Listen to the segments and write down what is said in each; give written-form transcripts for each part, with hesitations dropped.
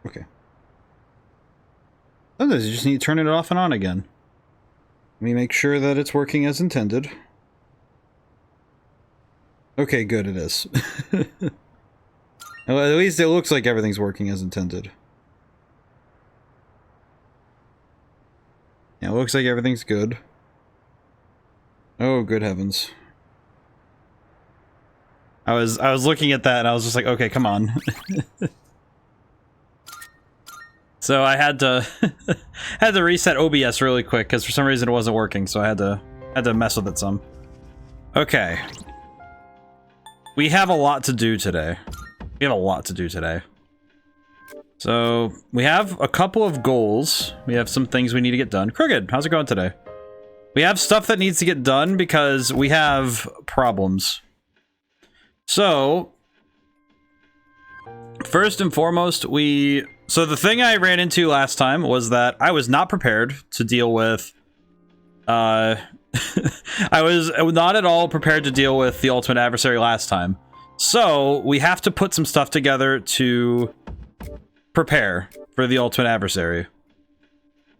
Okay. Sometimes you just need to turn it off and on again. Let me make sure that it's working as intended. Okay, good, it is. Well, at least it looks like everything's working as intended. Yeah, it looks like everything's good. Oh, good heavens. I was looking at that and I was just like, okay, come on. So I had to had to reset OBS really quick because for some reason it wasn't working, so I had to mess with it some. Okay. We have a lot to do today. We have a lot to do today. So we have a couple of goals. We have some things we need to get done. Crooked, how's it going today? We have stuff that needs to get done because we have problems. So first and foremost, so the thing I ran into last time was that I was not prepared to deal with, I was not at all prepared to deal with the ultimate adversary last time. So we have to put some stuff together to prepare for the ultimate adversary.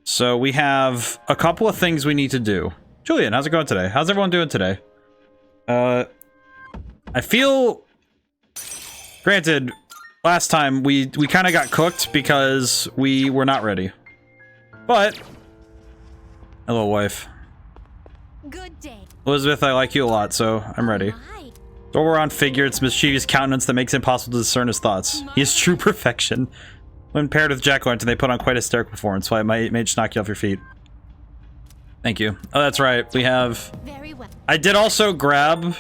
So we have a couple of things we need to do. Julian, how's it going today? How's everyone doing today? I feel, granted, last time we kind of got cooked because we were not ready. But, hello wife. Good day. Elizabeth, I like you a lot, so I'm ready. Oberon figure, its mischievous countenance that makes it impossible to discern his thoughts. He is true perfection. When paired with Jack-o'-lantern, they put on quite a hysterical performance, so I may just knock you off your feet. Thank you. Oh, that's right. We have... Very well. I did also grab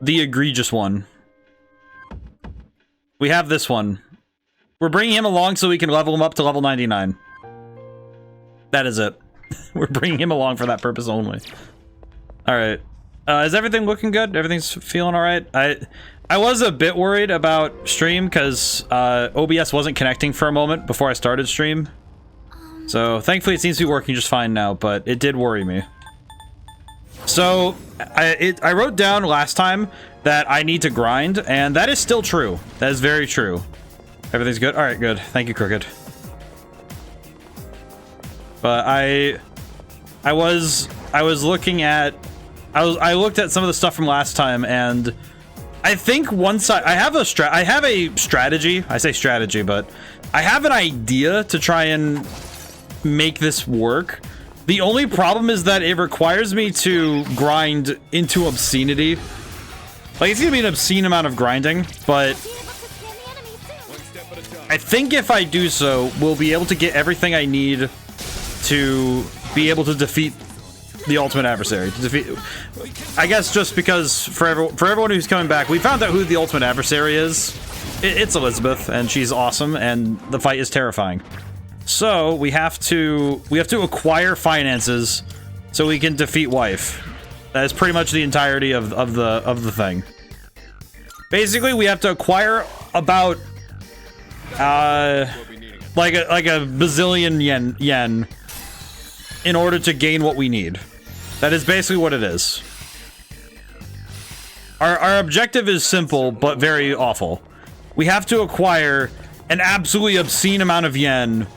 the egregious one. We have this one. We're bringing him along so we can level him up to level 99. That is it. We're bringing him along for that purpose only. Alright. Is everything looking good? Everything's feeling alright? I was a bit worried about stream because OBS wasn't connecting for a moment before I started stream. So thankfully it seems to be working just fine now, but it did worry me. So I wrote down last time that I need to grind, and that is still true. That is very true. Everything's good? Alright, good. Thank you, Crooked. But I was looking at... I looked at some of the stuff from last time, and I think once I have a strategy. I say strategy, but I have an idea to try and make this work. The only problem is that it requires me to grind into obscenity. Like, it's gonna be an obscene amount of grinding, but I think if I do so, we'll be able to get everything I need to be able to defeat the ultimate adversary. I guess just because for everyone who's coming back, we found out who the ultimate adversary is. It's Elizabeth, and she's awesome, and the fight is terrifying. So we have to acquire finances so we can defeat wife. That is pretty much the entirety of the thing. Basically, we have to acquire about like a bazillion yen in order to gain what we need. That is basically what it is. Our objective is simple, but very awful. We have to acquire an absolutely obscene amount of yen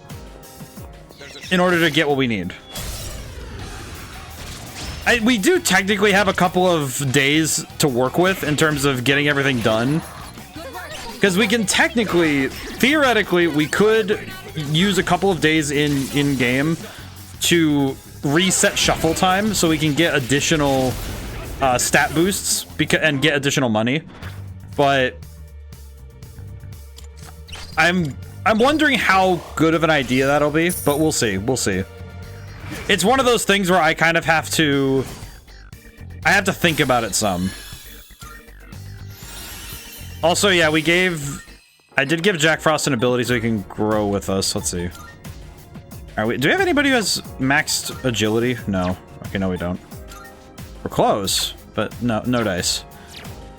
in order to get what we need. We do technically have a couple of days to work with in terms of getting everything done. Because we can theoretically, we could use a couple of days in-game to reset shuffle time so we can get additional stat boosts and get additional money. But I'm wondering how good of an idea that'll be, but we'll see. We'll see. It's one of those things where I kind of have to think about it some. Also, yeah, I did give Jack Frost an ability so he can grow with us. Let's see. Do we have anybody who has maxed agility? No. Okay, no, we don't. We're close, but no dice.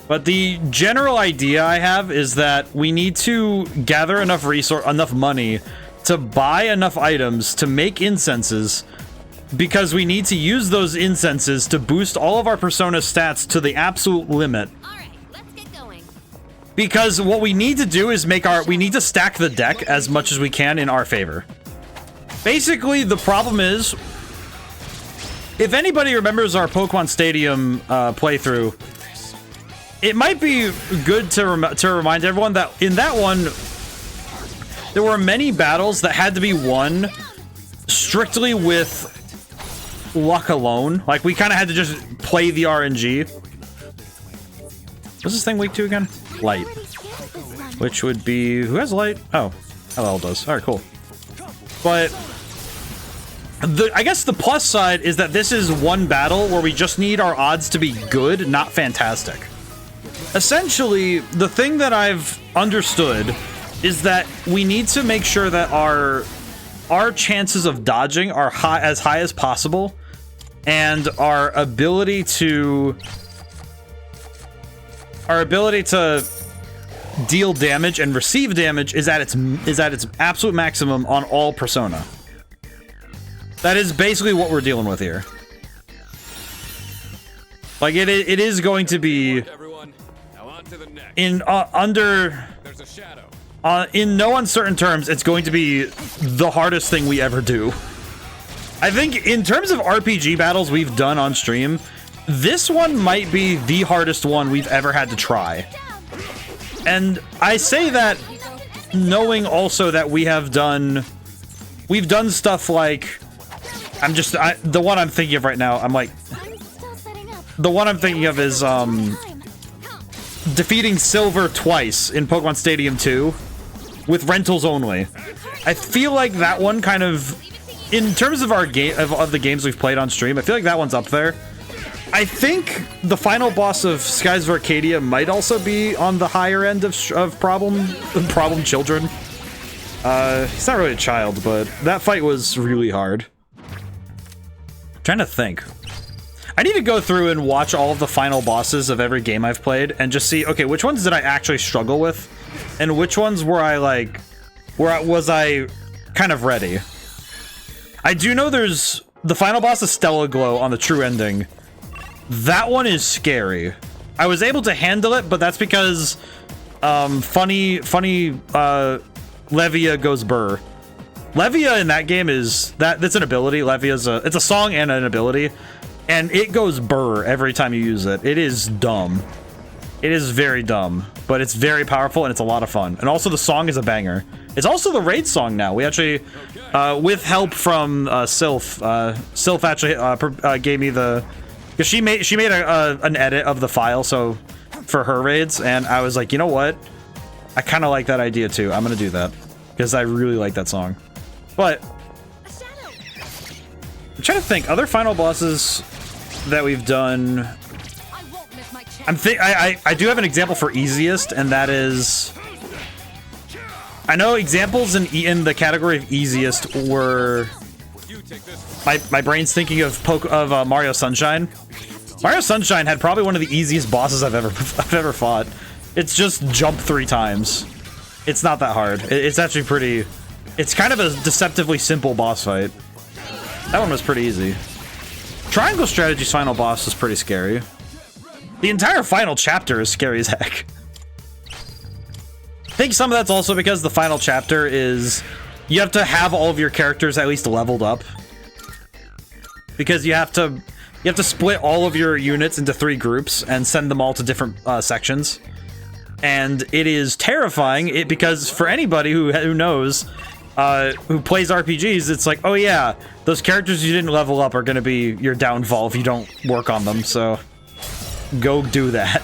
But the general idea I have is that we need to gather enough money to buy enough items to make incenses, because we need to use those incenses to boost all of our persona stats to the absolute limit. All right, let's get going. Because what we need to do is we need to stack the deck as much as we can in our favor. Basically, the problem is, if anybody remembers our Pokemon Stadium playthrough, it might be good to remind everyone that in that one, there were many battles that had to be won strictly with luck alone. Like, we kind of had to just play the RNG. What's this thing weak to again? Light. Which would be... Who has light? Oh. LL does. Alright, cool. But... I guess the plus side is that this is one battle where we just need our odds to be good, not fantastic. Essentially, the thing that I've understood is that we need to make sure that our chances of dodging are as high as possible, and our ability to deal damage and receive damage is at its absolute maximum on all Persona. That is basically what we're dealing with here. Like, it is going to be in in no uncertain terms, it's going to be the hardest thing we ever do. I think in terms of RPG battles we've done on stream, this one might be the hardest one we've ever had to try. And I say that knowing also that we've done stuff like, the one I'm thinking of right now, the one I'm thinking of is defeating Silver twice in Pokemon Stadium 2 with rentals only. I feel like that one kind of, in terms of our game of the games we've played on stream, I feel like that one's up there. I think the final boss of Skies of Arcadia might also be on the higher end of problem children. He's not really a child, but that fight was really hard. I'm trying to think. I need to go through and watch all of the final bosses of every game I've played and just see, okay, which ones did I actually struggle with, and which ones were I like, was I kind of ready. I do know there's the final boss of Stella Glow on the true ending. That one is scary. I was able to handle it, but that's because funny Levia goes burr. Levia in that game that's an ability. Levia's it's a song and an ability, and it goes burr every time you use it. It is dumb. It is very dumb, but it's very powerful and it's a lot of fun. And also the song is a banger. It's also the raid song now. We actually, with help from Sylph, Sylph actually gave me the, because she made an edit of the file so for her raids, and I was like, you know what? I kind of like that idea too. I'm gonna do that because I really like that song. But I'm trying to think other final bosses that we've done. I do have an example for easiest, and that is, I know examples in the category of easiest were my brain's thinking of Mario Sunshine. Mario Sunshine had probably one of the easiest bosses I've ever fought. It's just jump 3 times. It's not that hard. It's actually pretty. It's kind of a deceptively simple boss fight. That one was pretty easy. Triangle Strategy's final boss is pretty scary. The entire final chapter is scary as heck. I think some of that's also because the final chapter is, you have to have all of your characters at least leveled up. Because you have to split all of your units into 3 groups and send them all to different sections. And it is terrifying, because for anybody who knows, who plays RPGs, it's like, oh yeah, those characters you didn't level up are going to be your downfall if you don't work on them, so go do that.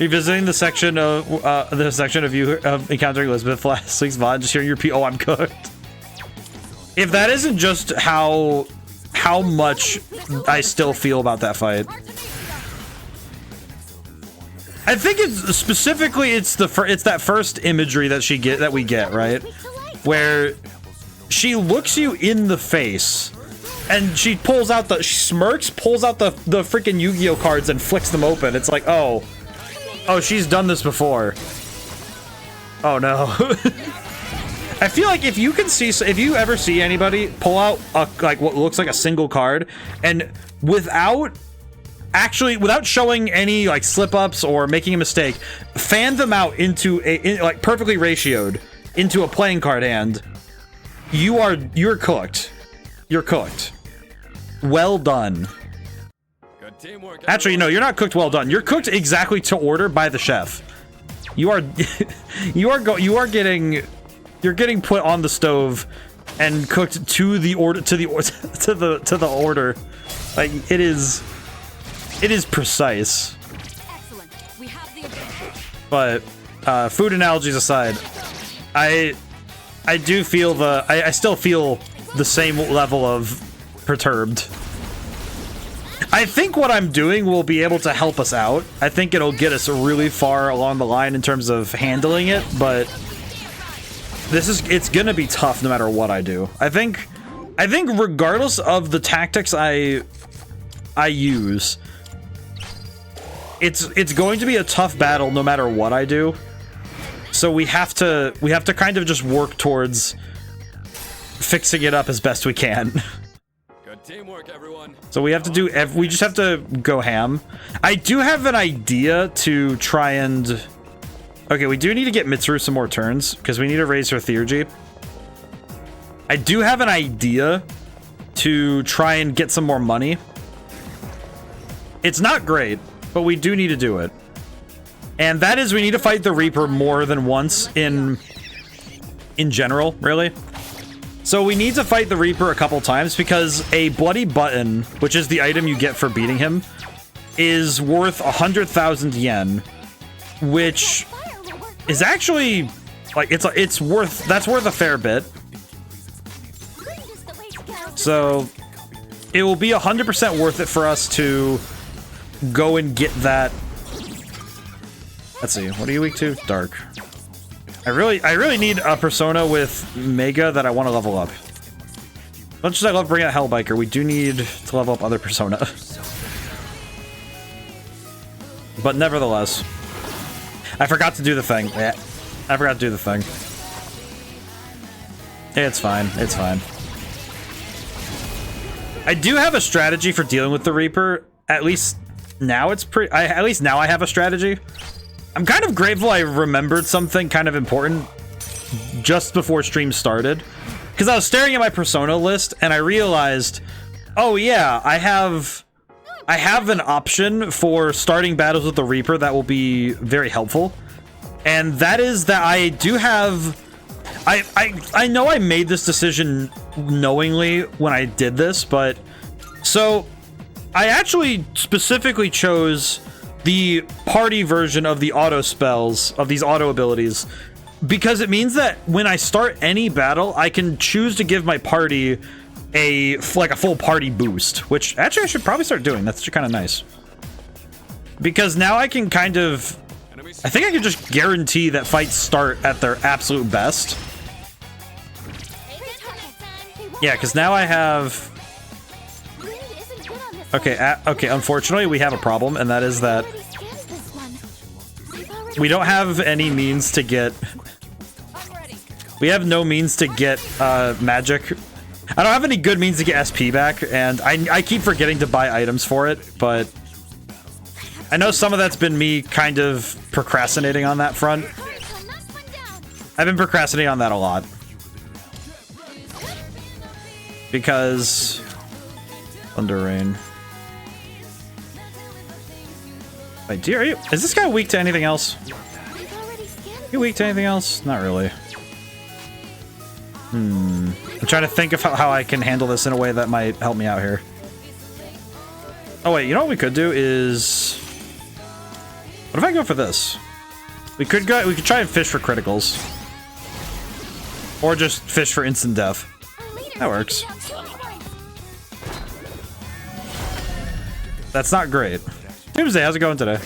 Revisiting the section of you encountering Elizabeth last week's VOD, just hearing your oh, I'm cooked. If that isn't just how much I still feel about that fight. I think it's specifically it's that first imagery that we get, right? Where she looks you in the face and she smirks, pulls out the freaking Yu-Gi-Oh cards and flicks them open. It's like, oh, she's done this before. Oh no. I feel like if you ever see anybody pull out like what looks like a single card and without actually, without showing any like slip ups or making a mistake, fan them out into like perfectly ratioed into a playing card hand, you're cooked. You're cooked. Well done. Good teamwork. Actually, no, you're not cooked well done. You're cooked exactly to order by the chef. You are you're getting put on the stove and cooked to the order to the order. Like it is precise. Excellent. We have the advantage. But food analogies aside, I do feel I still feel the same level of perturbed. I think what I'm doing will be able to help us out. I think it'll get us really far along the line in terms of handling it, but it's gonna be tough no matter what I do. I think regardless of the tactics I use, it's going to be a tough battle no matter what I do. So we have to kind of just work towards fixing it up as best we can. Good teamwork, everyone. So we have to we just have to go ham. I do have an idea to try and... Okay, we do need to get Mitsuru some more turns, because we need to raise her theurgy. I do have an idea to try and get some more money. It's not great, but we do need to do it. And that is, we need to fight the Reaper more than once in general, really. So we need to fight the Reaper a couple times, because a bloody button, which is the item you get for beating him, is worth 100,000 yen, which is actually like that's worth a fair bit. So it will be 100% worth it for us to go and get that. Let's see, what are you weak to? Dark. I really need a persona with Mega that I want to level up. As much as I love bringing out Hellbiker, we do need to level up other persona. But nevertheless, I forgot to do the thing. Yeah, I forgot to do the thing. It's fine. It's fine. I do have a strategy for dealing with the Reaper. At least now it's at least now I have a strategy. I'm kind of grateful I remembered something kind of important just before stream started, because I was staring at my persona list and I realized, oh yeah, I have an option for starting battles with the Reaper that will be very helpful, and that is that I do have... I know I made this decision knowingly when I did this, but so I actually specifically chose the party version of the auto spells, of these auto abilities, because it means that when I start any battle, I can choose to give my party a full party boost, which actually I should probably start doing. That's kind of nice, because now I can kind of, I think I can just guarantee that fights start at their absolute best. Yeah, because now I have... Okay, okay, unfortunately, we have a problem, and that is that we don't have any means to get... We have no means to get magic. I don't have any good means to get SP back, and I keep forgetting to buy items for it, but I know some of that's been me kind of procrastinating on that front. I've been procrastinating on that a lot. Because... Thunder Rain. Wait, dear, is this guy weak to anything else? You weak to anything else? Not really. I'm trying to think of how I can handle this in a way that might help me out here. Oh wait, you know what we could do is... What if I go for this? We could try and fish for criticals. Or just fish for instant death. That works. That's not great. Tuesday, how's it going today?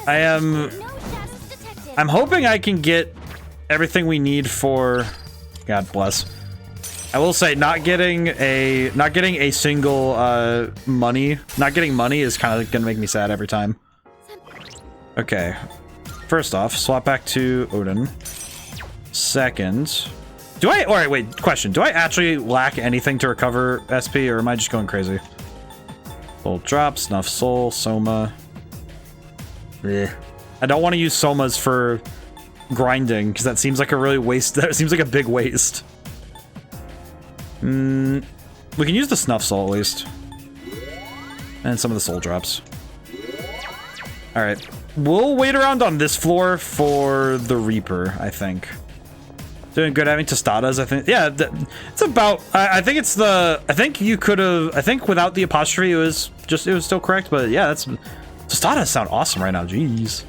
I'm hoping I can get everything we need for... God bless. I will say, not getting a single money. Not getting money is kind of gonna make me sad every time. Okay. First off, swap back to Odin. Second, alright, wait, question. Do I actually lack anything to recover SP, or am I just going crazy? Soul drop, snuff soul, soma. I don't want to use somas for grinding because that seems like a really waste. That seems like a big waste. We can use the snuff soul at least, and some of the soul drops. All right, we'll wait around on this floor for the Reaper. I think doing good having tostadas. I think yeah, it's about. I think it's the. I think you could have. I think without the apostrophe, it was still correct. But yeah, that's tostadas sound awesome right now. Jeez.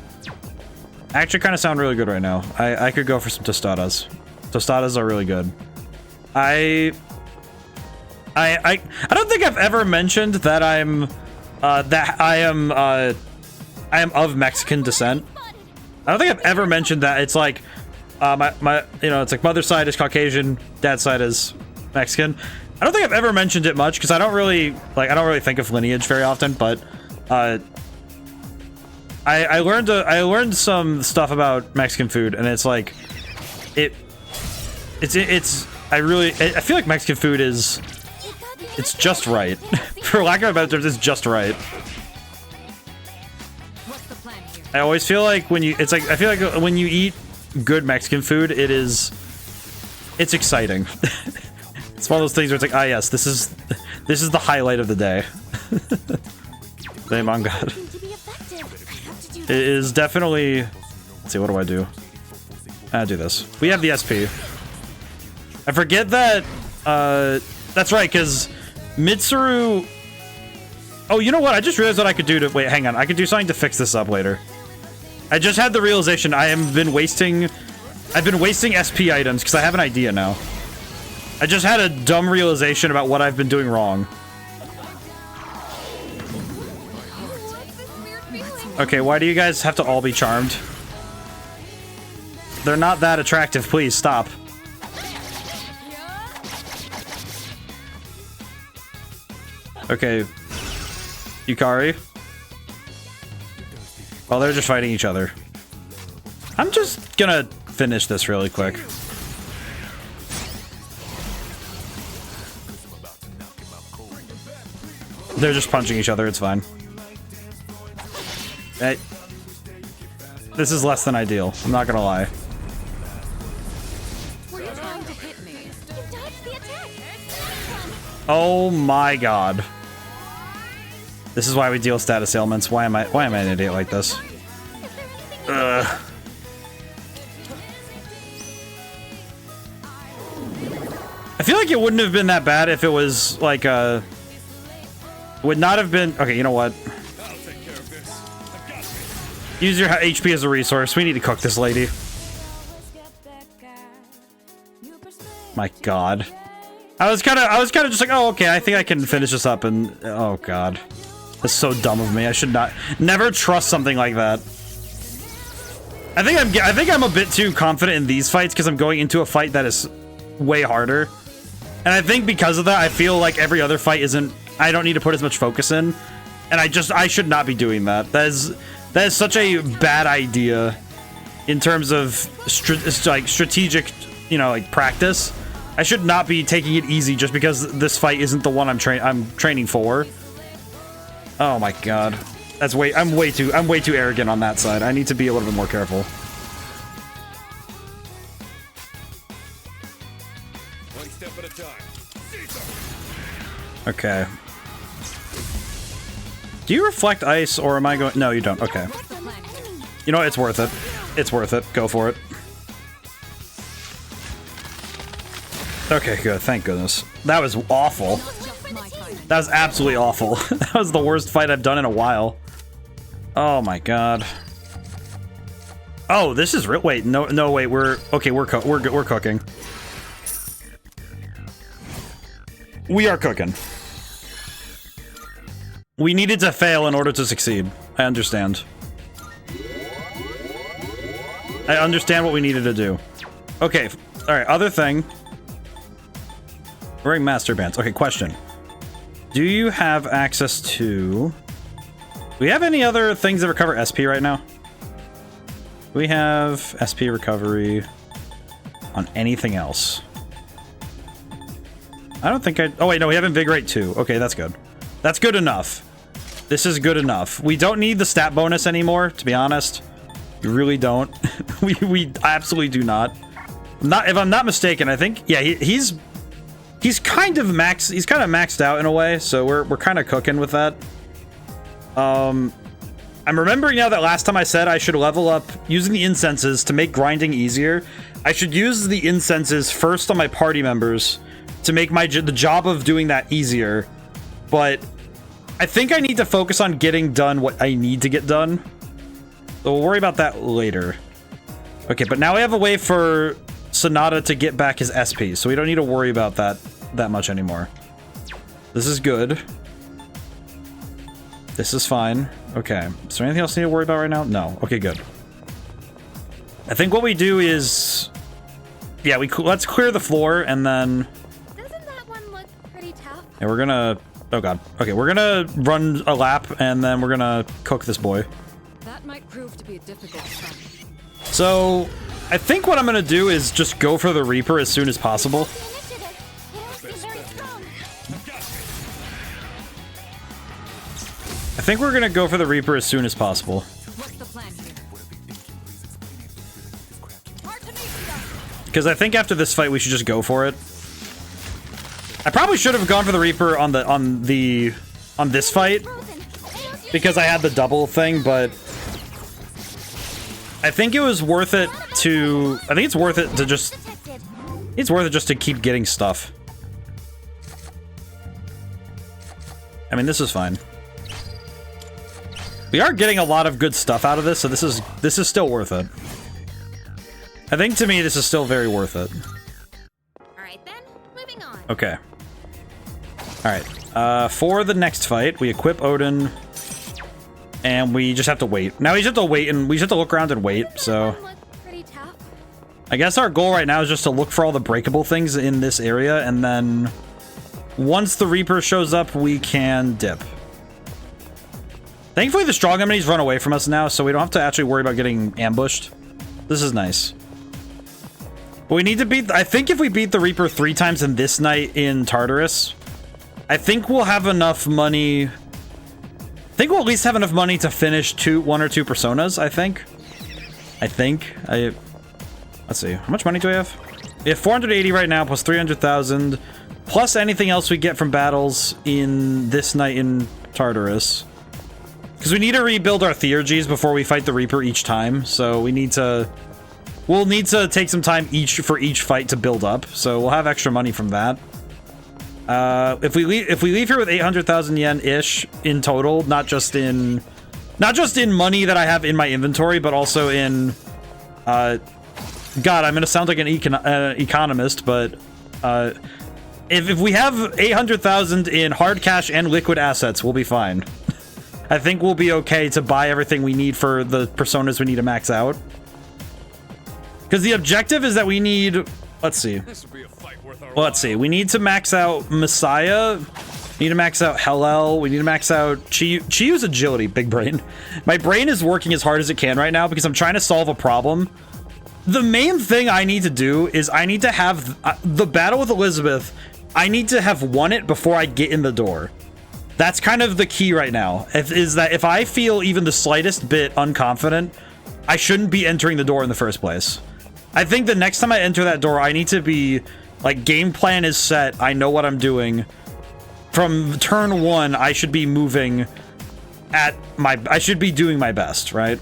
Actually kind of sound really good right now. I could go for some tostadas. Tostadas are really good. I don't think I've ever mentioned that I am of Mexican descent. I don't think I've ever mentioned that. It's like my it's like mother's side is Caucasian, dad's side is Mexican. I don't think I've ever mentioned it much because I don't really think of lineage very often, but I learned some stuff about Mexican food, and it's like I feel like Mexican food it's just right. For lack of a better term, it's just right. What's the plan here? I always feel like I feel like when you eat good Mexican food, it's exciting. It's one of those things where it's like, ah yes, this is the highlight of the day. Name on God. It is definitely. Let's see, what do I do? I do this. We have the SP. I forget that. That's right, because Mitsuru. Oh, you know what? I just realized what I could do to. Wait, hang on. I could do something to fix this up later. I just had the realization I've been wasting SP items because I have an idea now. I just had a dumb realization about what I've been doing wrong. Okay, why do you guys have to all be charmed? They're not that attractive. Please stop. Okay, Yukari. Well, they're just fighting each other. I'm just gonna finish this really quick. They're just punching each other. It's fine. Hey, this is less than ideal. I'm not gonna lie. Were you trying to hit me? You dodged the attack. Oh my god. This is why we deal with status ailments. Why am I an idiot like this? Ugh. I feel like it wouldn't have been that bad if it was like would not have been. Okay, you know what? Use your HP as a resource. We need to cook this lady. My god. I was kind of just like, oh, okay, I think I can finish this up, and oh god. That's so dumb of me. I should never trust something like that. I think I'm a bit too confident in these fights because I'm going into a fight that is way harder. And I think because of that, I feel like every other fight I don't need to put as much focus in. And I should not be doing that. That is such a bad idea in terms of strategic, like practice. I should not be taking it easy just because this fight isn't the one I'm training for. Oh my god. I'm way too arrogant on that side. I need to be a little bit more careful. One step at a time. Okay. Do you reflect ice, or am I going? No, you don't. Okay. You know what? It's worth it. It's worth it. Go for it. Okay, good. Thank goodness. That was awful. That was absolutely awful. That was the worst fight I've done in a while. Oh my god. Oh, this is real. Wait, no, wait. We're cooking. We are cooking. We needed to fail in order to succeed. I understand. I understand what we needed to do. Okay, alright, other thing. Wearing master bands. Okay, question. Do you have access to... Do we have any other things that recover SP right now? We have SP recovery on anything else. I don't think I... Oh wait, no, we have Invigorate 2. Okay, that's good. That's good enough. This is good enough. We don't need the stat bonus anymore, to be honest. We really don't. we absolutely do not. If I'm not mistaken, I think, yeah, he's kind of maxed out in a way, so we're kind of cooking with that. I'm remembering now that last time I said I should level up using the incenses to make grinding easier. I should use the incenses first on my party members to make the job of doing that easier. But I think I need to focus on getting done what I need to get done. So we'll worry about that later. Okay, but now we have a way for Sonata to get back his SP, so we don't need to worry about that much anymore. This is good. This is fine. Okay. Is there anything else I need to worry about right now? No. Okay, good. I think what we do is, yeah, let's clear the floor and then. Doesn't that one look pretty tough? Yeah, we're gonna. Oh god. Okay, we're gonna run a lap and then we're gonna cook this boy. That might prove to be a difficult fight. So, I think what I'm gonna do is just go for the Reaper as soon as possible. I think we're gonna go for the Reaper as soon as possible. What's the plan here? Because I think after this fight we should just go for it. I probably should have gone for the Reaper on this fight because I had the double thing, but I think it was worth it to. I think it's worth it to just. It's worth it just to keep getting stuff. I mean, this is fine. We are getting a lot of good stuff out of this, so this is still worth it. I think to me this is still very worth it. Alright then, moving on. Okay. Alright. For the next fight, we equip Odin. And we just have to wait. Now we just have to wait and we just have to look around and wait, so. I guess our goal right now is just to look for all the breakable things in this area, and then once the Reaper shows up, we can dip. Thankfully, the strong enemies run away from us now, so we don't have to actually worry about getting ambushed. This is nice. But we need to beat... I think if we beat the Reaper 3 times in this night in Tartarus, I think we'll have enough money... I think we'll at least have enough money to finish 1 or 2 personas, I think. Let's see. How much money do we have? We have 480 right now, plus 300,000, plus anything else we get from battles in this night in Tartarus. Because we need to rebuild our theurgies before we fight the Reaper each time, so we need to... We'll need to take some time for each fight to build up, so we'll have extra money from that. If we leave here with 800,000 yen-ish in total, not just in money that I have in my inventory, but also in... God, I'm gonna sound like an economist, but... If we have 800,000 in hard cash and liquid assets, we'll be fine. I think we'll be okay to buy everything we need for the personas we need to max out. Because the objective is that we need... Let's see. Well, let's see. We need to max out Messiah. We need to max out Hellel. We need to max out Chiyu's agility. Big brain. My brain is working as hard as it can right now because I'm trying to solve a problem. The main thing I need to do is I need to have... the battle with Elizabeth, I need to have won it before I get in the door. That's kind of the key right now, is that if I feel even the slightest bit unconfident, I shouldn't be entering the door in the first place. I think the next time I enter that door, I need to be, like, game plan is set, I know what I'm doing. From turn 1, I should be moving at I should be doing my best, right?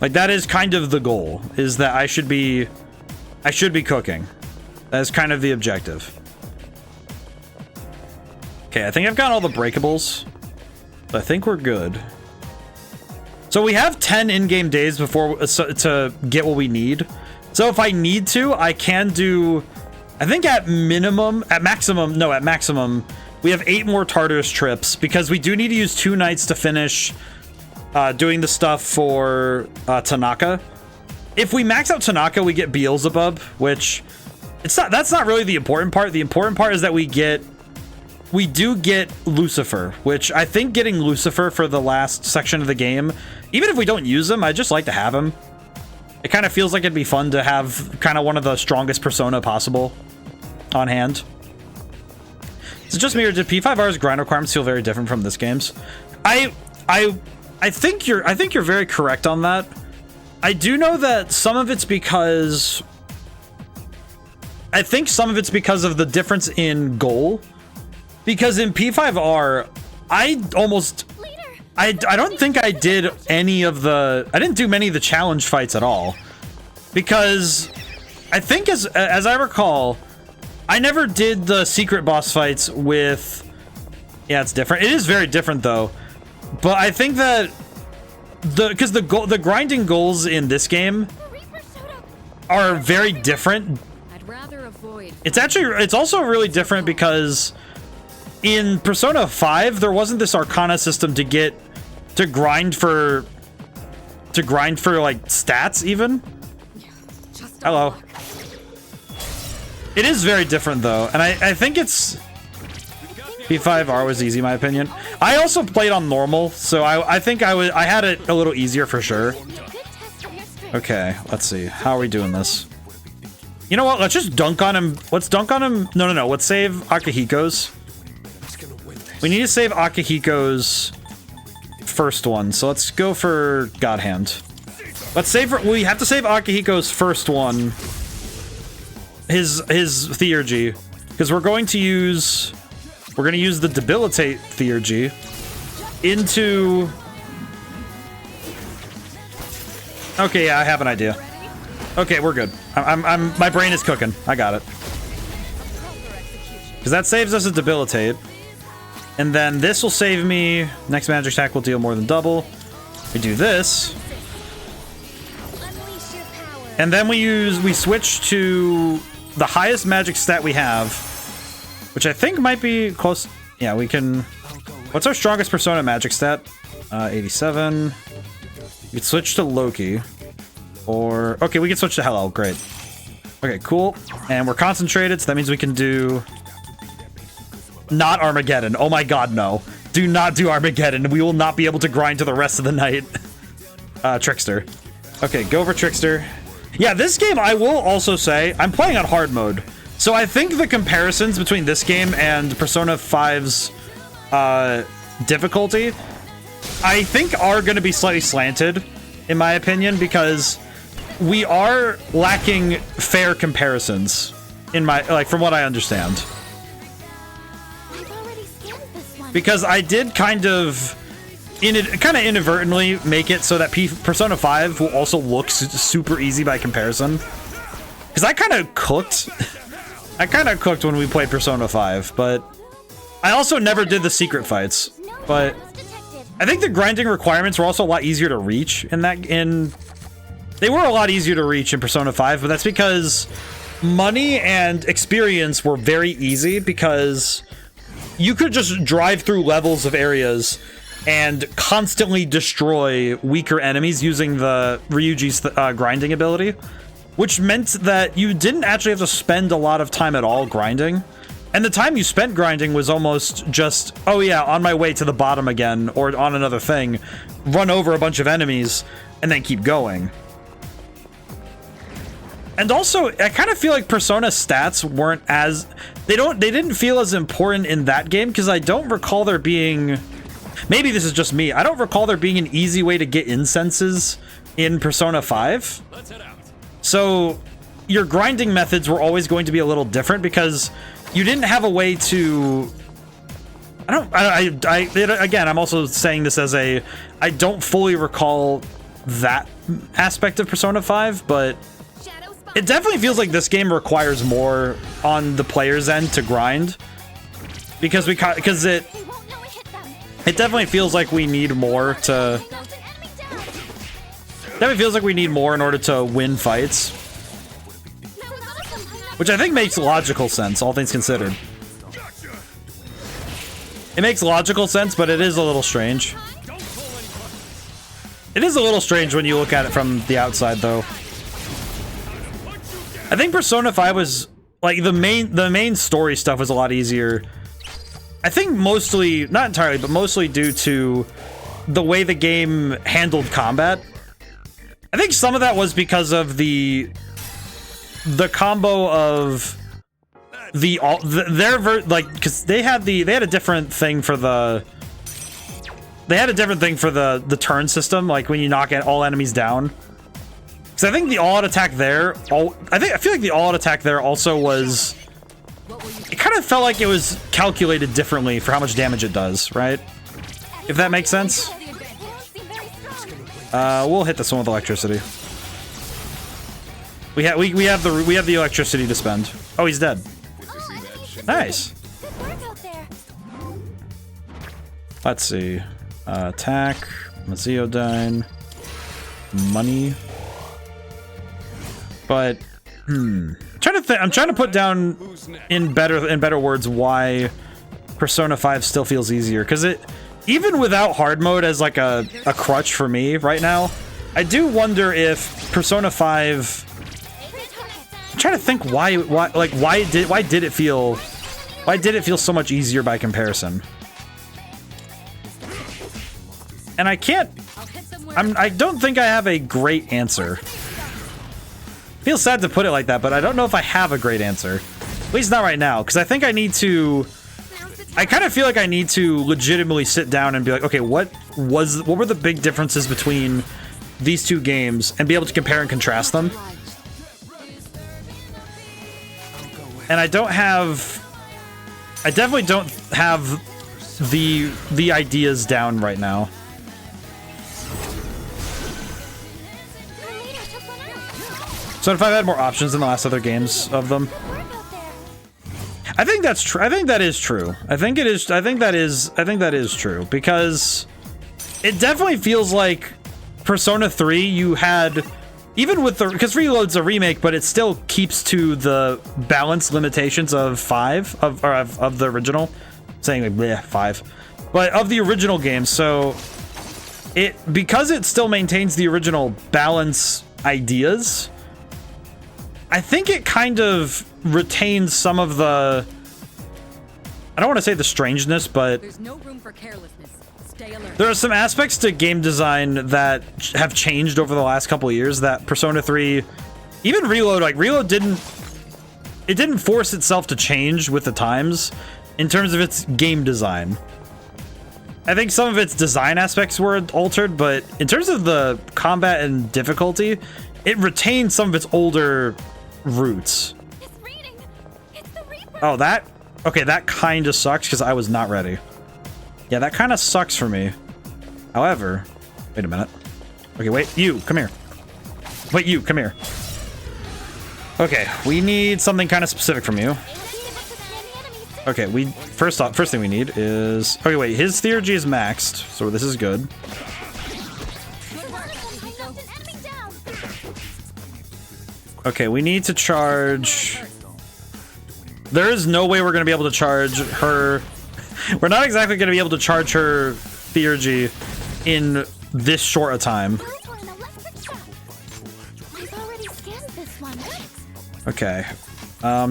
Like, that is kind of the goal, is that I should be cooking. That is kind of the objective. Okay, I think I've got all the breakables. So I think we're good. So we have 10 in-game days before to get what we need. So if I need to, I can do... I think at maximum, we have 8 more Tartarus trips because we do need to use 2 nights to finish doing the stuff for Tanaka. If we max out Tanaka, we get Beelzebub, which... that's not really the important part. The important part is that we do get Lucifer, which I think getting Lucifer for the last section of the game, even if we don't use him, I just like to have him. It kind of feels like it'd be fun to have kind of one of the strongest persona possible on hand. Is it just me or did P5R's grind requirements feel very different from this game's? I think you're very correct on that. I do know that some of it's because I think some of it's because of the difference in goal. Because in P5R, I don't think I did any of the I didn't do many of the challenge fights at all. Because I think as I recall, I never did the secret boss fights with yeah, it's different. It is very different though. But I think that the grinding goals in this game are very different. I'd rather avoid. It's also really different because in Persona 5 there wasn't this Arcana system to grind for like stats even. Just Hello. It is very different though, and I think it's P5R was easy in my opinion. I also played on normal, so I think I had it a little easier for sure. Okay, let's see. How are we doing this? You know what? Let's just dunk on him. Let's dunk on him. No. Let's save Akihiko's. We need to save Akihiko's first one, so let's go for God Hand. Let's save. We have to save Akihiko's first one. His Theurgy, because we're going to use the Debilitate Theurgy into. Okay, yeah, I have an idea. Okay, we're good. My brain is cooking. I got it. Because that saves us a Debilitate. And then this will save me. Next magic attack will deal more than double. We do this. And then we switch to the highest magic stat we have, which I think might be close. Yeah, we can. What's our strongest Persona magic stat? 87. We can switch to Loki. Or, okay, we can switch to Hello. Great. Okay, cool. And we're concentrated, so that means we can do not Armageddon. Oh my god, no. Do not do Armageddon. We will not be able to grind to the rest of the night. Trickster. Okay, go over Trickster. Yeah, this game, I will also say, I'm playing on hard mode. So I think the comparisons between this game and Persona 5's difficulty, I think are going to be slightly slanted, in my opinion, because we are lacking fair comparisons in my, like, from what I understand. Because I did kind of inadvertently make it so that Persona 5 will also look super easy by comparison. Because I kind of cooked. I kind of cooked when we played Persona 5, but I also never did the secret fights. But I think the grinding requirements were also a lot easier to reach they were a lot easier to reach in Persona 5, but that's because money and experience were very easy because you could just drive through levels of areas and constantly destroy weaker enemies using the Ryuji's grinding ability, which meant that you didn't actually have to spend a lot of time at all grinding. And the time you spent grinding was almost just, oh yeah, on my way to the bottom again, or on another thing, run over a bunch of enemies, and then keep going. And also, I kind of feel like Persona stats weren't as... They didn't feel as important in that game, because I don't recall there being... Maybe this is just me. I don't recall there being an easy way to get incenses in Persona 5. So, your grinding methods were always going to be a little different, because you didn't have a way to... Again, I'm also saying this as a... I don't fully recall that aspect of Persona 5, but... It definitely feels like this game requires more on the player's end to grind, because it definitely feels like we need more to. Definitely feels like we need more in order to win fights, which I think makes logical sense, all things considered. It makes logical sense, but it is a little strange. It is a little strange when you look at it from the outside, though. I think Persona 5 was, like, the main story stuff was a lot easier. I think mostly, not entirely, but mostly due to the way the game handled combat. I think some of that was because of the combo of like, because they had a different thing for the turn system, like when you knock all enemies down. So I think the all-out attack there, I feel like the all-out attack there also was, it kind of felt like it was calculated differently for how much damage it does, right? If that makes sense. We'll hit this one with electricity. We have the electricity to spend. Oh, he's dead. Nice. Let's see. Attack, Maziodyne, money. But I'm trying to put down in better words why Persona 5 still feels easier, because it, even without hard mode as like a crutch for me right now, I do wonder if Persona 5, I'm trying to think why did it feel so much easier by comparison? And I don't think I have a great answer. Feels sad to put it like that, but I don't know if I have a great answer. At least not right now, because I think I kind of feel like I need to legitimately sit down and be like, okay, what were the big differences between these two games, and be able to compare and contrast them. And I definitely don't have the ideas down right now. So if I've had more options in the last other games of them, I think that's true. I think that is true. I think that is true, because it definitely feels like Persona 3 you had, even with because Reload's a remake, but it still keeps to the balance limitations of 5 of the original. I'm saying like bleh, 5, but of the original game. So because it still maintains the original balance ideas, I think it kind of retains some of the, I don't want to say the strangeness, but There's no room for carelessness. Stay alert. there are some aspects to game design that have changed over the last couple of years that Persona 3, even Reload, like Reload didn't force itself to change with the times in terms of its game design. I think some of its design aspects were altered, but in terms of the combat and difficulty, it retained some of its older roots. Oh, okay, that kind of sucks because I was not ready. Yeah, that kind of sucks for me. However, wait a minute. Okay, wait, you, come here. Wait, you, come here. Okay, we need something kind of specific from you. Okay, first thing we need is, okay, wait, his theurgy is maxed, so this is good. Okay, we need to charge. There is no way we're going to be able to charge her. We're not exactly going to be able to charge her theurgy in this short a time. Okay.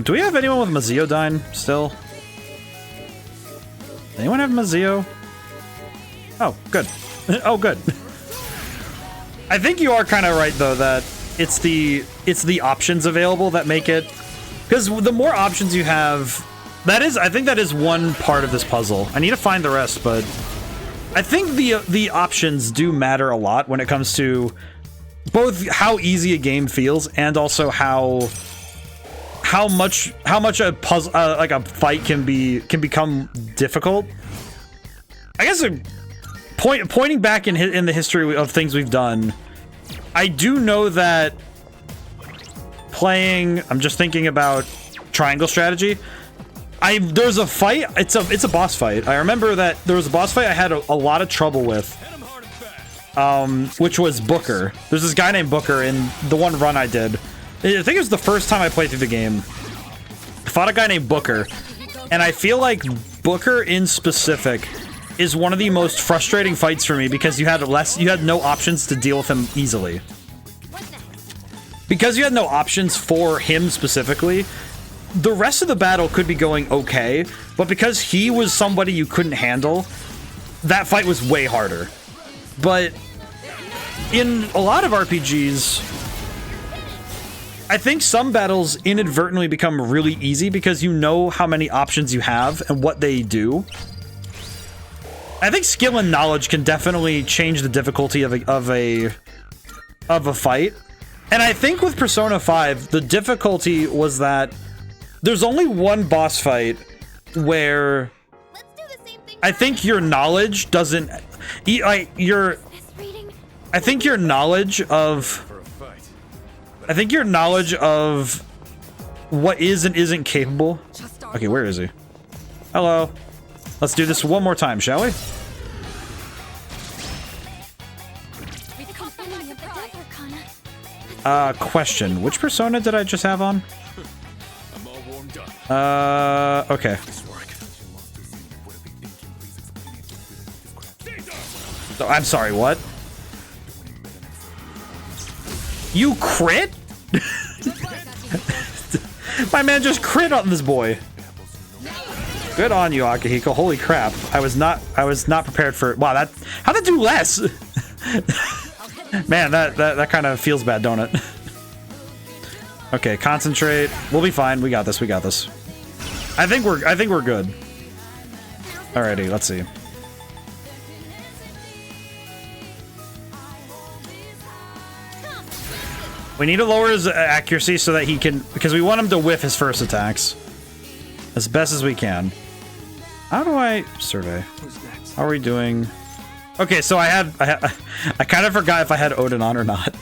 Do we have anyone with Maziodyne still? Anyone have Mazio? Oh, good. Oh, good. I think you are kind of right though that it's the options available that make it, because the more options you have, I think that is one part of this puzzle. I need to find the rest, but I think the options do matter a lot when it comes to both how easy a game feels and also how much a puzzle like a fight can become difficult. I guess pointing back in the history of things we've done, I do know that playing, I'm just thinking about triangle strategy. There's a fight, it's a boss fight. I remember that there was a boss fight I had a lot of trouble with, which was Booker. There's this guy named Booker in the one run I did. I think it was the first time I played through the game. I fought a guy named Booker, and I feel like Booker in specific is one of the most frustrating fights for me because you had no options to deal with him easily. Because you had no options for him specifically, the rest of the battle could be going okay, but because he was somebody you couldn't handle, that fight was way harder. But in a lot of RPGs, I think some battles inadvertently become really easy because you know how many options you have and what they do. I think skill and knowledge can definitely change the difficulty of a fight. And I think with Persona 5, the difficulty was that there's only one boss fight where I think your knowledge doesn't... I think your knowledge of what is and isn't capable... Okay, where is he? Hello. Let's do this one more time, shall we? Question. Which persona did I just have on? I'm all warmed up. Okay. Oh, I'm sorry, what? You crit? My man just crit on this boy. Good on you, Akihiko. Holy crap. I was not prepared for... Wow, that... How'd that do less? Man, that kind of feels bad, don't it? Okay, concentrate. We'll be fine. We got this. We got this. I think we're good. Alrighty, let's see. We need to lower his accuracy so that he can... Because we want him to whiff his first attacks. As best as we can. How do I... Survey. How are we doing? Okay, so I kind of forgot if I had Odin on or not.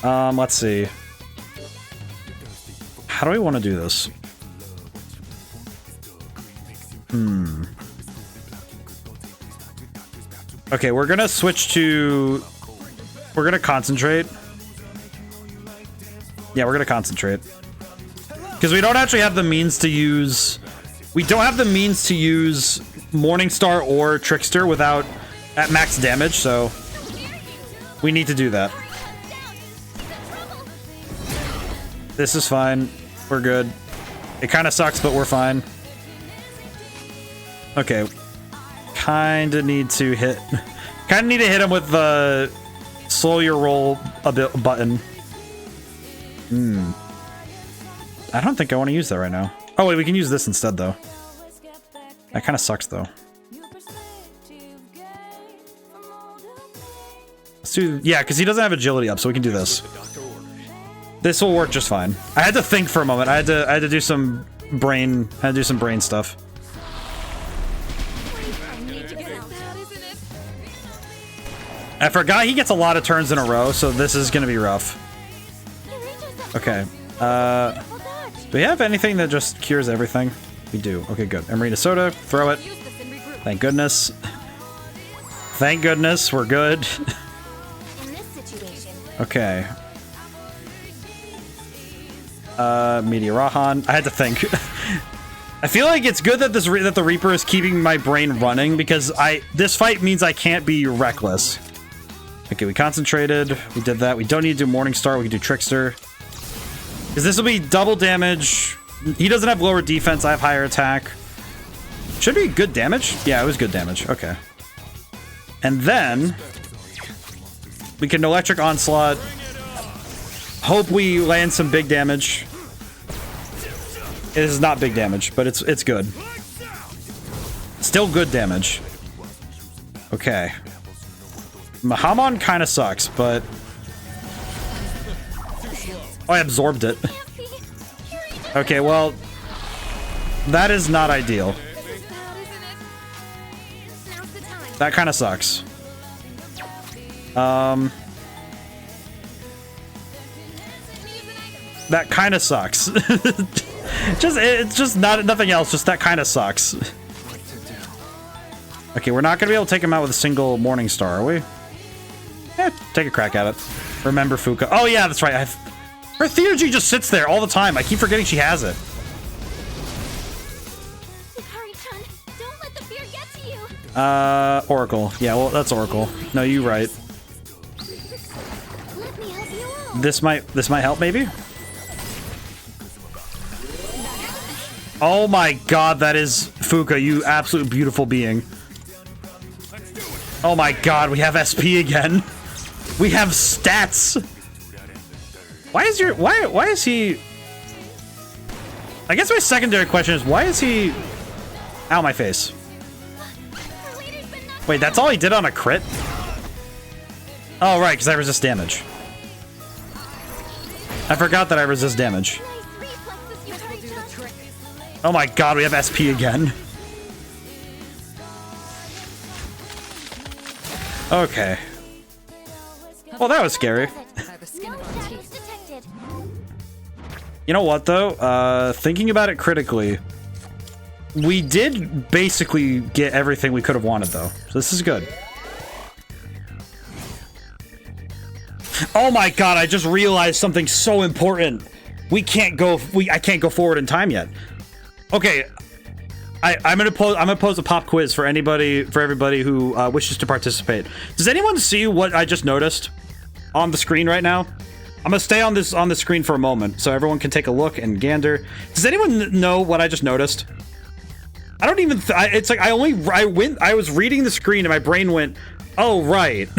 Let's see. How do we want to do this? Okay, we're gonna switch to... We're gonna concentrate. Yeah, we're gonna concentrate. Because we don't actually have the means to use... We don't have the means to use Morningstar or Trickster without at max damage, so we need to do that. This is fine. We're good. It kind of sucks, but we're fine. Okay. Kind of need to hit him with the slow your roll a bit button. I don't think I want to use that right now. Oh wait, we can use this instead though. That kind of sucks though. Let's do, yeah, because he doesn't have agility up, so we can do this. This will work just fine. I had to think for a moment. I had to do some brain stuff. I forgot he gets a lot of turns in a row, so this is gonna be rough. Okay. Do we have anything that just cures everything? We do. Okay, good. Emerita soda, throw it. Thank goodness. Thank goodness, we're good. Okay. Meteor Rahan. I had to think. I feel like it's good that that the Reaper is keeping my brain running because this fight means I can't be reckless. Okay, we concentrated. We did that. We don't need to do Morningstar. We can do Trickster. Because this will be double damage. He doesn't have lower defense. I have higher attack. Should be good damage. Yeah, it was good damage. Okay. And then we can Electric Onslaught. Hope we land some big damage. It is not big damage, but it's good. Still good damage. Okay. Mahamon kind of sucks, but... Oh, I absorbed it. Okay, well... That is not ideal. That kind of sucks. That kind of sucks. It's just nothing else, just that kind of sucks. Okay, we're not gonna be able to take him out with a single Morningstar, are we? Take a crack at it. Remember Fuka. Oh yeah, that's right. Her Theurgy just sits there all the time. I keep forgetting she has it. Don't let the fear get to you. Oracle. Yeah, well, that's Oracle. No, you right. Let me help you out. This might help, maybe? Oh my god, that is Fuka, you absolute beautiful being. Oh my god, we have SP again. We have stats. Why is he... I guess my secondary question is, why is he... Ow, my face. Wait, that's all he did on a crit? Oh, right, because I resist damage. I forgot that I resist damage. Oh my god, we have SP again. Okay. Well, that was scary. You know what, though? Thinking about it critically, we did basically get everything we could have wanted, though. So this is good. Oh my god, I just realized something so important. I can't go forward in time yet. Okay. I'm gonna pose a pop quiz for everybody who wishes to participate. Does anyone see what I just noticed on the screen right now? I'm gonna stay on the screen for a moment so everyone can take a look and gander. Does anyone know what I just noticed? I don't even. It's like I was reading the screen and my brain went, "Oh right."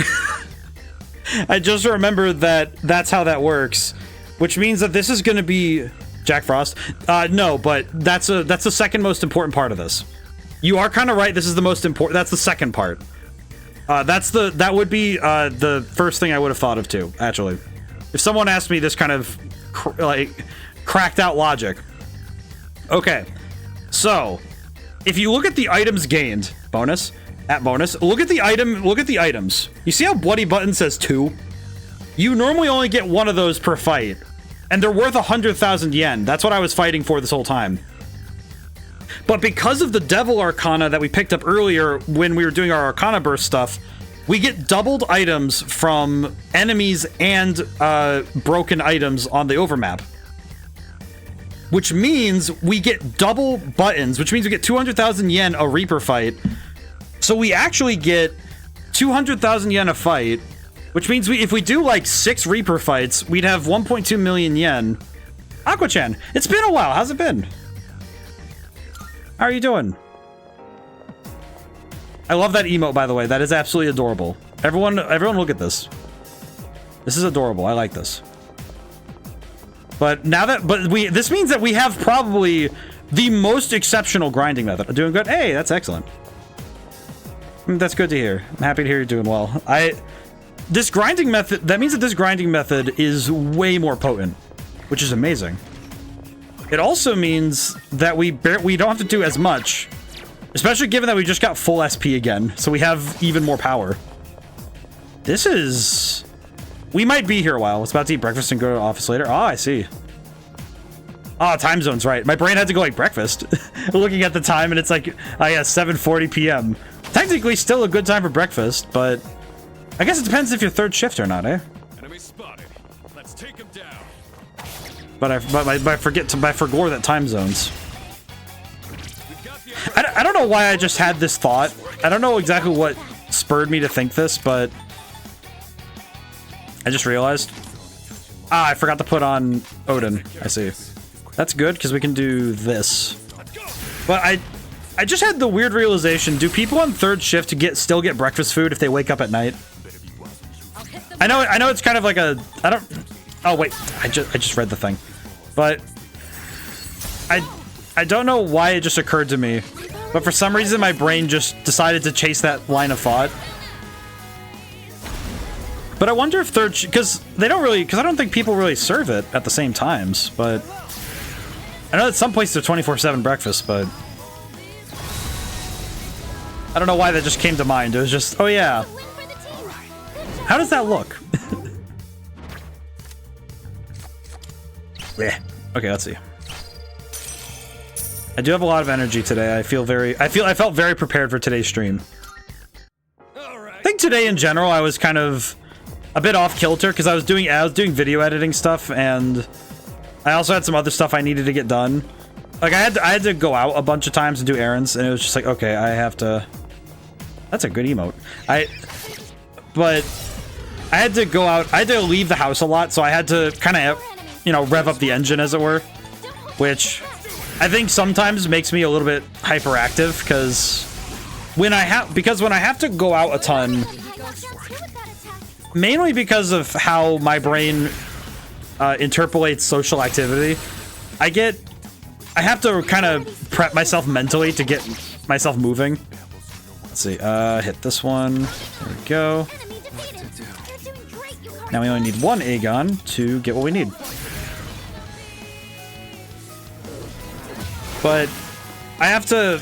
I just remembered that's how that works, which means that this is gonna be Jack Frost. No, but that's the second most important part of this. You are kind of right. This is the most important. That's the second part. That would be the first thing I would have thought of too. Actually, if someone asked me this kind of cracked out logic. Okay, so if you look at the items gained, bonus, look at the items. You see how Bloody Button says 2? You normally only get one of those per fight. And they're worth 100,000 yen. That's what I was fighting for this whole time. But because of the Devil Arcana that we picked up earlier when we were doing our Arcana Burst stuff, we get doubled items from enemies and broken items on the overmap. Which means we get double buttons, which means we get 200,000 yen a Reaper fight. So we actually get 200,000 yen a fight, which means if we do like 6 Reaper fights, we'd have 1.2 million yen. Aqua-chan, it's been a while. How's it been? How are you doing? I love that emote, by the way. That is absolutely adorable. Everyone look at this. This is adorable. I like this. But this means that we have probably the most exceptional grinding method. Doing good? Hey, that's excellent. That's good to hear. I'm happy to hear you're doing well. This grinding method, that means that this grinding method is way more potent, which is amazing. It also means that we don't have to do as much, especially given that we just got full SP again, so we have even more power. We might be here a while. It's about to eat breakfast and go to the office later. Oh, I see. Oh, time zone's right. My brain had to go like breakfast. Looking at the time and it's like, oh yeah, 7:40 p.m. Technically still a good time for breakfast, but I guess it depends if you're third shift or not, eh? Enemy spotted. Let's take him down. But I forgot that time zones. I don't know why I just had this thought. I don't know exactly what spurred me to think this, but I just realized. Ah, I forgot to put on Odin. I see. That's good because we can do this. But I just had the weird realization, do people on third shift still get breakfast food if they wake up at night? I know it's kind of like oh wait, I just read the thing. But I don't know why it just occurred to me, but for some reason my brain just decided to chase that line of thought. But I wonder if because I don't think people really serve it at the same times, but I know that some places are 24/7 breakfast, but I don't know why that just came to mind. It was just, oh yeah. How does that look? Okay, let's see. I do have a lot of energy today. I felt very prepared for today's stream. I think today in general I was kind of a bit off kilter because I was doing video editing stuff, and I also had some other stuff I needed to get done. Like I had to go out a bunch of times and do errands, and it was just like, okay, I have to. That's a good emote. But I had to go out. I had to leave the house a lot, so I had to kind of, rev up the engine, as it were, which I think sometimes makes me a little bit hyperactive because when I have to go out a ton, mainly because of how my brain interpolates social activity, I have to kind of prep myself mentally to get myself moving. Let's see, hit this one. There we go. Enemy defeated. You're doing great, Yukari. Now we only need one Aegon to get what we need. But I have to...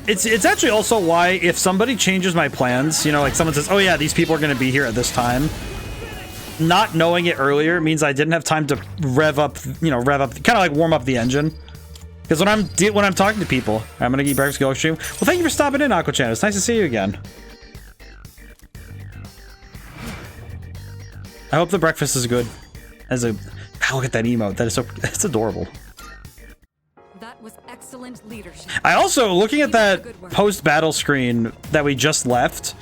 It's actually also why if somebody changes my plans, you know, like someone says, oh yeah, these people are going to be here at this time, not knowing it earlier means I didn't have time to rev up, kind of like warm up the engine. Because when I'm talking to people, I'm going to eat breakfast, go stream. Well, thank you for stopping in, Aqua-chan. It's nice to see you again. I hope the breakfast is good. Look at that emote. That is so, it's adorable. That was excellent leadership. I also, looking at that post-battle screen that we just left,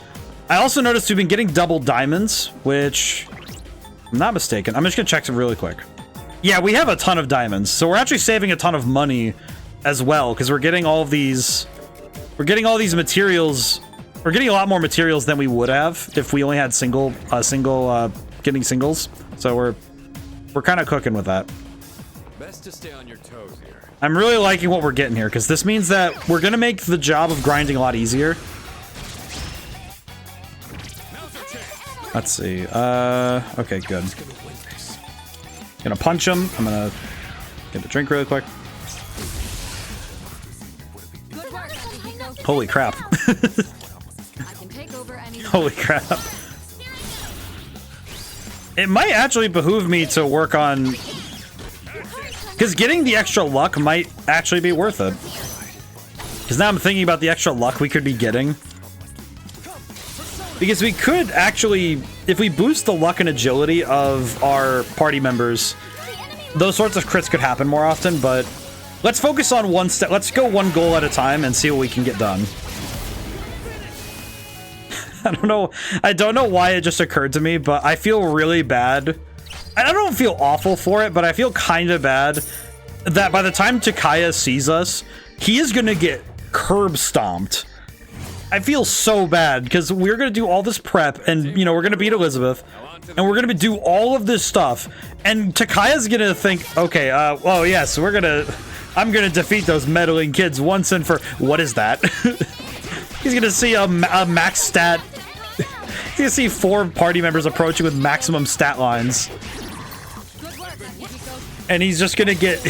I also noticed we've been getting double diamonds, which, if I'm not mistaken, I'm just gonna check it really quick. Yeah, we have a ton of diamonds, so we're actually saving a ton of money as well, because we're getting all these materials. We're getting a lot more materials than we would have if we only had getting singles. So we're kind of cooking with that. Best to stay on your toes here. I'm really liking what we're getting here, because this means that we're gonna make the job of grinding a lot easier. Let's see. Okay, good. Gonna punch him. I'm gonna get a drink really quick. Good work, Akihiko. Holy crap. I can take over any. Holy crap. It might actually behoove me to work on... Because getting the extra luck might actually be worth it. Because now I'm thinking about the extra luck we could be getting. Because we could actually, if we boost the luck and agility of our party members, those sorts of crits could happen more often, but let's focus on one step. Let's go one goal at a time and see what we can get done. I don't know why it just occurred to me, but I feel really bad. I don't feel awful for it, but I feel kind of bad that by the time Takaya sees us, he is going to get curb stomped. I feel so bad because we're going to do all this prep and, we're going to beat Elizabeth and we're going to do all of this stuff. And Takaya's going to think, okay, well, yes, I'm going to defeat those meddling kids once and for, what is that? He's going to see a max stat. He's going to see 4 party members approaching with maximum stat lines. And he's just going to get,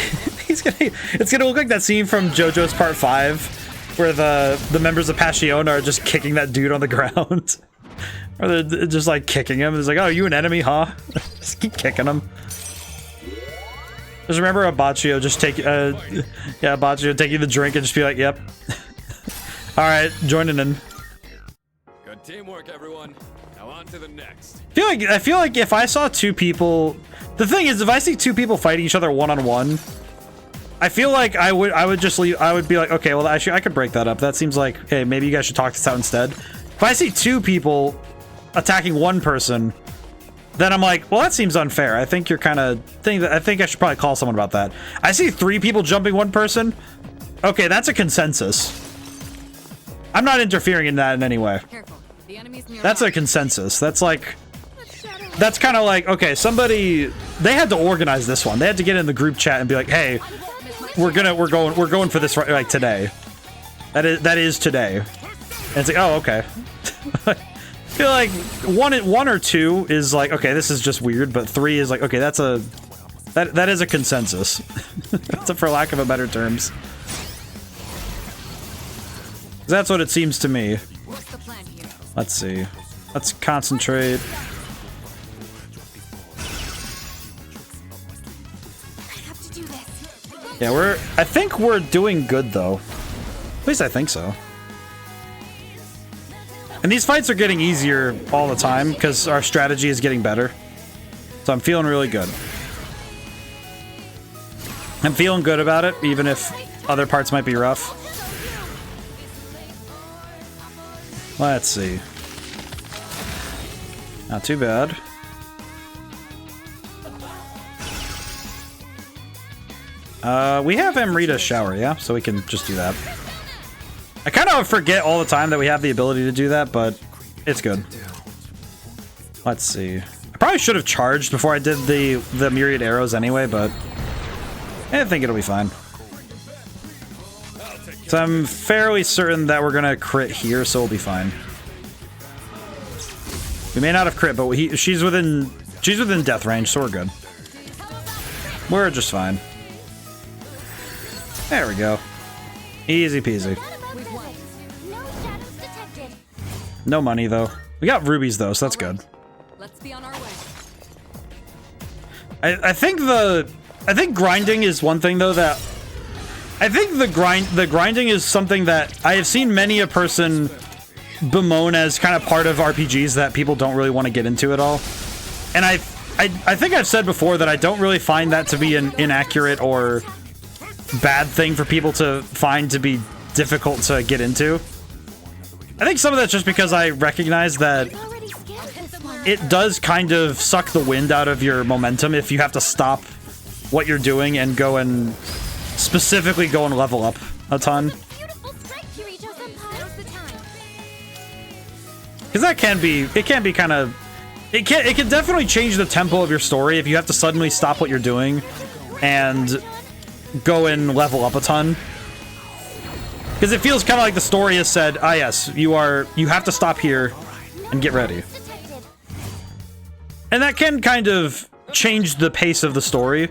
it's going to look like that scene from JoJo's Part 5. Where the members of Passiona are just kicking that dude on the ground. Or they're just like kicking him. It's like, oh, you an enemy, huh? Just keep kicking him. Just remember Abaccio just Abaccio taking the drink and just be like, yep. Alright, joining in. Good teamwork, everyone. Now on to the next. I feel like if I saw 2 people... The thing is, if I see 2 people fighting each other one-on-one, I feel like I would just leave. I would be like, okay, well, actually, I could break that up. That seems like, hey, maybe you guys should talk this out instead. If I see 2 people attacking one person, then I'm like, well, that seems unfair. I think you're kind of I think I should probably call someone about that. I see 3 people jumping one person. Okay, that's a consensus. I'm not interfering in that in any way. Careful. The enemy's nearby. That's a consensus. That's kind of like, okay, they had to organize this one. They had to get in the group chat and be like, hey, we're going for this right today. That is today. And it's like, oh, okay. I feel like one or 2 is like, okay, this is just weird, but 3 is like, okay, that is a consensus. That's for lack of a better terms. That's what it seems to me. What's the plan here? Let's see. Let's concentrate. Yeah, I think we're doing good, though. At least I think so. And these fights are getting easier all the time, because our strategy is getting better. So I'm feeling really good. I'm feeling good about it, even if other parts might be rough. Let's see. Not too bad. We have Amrita shower, yeah? So we can just do that. I kind of forget all the time that we have the ability to do that, but it's good. Let's see. I probably should have charged before I did the myriad arrows anyway, but I think it'll be fine. So I'm fairly certain that we're gonna crit here, so we'll be fine. We may not have crit, but she's within death range, so we're good. We're just fine. There we go. Easy peasy. No money though. We got rubies though, so that's good. Let's be on our way. I think grinding is one thing though that I think the grinding is something that I have seen many a person bemoan as kind of part of RPGs that people don't really want to get into at all. And I think I've said before that I don't really find that to be an inaccurate or bad thing for people to find to be difficult to get into. I think some of that's just because I recognize that it does kind of suck the wind out of your momentum if you have to stop what you're doing and go and specifically go and level up a ton. Because that can be kind of, it can definitely change the tempo of your story if you have to suddenly stop what you're doing and go and level up a ton. Because it feels kind of like the story has said, ah yes, you have to stop here and get ready. And that can kind of change the pace of the story.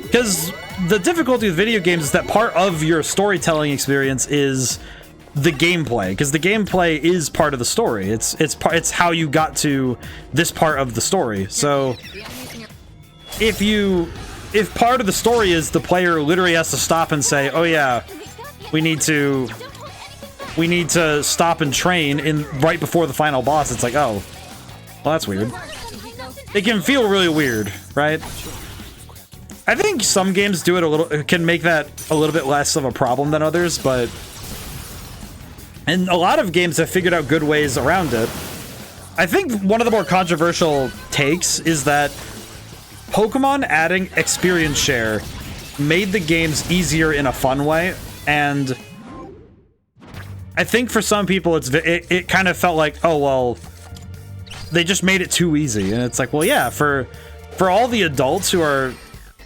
Because the difficulty with video games is that part of your storytelling experience is the gameplay. Because the gameplay is part of the story. It's how you got to this part of the story. So if part of the story is the player literally has to stop and say, oh yeah, we need to stop and train right before the final boss. It's like, oh, well, that's weird. It can feel really weird, right? I think some games do it can make that a little bit less of a problem than others, and a lot of games have figured out good ways around it. I think one of the more controversial takes is that Pokemon adding experience share made the games easier in a fun way. And I think for some people, it kind of felt like, oh, well, they just made it too easy. And it's like, well, yeah, for all the adults who are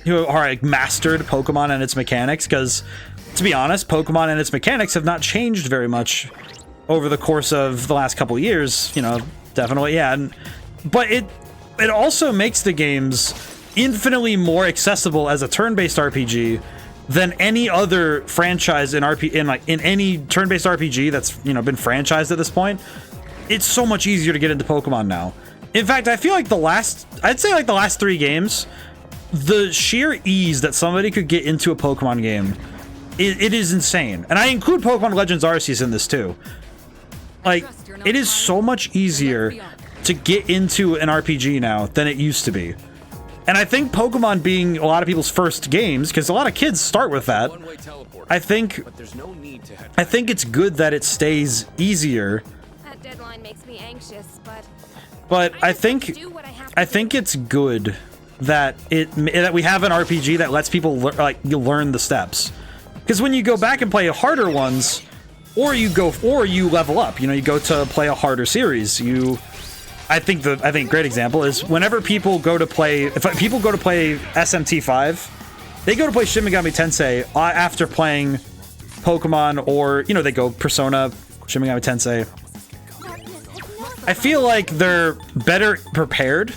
like mastered Pokemon and its mechanics, because to be honest, Pokemon and its mechanics have not changed very much over the course of the last couple years, you know, definitely, yeah. But it also makes the games infinitely more accessible as a turn-based RPG than any other franchise in any turn-based RPG that's, you know, been franchised at this point. It's so much easier to get into Pokemon now. In fact, I feel like I'd say like the last 3 games, the sheer ease that somebody could get into a Pokemon game, it is insane. And I include Pokemon Legends Arceus in this too. Like, it is so much easier to get into an RPG now than it used to be. And I think Pokemon being a lot of people's first games, because a lot of kids start with that, I think it's good that it stays easier. That deadline makes me anxious, but I think it's good that we have an RPG that lets people learn the steps. Because when you go back and play harder ones, or you level up, you know, you go to play a harder series, I think great example is whenever people go to play, if people go to play SMT5, they go to play Shin Megami Tensei after playing Pokemon, or, you know, they go Persona, Shin Megami Tensei. I feel like they're better prepared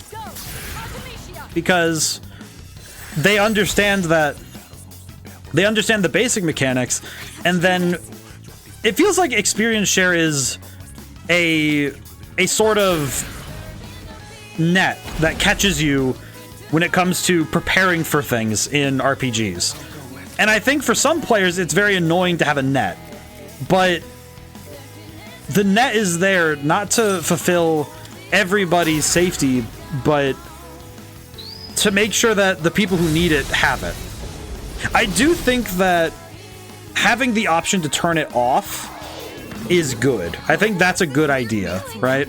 because they understand the basic mechanics, and then it feels like experience share is a sort of net that catches you when it comes to preparing for things in RPGs. And I think for some players it's very annoying to have a net, but the net is there not to fulfill everybody's safety, but to make sure that the people who need it have it. I do think that having the option to turn it off is good. I think that's a good idea, right?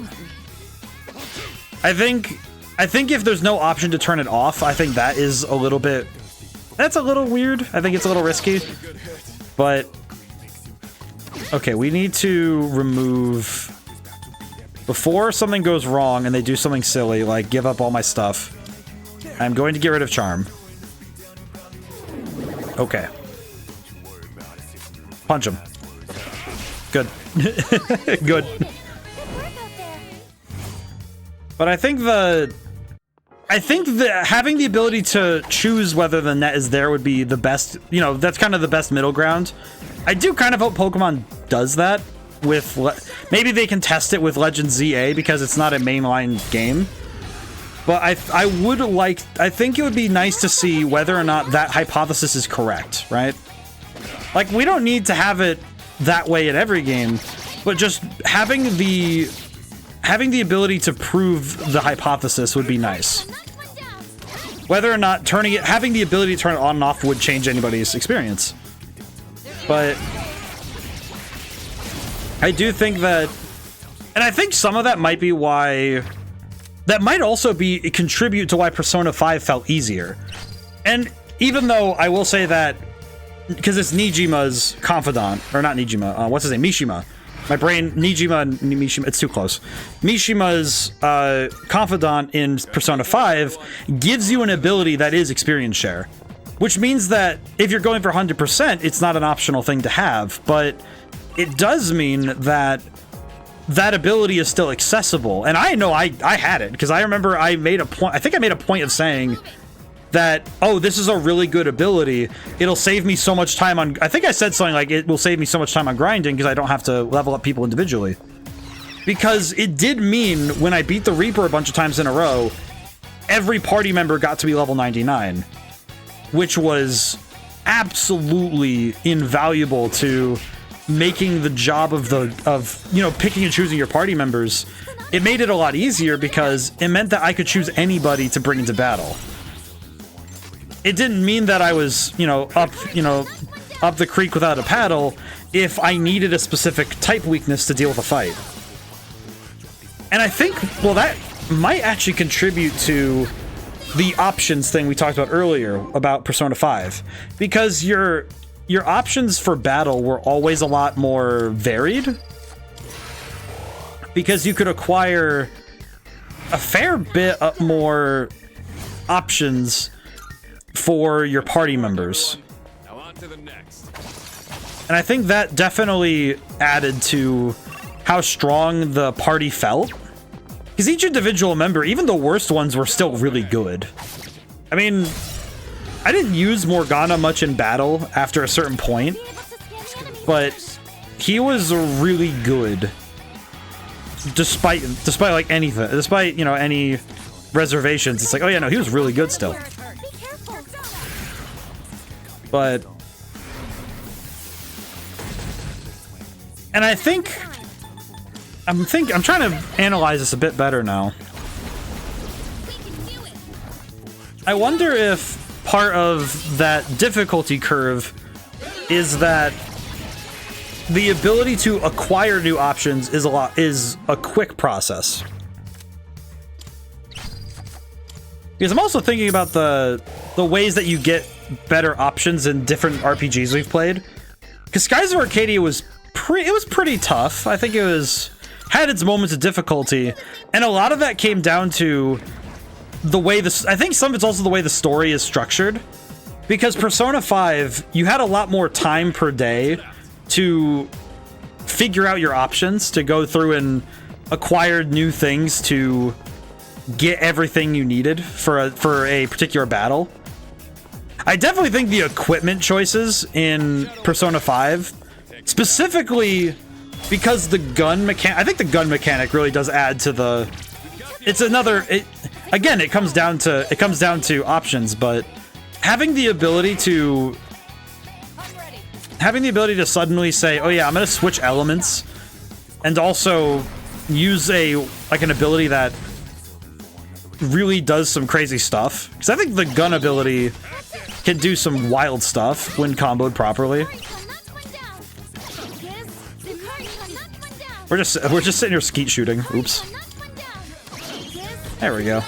I think if there's no option to turn it off, I think that is that's a little weird. I think it's a little risky. But okay, we need to remove Before something goes wrong and they do something silly, like give up all my stuff, I'm going to get rid of charm. Okay. Punch him. Good. Good. But I think that having the ability to choose whether the net is there would be the best, you know, that's kind of the best middle ground. I do kind of hope Pokemon does that with, maybe they can test it with Legend ZA because it's not a mainline game. But I think it would be nice to see whether or not that hypothesis is correct, right? Like, we don't need to have it that way at every game, but just having the ability to prove the hypothesis would be nice. Whether or not having the ability to turn it on and off would change anybody's experience. But I do think that, and I think some of that might be why, that might also contribute to why Persona 5 felt easier. And even though I will say that, because it's Nijima's confidant, or not Nijima, what's his name? Mishima. My brain, Nijima and Mishima, it's too close. Mishima's confidant in Persona 5 gives you an ability that is experience share. Which means that if you're going for 100%, it's not an optional thing to have, but it does mean that that ability is still accessible. And I know I had it, because I remember I made a point, I think I made a point of saying that, oh, this is a really good ability. It'll save me so much time on, I think I said something like, it will save me so much time on grinding because I don't have to level up people individually. Because it did mean when I beat the Reaper a bunch of times in a row, every party member got to be level 99, which was absolutely invaluable to making the job of you know, picking and choosing your party members. It made it a lot easier because it meant that I could choose anybody to bring into battle. It didn't mean that I was, you know, up the creek without a paddle if I needed a specific type weakness to deal with a fight. And I think, well, that might actually contribute to the options thing we talked about earlier about Persona 5, because your options for battle were always a lot more varied, because you could acquire a fair bit more options for your party members. Now on to the next. And I think that definitely added to how strong the party felt. Because each individual member, even the worst ones, were still really good. I mean, I didn't use Morgana much in battle after a certain point, but he was really good. Despite like anything, despite, you know, any reservations, it's like, oh yeah, no, he was really good still. But, and I think, I'm trying to analyze this a bit better now. I wonder if part of that difficulty curve is that the ability to acquire new options is a quick process. Because I'm also thinking about the ways that you get better options in different RPGs we've played. Because Skies of Arcadia was pretty tough. I think it had its moments of difficulty, and a lot of that came down to the way I think some of it's also the way the story is structured. Because Persona 5, you had a lot more time per day to figure out your options, to go through and acquire new things to get everything you needed for a particular battle. I definitely think the equipment choices in Persona 5, specifically because the gun mechanic, I think the gun mechanic really does add to the, again, it comes down to options, but having the ability to suddenly say, oh yeah, I'm gonna switch elements, and also use an ability that really does some crazy stuff, because I think the gun ability can do some wild stuff when comboed properly. We're just sitting here skeet shooting. Oops. There we go.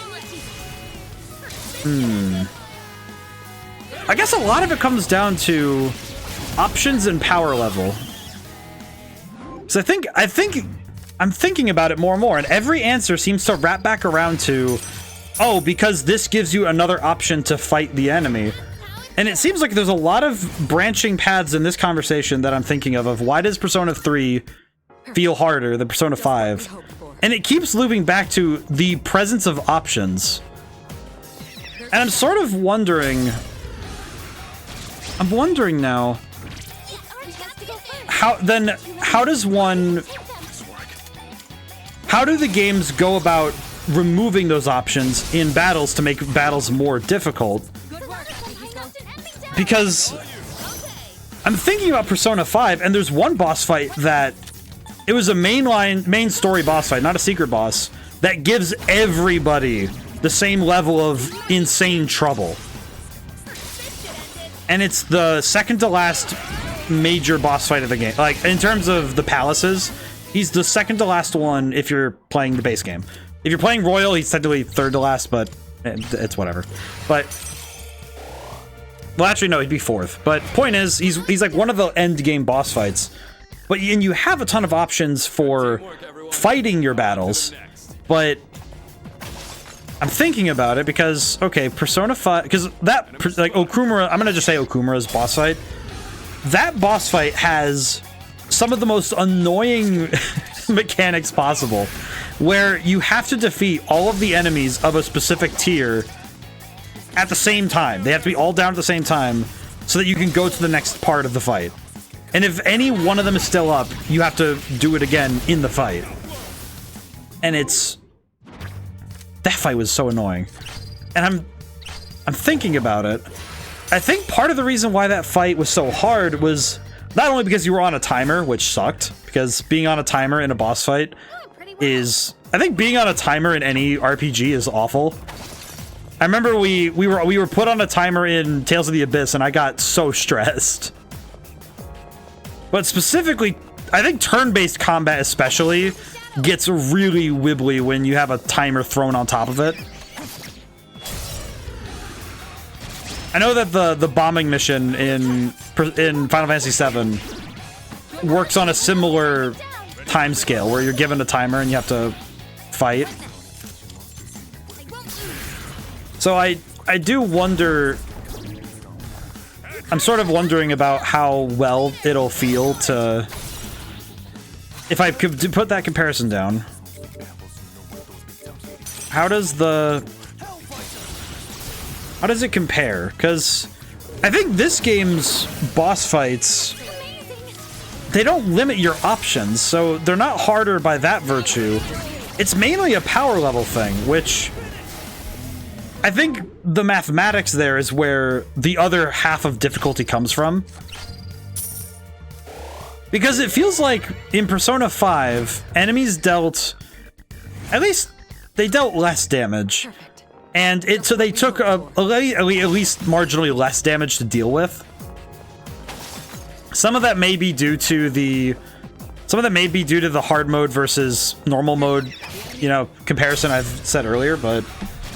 I guess a lot of it comes down to options and power level. So I think I'm thinking about it more and more, and every answer seems to wrap back around to, oh, because this gives you another option to fight the enemy. And it seems like there's a lot of branching paths in this conversation that I'm thinking of why does Persona 3 feel harder than Persona 5? And it keeps looping back to the presence of options. And I'm sort of wondering... I'm wondering now... How does one... How do the games go about removing those options in battles to make battles more difficult? Because I'm thinking about Persona 5, and there's one boss fight that it was a main story boss fight, not a secret boss, that gives everybody the same level of insane trouble. And it's the second to last major boss fight of the game. Like, in terms of the palaces, he's the second to last one if you're playing the base game. If you're playing Royal, he's technically third to last, but it's whatever. But... well, actually, no, he'd be fourth. But point is, he's like one of the end game boss fights. But and you have a ton of options for fighting your battles. But I'm thinking about it because, okay, Persona 5, because that, like, Okumura, I'm gonna just say Okumura's boss fight. That boss fight has some of the most annoying mechanics possible, where you have to defeat all of the enemies of a specific tier at the same time. They have to be all down at the same time so that you can go to the next part of the fight. And if any one of them is still up, you have to do it again in the fight. And it's... that fight was so annoying. And I'm thinking about it. I think part of the reason why that fight was so hard was not only because you were on a timer, which sucked, because being on a timer in a boss fight is... I think being on a timer in any RPG is awful. I remember we were put on a timer in Tales of the Abyss, and I got so stressed. But specifically, I think turn-based combat especially gets really wibbly when you have a timer thrown on top of it. I know that the bombing mission in Final Fantasy VII works on a similar time scale, where you're given a timer and you have to fight. So I do wonder... I'm sort of wondering about how well it'll feel to... if I could put that comparison down. How does it compare? Because I think this game's boss fights, they don't limit your options, so they're not harder by that virtue. It's mainly a power level thing, which... I think the mathematics there is where the other half of difficulty comes from. Because it feels like in Persona 5, enemies dealt... at least they dealt less damage. And so they took at least marginally less damage to deal with. Some of that may be due to the... some of that may be due to the hard mode versus normal mode, you know, comparison I've said earlier, but...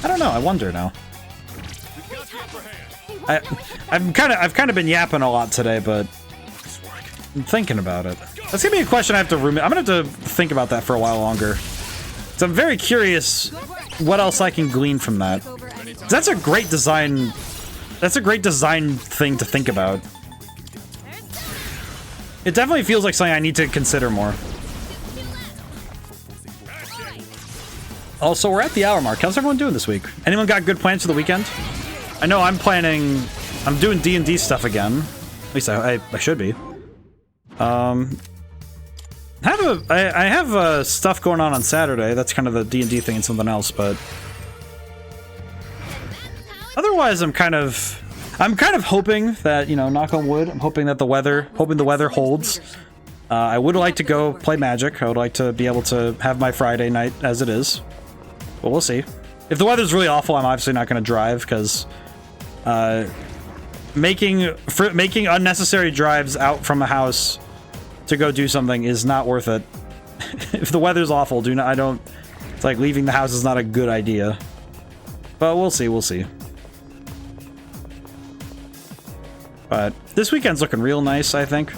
I don't know. I wonder now. I've kind of been yapping a lot today, but I'm thinking about it. That's gonna be a question I have to ruminate. I'm gonna have to think about that for a while longer. So I'm very curious what else I can glean from that. That's a great design. That's a great design thing to think about. It definitely feels like something I need to consider more. Also, we're at the hour mark. How's everyone doing this week? Anyone got good plans for the weekend? I know I'm doing D&D stuff again. At least I should be. I have stuff going on Saturday. That's kind of the D&D thing and something else, but... otherwise, I'm kind of hoping that, you know, knock on wood, I'm hoping that the weather holds. I would like to go play Magic. I would like to be able to have my Friday night as it is. But we'll see. If the weather's really awful, I'm obviously not going to drive, because making unnecessary drives out from a house to go do something is not worth it. If the weather's awful, it's like leaving the house is not a good idea. But we'll see. But this weekend's looking real nice, I think.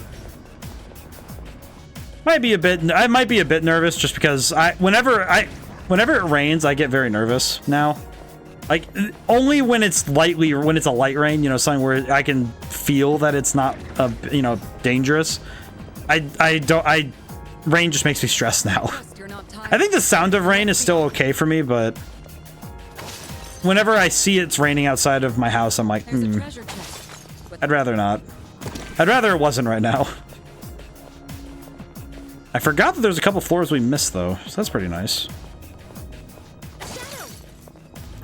I might be a bit nervous just because whenever it rains, I get very nervous now. Like only when it's a light rain, you know, something where I can feel that it's not you know, dangerous. Rain just makes me stressed now. I think the sound of rain is still okay for me, but whenever I see it's raining outside of my house, I'm like, I'd rather not. I'd rather it wasn't right now. I forgot that there's a couple floors we missed though, so that's pretty nice.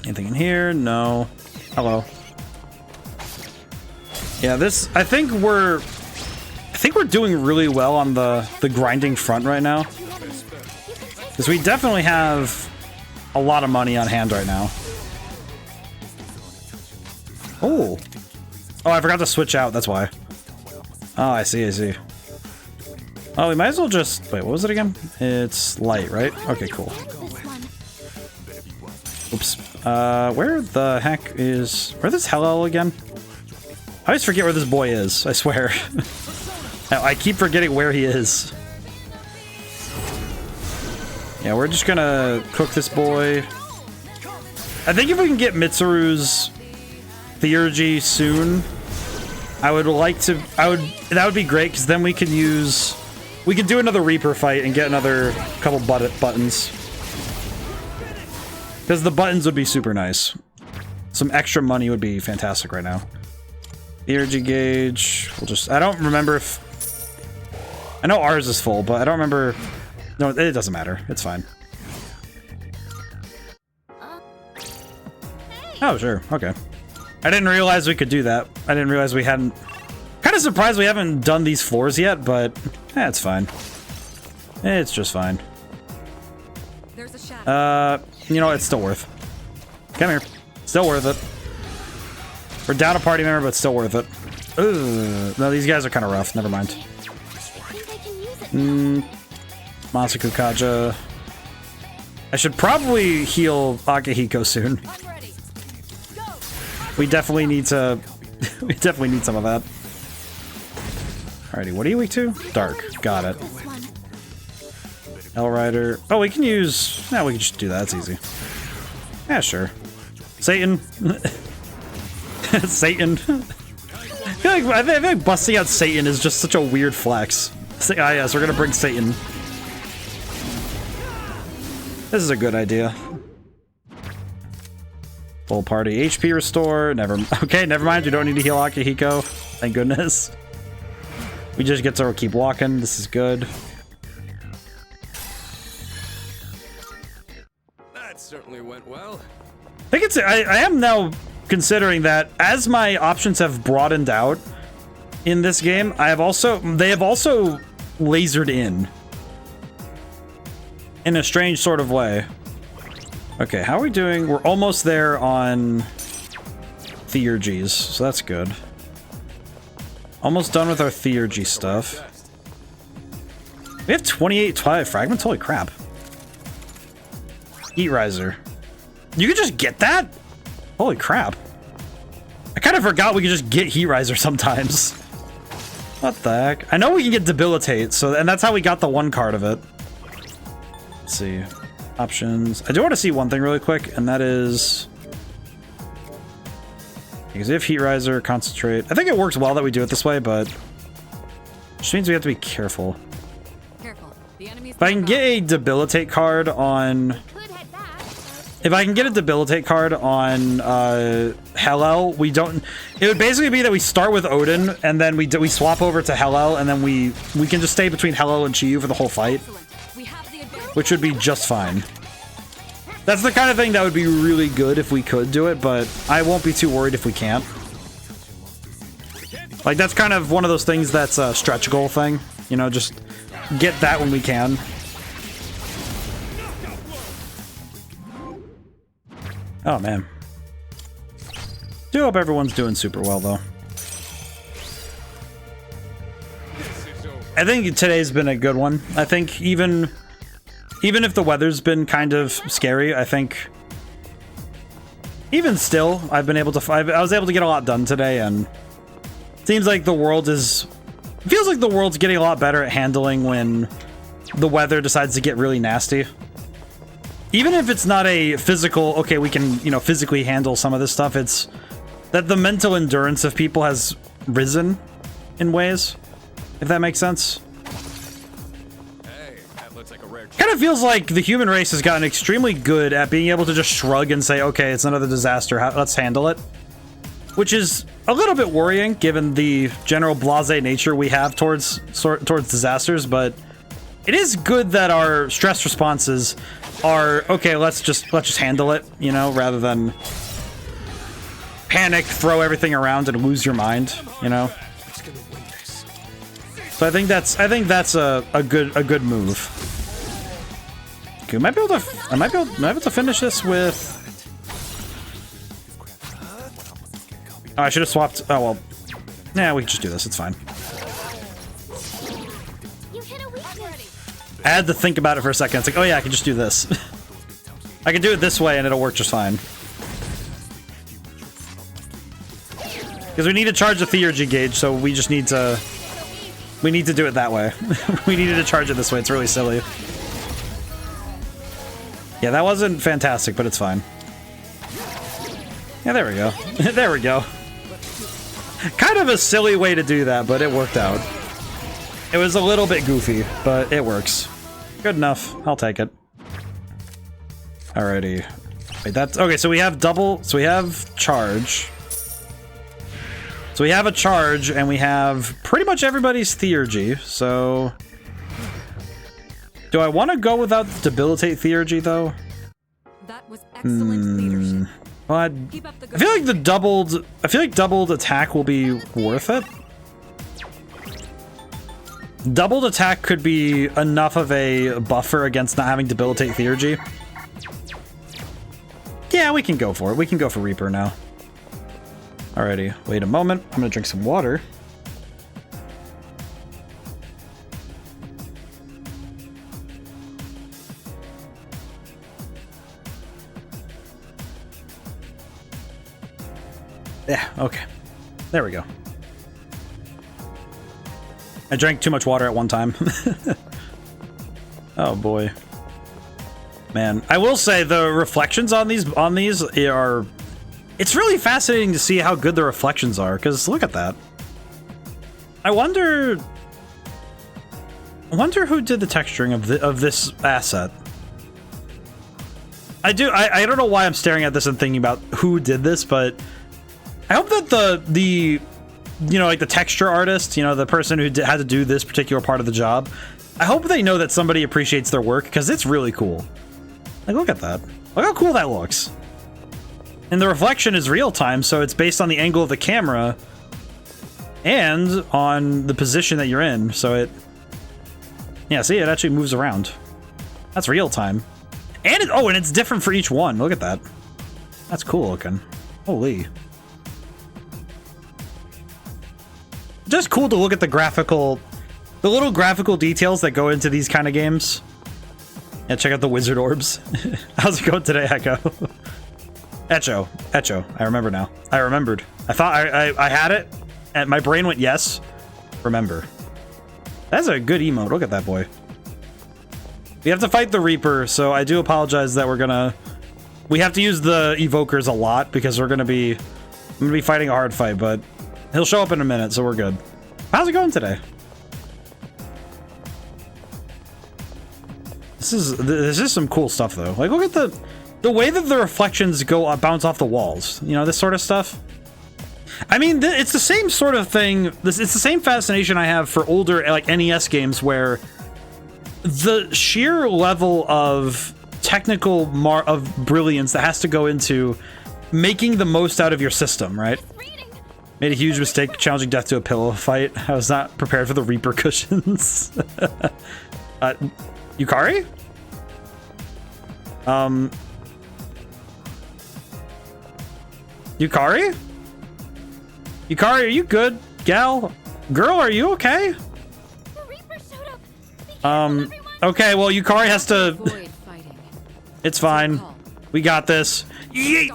Anything in here? No. Hello. Yeah, this, I think we're doing really well on the grinding front right now. Because we definitely have a lot of money on hand right now. Oh. Oh, I forgot to switch out, that's why. Oh, I see, I see. Oh, we might as well just... Wait, what was it again? It's light, right? Okay, cool. Oops. Where the heck is... Where's this Hellel again? I always forget where this boy is, I swear. I keep forgetting where he is. Yeah, we're just gonna cook this boy. I think if we can get Mitsuru's Theurgy soon, I would like to... That would be great, because then we can use... We can do another Reaper fight and get another couple buttons. Because the buttons would be super nice. Some extra money would be fantastic right now. Energy gauge. We'll just... I don't remember if... I know ours is full, but I don't remember... No, it doesn't matter. It's fine. Oh, sure. Okay. I didn't realize we could do that. I didn't realize we hadn't... Kind of surprised we haven't done these floors yet, but... it's fine. It's just fine. There's a shadow. You know, it's still worth. Come here. Still worth it. We're down a party member, but still worth it. Ugh. No, these guys are kind of rough. Never mind. Masaku Kaja. I should probably heal Akihiko soon. We definitely need to... we definitely need some of that. Alrighty, what are you weak to? Dark. Got it. Rider. Oh, we can use... No, we can just do that. That's easy. Yeah, sure. Satan. Satan. I feel like busting out Satan is just such a weird flex. Ah, yes, we're gonna bring Satan. This is a good idea. Full party HP restore. Okay, never mind. You don't need to heal Akihiko. Thank goodness. We just get to keep walking. This is good. That certainly went well. I think it's... I am now considering that as my options have broadened out in this game, they have also lasered in a strange sort of way. Okay, how are we doing? We're almost there on Theurgies, so that's good. Almost done with our Theurgy stuff. We have 28 Twilight Fragments? Holy crap. Heat Riser. You could just get that? Holy crap. I kind of forgot we could just get Heat Riser sometimes. What the heck? I know we can get Debilitate, and that's how we got the one card of it. Let's see. Options. I do want to see one thing really quick, and that is... Because if Heat Riser, Concentrate... I think it works well that we do it this way, but... Which means we have to be careful. Careful. The enemy's If I can get a Debilitate card on... If I can get a Debilitate card on Hellel, we don't... It would basically be that we start with Odin, and then we swap over to Hellel, and then we can just stay between Hellel and Chiyu for the whole fight. Which would be just fine. That's the kind of thing that would be really good if we could do it, but I won't be too worried if we can't. Like, that's kind of one of those things that's a stretch goal thing. You know, just get that when we can. Oh, man. Do hope everyone's doing super well, though. I think today's been a good one. I think even if the weather's been kind of scary, I think even still, I've been able to... I was able to get a lot done today, and it seems like the world is... It feels like the world's getting a lot better at handling when the weather decides to get really nasty. Even if it's not a physical, okay, we can, you know, physically handle some of this stuff, it's that the mental endurance of people has risen in ways, if that makes sense. Hey, that looks like a rare Kind of feels like the human race has gotten extremely good at being able to just shrug and say, okay, it's another disaster, let's handle it. Which is a little bit worrying given the general blasé nature we have towards disasters, but it is good that our stress responses are, okay, let's just handle it, you know, rather than panic, throw everything around and lose your mind, you know. So I think that's a good move. Okay, I might be able to finish this with. Oh, I should have swapped. Oh well. Nah, we can just do this. It's fine. You hit a weakness. I had to think about it for a second. It's like, oh yeah, I can just do this. I can do it this way and it'll work just fine. Because we need to charge the theurgy gauge, so we just need to. We need to do it that way. We needed to charge it this way. It's really silly. Yeah, that wasn't fantastic, but it's fine. Yeah, there we go. There we go. Kind of a silly way to do that, but it worked out. It was a little bit goofy, but it works. Good enough. I'll take it. Alrighty. Wait, that's... Okay, so we have double... So we have charge. So we have a charge, and we have pretty much everybody's theurgy, so... Do I want to go without debilitate theurgy, though? That was excellent leadership. Well, I feel like doubled attack will be worth it. Doubled attack could be enough of a buffer against not having debilitate theurgy. Yeah, we can go for it. We can go for Reaper now. Alrighty, wait a moment. I'm gonna drink some water. Yeah, okay. There we go. I drank too much water at one time. Oh boy. Man, I will say the reflections on these are... It's really fascinating to see how good the reflections are, because look at that. I wonder who did the texturing of this asset. I don't know why I'm staring at this and thinking about who did this, but I hope that the you know, like the texture artist, you know, the person who had to do this particular part of the job, I hope they know that somebody appreciates their work, because it's really cool. Like, look at that. Look how cool that looks. And the reflection is real time, so it's based on the angle of the camera and on the position that you're in, so it... Yeah, see, it actually moves around. That's real time. And and it's different for each one. Look at that. That's cool looking. Holy. Just cool to look at the little graphical details that go into these kind of games. Yeah, check out the wizard orbs. How's it going today, Echo? Echo. I remember now. I remembered. I thought I had it, and my brain went yes. Remember. That's a good emote. Look at that boy. We have to fight the Reaper, so I do apologize that we have to use the evokers a lot because I'm gonna be fighting a hard fight, but he'll show up in a minute, so we're good. How's it going today? This is some cool stuff though. Like, look at the way that the reflections bounce off the walls. You know, this sort of stuff. I mean, it's the same sort of thing. It's the same fascination I have for older like NES games where the sheer level of technical brilliance that has to go into making the most out of your system, right? Made a huge mistake challenging death to a pillow fight. I was not prepared for the Reaper cushions. Yukari? Yukari? Yukari, are you good? Gal? Girl, are you okay? The Reaper showed up. Be careful, everyone. Okay, well, Yukari has to... Avoid fighting. It's fine. We got this. Yeet!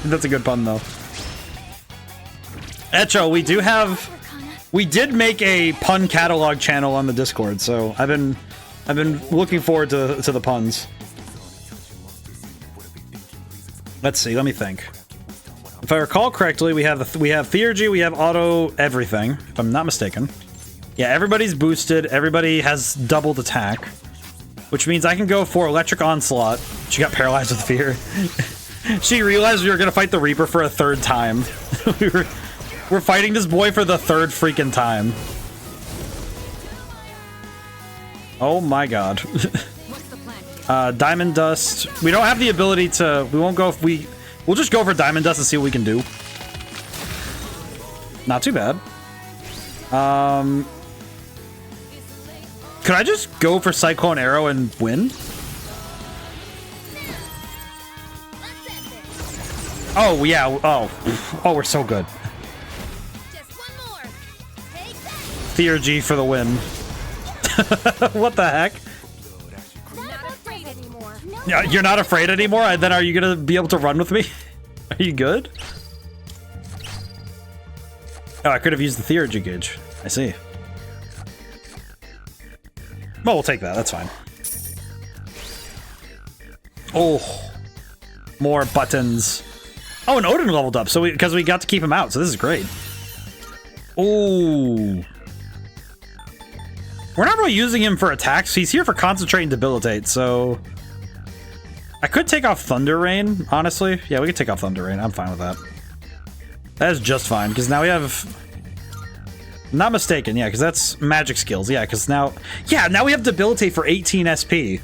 That's a good pun, though. Echo, we We did make a pun catalog channel on the Discord, so I've been looking forward to the puns. Let's see, let me think. If I recall correctly, we have Theurgy, we have auto everything, if I'm not mistaken. Yeah, everybody's boosted, everybody has doubled attack, which means I can go for Electric Onslaught. She got paralyzed with fear. She realized we were gonna fight the Reaper for a third time. We're fighting this boy for the third freaking time. Oh my god. Diamond Dust. We don't have the ability to... We won't go if we... We'll just go for Diamond Dust and see what we can do. Not too bad. Could I just go for Cyclone Arrow and win? Oh, yeah. Oh, we're so good. Theurgy for the win. What the heck? Yeah, you're not afraid anymore? Then are you gonna be able to run with me? Are you good? Oh, I could have used the Theurgy gauge. I see. Well, we'll take that. That's fine. Oh, more buttons. Oh, and Odin leveled up, so because we got to keep him out, so this is great. Oh, we're not really using him for attacks. He's here for concentrate and debilitate, so I could take off Thunder Rain. Honestly, yeah, we could take off Thunder Rain. I'm fine with that. That is just fine because now we have. Not mistaken, yeah, because that's magic skills. Yeah, because now we have debilitate for 18 SP.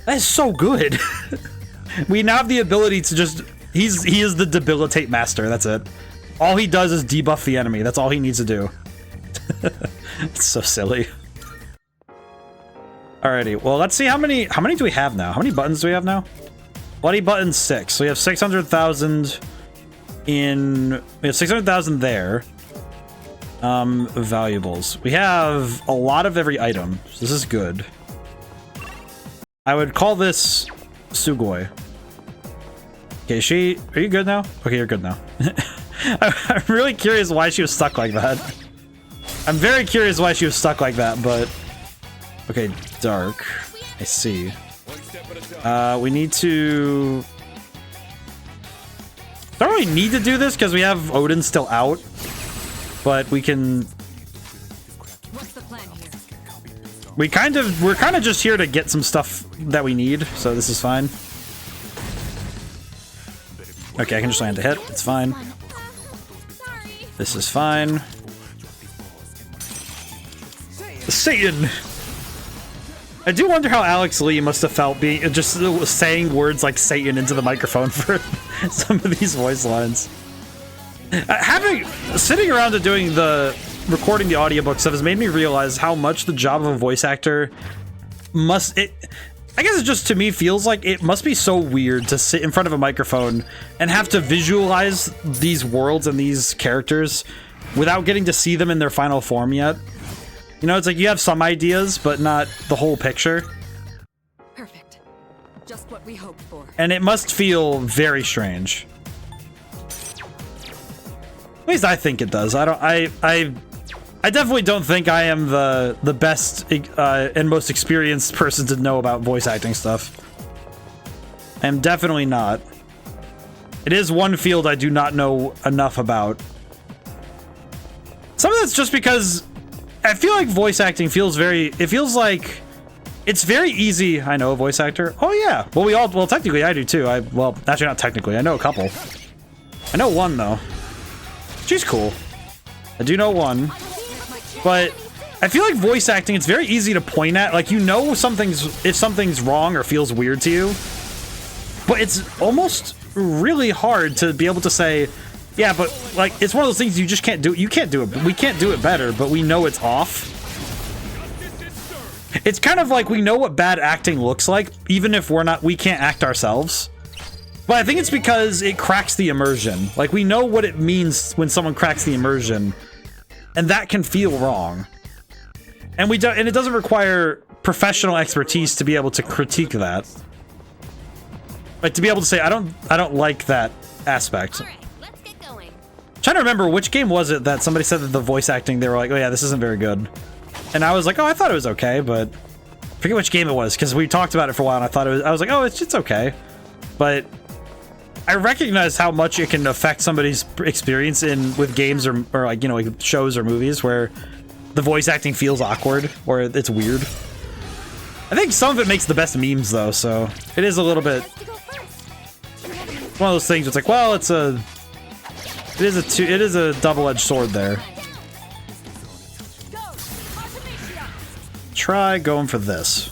That is so good. We now have the ability to just. He is the debilitate master. That's it. All he does is debuff the enemy. That's all he needs to do. It's so silly. Alrighty, well, let's see how many do we have now? How many buttons do we have now? Bloody button 6. So we have 600,000 in... We have 600,000 there. Valuables. We have a lot of every item. So this is good. I would call this Sugoi. Okay, are you good now? Okay, you're good now. I'm really curious why she was stuck like that. I'm very curious why she was stuck like that, but... Okay, dark. I see. We need to... Don't really need to do this because we have Odin still out. But we can... What's the plan here? We're kind of just here to get some stuff that we need, so this is fine. Okay, I can just land a hit. It's fine. This is fine. Satan! I do wonder how Alex Lee must have felt being just saying words like Satan into the microphone for some of these voice lines. Sitting around and doing recording the audiobook stuff has made me realize how much the job of a voice actor I guess it just to me feels like it must be so weird to sit in front of a microphone and have to visualize these worlds and these characters without getting to see them in their final form yet. You know, it's like you have some ideas, but not the whole picture. Perfect. Just what we hoped for. And it must feel very strange. At least I think it does. I definitely don't think I am the best and most experienced person to know about voice acting stuff. I am definitely not. It is one field I do not know enough about. Some of that's just because I feel like voice acting feels it feels like it's very easy. I know a voice actor. Oh yeah. Well, technically I do too. Well, actually not technically. I know a couple. I know one though. She's cool. I do know one. But I feel like voice acting, it's very easy to point at. Like, you know if something's wrong or feels weird to you. But it's almost really hard to be able to say, yeah, but like, it's one of those things you just can't do. You can't do it. We can't do it better, but we know it's off. It's kind of like we know what bad acting looks like, even if we can't act ourselves. But I think it's because it cracks the immersion. Like, we know what it means when someone cracks the immersion. And that can feel wrong. And it doesn't require professional expertise to be able to critique that. Like, to be able to say, I don't like that aspect. All right, let's get going. Trying to remember which game was it that somebody said that the voice acting, they were like, oh yeah, this isn't very good. And I was like, oh, I thought it was okay, but I forget which game it was because we talked about it for a while and I was like, oh, it's okay. But I recognize how much it can affect somebody's experience with games or like, you know, like shows or movies where the voice acting feels awkward or it's weird. I think some of it makes the best memes though, so it is a little bit one of those things. It's like, well, it is a double-edged sword there. Try going for this.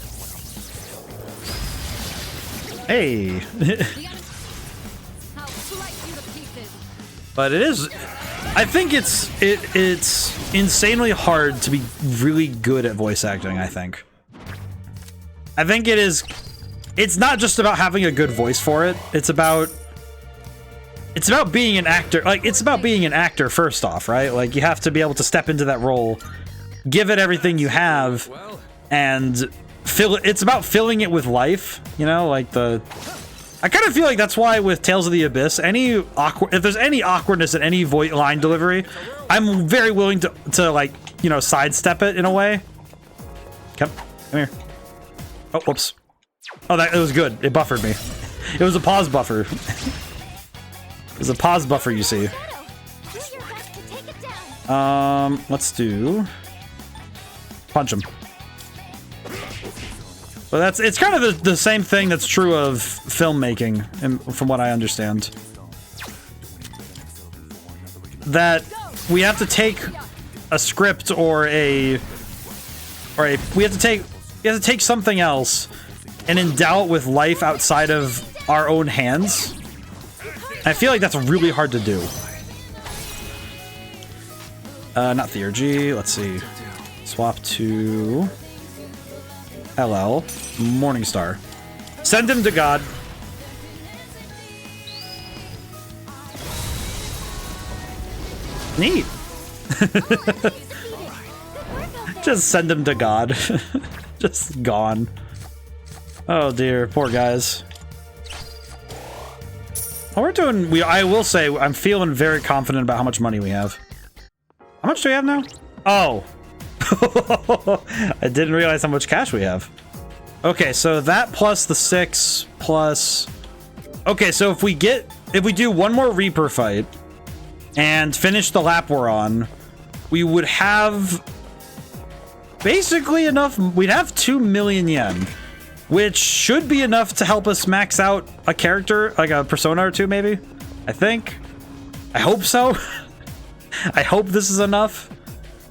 Hey. But it is, I think it's insanely hard to be really good at voice acting, I think. I think it's not just about having a good voice for it. It's about being an actor. Like, it's about being an actor first off, right? Like, you have to be able to step into that role, give it everything you have, and it's about filling it with life, you know? Like, I kind of feel like that's why with Tales of the Abyss, if there's any awkwardness in any voice line delivery, I'm very willing to like, you know, sidestep it in a way. Come here. Oh, whoops. Oh, it was good. It buffered me. It was a pause buffer. It was a pause buffer, you see. Let's do... punch him. But it's kind of the same thing that's true of filmmaking, from what I understand. That we have to take a script we have to take something else and endow it with life outside of our own hands. I feel like that's really hard to do. Not Theurgy. Let's see. Swap to LL. Morningstar. Send him to God. Neat. Just send him to God. Just gone. Oh dear, poor guys. Oh, we're doing. I will say, I'm feeling very confident about how much money we have. How much do we have now? Oh, I didn't realize how much cash we have. Okay, so that plus the 6 plus. Okay, so if we do one more Reaper fight and finish the lap we're on, we would have basically enough. We'd have 2 million yen. Which should be enough to help us max out a character, like a persona or two, maybe? I think. I hope so. I hope this is enough.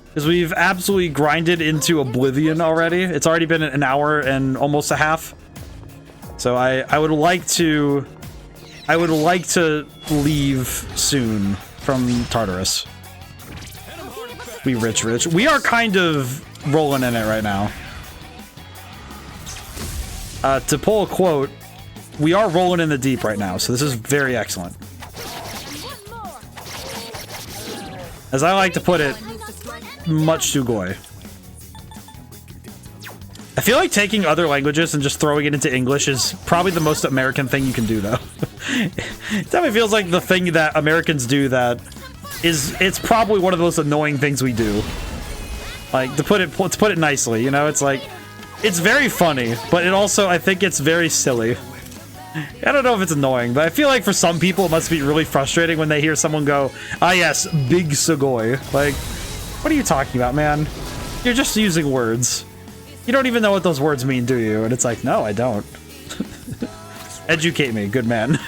Because we've absolutely grinded into oblivion already. It's already been an hour and almost a half. So I would like to leave soon from Tartarus. We rich. We are kind of rolling in it right now. To pull a quote, we are rolling in the deep right now, so this is very excellent. As I like to put it, much sugoi. I feel like taking other languages and just throwing it into English is probably the most American thing you can do, though. It definitely feels like the thing that Americans do that it's probably one of the most annoying things we do. Like, to put it nicely, you know, it's like, it's very funny, but it also, I think it's very silly. I don't know if it's annoying, but I feel like for some people it must be really frustrating when they hear someone go, ah yes, big sugoi. Like, what are you talking about, man? You're just using words. You don't even know what those words mean, do you? And it's like, no, I don't. Educate me, good man.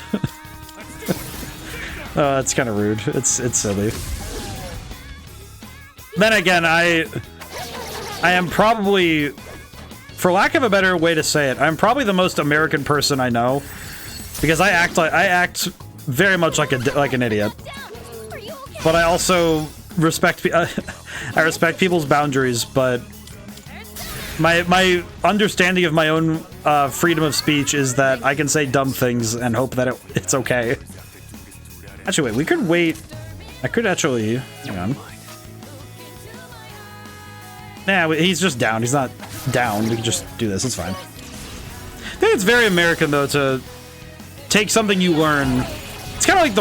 Oh, that's kind of rude. It's silly. Then again, I am probably, for lack of a better way to say it, I'm probably the most American person I know, because I act very much like an idiot. But I also respect I respect people's boundaries, but my understanding of my own freedom of speech is that I can say dumb things and hope that it's okay. Actually, wait, we could wait. I could actually, hang on. Nah, he's just down. He's not down. We can just do this. It's fine. I think it's very American though to take something you learn. It's kind of like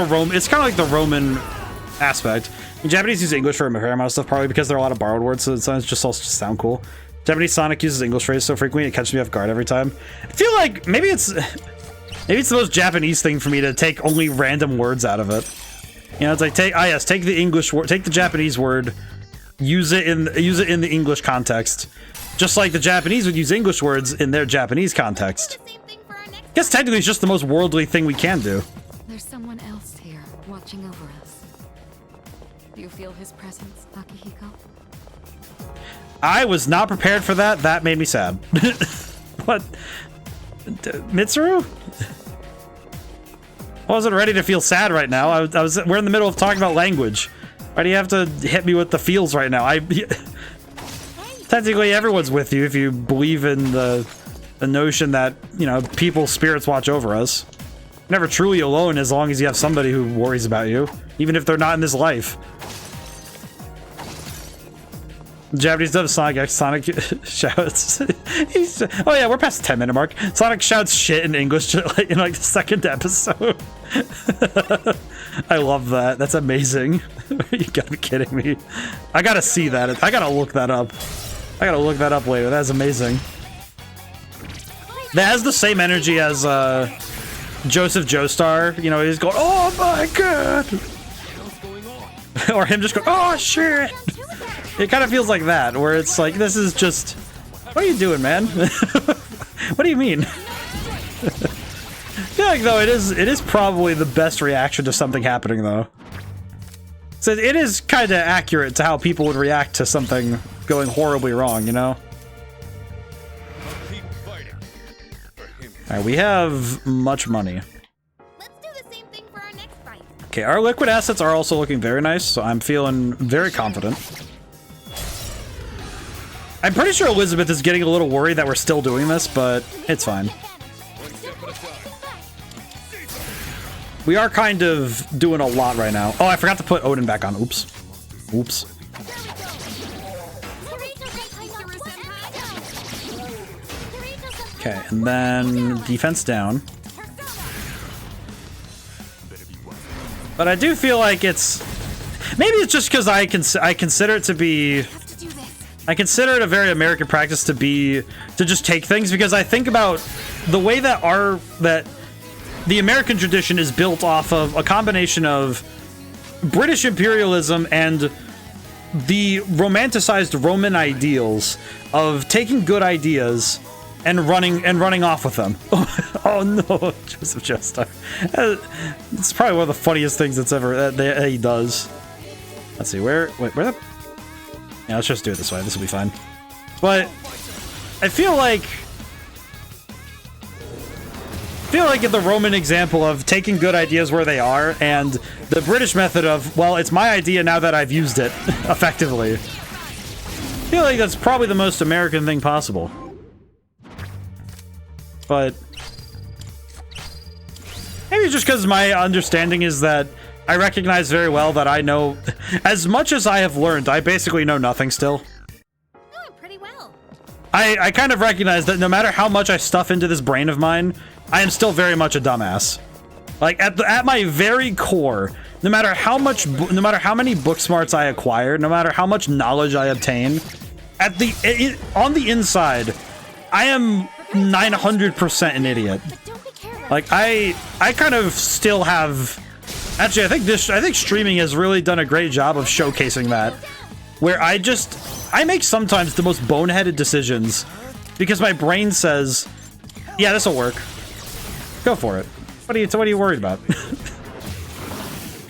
the Roman aspect. In Japanese use English for a fair amount of stuff, probably because there are a lot of borrowed words, so sometimes just all just sound cool. Japanese Sonic uses English phrases so frequently it catches me off guard every time. I feel like maybe it's the most Japanese thing for me to take only random words out of it. You know, it's like take the English word, take the Japanese word, use it in the English context, just like the Japanese would use English words in their Japanese context. I guess technically it's just the most worldly thing we can do. There's someone else here, watching over us. Do you feel his presence, Akihiko? I was not prepared for that. That made me sad. What? Mitsuru? I wasn't ready to feel sad right now. We're in the middle of talking about language. Why do you have to hit me with the feels right now? Technically, everyone's with you if you believe in the notion that, you know, people's spirits watch over us. You're never truly alone as long as you have somebody who worries about you, even if they're not in this life. The Japanese dub Sonic X, Sonic shouts. Oh yeah, we're past the 10-minute mark. Sonic shouts shit in English in like the second episode. I love that. That's amazing. You gotta be kidding me. I gotta see that. I gotta look that up. I gotta look that up later. That's amazing. That has the same energy as Joseph Joestar. You know, he's going, oh my god. Or him just going, oh shit. It kind of feels like that, where it's like, this is just... What are you doing, man? What do you mean? I feel like, though, it is probably the best reaction to something happening, though. So it is kind of accurate to how people would react to something going horribly wrong, you know? Alright, we have much money. Let's do the same thing for our next fight. Okay, our liquid assets are also looking very nice, so I'm feeling very confident. I'm pretty sure Elizabeth is getting a little worried that we're still doing this, but it's fine. We are kind of doing a lot right now. Oh, I forgot to put Odin back on. Oops. Oops. Okay, and then defense down. But I do feel like it's... Maybe it's just because I consider it to be... I consider it a very American practice to just take things, because I think about the way that the American tradition is built off of a combination of British imperialism and the romanticized Roman ideals of taking good ideas and running off with them. Oh no, Joseph Joestar. It's probably one of the funniest things that he does. Let's see, where the... Yeah, let's just do it this way. This will be fine. But I feel like the Roman example of taking good ideas where they are, and the British method of, well, it's my idea now that I've used it effectively. I feel like that's probably the most American thing possible. But maybe just because my understanding is that I recognize very well that I know, as much as I have learned, I basically know nothing still. Oh, pretty well. I kind of recognize that no matter how much I stuff into this brain of mine, I am still very much a dumbass. Like, at my very core, no matter how many book smarts I acquire, no matter how much knowledge I obtain, on the inside, I am 900% an idiot. Like, I kind of still have... Actually, I think streaming has really done a great job of showcasing that. Where I make sometimes the most boneheaded decisions because my brain says, yeah, this'll work. Go for it. What are you worried about?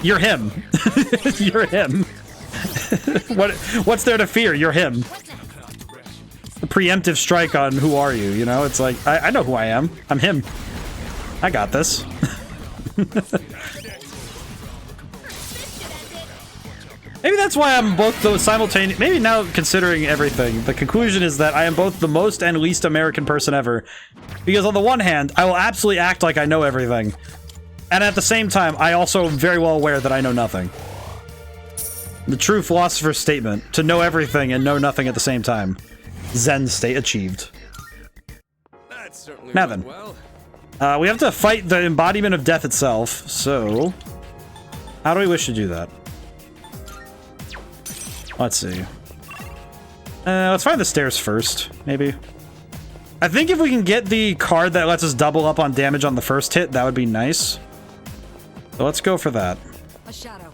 You're him. You're him. What's there to fear? You're him. The preemptive strike on who are you, you know? It's like, I know who I am. I'm him. I got this. Maybe that's why I'm both those simultaneous. Maybe now, considering everything, the conclusion is that I am both the most and least American person ever. Because on the one hand, I will absolutely act like I know everything. And at the same time, I also am very well aware that I know nothing. The true philosopher's statement, to know everything and know nothing at the same time. Zen state achieved. Now then. We have to fight the embodiment of death itself, so... How do we wish to do that? Let's see. Let's find the stairs first, maybe. I think if we can get the card that lets us double up on damage on the first hit, that would be nice. So let's go for that. A shadow.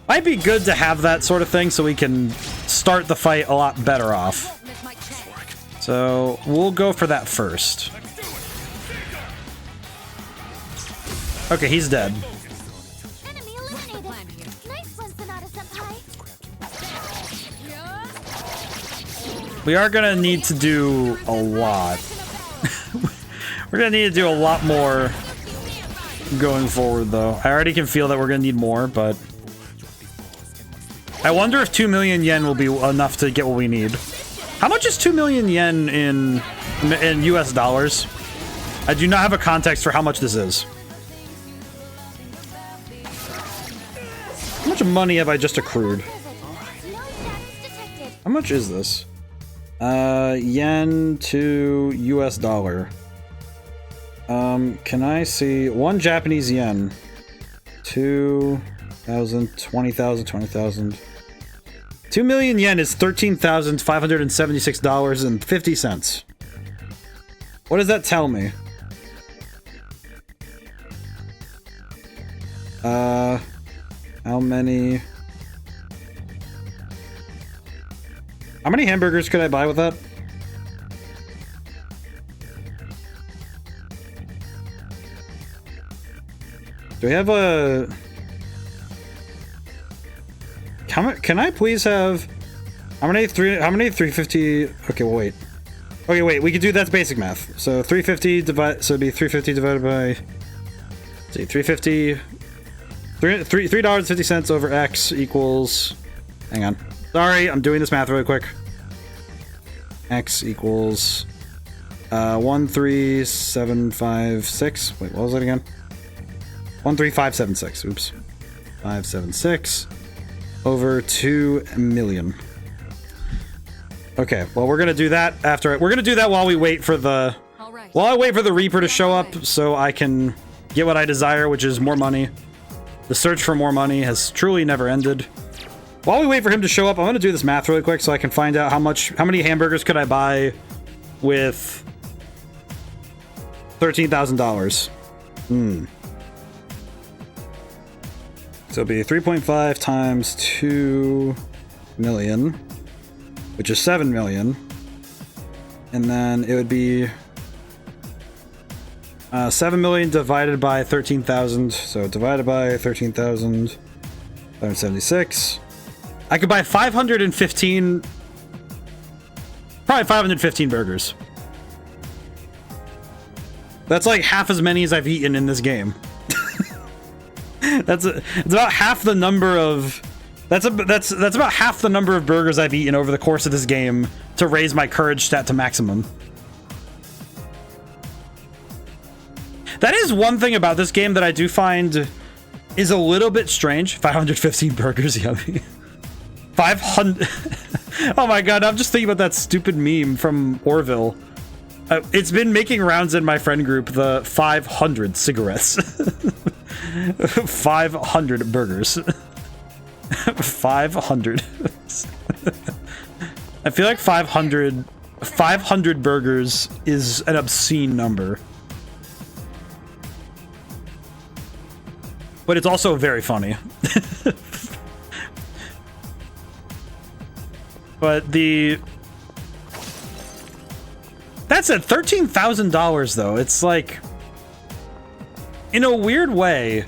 Might be good to have that sort of thing so we can start the fight a lot better off. So we'll go for that first. Okay, he's dead. Enemy eliminated. Nice one, Sonata-senpai. We are gonna need to do a lot. We're gonna need to do a lot more going forward, though. I already can feel that we're gonna need more, but I wonder if 2 million yen will be enough to get what we need. How much is 2 million yen in US dollars? I do not have a context for how much this is. How much money have I just accrued? How much is this? Yen to US dollar. Can I see 1 Japanese yen? 2,000, 20,000, 20,000. 2 million yen is $13,576.50. What does that tell me? How many hamburgers could I buy with that? Do we have a... Can I please have... How many 350... Okay, well, wait. Okay, wait, we could do... That's basic math. So 350 divide... So it'd be 350 divided by... Let's see, 350... $3.50 over X equals... Hang on. Sorry, I'm doing this math really quick. X equals... 13756. Wait, what was it again? 13576. Oops. 576 over 2 million. Okay, well, we're gonna do that after. We're gonna do that while we wait for the... While I wait for the Reaper to show up so I can get what I desire, which is more money. The search for more money has truly never ended. While we wait for him to show up, I'm gonna do this math really quick so I can find out how many hamburgers could I buy with $13,000. So it'll be 3.5 times 2 million, which is 7 million. And then it would be 7 million divided by 13,000. So divided by 13,000, 576. I could buy 515, probably 515 burgers. That's like half as many as I've eaten in this game. It's about half the number of... That's about half the number of burgers I've eaten over the course of this game to raise my courage stat to maximum. That is one thing about this game that I do find is a little bit strange. 515 burgers, yummy. 500... Oh my god, I'm just thinking about that stupid meme from Orville. It's been making rounds in my friend group, the 500 cigarettes. 500 burgers. 500. I feel like 500 burgers is an obscene number. But it's also very funny. But the... That's at $13,000 though. It's like... In a weird way,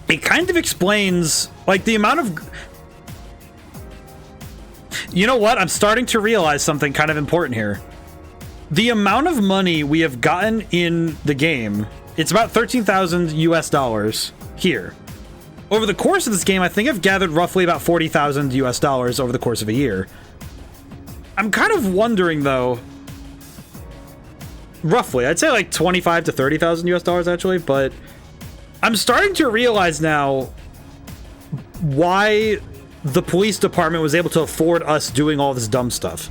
it kind of explains, like, the amount of... You know what? I'm starting to realize something kind of important here. The amount of money we have gotten in the game, it's about 13,000 US dollars here. Over the course of this game, I think I've gathered roughly about 40,000 US dollars over the course of a year. I'm kind of wondering, though... Roughly, I'd say like 25 to 30,000 US dollars actually, but I'm starting to realize now why the police department was able to afford us doing all this dumb stuff.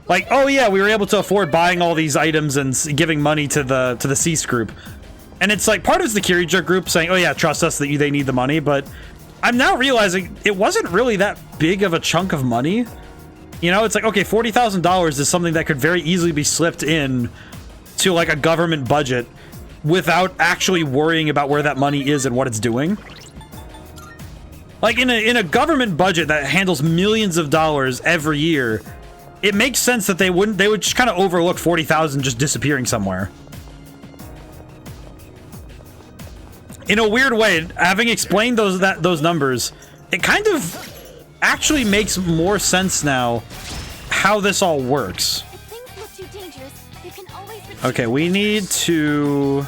Like, oh yeah, we were able to afford buying all these items and giving money to the Cease group. And it's like, part of it's the Kirija group saying, oh yeah, trust us, that they need the money, but I'm now realizing it wasn't really that big of a chunk of money. You know, it's like, okay, $40,000 is something that could very easily be slipped in to like a government budget without actually worrying about where that money is and what it's doing. Like in a government budget that handles millions of dollars every year, it makes sense that they would just kind of overlook 40,000 just disappearing somewhere. In a weird way, having explained those numbers, it kind of actually makes more sense now how this all works. If things look too dangerous, you can always retreat. Okay, we need to...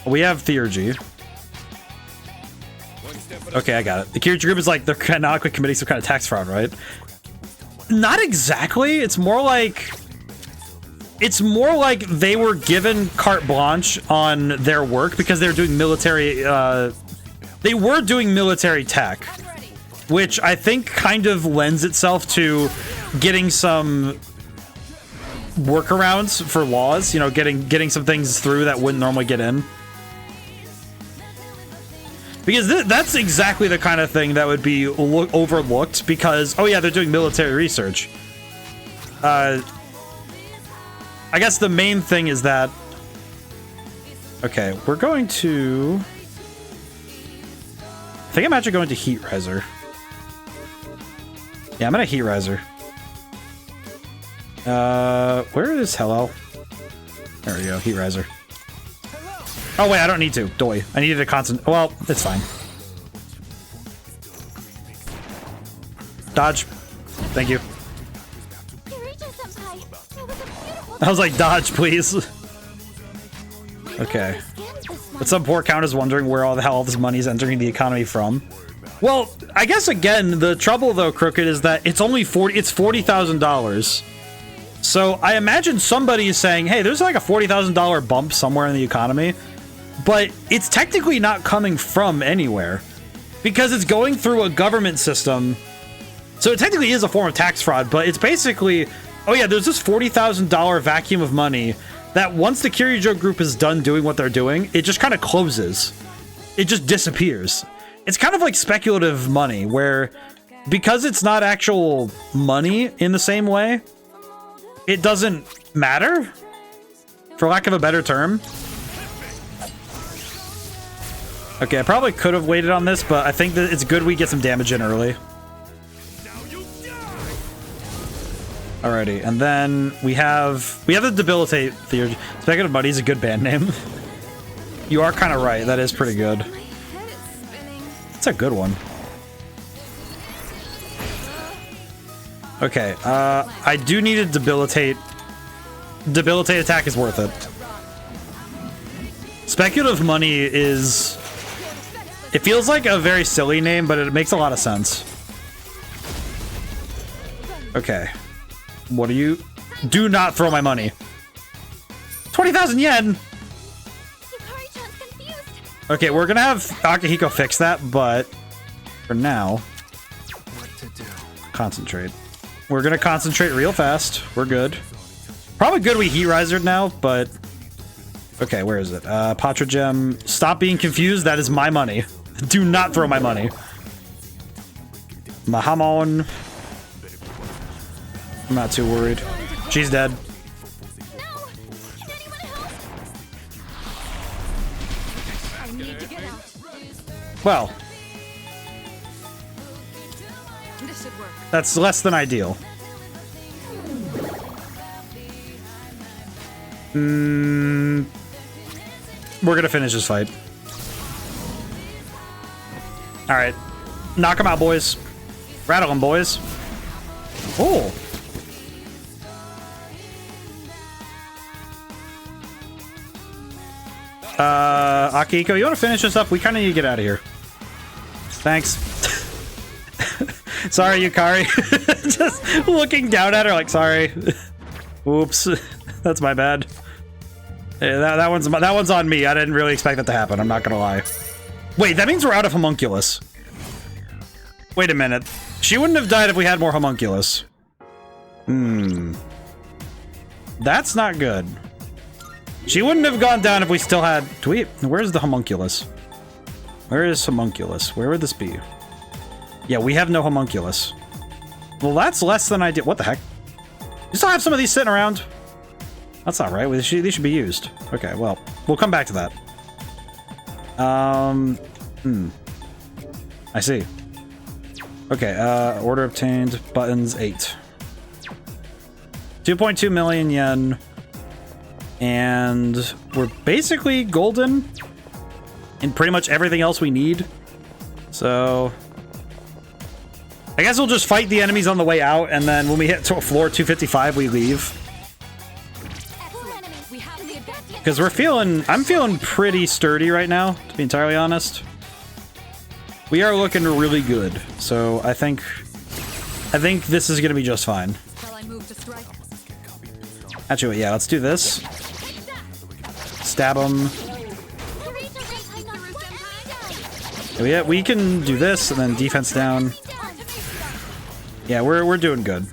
We have theurgy. Okay, I got it. The Kiryu group is like, they're canonically committing some kind of tax fraud, right? Not exactly. It's more like they were given carte blanche on their work because they're doing military, they were doing military tech, which I think kind of lends itself to getting some workarounds for laws, you know, getting some things through that wouldn't normally get in. Because that's exactly the kind of thing that would be overlooked because, oh yeah, they're doing military research. I guess the main thing is that... Okay, we're going to... I think I'm actually going to Heat Riser. Yeah, I'm gonna Heat Riser. Where is hello? There we go, Heat Riser. Oh wait, I don't need to. Doi. I needed a constant. Well, it's fine. Dodge. Thank you. I was like, dodge, please. Okay. But some poor count is wondering where all the hell all this money is entering the economy from. Well, I guess again, the trouble though, Crooked, is that it's only $40,000. So I imagine somebody is saying, hey, there's like a $40,000 bump somewhere in the economy. But it's technically not coming from anywhere because it's going through a government system. So it technically is a form of tax fraud, but it's basically, oh yeah, there's this $40,000 vacuum of money that once the Kiryu group is done doing what they're doing, it just kind of closes. It just disappears. It's kind of like speculative money where because it's not actual money in the same way, it doesn't matter, for lack of a better term. Okay, I probably could have waited on this, but I think that it's good we get some damage in early. Alrighty, and then we have the Debilitate Theurgy. Speculative Buddy is a good band name. You are kind of right, that is pretty good. It's a good one. Okay, I do need a Debilitate. Debilitate attack is worth it. Speculative Money is... It feels like a very silly name, but it makes a lot of sense. Okay. What do you... Do not throw my money. 20,000 yen! Okay, we're gonna have Akihiko fix that, but... For now... Concentrate. We're gonna concentrate real fast. We're good. Probably good we Heat Risered now, but... Okay, where is it? Patra Gem. Stop being confused. That is my money. Do not throw my money. Mahamon. I'm not too worried. She's dead. Well. That's less than ideal. We're gonna finish this fight. Alright. Knock him out, boys. Rattle him, boys. Oh. Akihiko, you want to finish this up? We kind of need to get out of here. Thanks. Sorry, Yukari. Just looking down at her like, sorry. Oops. That's my bad. Yeah, that one's on me. I didn't really expect that to happen. I'm not gonna lie. Wait, that means we're out of homunculus. Wait a minute. She wouldn't have died if we had more homunculus. That's not good. She wouldn't have gone down if we still had... Where's the homunculus? Where is homunculus? Where would this be? Yeah, we have no homunculus. Well, that's less than I did. What the heck? You still have some of these sitting around? That's not right. These should be used. Okay, well, we'll come back to that. I see. Okay, order obtained. Buttons 8. 2.2 million yen. And we're basically golden in pretty much everything else we need. So I guess we'll just fight the enemies on the way out, and then when we hit floor 255, we leave. Because I'm feeling pretty sturdy right now, to be entirely honest. We are looking really good, so I think this is gonna be just fine. Actually, yeah, let's do this. Stab him. Yeah, we can do this and then defense down. Yeah, we're doing good.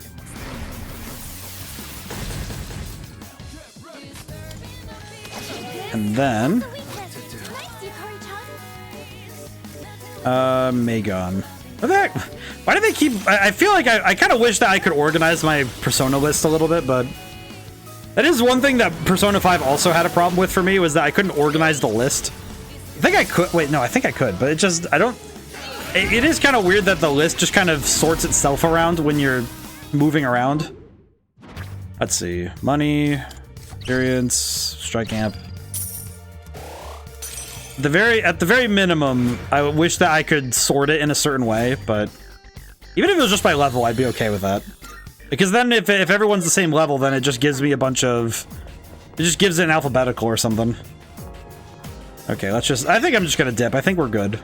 And then Magon. Why do they keep... I feel like I kind of wish that I could organize my Persona list a little bit, but that is one thing that Persona 5 also had a problem with for me, was that I couldn't organize the list. I think I could. Wait, no, I think I could, but it just... I don't... It is kind of weird that the list just kind of sorts itself around when you're moving around. Let's see. Money, experience, strike amp. At the very minimum, I wish that I could sort it in a certain way, but even if it was just by level, I'd be okay with that. Because then if everyone's the same level, then it just gives me a bunch of... It just gives it an alphabetical or something. Okay, let's just... I think I'm just gonna dip. I think we're good.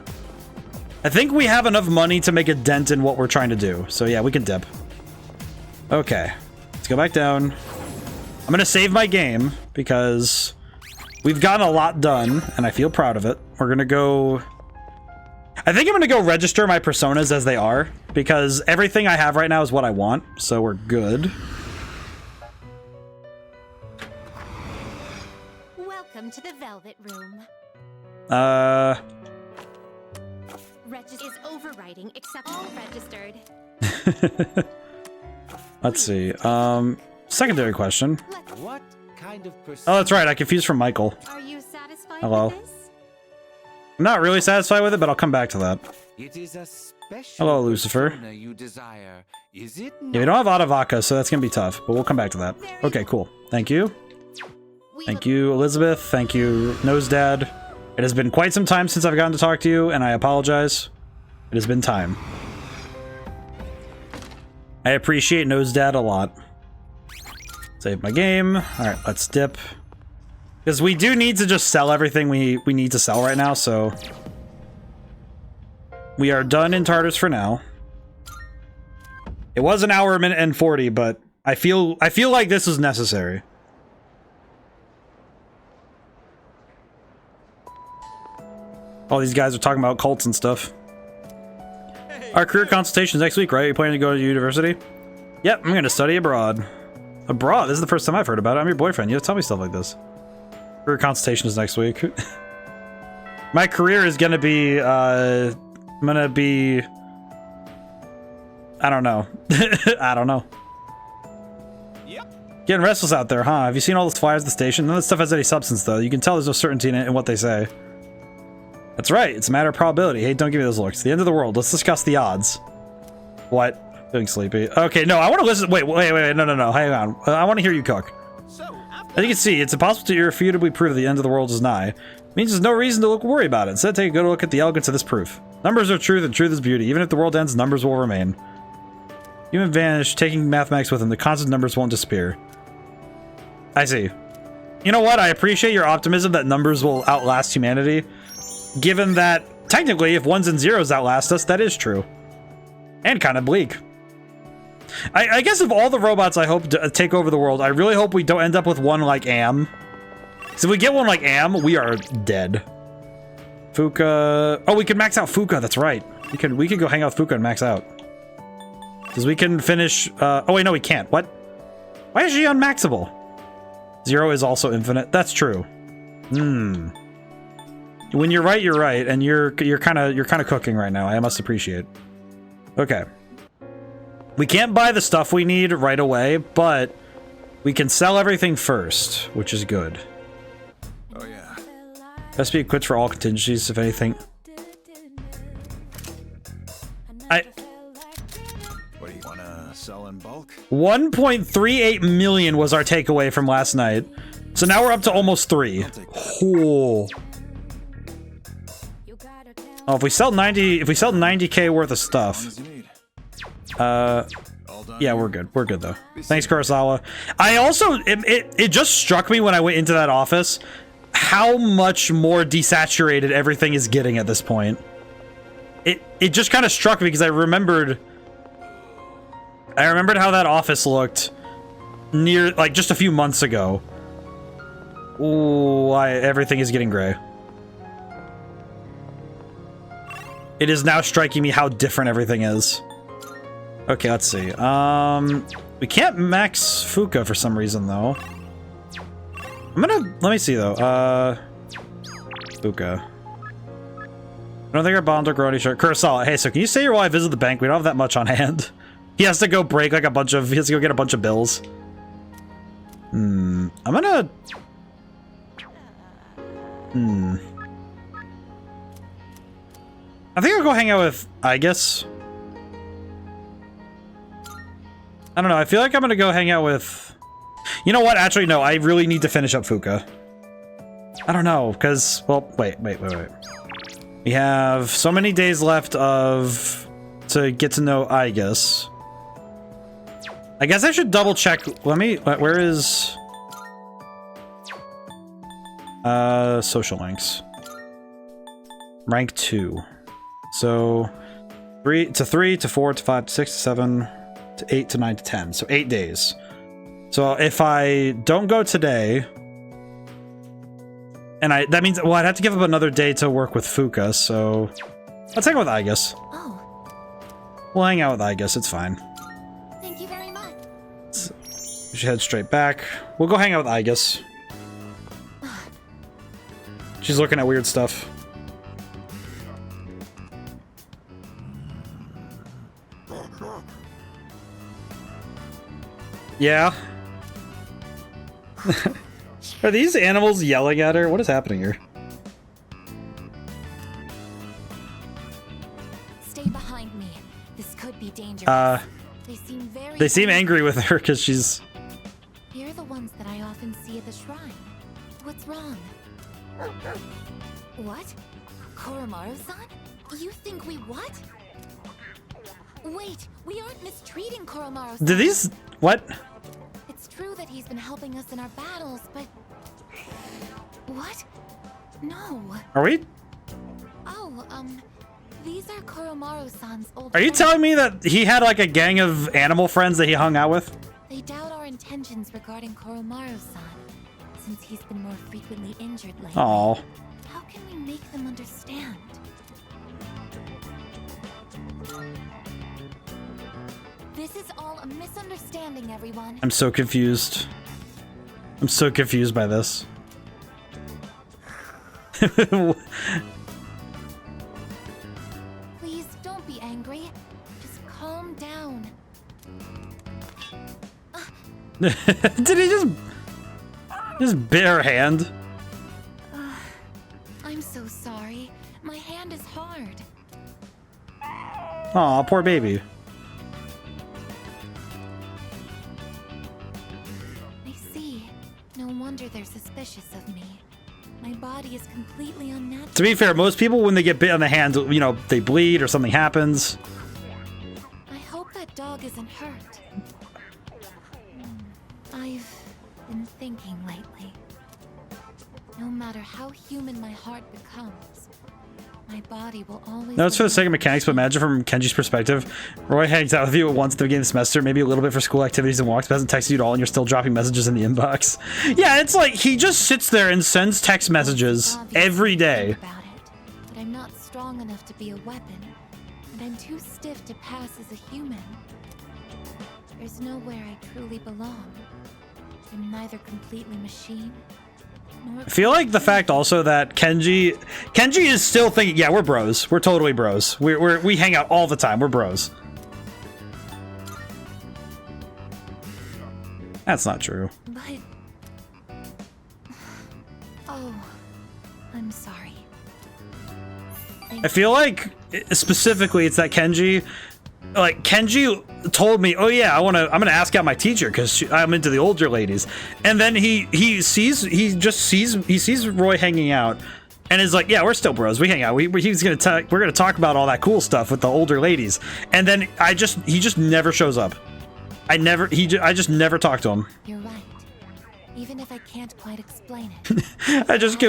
I think we have enough money to make a dent in what we're trying to do. So yeah, we can dip. Okay. Let's go back down. I'm gonna save my game, because we've gotten a lot done, and I feel proud of it. We're gonna go... I think I'm gonna go register my personas as they are, because everything I have right now is what I want, so we're good. Welcome to the Velvet Room. Is overriding except all registered. Let's see. Secondary question. What kind of Oh, that's right. I confused from Michael. Are you satisfied Hello. with this? I'm not really satisfied with it, but I'll come back to that. It is a special Hello, Lucifer. persona you desire. Is it Yeah, we don't have Adavaka, so that's gonna be tough, but we'll come back to that. Okay, cool. Thank you. Thank you, Elizabeth. Thank you, Nose Dad. It has been quite some time since I've gotten to talk to you, and I apologize. It has been time. I appreciate Nose Dad a lot. Save my game. Alright, let's dip. Because we do need to just sell everything we need to sell right now, so... We are done in Tartarus for now. It was an hour, a minute, and 40, but I feel like this is necessary. All these guys are talking about cults and stuff. Our career consultation's next week, right? You planning to go to university? Yep, I'm gonna study abroad. Abroad? This is the first time I've heard about it. I'm your boyfriend. You have to tell me stuff like this. Career consultation is next week. My career is gonna be, I don't know. I don't know. Yep. Getting restless out there, huh? Have you seen all those flyers at the station? None of this stuff has any substance, though. You can tell there's no certainty in what they say. That's right. It's a matter of probability. Hey, don't give me those looks. The end of the world. Let's discuss the odds. What? Feeling sleepy. Okay, no, I want to listen. Wait, no. Hang on. I want to hear you cook. As you can see, it's impossible to irrefutably prove the end of the world is nigh. It means there's no reason to worry about it. Instead, take a good look at the elegance of this proof. Numbers are truth, and truth is beauty. Even if the world ends, numbers will remain. Human vanish, taking mathematics with them. The constant numbers won't disappear. I see. You know what? I appreciate your optimism that numbers will outlast humanity. Given that, technically, if ones and zeros outlast us, that is true. And kind of bleak. I guess of all the robots I hope to take over the world, I really hope we don't end up with one like Am. So if we get one like Am, we are dead. Fuka... Oh, we can max out Fuka, that's right. We could go hang out with Fuka and max out. Because we can finish... oh wait, no, we can't. What? Why is she unmaxable? Zero is also infinite. That's true. When you're right, and you're kind of cooking right now. I must appreciate. Okay. We can't buy the stuff we need right away, but we can sell everything first, which is good. Oh yeah. Best be equipped for all contingencies, if anything. What do you wanna sell in bulk? 1.38 million was our takeaway from last night. So now we're up to almost 3. Oh. Oh, if we sell 90k worth of stuff. Yeah, we're good. We're good though. Thanks, Kurosawa. I also it just struck me when I went into that office how much more desaturated everything is getting at this point. It just kind of struck me because I remembered how that office looked near like just a few months ago. Ooh, everything is getting gray. It is now striking me how different everything is. Okay, let's see. We can't max Fuka for some reason though. Let me see though. Fuka. I don't think our bonds are growing short. Kurosawa, hey, so can you stay here while I visit the bank? We don't have that much on hand. He has to go break like he has to go get a bunch of bills. I'm gonna... I think I'll go hang out with Aegis. I don't know, I feel like I'm gonna go hang out with... You know what? Actually, no, I really need to finish up Fuka. I don't know, because... Well, wait. We have so many days left to get to know Aegis. I guess I should double check. Where is... social links. Rank 2. So 3 to 4 to 5 to 6 to 7 to 8 to 9 to 10. So 8 days. So if I don't go today, and that means, well, I'd have to give up another day to work with Fuka, so let's hang out with Aegis. Oh. We'll hang out with Aegis, it's fine. Thank you very much. We should head straight back. We'll go hang out with Aegis. She's looking at weird stuff. Yeah. Are these animals yelling at her? What is happening here? Stay behind me. This could be dangerous. They seem angry with her because she's... You're the ones that I often see at the shrine. What's wrong? What? Koromaru-san? You think we what? Wait, we aren't mistreating Koromaru-san. Did these... What? It's true that he's been helping us in our battles, but... What? No. Are we? Oh, these are Koromaru-san's old Are you friends. telling me that he had like a gang of animal friends that he hung out with? They doubt our intentions regarding Koromaru-san, since he's been more frequently injured lately. Aw. How can we make them understand? This is all a misunderstanding, everyone. I'm so confused. I'm so confused by this. Please don't be angry. Just calm down. Did he just bit her hand? I'm so sorry. My hand is hard. Aw, poor baby. I see. No wonder they're suspicious of me. My body is completely unnatural. To be fair, most people when they get bit on the hand, you know, they bleed or something happens. I hope that dog isn't hurt. I've been thinking lately. No matter how human my heart becomes, my body will always... No, it's for the sake of mechanics, but imagine from Kenji's perspective. Roy hangs out with you once at the beginning of the semester, maybe a little bit for school activities and walks, but hasn't texted you at all, and you're still dropping messages in the inbox. Yeah, it's like he just sits there and sends text messages every day. About it, but I'm not strong enough to be a weapon, and I'm too stiff to pass as a human. There's nowhere I truly belong. I'm neither completely machine, nor... I feel like the fact also that Kenji is still thinking, yeah, we're bros. We're totally bros. We hang out all the time. We're bros. That's not true. But... Oh, I'm sorry. I feel like specifically it's that Kenji, like Kenji told me, oh yeah, I'm gonna ask out my teacher because I'm into the older ladies, and then he sees Roy hanging out, and is like, yeah, we're still bros, we hang out, we're gonna talk about all that cool stuff with the older ladies, and then he just never shows up. I just never talk to him. You're right. Even if I can't quite explain it. I just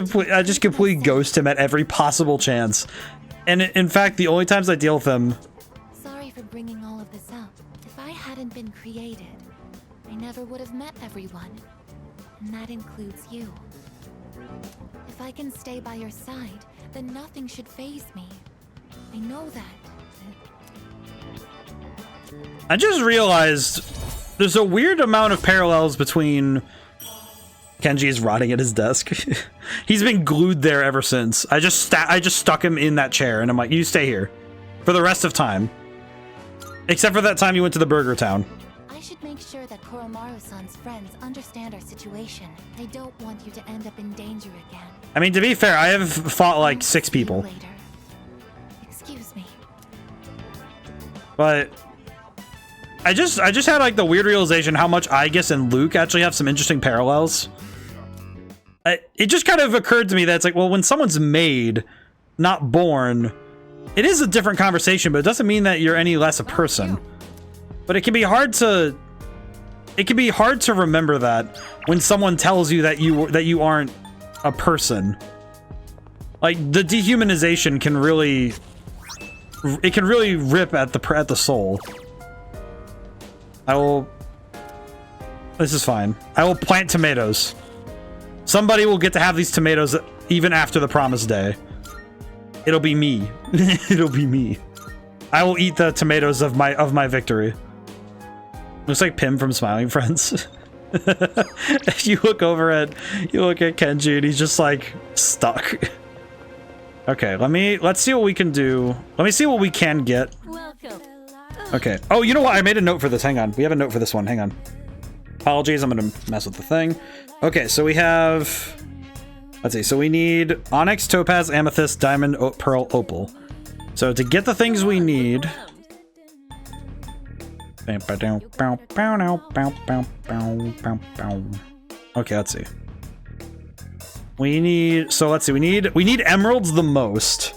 completely ghost him at every possible chance. And in fact, the only times I deal with him... Sorry for bringing all of this up. If I hadn't been created, I never would have met everyone. And that includes you. If I can stay by your side, then nothing should faze me. I know that. I just realized there's a weird amount of parallels between... Kenji is rotting at his desk. He's been glued there ever since. I just stuck him in that chair, and I'm like, you stay here for the rest of time, except for that time you went to the Burger Town. I should make sure that Koromaru-san's friends understand our situation. I don't want you to end up in danger again. I mean, to be fair, I have fought like 6 people. Later. Excuse me. But I just had like the weird realization how much Aigis and Luke actually have some interesting parallels. It just kind of occurred to me that it's like, well, when someone's made, not born, it is a different conversation, but it doesn't mean that you're any less a person. But it can be hard to remember that when someone tells you that you aren't a person. Like, the dehumanization can really rip at the soul. This is fine. I will plant tomatoes. Somebody will get to have these tomatoes even after the promised day. It'll be me. It'll be me. I will eat the tomatoes of my victory. Looks like Pim from Smiling Friends. You look at Kenji and he's just like stuck. Okay, let's see what we can do. Let me see what we can get. Okay. Oh, you know what? I made a note for this. Hang on. We have a note for this one. Hang on. Apologies. I'm going to mess with the thing. Okay, so we have... Let's see. So we need Onyx, Topaz, Amethyst, Diamond, Pearl, Opal. So to get the things we need... Okay, let's see. We need emeralds the most.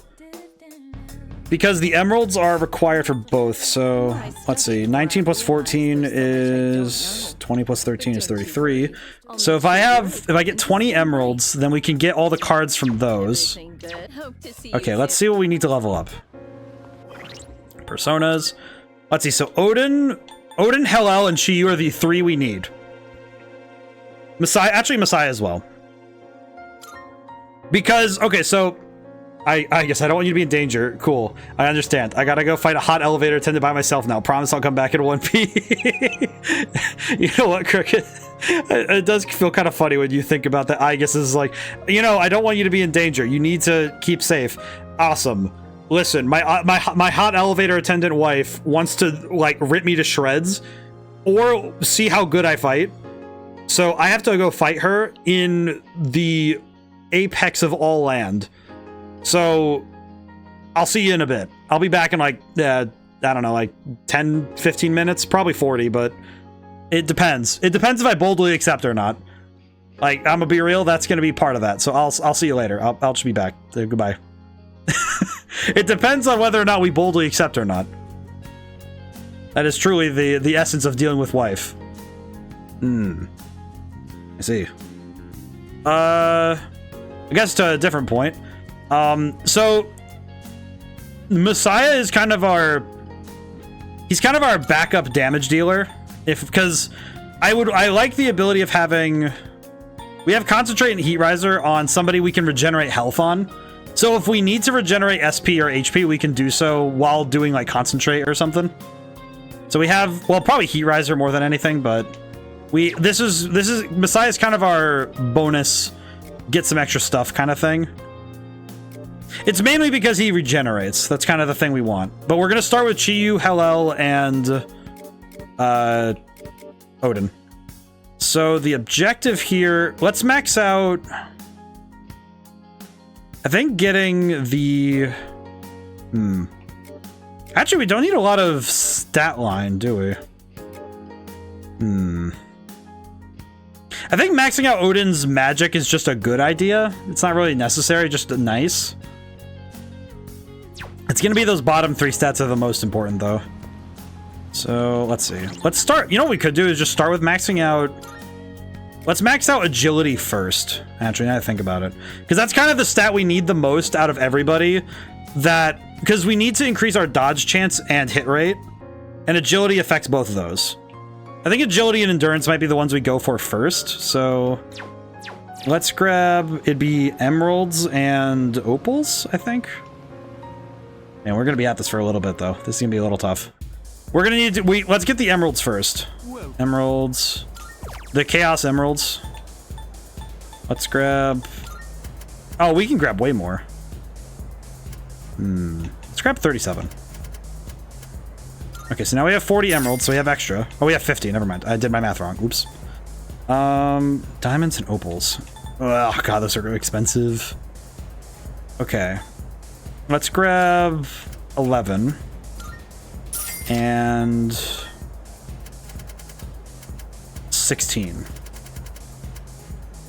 Because the emeralds are required for both, so let's see. 19 plus 14 is 20 plus 13 is 33. So if I get 20 emeralds, then we can get all the cards from those. Okay, let's see what we need to level up. Personas. Let's see. So Odin, Hellel, and Shiyu are the 3 we need. Messiah as well. Because okay, so. I guess I don't want you to be in danger. Cool. I understand. I gotta go fight a hot elevator attendant by myself now. Promise I'll come back in one piece. You know what, Crooked? It does feel kind of funny when you think about that. I guess is like, you know, I don't want you to be in danger. You need to keep safe. Awesome. Listen, my hot elevator attendant wife wants to like rip me to shreds or see how good I fight. So I have to go fight her in the apex of all land. So, I'll see you in a bit. I'll be back in like, I don't know, like 10, 15 minutes, probably 40, but it depends. It depends if I boldly accept or not. Like, I'm gonna be real, that's gonna be part of that. So I'll see you later. I'll just be back. Goodbye. It depends on whether or not we boldly accept or not. That is truly the essence of dealing with wife. I see. I guess to a different point. So Messiah is kind of our backup damage dealer, because I like the ability of having, we have Concentrate and Heat Riser on somebody we can regenerate health on. So if we need to regenerate SP or HP, we can do so while doing like Concentrate or something. So we have, well, probably Heat Riser more than anything, but this is Messiah's kind of our bonus, get some extra stuff kind of thing. It's mainly because he regenerates. That's kind of the thing we want. But we're going to start with Chiyu, Hellel, and Odin. So the objective here, let's max out. I think getting the... Actually, we don't need a lot of stat line, do we? I think maxing out Odin's magic is just a good idea. It's not really necessary, just nice. It's gonna be those bottom 3 stats are the most important, though. So, let's see. Let's start... You know what we could do is just start with maxing out... Let's max out agility first. Actually, now that I think about it. Because that's kind of the stat we need the most out of everybody. Because we need to increase our dodge chance and hit rate. And agility affects both of those. I think agility and endurance might be the ones we go for first. So let's grab... It'd be emeralds and opals, I think. And we're going to be at this for a little bit, though. This is going to be a little tough. We're going to need to... Let's get the emeralds first. Emeralds... The Chaos Emeralds. Let's grab... Oh, we can grab way more. Let's grab 37. Okay, so now we have 40 emeralds, so we have extra. Oh, we have 50. Never mind. I did my math wrong. Oops. Diamonds and opals. Oh, God, those are really expensive. Okay. Let's grab 11. And... 16.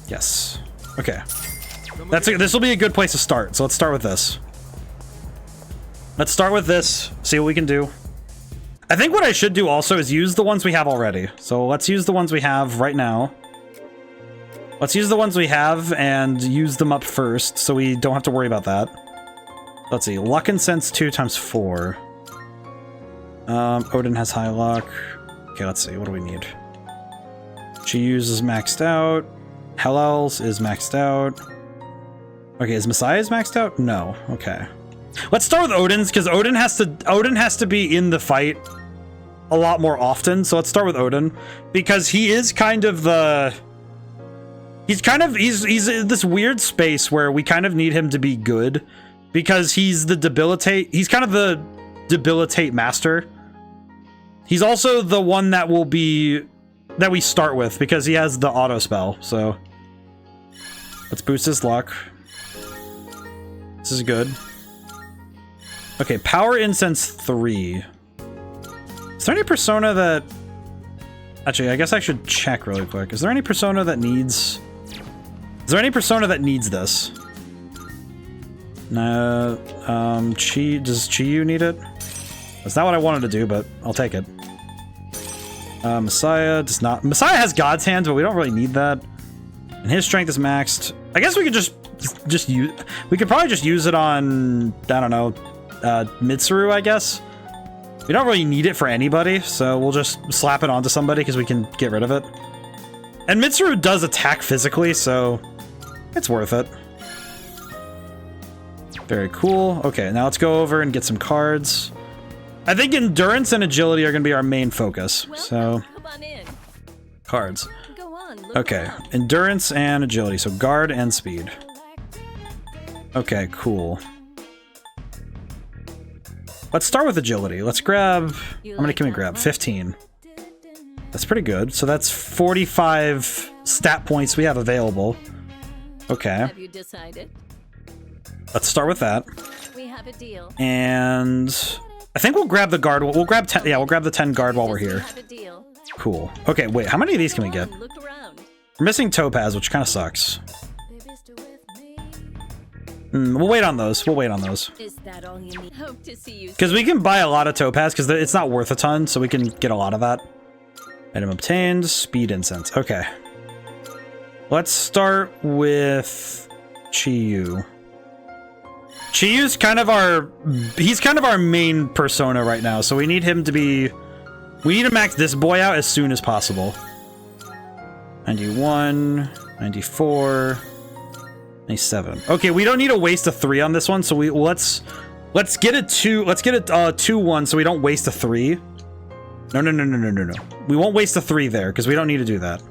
Yes. Okay. This will be a good place to start. So let's start with this. Let's start with this. See what we can do. I think what I should do also is use the ones we have already. So let's use the ones we have right now. Let's use the ones we have and use them up first so we don't have to worry about that. Let's see. Luck and Sense 2 times 4. Odin has high luck. Okay, let's see. What do we need? Chiyu is maxed out. Hellel's is maxed out. Okay, is Messiah's maxed out? No. Okay. Let's start with Odin's because Odin has to be in the fight a lot more often. So let's start with Odin because he is kind of the... He's in this weird space where we kind of need him to be good because he's the debilitate. He's kind of the debilitate master. He's also the one that will be... that we start with because he has the auto spell. So let's boost his luck. This is good. Okay, power incense 3. Is there any persona that... Actually, I guess I should check really quick. Is there any persona that needs... Is there any persona that needs this? No. Does Chiyu need it? That's not what I wanted to do, but I'll take it. Messiah does not... Messiah has God's hands, but we don't really need that. And his strength is maxed. I guess we could just use... We could probably just use it on... I don't know... Mitsuru, I guess. We don't really need it for anybody, so we'll just slap it onto somebody because we can get rid of it. And Mitsuru does attack physically, so it's worth it. Very cool. Okay, now let's go over and get some cards. I think endurance and agility are going to be our main focus. So, cards. Okay, endurance and agility. So guard and speed. Okay, cool. Let's start with agility. Let's grab... How many can we grab? 15. That's pretty good. So that's 45 stat points we have available. Okay. Have you decided? Let's start with that. We have a deal. And I think we'll grab the guard. We'll grab 10. Yeah, we'll grab the 10 guard while we're here. Cool. Okay, wait. How many of these can we get? We're missing Topaz, which kind of sucks. We'll wait on those. We'll wait on those. Is that all you need? Hope to see you. Because we can buy a lot of Topaz because it's not worth a ton, so we can get a lot of that. Item obtained. Speed incense. Okay. Let's start with Chiyu. Chiyu's kind of our... He's kind of our main persona right now, so we need him to be... We need to max this boy out as soon as possible. 91, 94, 97. Okay, we don't need to waste a 3 on this one, so let's get a 2. Let's get a 2-1 so we don't waste a 3. No. We won't waste a 3 there because we don't need to do that.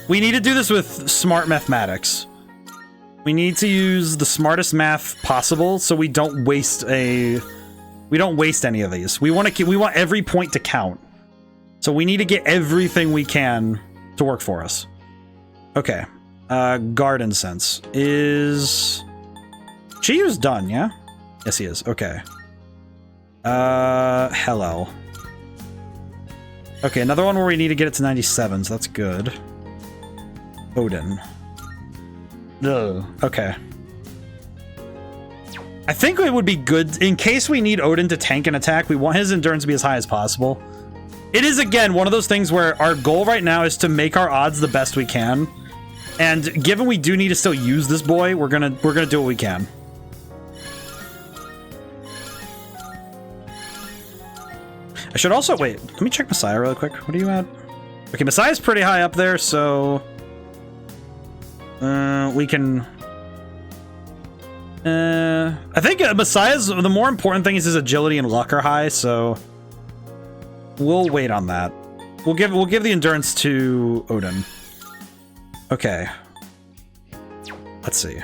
We need to do this with smart mathematics. We need to use the smartest math possible so we don't waste any of these. We want every point to count. So we need to get everything we can to work for us. Okay. Garden Sense is... Chiyu's done, yeah? Yes, he is. Okay. Hello. Okay, another one where we need to get it to 97, so that's good. Odin. Ugh. Okay. I think it would be good, in case we need Odin to tank an attack, we want his endurance to be as high as possible. It is, again, one of those things where our goal right now is to make our odds the best we can. And given we do need to still use this boy, we're gonna do what we can. I should also, wait, let me check Messiah really quick. What are you at? Okay, Messiah's pretty high up there, so... we can... I think Messiah's, the more important thing is his agility and luck are high, so... We'll wait on that. We'll give the endurance to Odin. Okay. Let's see.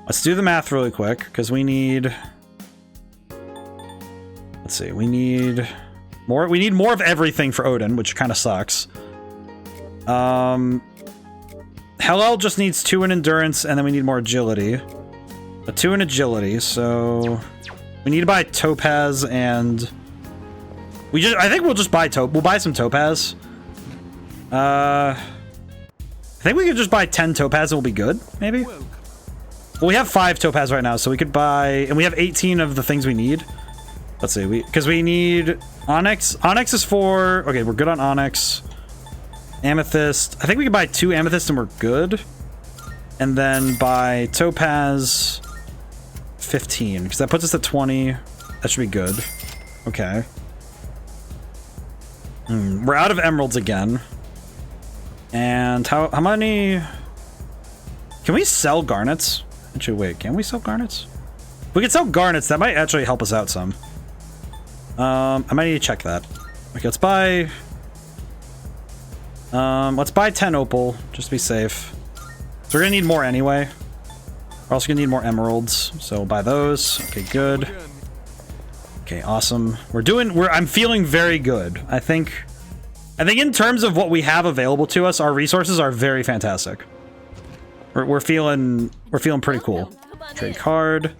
Let's do the math really quick, because we need... Let's see, we need more of everything for Odin, which kind of sucks. Hellel just needs 2 in endurance, and then we need more agility. But 2 in agility, so we need to buy Topaz, and I think we'll just buy we'll buy some Topaz. I think we could just buy 10 Topaz and we'll be good, maybe? Well, we have 5 Topaz right now, so we could buy, and we have 18 of the things we need. Let's see, because we need Onyx. Onyx is 4. Okay, we're good on Onyx. Amethyst. I think we can buy 2 Amethyst and we're good. And then buy Topaz 15, because that puts us at 20. That should be good. Okay. We're out of emeralds again. And how many... Can we sell garnets? Actually, wait, can we sell garnets? If we can sell garnets, that might actually help us out some. I might need to check that. Okay, let's buy 10 opal, just to be safe. So we're gonna need more anyway. We're also gonna need more emeralds, so we'll buy those. Okay, good. Okay, awesome. I'm feeling very good. I think in terms of what we have available to us, our resources are very fantastic. We're feeling pretty cool. Trade card.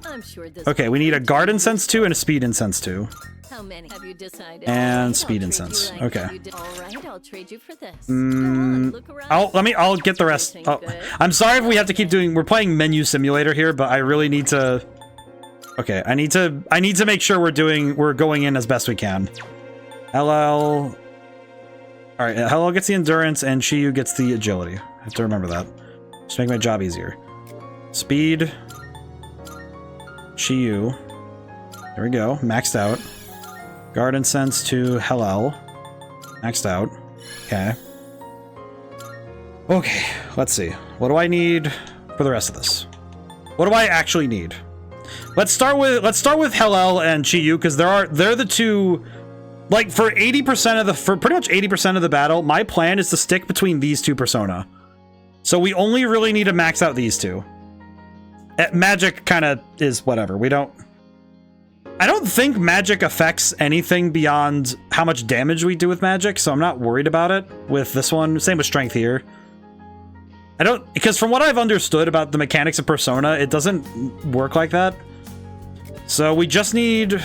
Okay, we need a Garden Sense 2 and a Speed Incense 2. How many have you decided? And Speed Incense. Okay. All right, I'll trade you for this. Look around. I'll get the rest. Oh, I'm sorry if we have to keep doing. We're playing Menu Simulator here, but I really need to. Okay, I need to make sure we're going in as best we can. LL. All right, LL gets the endurance and Chiyu gets the agility. I have to remember that. Just make my job easier. Speed. Chiyu. There we go. Maxed out. Garden Sense to Hellel. Maxed out. Okay. Okay, let's see. What do I need for the rest of this? What do I actually need? Let's start with Hellel and Chiyu, because they're the two. Like, for pretty much 80% of the battle, my plan is to stick between these two persona. So we only really need to max out these two. Magic kind of is whatever. I don't think magic affects anything beyond how much damage we do with magic, so I'm not worried about it with this one. Same with strength here. Because from what I've understood about the mechanics of Persona, it doesn't work like that. So we just need,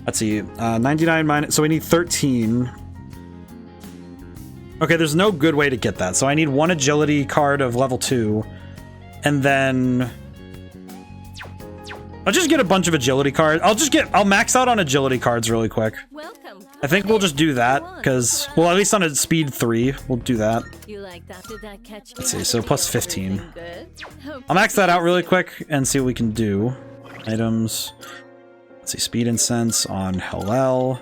let's see, 99 minus, so we need 13. Okay, there's no good way to get that. So I need 1 agility card of level 2, and then I'll just get a bunch of agility cards. I'll max out on agility cards really quick. Welcome. I think we'll just do that, because, well, at least on a speed 3, we'll do that. You like that? Did that catch Let's see, so plus 15. Hope I'll max that out really quick and see what we can do. Items. Let's see, Speed Incense on Hellel.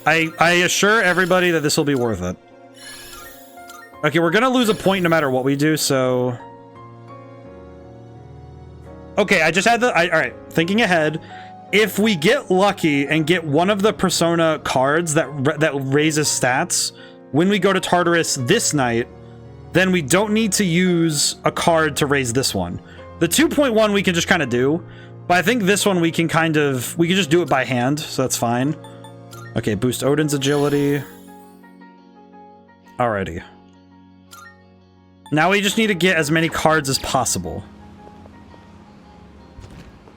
I assure everybody that this will be worth it. Okay, we're gonna lose a point no matter what we do, so... Okay, I just had alright, thinking ahead. If we get lucky and get one of the Persona cards that raises stats when we go to Tartarus this night, then we don't need to use a card to raise this one. The 2.1 we can just kind of do, but I think this one we can just do it by hand, so that's fine. Okay, boost Odin's agility. Alrighty. Now we just need to get as many cards as possible.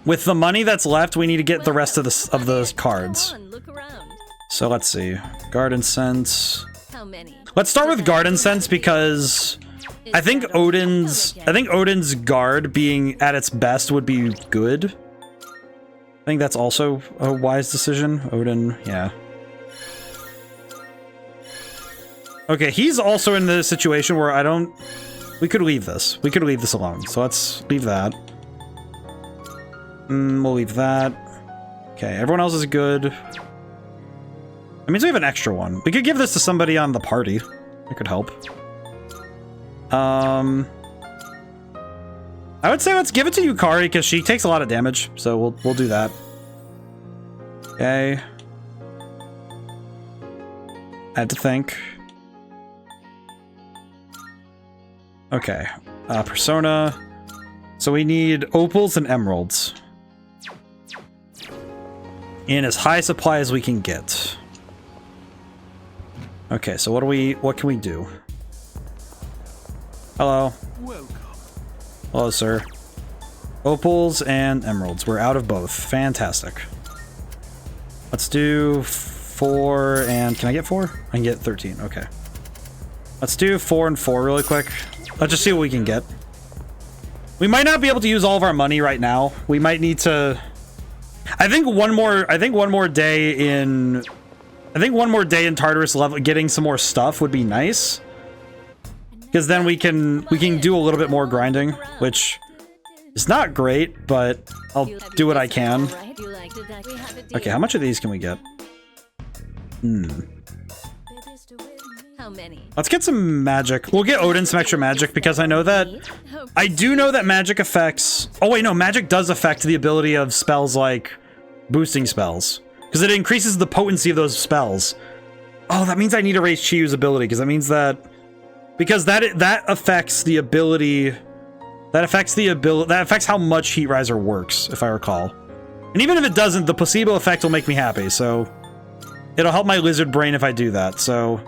With the money that's left, we need to get the rest of the cards. Come on, look around. So let's see. Garden Sense. How many? Let's start with Garden Sense because I think Odin's guard being at its best would be good. I think that's also a wise decision. Odin, yeah. Okay, he's also in the situation where we could leave this. We could leave this alone. So let's leave that. We'll leave that. Okay, everyone else is good. That means we have an extra one. We could give this to somebody on the party. It could help. I would say let's give it to Yukari because she takes a lot of damage. So we'll do that. Okay. I had to think. Okay. Persona. So we need opals and emeralds. In as high supply as we can get. Okay, so what can we do? Hello. Welcome. Hello, sir. Opals and emeralds. We're out of both. Fantastic. Let's do 4 and... Can I get 4? I can get 13. Okay. Let's do 4 and 4 really quick. Let's just see what we can get. We might not be able to use all of our money right now. We might need to... I think one more day in Tartarus level getting some more stuff would be nice. Because then we can do a little bit more grinding, which is not great, but I'll do what I can. Okay, how much of these can we get? How many? Let's get some magic. We'll get Odin some extra magic because I do know that magic affects... Oh wait, no, magic does affect the ability of spells like boosting spells. Because it increases the potency of those spells. Oh, that means I need to raise Chiyu's ability because that means that... Because that affects the ability... That affects how much Heat Riser works, if I recall. And even if it doesn't, the placebo effect will make me happy, so... It'll help my lizard brain if I do that, so...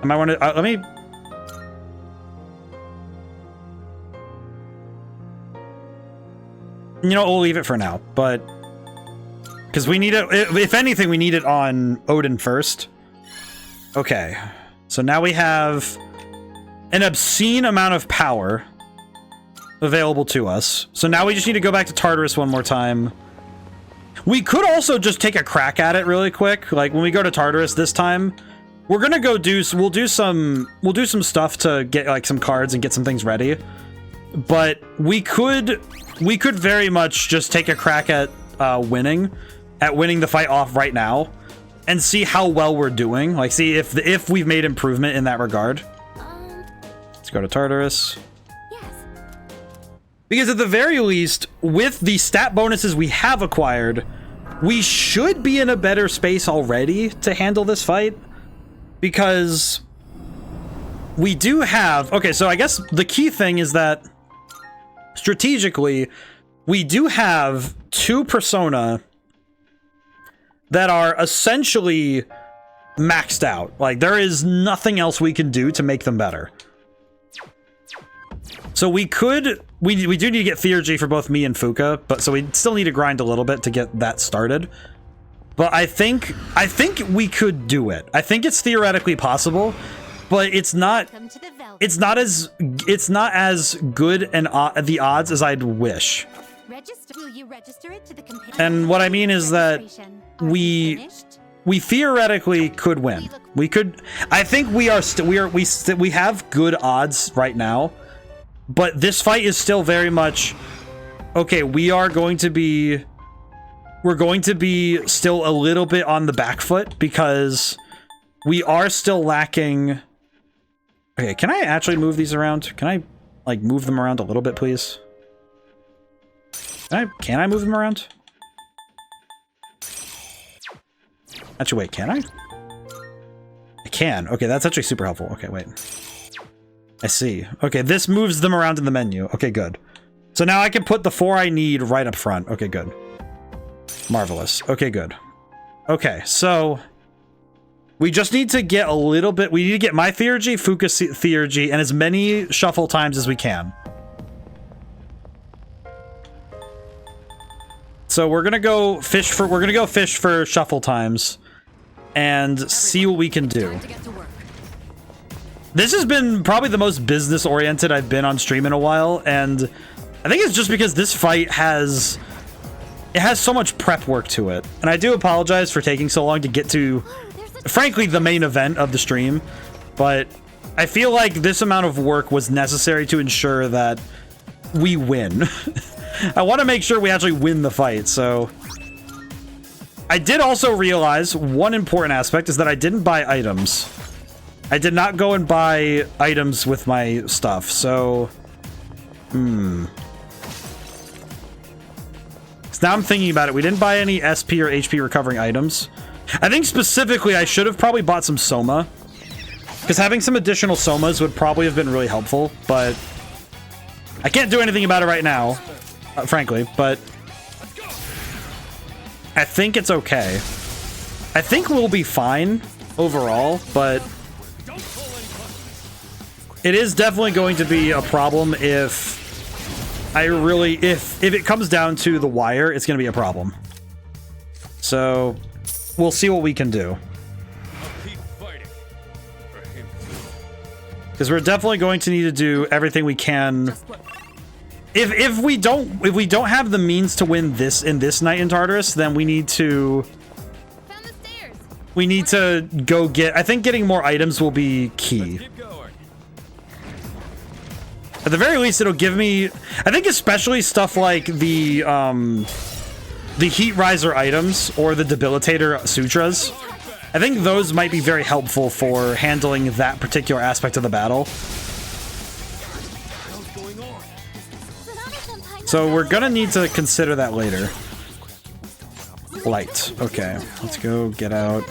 I might want to... let me... You know, we'll leave it for now, but... Because we need it... If anything, we need it on Odin first. Okay. So now we have... an obscene amount of power available to us. So now we just need to go back to Tartarus one more time. We could also just take a crack at it really quick. Like, when we go to Tartarus this time... We're gonna go we'll do some stuff to get like some cards and get some things ready. But we could very much just take a crack at winning the fight off right now and see how well we're doing. Like, see if we've made improvement in that regard. Let's go to Tartarus. Yes. Because at the very least, with the stat bonuses we have acquired, we should be in a better space already to handle this fight. Because we do have... Okay, so I guess the key thing is that strategically, we do have 2 persona that are essentially maxed out. Like, there is nothing else we can do to make them better. So we do need to get Theurgy for both me and Fuka, but so we still need to grind a little bit to get that started. But I think we could do it. I think it's theoretically possible, but it's not as good the odds as I'd wish. Will you register it to the And what I mean is that we theoretically could win. We could. I think we have good odds right now, but this fight is still very much okay. We're going to be still a little bit on the back foot because we are still lacking. Okay, can I actually move these around? Can I like move them around a little bit, please? Can I move them around? Actually, wait, can I? I can. Okay, that's actually super helpful. Okay, wait. I see. Okay, this moves them around in the menu. Okay, good. So now I can put the 4 I need right up front. Okay, good. Marvelous. Okay, good. Okay, so We just need to get a little bit. We need to get my theurgy, Fuka's theurgy, and as many shuffle times as we can. So we're gonna go fish for shuffle times and see what we can do. Time to get to work. This has been probably the most business oriented I've been on stream in a while, and I think it's just because this fight has so much prep work to it. And I do apologize for taking so long to get to, frankly, the main event of the stream, but I feel like this amount of work was necessary to ensure that we win. I want to make sure we actually win the fight, so... I did also realize one important aspect is that I didn't buy items. I did not go and buy items with my stuff, so... So now I'm thinking about it. We didn't buy any SP or HP recovering items. I think specifically I should have probably bought some Soma. Because having some additional Somas would probably have been really helpful, but... I can't do anything about it right now, frankly, but... I think it's okay. I think we'll be fine overall, but... It is definitely going to be a problem if... If it comes down to the wire, it's going to be a problem. So, we'll see what we can do. Because we're definitely going to need to do everything we can. If we don't have the means to win this in this night in Tartarus, then we need to go get. I think getting more items will be key. At the very least, it'll give me. I think especially stuff like the heat riser items or the debilitator sutras. I think those might be very helpful for handling that particular aspect of the battle. So we're gonna need to consider that later. Light. Okay, let's go get out.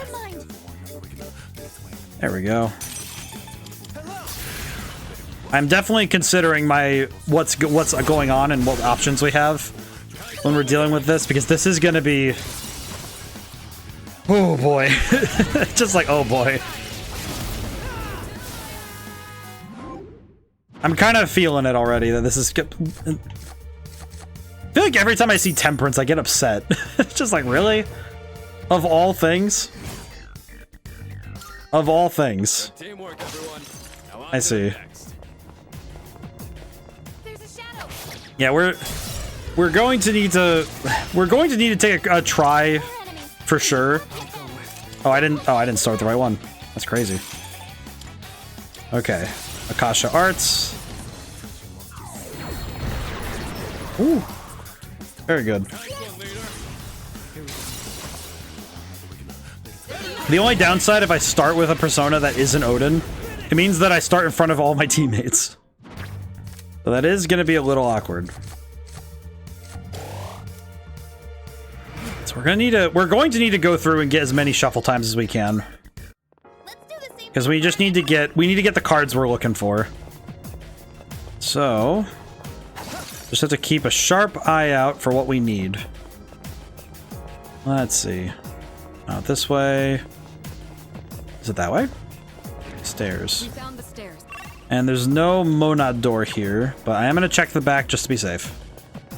There we go. I'm definitely considering what's going on and what options we have when we're dealing with this, because this is gonna be... Oh boy. Just like, oh boy. I'm kind of feeling it already that this is... I feel like every time I see Temperance, I get upset. It's just like, really? Of all things? Of all things. Teamwork, everyone. Now on I to see. the next. There's a shadow. Yeah, we're going to need to take a try for sure. Oh, I didn't start the right one. That's crazy. Okay. Akasha Arts. Ooh. Very good. The only downside if I start with a persona that isn't Odin, it means that I start in front of all my teammates. So that is going to be a little awkward. So we're going to need to go through and get as many shuffle times as we can. Because we just need to get the cards we're looking for. So just have to keep a sharp eye out for what we need. Let's see. Not this way. Is it that way? Stairs. We found the stairs. And there's no monad door here, but I am going to check the back just to be safe.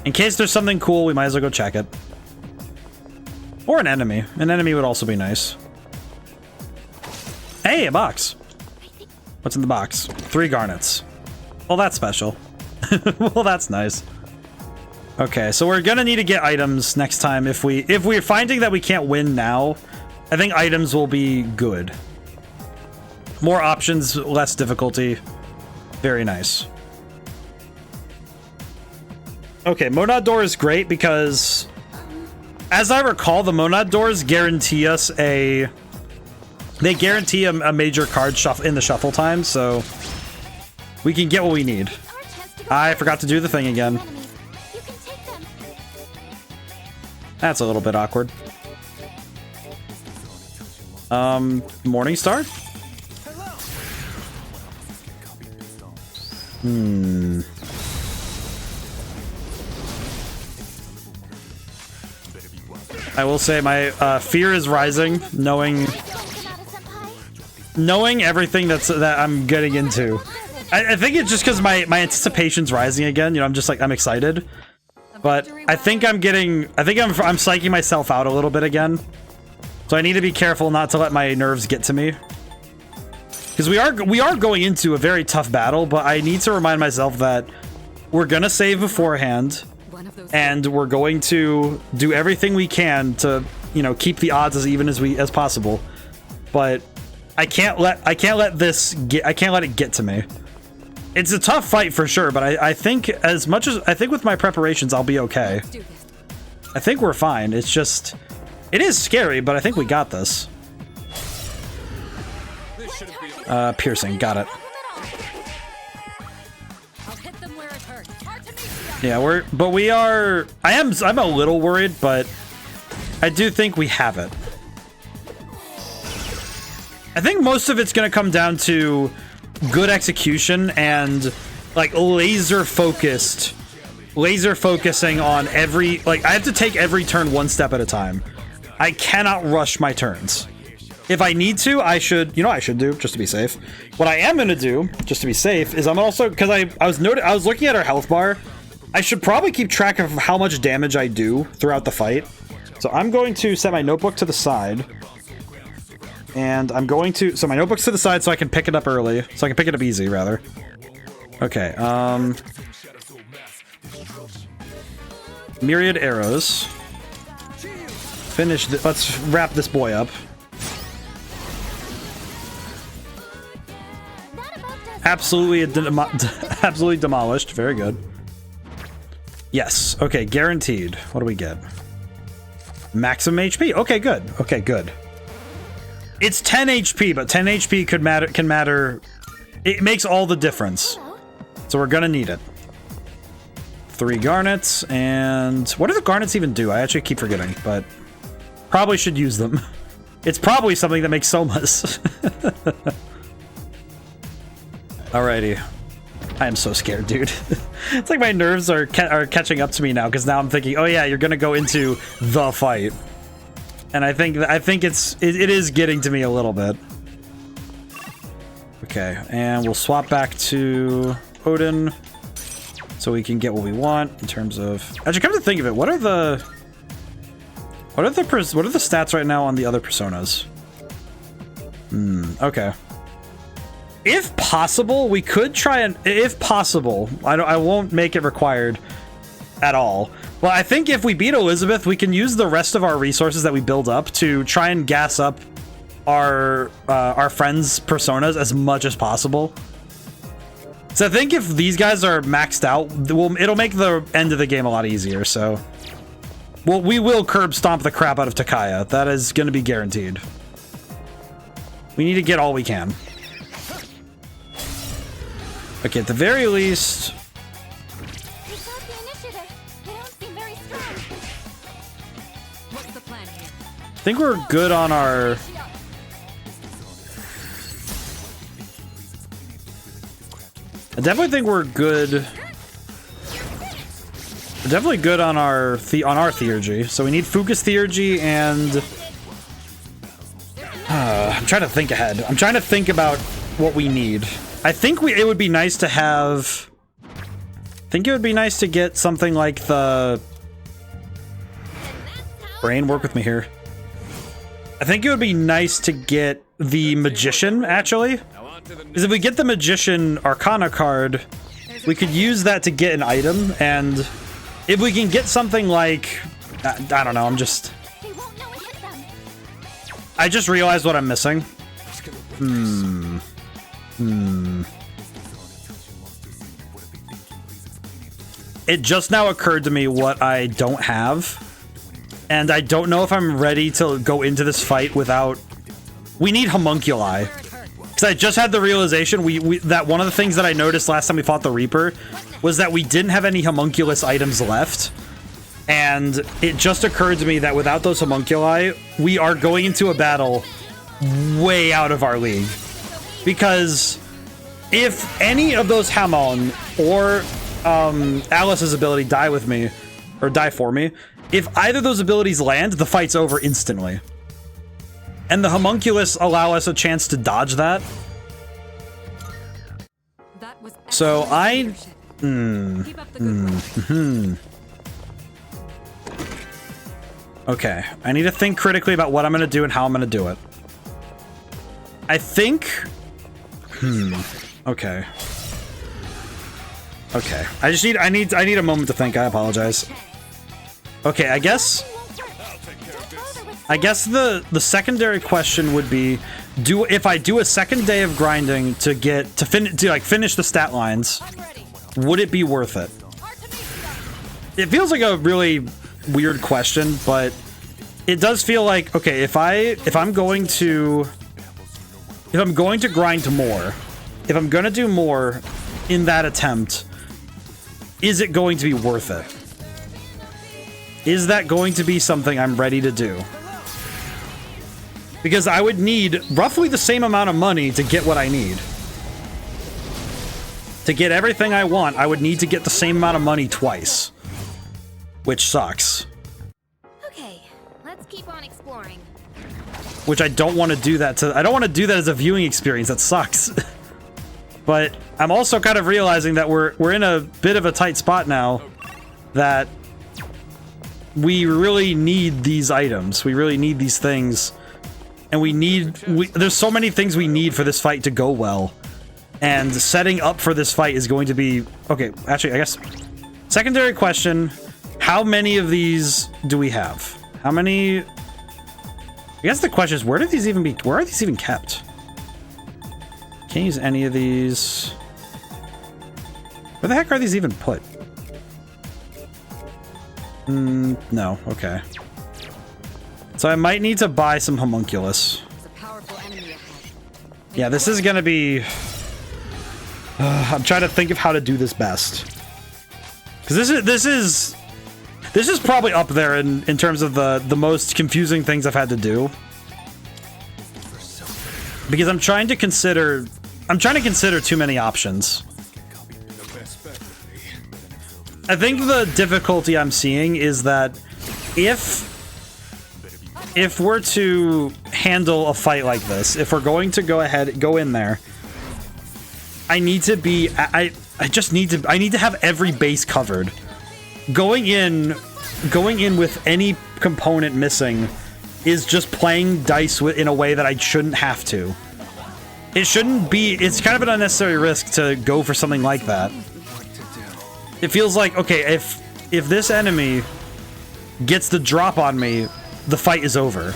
In case there's something cool, we might as well go check it. Or an enemy. An enemy would also be nice. Hey, a box. What's in the box? 3 garnets. Well, that's special. Well, that's nice. Okay, so we're gonna need to get items next time if we're finding that we can't win now. I think items will be good. More options, less difficulty. Very nice. Okay, Monad door is great because, as I recall, the Monad doors guarantee us a major card shuffle in the shuffle time, so we can get what we need. I forgot to do the thing again. That's a little bit awkward. Morningstar? I will say my fear is rising, knowing knowing everything that I'm getting into, I think it's just because my anticipation's rising again. You know, I'm just like, I'm excited, but I think I'm psyching myself out a little bit again. So I need to be careful not to let my nerves get to me, because we are going into a very tough battle. But I need to remind myself that we're gonna save beforehand, and we're going to do everything we can to, you know, keep the odds as even as possible. But I can't let it get to me. It's a tough fight for sure, but I think with my preparations I'll be okay. I think we're fine. It's just, it is scary, but I think we got this. Piercing, got it. Yeah, I'm a little worried, but I do think we have it. I think most of it's going to come down to good execution and like laser focusing on every, like, I have to take every turn one step at a time. I cannot rush my turns. If I need to, I should do, just to be safe. What I am going to do, just to be safe, is I'm also, because I was looking at our health bar, I should probably keep track of how much damage I do throughout the fight. So I'm going to set my notebook to the side. And I'm going to... So my notebook's to the side so I can pick it up early. So I can pick it up easy, rather. Okay, Myriad arrows. Finish... Let's wrap this boy up. Absolutely demolished. Very good. Yes. Okay, guaranteed. What do we get? Maximum HP. Okay, good. Okay, good. It's 10 HP, but 10 HP can matter. It makes all the difference. So we're gonna need it. 3 garnets, and what do the garnets even do? I actually keep forgetting, but probably should use them. It's probably something that makes somas. Alrighty. I am so scared, dude. It's like my nerves are catching up to me now, because now I'm thinking, oh yeah, you're gonna go into the fight. And I think it is getting to me a little bit. Okay, and we'll swap back to Odin so we can get what we want in terms of... Actually, come to think of it, what are the stats right now on the other personas? Okay. If possible, we could try and... If possible, I won't make it required at all. Well, I think if we beat Elizabeth, we can use the rest of our resources that we build up to try and gas up our friends' personas as much as possible. So I think if these guys are maxed out, it'll make the end of the game a lot easier. So, well, we will curb stomp the crap out of Takaya. That is going to be guaranteed. We need to get all we can. Okay, at the very least... I think we're good on our... I definitely think we're good. We're definitely good on our theurgy. So we need Fucus theurgy and... I'm trying to think ahead. I'm trying to think about what we need. I think it would be nice to have... I think it would be nice to get something like the... Brain, work with me here. I think it would be nice to get the Magician, actually. Because if we get the Magician Arcana card, we could use that to get an item, and if we can get something like... I don't know, I just realized what I'm missing. It just now occurred to me what I don't have. And I don't know if I'm ready to go into this fight without... We need homunculi. Because I just had the realization that one of the things that I noticed last time we fought the Reaper was that we didn't have any homunculus items left. And it just occurred to me that without those homunculi, we are going into a battle way out of our league. Because if any of those Hamon or Alice's ability die with me, or die for me, if either of those abilities land, the fight's over instantly. And the homunculus allow us a chance to dodge that. That was So I... Keep up the good work. Okay, I need to think critically about what I'm going to do and how I'm going to do it. I think... Okay. Okay. I need a moment to think. I apologize. Okay, I guess the secondary question would be, if I do a second day of grinding to finish the stat lines, would it be worth it? It feels like a really weird question, but it does feel like, okay, if I'm going to grind more, if I'm gonna do more in that attempt, is it going to be worth it? Is that going to be something I'm ready to do? Because I would need roughly the same amount of money to get what I need. To get everything I want, I would need to get the same amount of money twice. Which sucks. Okay, let's keep on exploring. Which I don't want to do that to... I don't want to do that as a viewing experience. That sucks. But I'm also kind of realizing that we're in a bit of a tight spot now. That we really need these items. We really need these things. And there's so many things we need for this fight to go well. And setting up for this fight is going to be... Okay, actually, I guess... Secondary question. How many of these do we have? How many... I guess the question is, where are these even kept? Can't use any of these. Where the heck are these even put? No, okay. So I might need to buy some homunculus. There's a powerful enemy ahead. Yeah, this is gonna be... I'm trying to think of how to do this best. Because this is probably up there in terms of the most confusing things I've had to do. Because I'm trying to consider too many options. I think the difficulty I'm seeing is that if we're to handle a fight like this, if we're going to go in there, I need to have every base covered. Going in with any component missing is just playing dice in a way that I shouldn't have to. It shouldn't be. It's kind of an unnecessary risk to go for something like that. It feels like, okay, if this enemy gets the drop on me, the fight is over.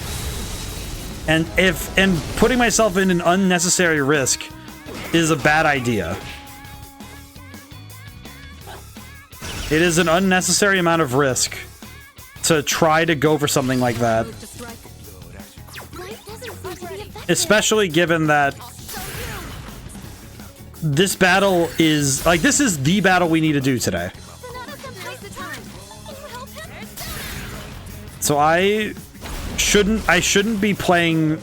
And putting myself in an unnecessary risk is a bad idea. It is an unnecessary amount of risk to try to go for something like that. Especially given that this battle is... Like, this is the battle we need to do today. So I shouldn't be playing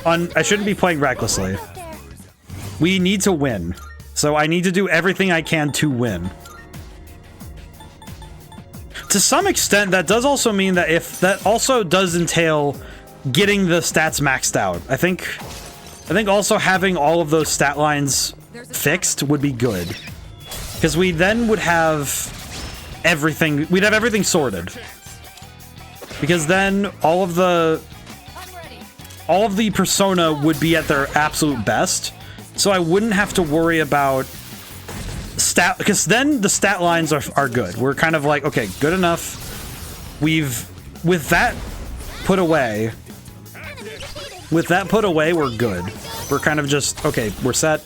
recklessly. We need to win. So I need to do everything I can to win. To some extent, that does also mean that that also does entail getting the stats maxed out. I think also having all of those stat lines fixed would be good. Because we then would have everything... We'd have everything sorted. Because then all of the persona would be at their absolute best. So I wouldn't have to worry about stat... Because then the stat lines are good. We're kind of like, okay, good enough. With that put away, we're good. We're kind of just, okay, we're set.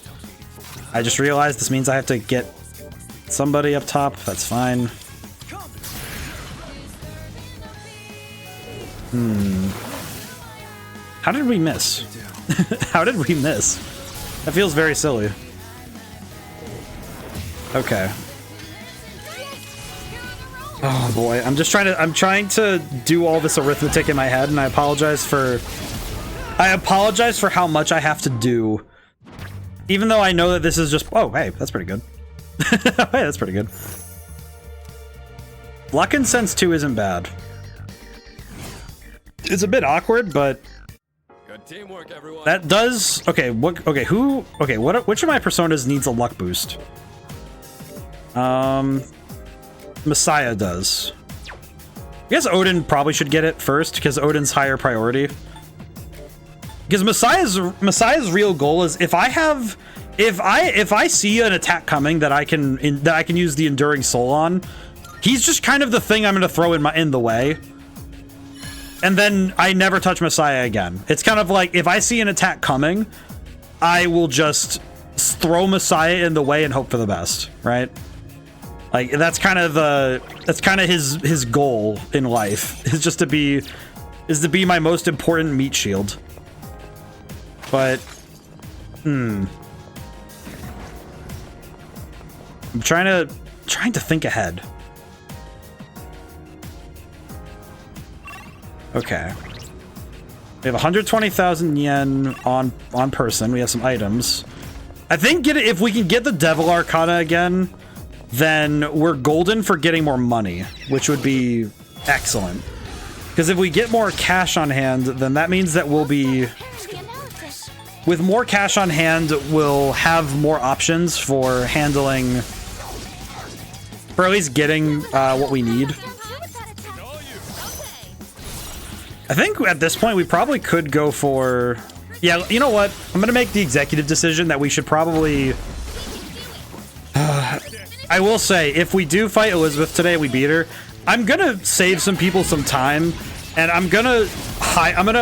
I just realized this means I have to get somebody up top. That's fine. How did we miss? How did we miss? That feels very silly. Okay. Oh boy, I'm trying to do all this arithmetic in my head, and I apologize for how much I have to do. Even though I know that this is just... Oh, hey, that's pretty good. Hey, that's pretty good. Luck and Sense 2 isn't bad. It's a bit awkward, but teamwork, everyone. That does... Okay, what... Okay, who... Okay, which of my personas needs a luck boost? Messiah does. I guess Odin probably should get it first, because Odin's higher priority. Because Messiah's real goal is if I see an attack coming that I can use the Enduring Soul on, he's just kind of the thing I'm going to throw in the way. And then I never touch Messiah again. It's kind of like if I see an attack coming, I will just throw Messiah in the way and hope for the best, right? Like that's kind of his goal in life is just to be my most important meat shield. But I'm trying to think ahead. Okay. We have 120,000 yen on person. We have some items. I think if we can get the Devil Arcana again, then we're golden for getting more money, which would be excellent. Because if we get more cash on hand, then that means that we'll be... With more cash on hand, we'll have more options for handling... For at least getting what we need. I think at this point we probably could go for... Yeah, you know what? I'm going to make the executive decision that we should probably... I will say, if we do fight Elizabeth today, we beat her, I'm going to save some people some time, and I'm going to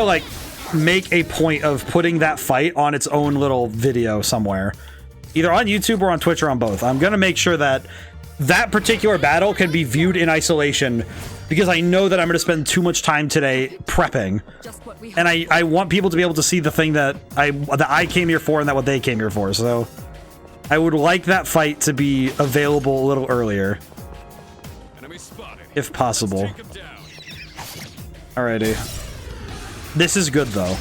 like make a point of putting that fight on its own little video somewhere. Either on YouTube or on Twitch or on both. I'm going to make sure that that particular battle can be viewed in isolation, because I know that I'm going to spend too much time today prepping, and I want people to be able to see the thing that I came here for and that what they came here for. So I would like that fight to be available a little earlier, if possible. Alrighty, this is good though.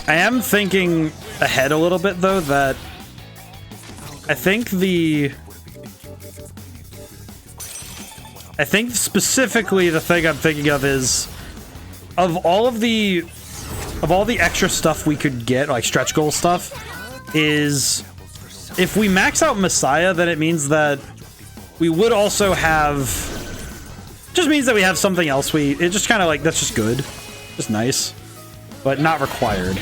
I am thinking ahead a little bit though, that I think specifically the thing I'm thinking of is of all the extra stuff we could get, like stretch goal stuff, is if we max out Messiah, then it means that we would also have, just means that we have something else. It just kind of like, that's just good, just nice, but not required.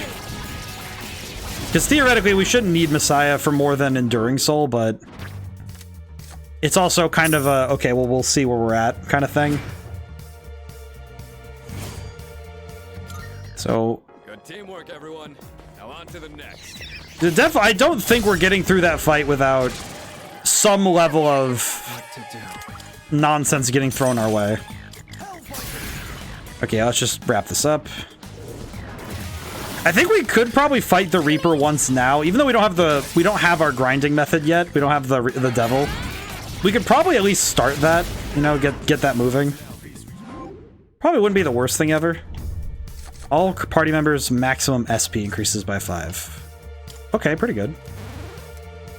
Because theoretically, we shouldn't need Messiah for more than Enduring Soul, but it's also kind of a, okay, well, we'll see where we're at kind of thing. So... Good teamwork, everyone. Now on to the next. I don't think we're getting through that fight without some level of nonsense getting thrown our way. Okay, let's just wrap this up. I think we could probably fight the Reaper once now, even though we don't have our grinding method yet. We don't have the devil. We could probably at least start that, you know, get that moving. Probably wouldn't be the worst thing ever. All party members' maximum SP increases by 5. Okay, pretty good.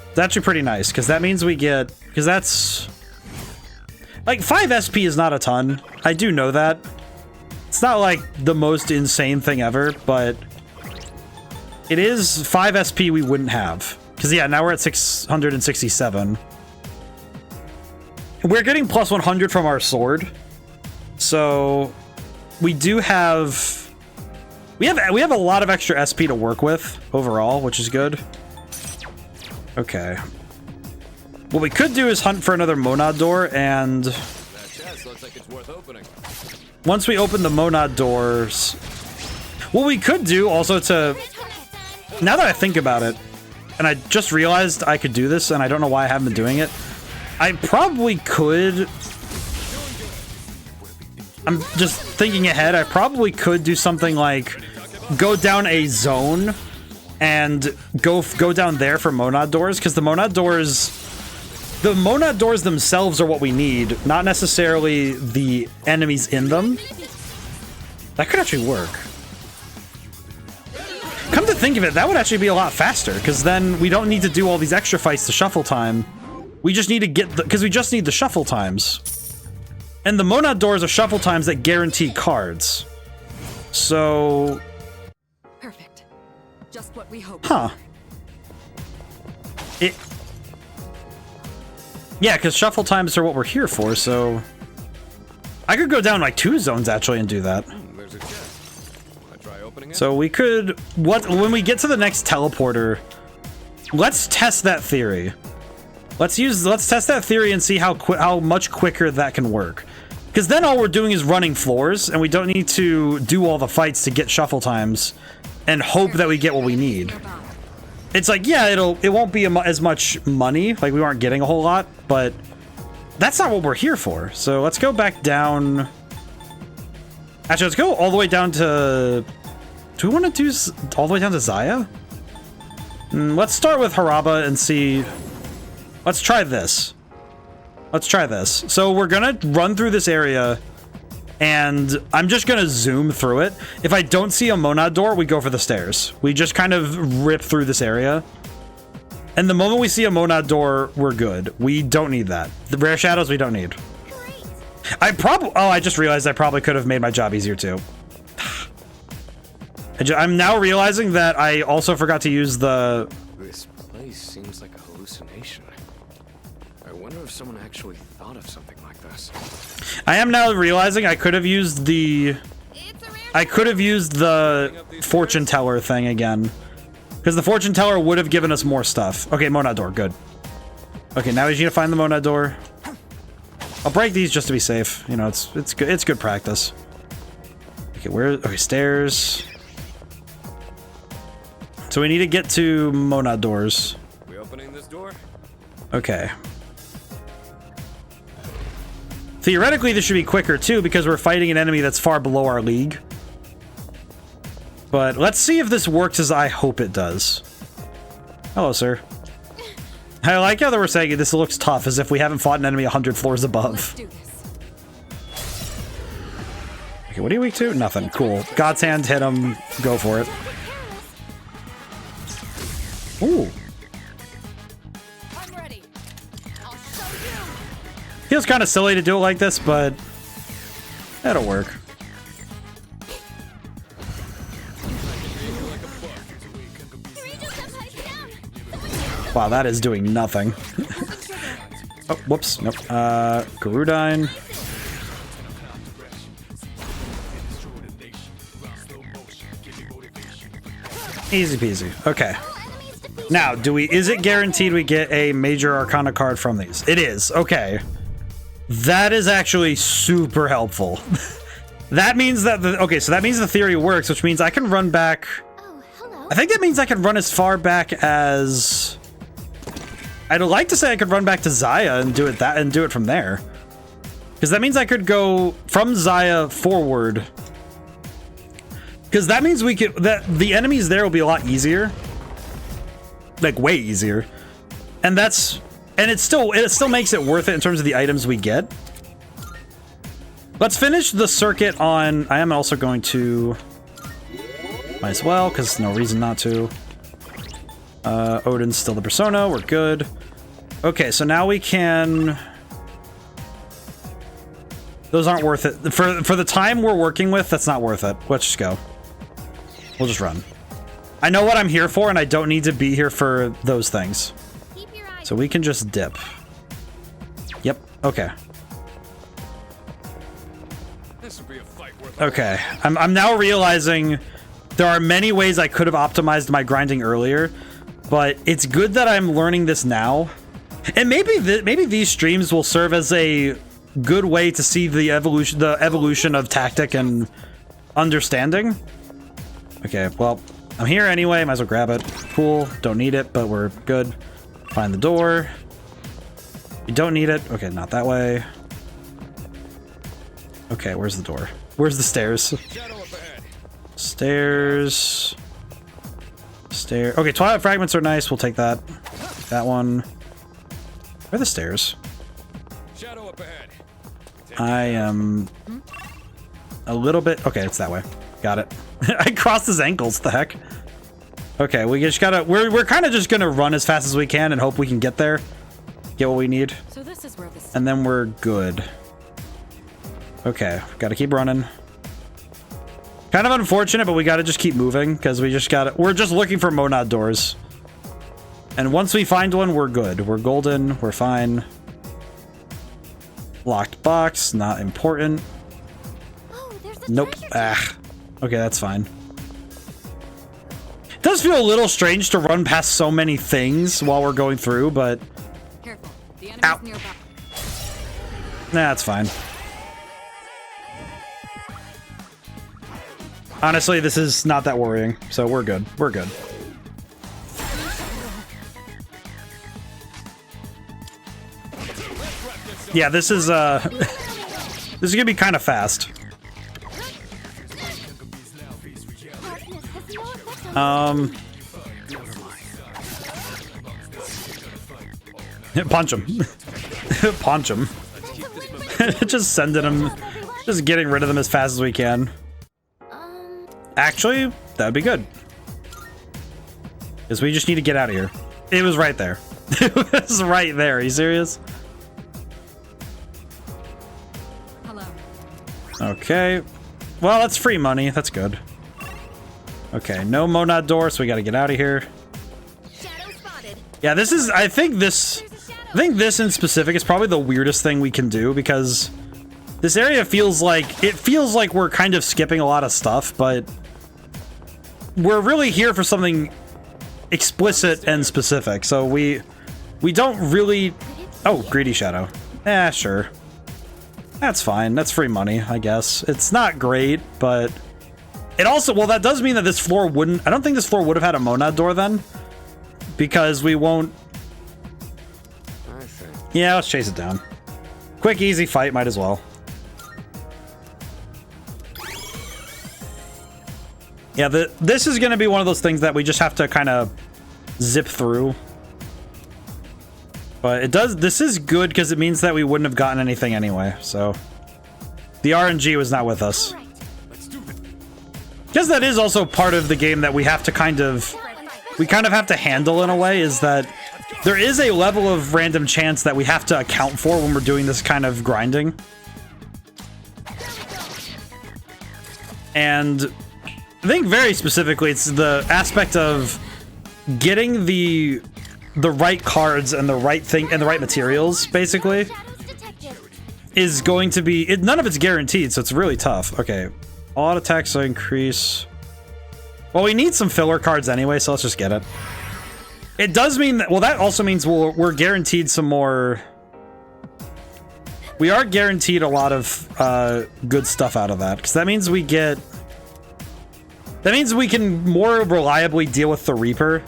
It's actually pretty nice, because that means we get, because that's like 5 SP is not a ton. I do know that. It's not like the most insane thing ever, but it is 5 SP we wouldn't have. Because, yeah, now we're at 667. We're getting plus 100 from our sword. So, we do have... We have a lot of extra SP to work with, overall, which is good. Okay. What we could do is hunt for another Monad door, and... That chest looks like it's worth opening. Once we open the Monad doors... What we could do, also to... Now that I think about it, and I just realized I could do this, and I don't know why I haven't been doing it, I probably could... I'm just thinking ahead, I probably could do something like go down a zone and go down there for Monad doors, because the Monad doors themselves are what we need, not necessarily the enemies in them. That could actually work. Come to think of it, that would actually be a lot faster, because then we don't need to do all these extra fights to shuffle time. We just need to get the... Because we just need the shuffle times. And the Monad doors are shuffle times that guarantee cards. So... Perfect. Just what we hoped. Huh. Yeah, because shuffle times are what we're here for, so... I could go down like 2 zones, actually, and do that. There's a chest. Wanna try opening it? So we could... When we get to the next teleporter, let's test that theory. Let's test that theory and see how much quicker that can work. Because then all we're doing is running floors, and we don't need to do all the fights to get shuffle times and hope that we get what we need. It's like, yeah, it won't be as much money, like we aren't getting a whole lot, but that's not what we're here for. So let's go back down. Actually, let's go all the way down to... Do we want to do all the way down to Zaya? Let's start with Haraba and see... Let's try this. Let's try this. So we're gonna run through this area, and I'm just gonna zoom through it. If I don't see a Monad door, we go for the stairs. We just kind of rip through this area. And the moment we see a Monad door, we're good. We don't need that. The rare shadows, we don't need. I just realized I probably could have made my job easier too. I'm now realizing that I also forgot to use the... This place seems like a hallucination. I wonder if someone actually thought of something like this. I am now realizing I could have used the... fortune teller thing again. Because the fortune teller would have given us more stuff. Okay, Monad door, good. Okay, now we just need to find the Monad door. I'll break these just to be safe. You know, it's good practice. Okay, okay, stairs. So we need to get to Monad doors. We opening this door? Okay. Theoretically, this should be quicker too, because we're fighting an enemy that's far below our league. But let's see if this works as I hope it does. Hello, sir. I like how they were saying this looks tough, as if we haven't fought an enemy 100 floors above. Let's do this. Okay, what are you weak to? Nothing. Cool. God's hand, hit him. Go for it. Ooh. I'm ready. I'll show you. Feels kind of silly to do it like this, but that'll work. Wow, that is doing nothing. Oh, whoops. Nope. Garudine. Easy peasy. Okay. Now, is it guaranteed we get a major arcana card from these? It is. Okay. That is actually super helpful. That means that so that means the theory works, which means I can run back. Oh, hello. I think that means I can run as far back as... I'd like to say I could run back to Zaya and do it from there. Because that means I could go from Zaya forward. Because that means the enemies there will be a lot easier. Like way easier. And it still makes it worth it in terms of the items we get. Let's finish the circuit on... I am also going to... Might as well, because no reason not to. Odin's still the persona. We're good. Okay, so now we can... Those aren't worth it. For the time we're working with, that's not worth it. Let's just go. We'll just run. I know what I'm here for, and I don't need to be here for those things. So we can just dip. Yep. Okay. This would be a fight worth Okay. I'm now realizing there are many ways I could have optimized my grinding earlier, but it's good that I'm learning this now. And maybe these streams will serve as a good way to see the evolution of tactic and understanding. Okay, well, I'm here anyway. Might as well grab it. Cool. Don't need it, but we're good. Find the door. You don't need it. Okay, not that way. Okay, where's the door? Where's the stairs? Stairs. Okay, Twilight Fragments are nice. We'll take that. That one. Where are the stairs? Shadow up ahead. I am a little bit... Okay, it's that way. Got it. I crossed his ankles. The heck? Okay, we just gotta... We're kind of just gonna run as fast as we can and hope we can get there. Get what we need. So this is where this... And then we're good. Okay, gotta keep running. Kind of unfortunate, but we gotta just keep moving because we're just looking for monad doors. And once we find one, we're good. We're golden, we're fine. Locked box, not important. Oh, there's a Nope. treasure chest. Okay, that's fine. It does feel a little strange to run past so many things while we're going through, but Careful. The enemy's Ow. nearby. nah, it's fine. Honestly, this is not that worrying, so we're good. We're good. Yeah, this is this is gonna be kind of fast. Darkness has no effect on Punch him. Punch him. Just sending him. Just getting rid of them as fast as we can. Actually, that would be good. Because we just need to get out of here. It was right there. It was right there. Are you serious? Hello. Okay. Well, that's free money. That's good. Okay, no monad door, so we got to get out of here. Shadow spotted. Yeah, this is... I think this in specific is probably the weirdest thing we can do, because this area feels like... It feels like we're kind of skipping a lot of stuff, but we're really here for something explicit and specific, so we don't really... Oh, greedy shadow. Eh, sure. That's fine. That's free money, I guess. It's not great, but it also... Well, that does mean that this floor wouldn't... I don't think this floor would have had a monad door then, because we won't... I see. Yeah, let's chase it down. Quick, easy fight, might as well. Yeah, this is going to be one of those things that we just have to kind of zip through. But it does... This is good because it means that we wouldn't have gotten anything anyway, so... The RNG was not with us. Because that is also part of the game that we have to kind of... We kind of have to handle in a way, is that there is a level of random chance that we have to account for when we're doing this kind of grinding. And I think very specifically, it's the aspect of getting the right cards and the right thing and the right materials, basically, is going to be... none of it's guaranteed, so it's really tough. Okay. All attacks increase... Well, we need some filler cards anyway, so let's just get it. It does mean that... Well, that also means we're guaranteed some more... We are guaranteed a lot of good stuff out of that, because that means we get... That means we can more reliably deal with the Reaper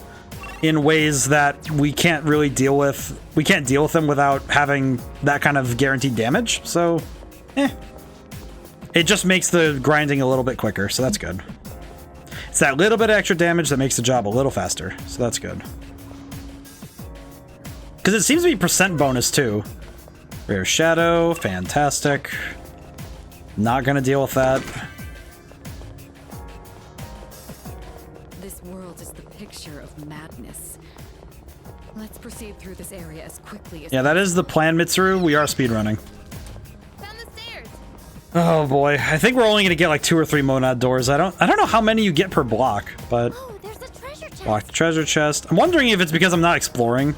in ways that we can't really deal with. We can't deal with them without having that kind of guaranteed damage, so... It just makes the grinding a little bit quicker, so that's good. It's that little bit of extra damage that makes the job a little faster, so that's good. Because it seems to be percent bonus, too. Rare Shadow, fantastic. Not gonna deal with that. This world is the picture of madness. Let's proceed through this area as quickly as... Yeah, that is the plan, Mitsuru. We are speedrunning. Found the stairs. Oh boy, I think we're only gonna get like 2 or 3 monad doors. I don't know how many you get per block, but... Oh, there's a treasure chest. Locked treasure chest. I'm wondering if it's because I'm not exploring.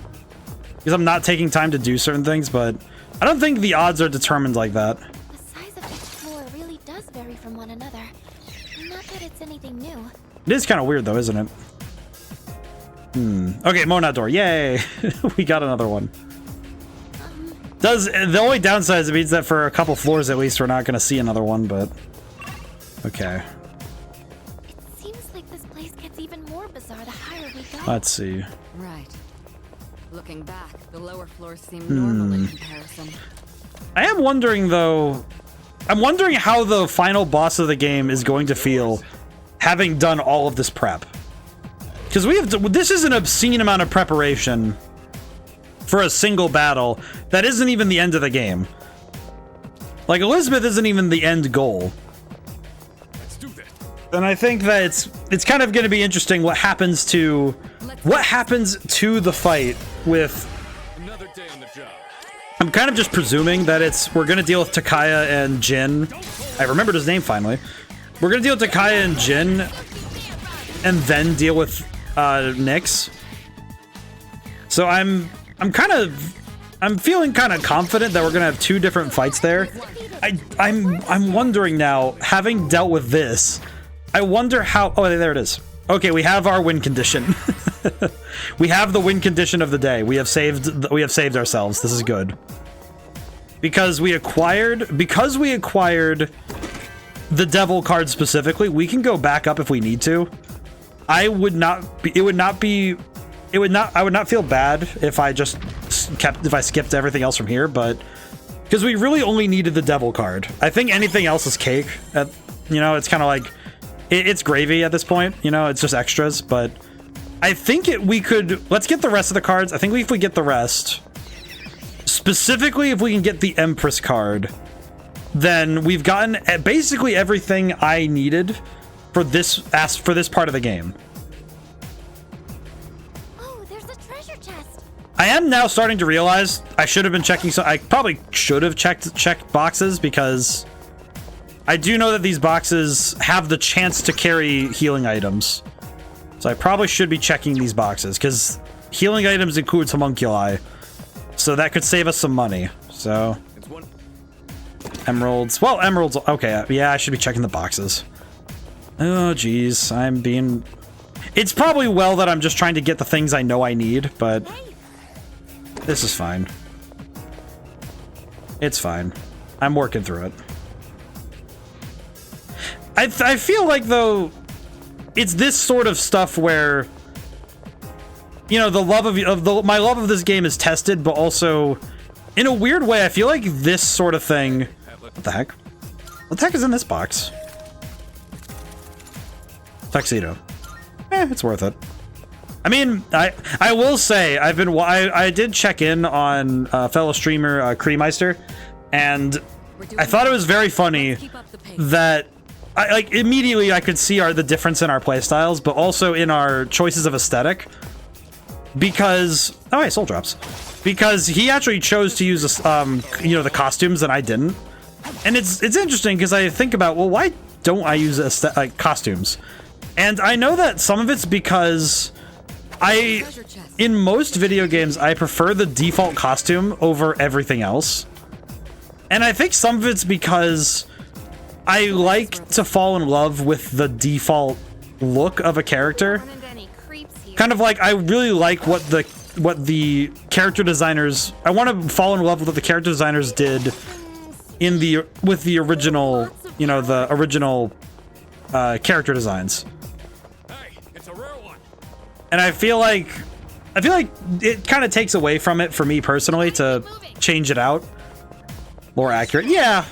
Because I'm not taking time to do certain things, but I don't think the odds are determined like that. The size of each floor really does vary from one another. Not that it's anything new. It is kind of weird though, isn't it? Okay, monad door. Yay! We got another one. The only downside is it means that for a couple floors at least we're not going to see another one, but... Okay. It seems like this place gets even more bizarre the higher we go. Let's see. Right. Looking back, the lower floors seem normal in comparison. I am wondering though... I'm wondering how the final boss of the game is going to feel having done all of this prep. Because we have to, this is an obscene amount of preparation for a single battle that isn't even the end of the game. Like, Elizabeth isn't even the end goal. Let's do that. And I think that it's kind of going to be interesting what happens to the fight with... Another day on the job. I'm kind of just presuming that we're gonna deal with Takaya and Jin. I remembered his name finally. We're gonna deal with Takaya and Jin, and then deal with Nyx. So I'm feeling kind of confident that we're gonna have 2 different fights there. I'm wondering now, having dealt with this, I wonder how. Oh, there it is. Okay, we have our win condition. We have the win condition of the day. We have saved ourselves. This is good. Because we acquired the devil card specifically, we can go back up if we need to. I would not feel bad if I just skipped everything else from here, but because we really only needed the devil card. I think anything else is cake. You know, it's kind of like it's gravy at this point. You know, it's just extras, but I think we could. Let's get the rest of the cards. I think if we get the rest, specifically if we can get the Empress card, then we've gotten basically everything I needed for this part of the game. Oh, there's a treasure chest. I am now starting to realize I should have been checking. So I probably should have checked boxes, because I do know that these boxes have the chance to carry healing items. So I probably should be checking these boxes, because healing items includes homunculi. So that could save us some money. So emeralds. Well, emeralds. Okay, yeah, I should be checking the boxes. Oh, geez. It's probably well that I'm just trying to get the things I know I need, but this is fine. It's fine. I'm working through it. I feel like, though, it's this sort of stuff where, you know, the love my love of this game is tested, but also, in a weird way, I feel like this sort of thing. What the heck? What the heck is in this box? Tuxedo. It's worth it. I mean, I will say I did check in on fellow streamer Kreemeister, and I thought it was very funny that immediately I could see the difference in our playstyles, but also in our choices of aesthetic. Because soul drops. Because he actually chose to use the costumes and I didn't. And it's interesting because I think about, well, why don't I use costumes? And I know that some of it's because in most video games, I prefer the default costume over everything else. And I think some of it's because I like to fall in love with the default look of a character. Kind of like, I really like what the character designers, I want to fall in love with what the character designers did with the original, you know, the original character designs. And I feel like it kind of takes away from it for me personally to change it out. Lore accurate. Yeah.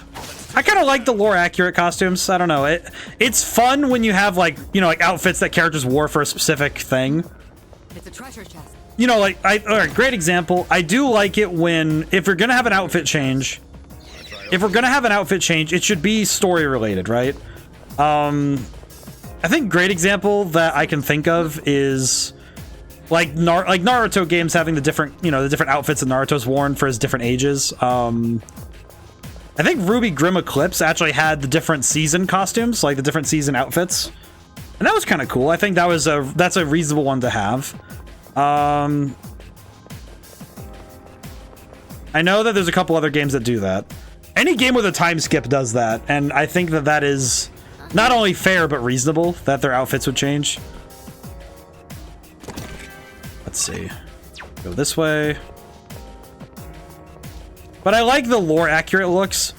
I kind of like the lore accurate costumes. I don't know. It's fun when you have like outfits that characters wore for a specific thing. It's a treasure chest. You know, like great example. I do like it when if you're going to have an outfit change, it should be story related, right? I think great example that I can think of is like Naruto games having the different outfits that Naruto's worn for his different ages. I think Ruby Grim Eclipse actually had the different season costumes, like the different season outfits. And that was kind of cool. I think that's a reasonable one to have. I know that there's a couple other games that do that. Any game with a time skip does that, and I think that is not only fair but reasonable that their outfits would change. Let's see. Go this way. But I like the lore accurate looks.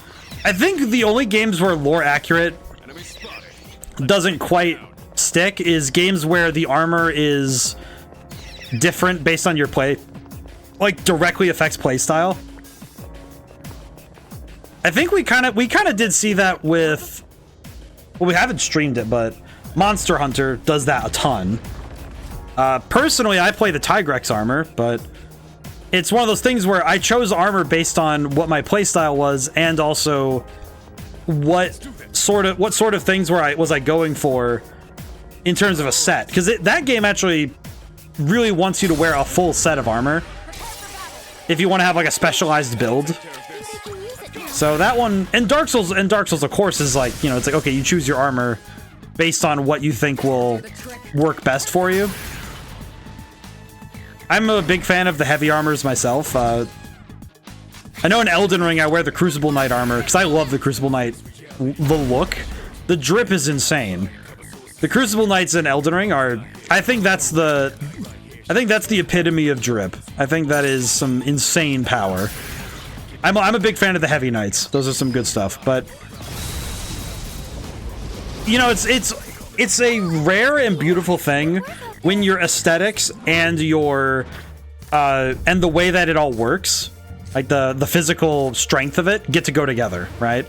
I think the only games where lore accurate doesn't quite stick is games where the armor is different based on your play, like directly affects play style. I think we kind of did see that with, well, we haven't streamed it, but Monster Hunter does that a ton. Personally, I play the Tigrex armor, but it's one of those things where I chose armor based on what my playstyle was, and also what sort of things was I going for in terms of a set, because that game actually really wants you to wear a full set of armor. if you want to have like a specialized build. So that one, and Dark Souls, of course, is like, you know, it's like, okay, you choose your armor based on what you think will work best for you. I'm a big fan of the heavy armors myself. I know in Elden Ring I wear the Crucible Knight armor because I love the Crucible Knight. The look, the drip is insane. The Crucible Knights in Elden Ring are, I think that's the epitome of drip. I think that is some insane power. I'm a big fan of the heavy knights. Those are some good stuff, but you know, it's a rare and beautiful thing when your aesthetics and your and the way that it all works, like the physical strength of it, get to go together, right?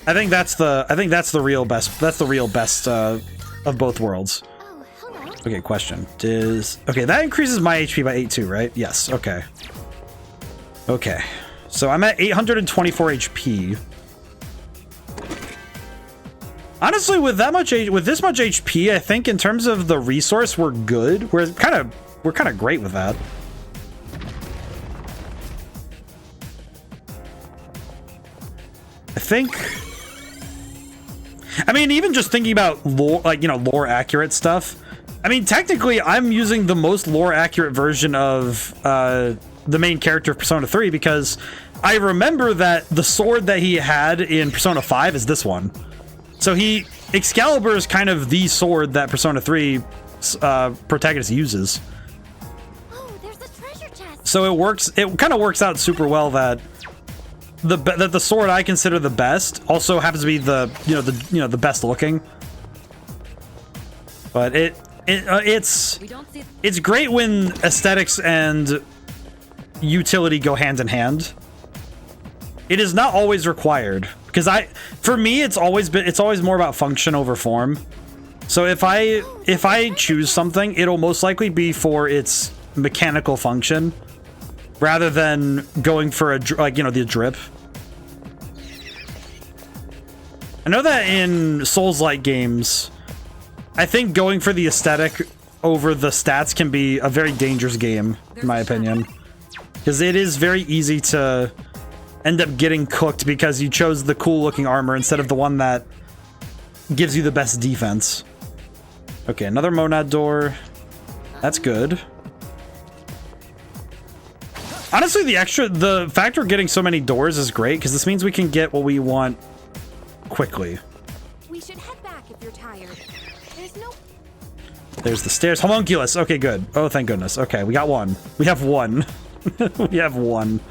I think that's the real best. That's the real best of both worlds. Oh, hello. Okay, question. Okay, that increases my HP by 8 too, right? Yes, okay. Okay. So I'm at 824 HP. Honestly, with this much HP, I think in terms of the resource, we're good. We're kind of great with that. I think. I mean, even just thinking about lore, like, you know, lore accurate stuff. I mean, technically, I'm using the most lore accurate version of the main character of Persona 3 because I remember that the sword that he had in Persona 5 is this one. So Excalibur is kind of the sword that Persona 3 protagonist uses. Oh, there's a treasure chest. So it kind of works out super well that the sword I consider the best also happens to be the best looking. But it's great when aesthetics and utility go hand in hand. It is not always required because for me it's always more about function over form. So if I choose something, it'll most likely be for its mechanical function rather than going for the drip. I know that in Souls-like games, I think going for the aesthetic over the stats can be a very dangerous game, in my opinion. Because it is very easy to end up getting cooked because you chose the cool-looking armor instead of the one that gives you the best defense. Okay, another Monad door. That's good. Honestly, the fact we're getting so many doors is great because this means we can get what we want quickly. We should head back if you're tired. There's the stairs. Homunculus. Okay, good. Oh, thank goodness. Okay, we got one. We have one. We have one.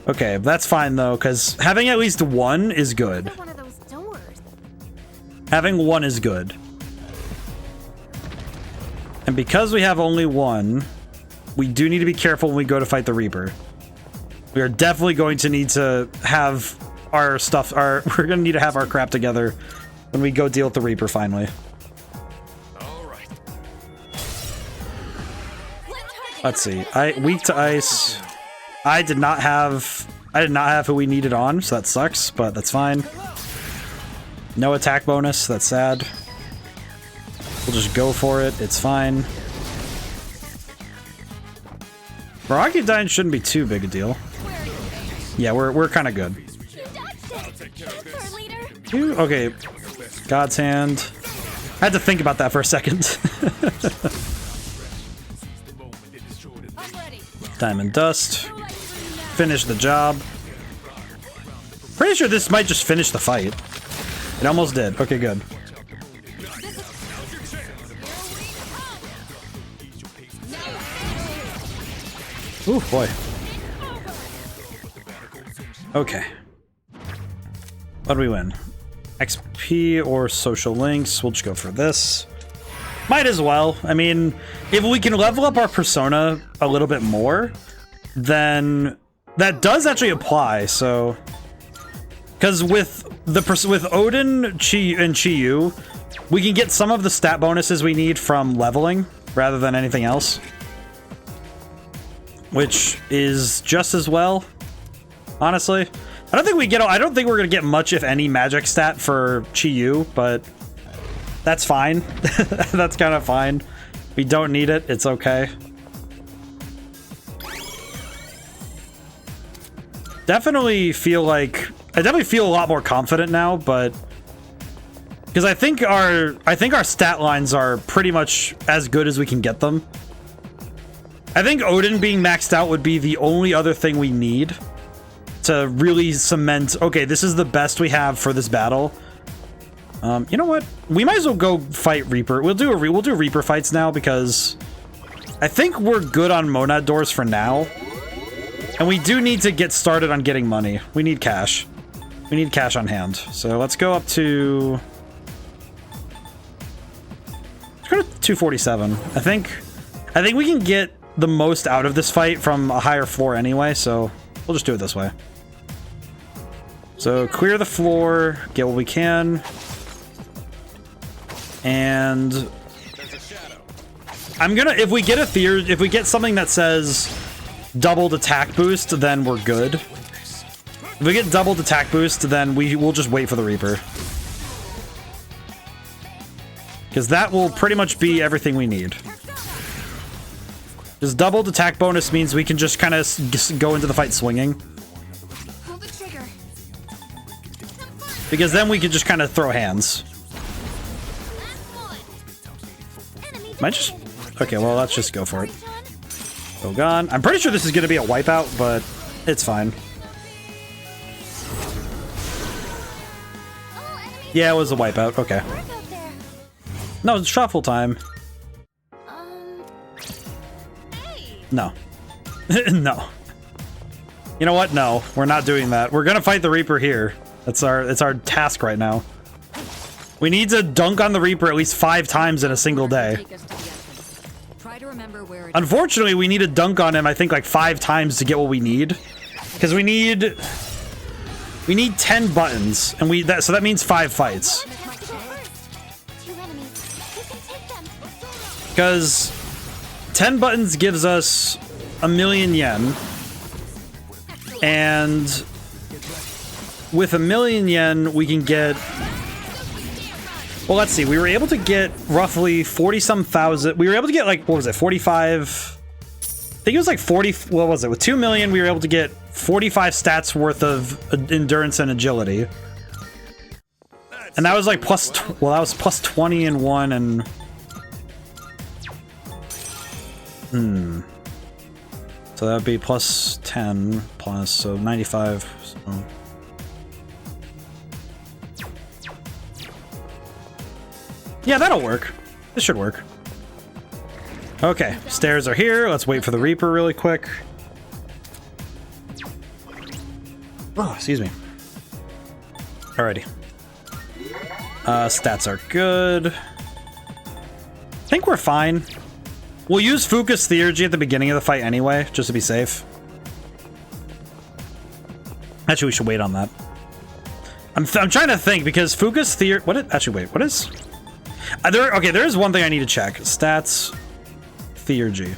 Okay, that's fine though, because having at least one is good. One of those doors. Having one is good. And because we have only one, we do need to be careful when we go to fight the Reaper. We are definitely going to need to have our stuff, we're going to need to have our crap together when we go deal with the Reaper finally. All right. Let's see. Weak to ice. I did not have who we needed on, so that sucks, but that's fine. No attack bonus, that's sad. We'll just go for it, it's fine. Baraki shouldn't be too big a deal. Yeah, we're kind of good. Okay, God's Hand. I had to think about that for a second. Diamond Dust. Finish the job. Pretty sure this might just finish the fight. It almost did. Okay, good. Ooh, boy. Okay. What do we win? XP or social links? We'll just go for this. Might as well. I mean, if we can level up our persona a little bit more, then that does actually apply. So, because with Odin, and Chi-Yu, we can get some of the stat bonuses we need from leveling rather than anything else, which is just as well. Honestly, I don't think we're gonna get much, if any, magic stat for Chi-Yu, but that's fine. That's kind of fine. We don't need it. It's okay. definitely feel like I definitely feel a lot more confident now, but because I think our stat lines are pretty much as good as we can get them. I think Odin being maxed out would be the only other thing we need to really cement, okay, this is the best we have for this battle. You know what? We might as well go fight Reaper. We'll do Reaper fights now because I think we're good on Monad doors for now. And we do need to get started on getting money. We need cash. We need cash on hand. So let's go up to... let's go to 247. I think we can get the most out of this fight from a higher floor anyway, so we'll just do it this way. So clear the floor, get what we can. And I'm gonna, if we get something that says doubled attack boost, then we're good. If we get doubled attack boost, then we'll just wait for the Reaper. Because that will pretty much be everything we need. This doubled attack bonus means we can just kind of go into the fight swinging. Pull the trigger. Because then we can just kind of throw hands. Am I just... okay, well, let's just go for it. Oh, gone. I'm pretty sure this is going to be a wipeout, but it's fine. Yeah, it was a wipeout. Okay. No, it's shuffle time. No. No. You know what? No, we're not doing that. We're gonna fight the Reaper here. It's our task right now. We need to dunk on the Reaper at least 5 times in a single day. Try to remember where it Unfortunately, we need to dunk on him, I think, like 5 times to get what we need. Because we need 10 buttons, and so that means 5 fights. Because 10 buttons gives us 1,000,000 yen. And with 1,000,000 yen, we can get... well, let's see. We were able to get roughly 40-some thousand. We were able to get, like, what was it, 45... I think it was like 40... what was it? With 2 million, we were able to get 45 stats worth of endurance and agility. And that was like plus... well, that was plus 20 in one and... so that would be plus 10 plus, so 95. So. Yeah, that'll work. This should work. Okay, stairs are here. Let's wait for the Reaper really quick. Oh, excuse me. Alrighty. Stats are good. I think we're fine. We'll use Fuka's Theurgy at the beginning of the fight anyway, just to be safe. Actually, we should wait on that. I'm trying to think, because Fuka's Theurgy... actually, wait, what is... there is one thing I need to check. Stats... Theurgy.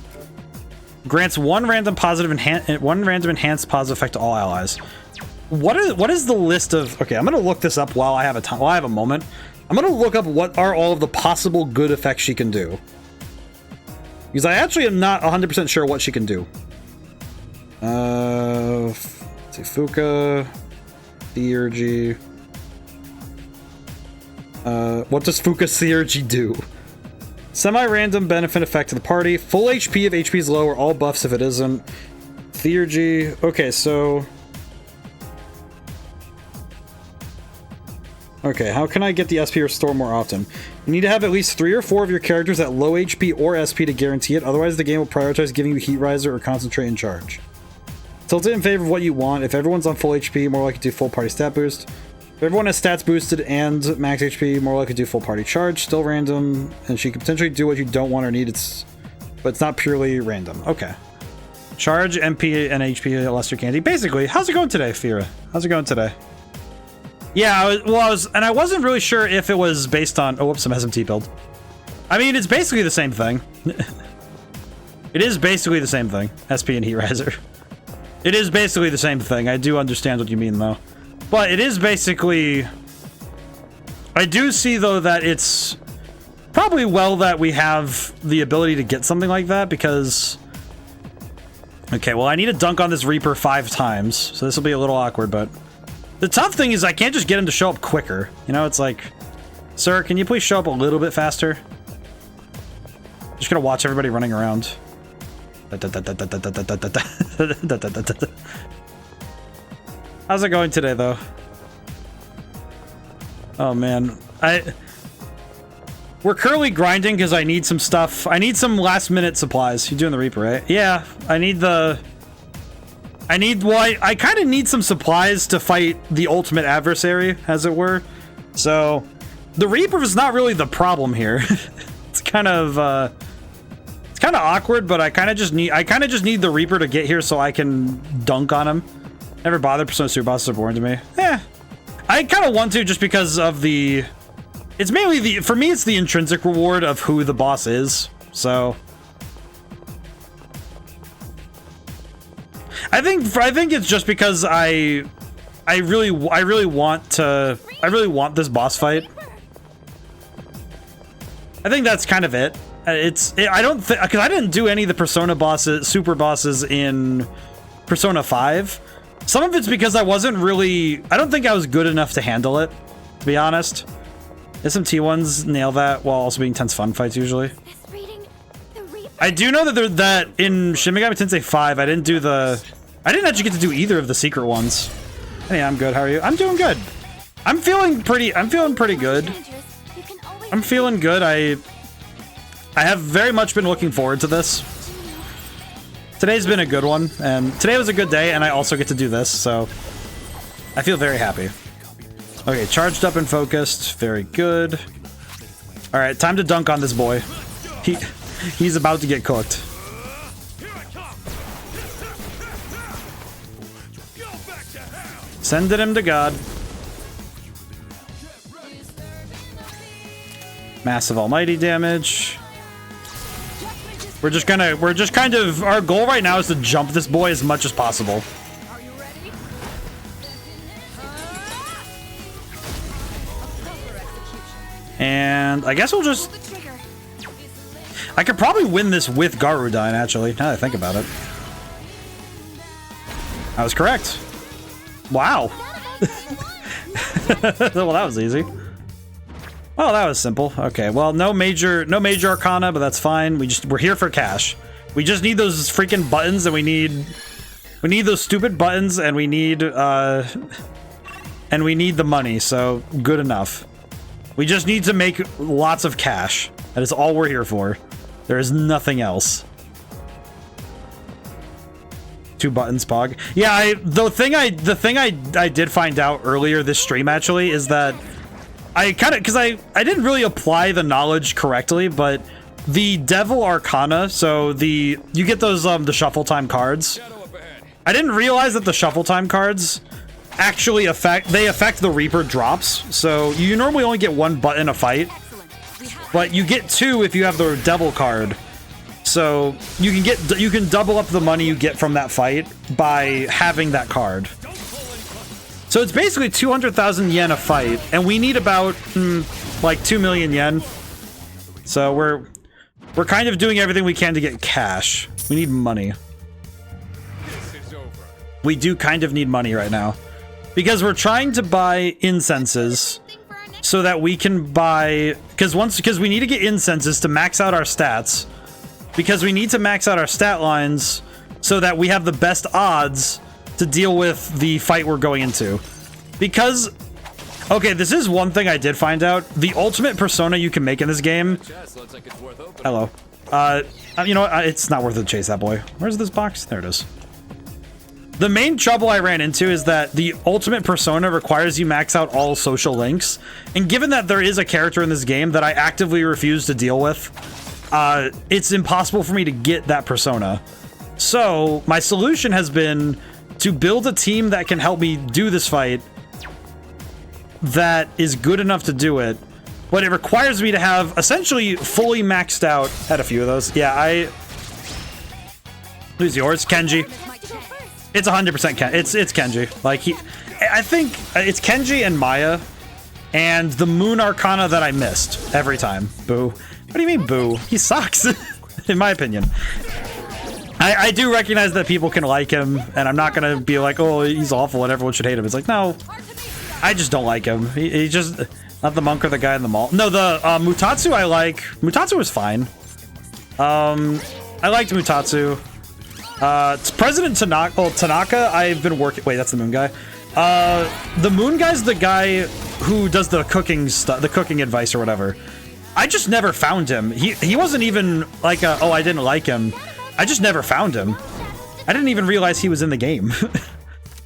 Grants one random enhanced positive effect to all allies. What is the list of... okay, I'm gonna look this up while I have a moment. I'm gonna look up what are all of the possible good effects she can do. Because I actually am not 100% sure what she can do. Let's see, Fuka, Theurgy. What does Fuka's Theurgy do? Semi-random benefit effect to the party. Full HP if HP is low, or all buffs if it isn't. Theurgy. Okay, so... okay, how can I get the SP restore more often? You need to have at least 3 or 4 of your characters at low HP or SP to guarantee it, otherwise the game will prioritize giving you Heat Riser or Concentrate and Charge. Tilt it in favor of what you want. If everyone's on full HP, more likely to do full party stat boost. If everyone has stats boosted and max HP, more likely to do full party charge. Still random, and she can potentially do what you don't want or need, but it's not purely random. Okay. Charge, MP, and HP Luster Candy. Basically, how's it going today, Fira? How's it going today? Yeah, I wasn't really sure if it was based on... oh, whoops, some SMT build. I mean, it's basically the same thing. It is basically the same thing. SP and Heat Riser. It is basically the same thing. I do understand what you mean, though. But it is basically... I do see, though, that it's probably well that we have the ability to get something like that, because... Okay, well, I need to dunk on this Reaper 5 times, so this will be a little awkward, but the tough thing is I can't just get him to show up quicker. You know, it's like, sir, can you please show up a little bit faster? Just gonna watch everybody running around. How's it going today, though? Oh, man. We're currently grinding because I need some stuff. I need some last-minute supplies. You're doing the Reaper, right? Yeah, I need the... I kind of need some supplies to fight the ultimate adversary, as it were. So, the Reaper is not really the problem here. It's kind of awkward, but I kind of just need the Reaper to get here so I can dunk on him. Never bothered. Persona Super bosses are boring to me. I kind of want to just because of the... It's mainly for me, it's the intrinsic reward of who the boss is. So I think it's just because I really want this boss fight. I think that's kind of it. I don't think, because I didn't do any of the Persona bosses, super bosses in Persona 5. Some of it's because I don't think I was good enough to handle it, to be honest. SMT1s nail that while also being tense fun fights usually. I do know that in Shin Megami Tensei 5, I didn't actually get to do either of the secret ones. Hey, I'm good. How are you? I'm doing good. I'm feeling pretty good. I'm feeling good. I have very much been looking forward to this. Today's been a good one, and today was a good day, and I also get to do this, so I feel very happy. Okay, charged up and focused. Very good. All right, time to dunk on this boy. He's about to get cooked. Sending him to God. Massive almighty damage. We're just kind of, our goal right now is to jump this boy as much as possible. And I guess we'll just... I could probably win this with Garudine, actually, now that I think about it. I was correct. Wow. Well, that was easy. Well, that was simple. Okay, well, no major arcana, but that's fine. We're here for cash. We just need those freaking buttons, and we need those stupid buttons, and we need the money, so good enough. We just need to make lots of cash. That is all we're here for. There is nothing else. 2 buttons, Pog. Yeah, the thing I did find out earlier this stream actually is that I didn't really apply the knowledge correctly, but the Devil Arcana, so you get those the shuffle time cards. I didn't realize that the shuffle time cards actually affect the Reaper drops. So you normally only get 1 button a fight, but you get 2 if you have the Devil card. So you can double up the money you get from that fight by having that card. So it's basically 200,000 yen a fight, and we need about like 2 million yen. So we're kind of doing everything we can to get cash. We need money. We do kind of need money right now. Because we're trying to buy incenses so that we can buy... Because we need to get incenses to max out our stats. Because we need to max out our stat lines so that we have the best odds to deal with the fight we're going into. Because... Okay, this is one thing I did find out. The ultimate persona you can make in this game... Hello. You know what? It's not worth it to chase that boy. Where's this box? There it is. The main trouble I ran into is that the ultimate persona requires you max out all social links. And given that there is a character in this game that I actively refuse to deal with, it's impossible for me to get that persona. So my solution has been to build a team that can help me do this fight that is good enough to do it. But it requires me to have essentially fully maxed out. Had a few of those. Yeah, Who's yours? Kenji. It's 100% Ken. It's Kenji. Like I think it's Kenji and Maya, and the Moon Arcana that I missed every time. Boo. What do you mean, boo? He sucks, in my opinion. I do recognize that people can like him, and I'm not gonna be like, oh, he's awful and everyone should hate him. It's like, no, I just don't like him. He just not the monk or the guy in the mall. No, the Mutatsu I like. Mutatsu was fine. I liked Mutatsu. It's President Tanaka. Well, Tanaka, I've been working. Wait, that's the moon guy. The moon guy's the guy who does the cooking stuff, the cooking advice or whatever. I just never found him. He wasn't even like a, oh, I didn't like him. I just never found him. I didn't even realize he was in the game.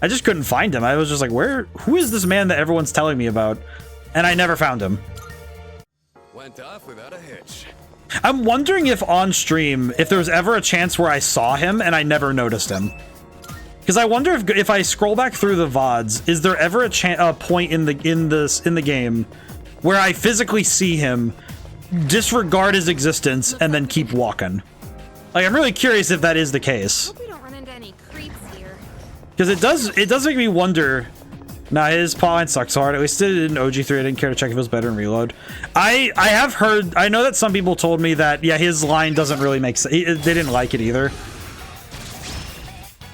I just couldn't find him. I was just like, who is this man that everyone's telling me about? And I never found him. Went off without a hitch. I'm wondering if on stream, if there was ever a chance where I saw him and I never noticed him. Because I wonder if I scroll back through the VODs, is there ever a point in the game where I physically see him, disregard his existence, and then keep walking? Like, I'm really curious if that is the case. Hope we don't run into any creeps here. Because it does make me wonder. Nah, his plotline sucks hard. At least in OG3, I didn't care to check if it was better in Reload. I have heard, I know that some people told me that, yeah, his line doesn't really make sense. They didn't like it either.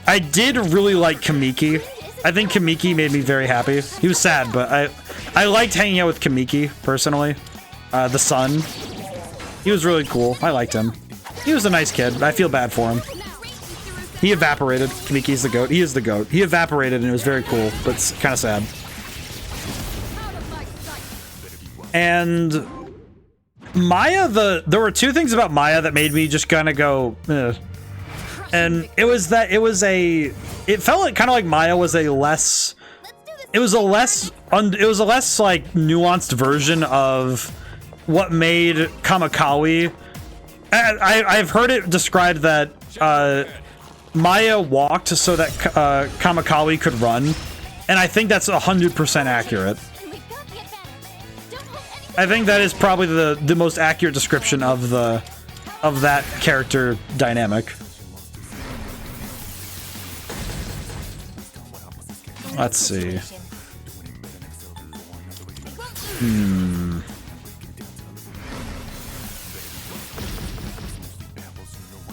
I did really like Kamiki. I think Kamiki made me very happy. He was sad, but I liked hanging out with Kamiki, personally. The son. He was really cool. I liked him. He was a nice kid. I feel bad for him. He evaporated. Kamiki's the goat. He is the goat. He evaporated and it was very cool, but it's kind of sad. And Maya, there were two things about Maya that made me just kind of go, eh. And it was that it felt like kind of like Maya was a less like nuanced version of what made Kamikawi. I've heard it described that Maya walked so that Kamikawi could run, and I think that's 100% accurate. I think that is probably the most accurate description of that character dynamic. Let's see.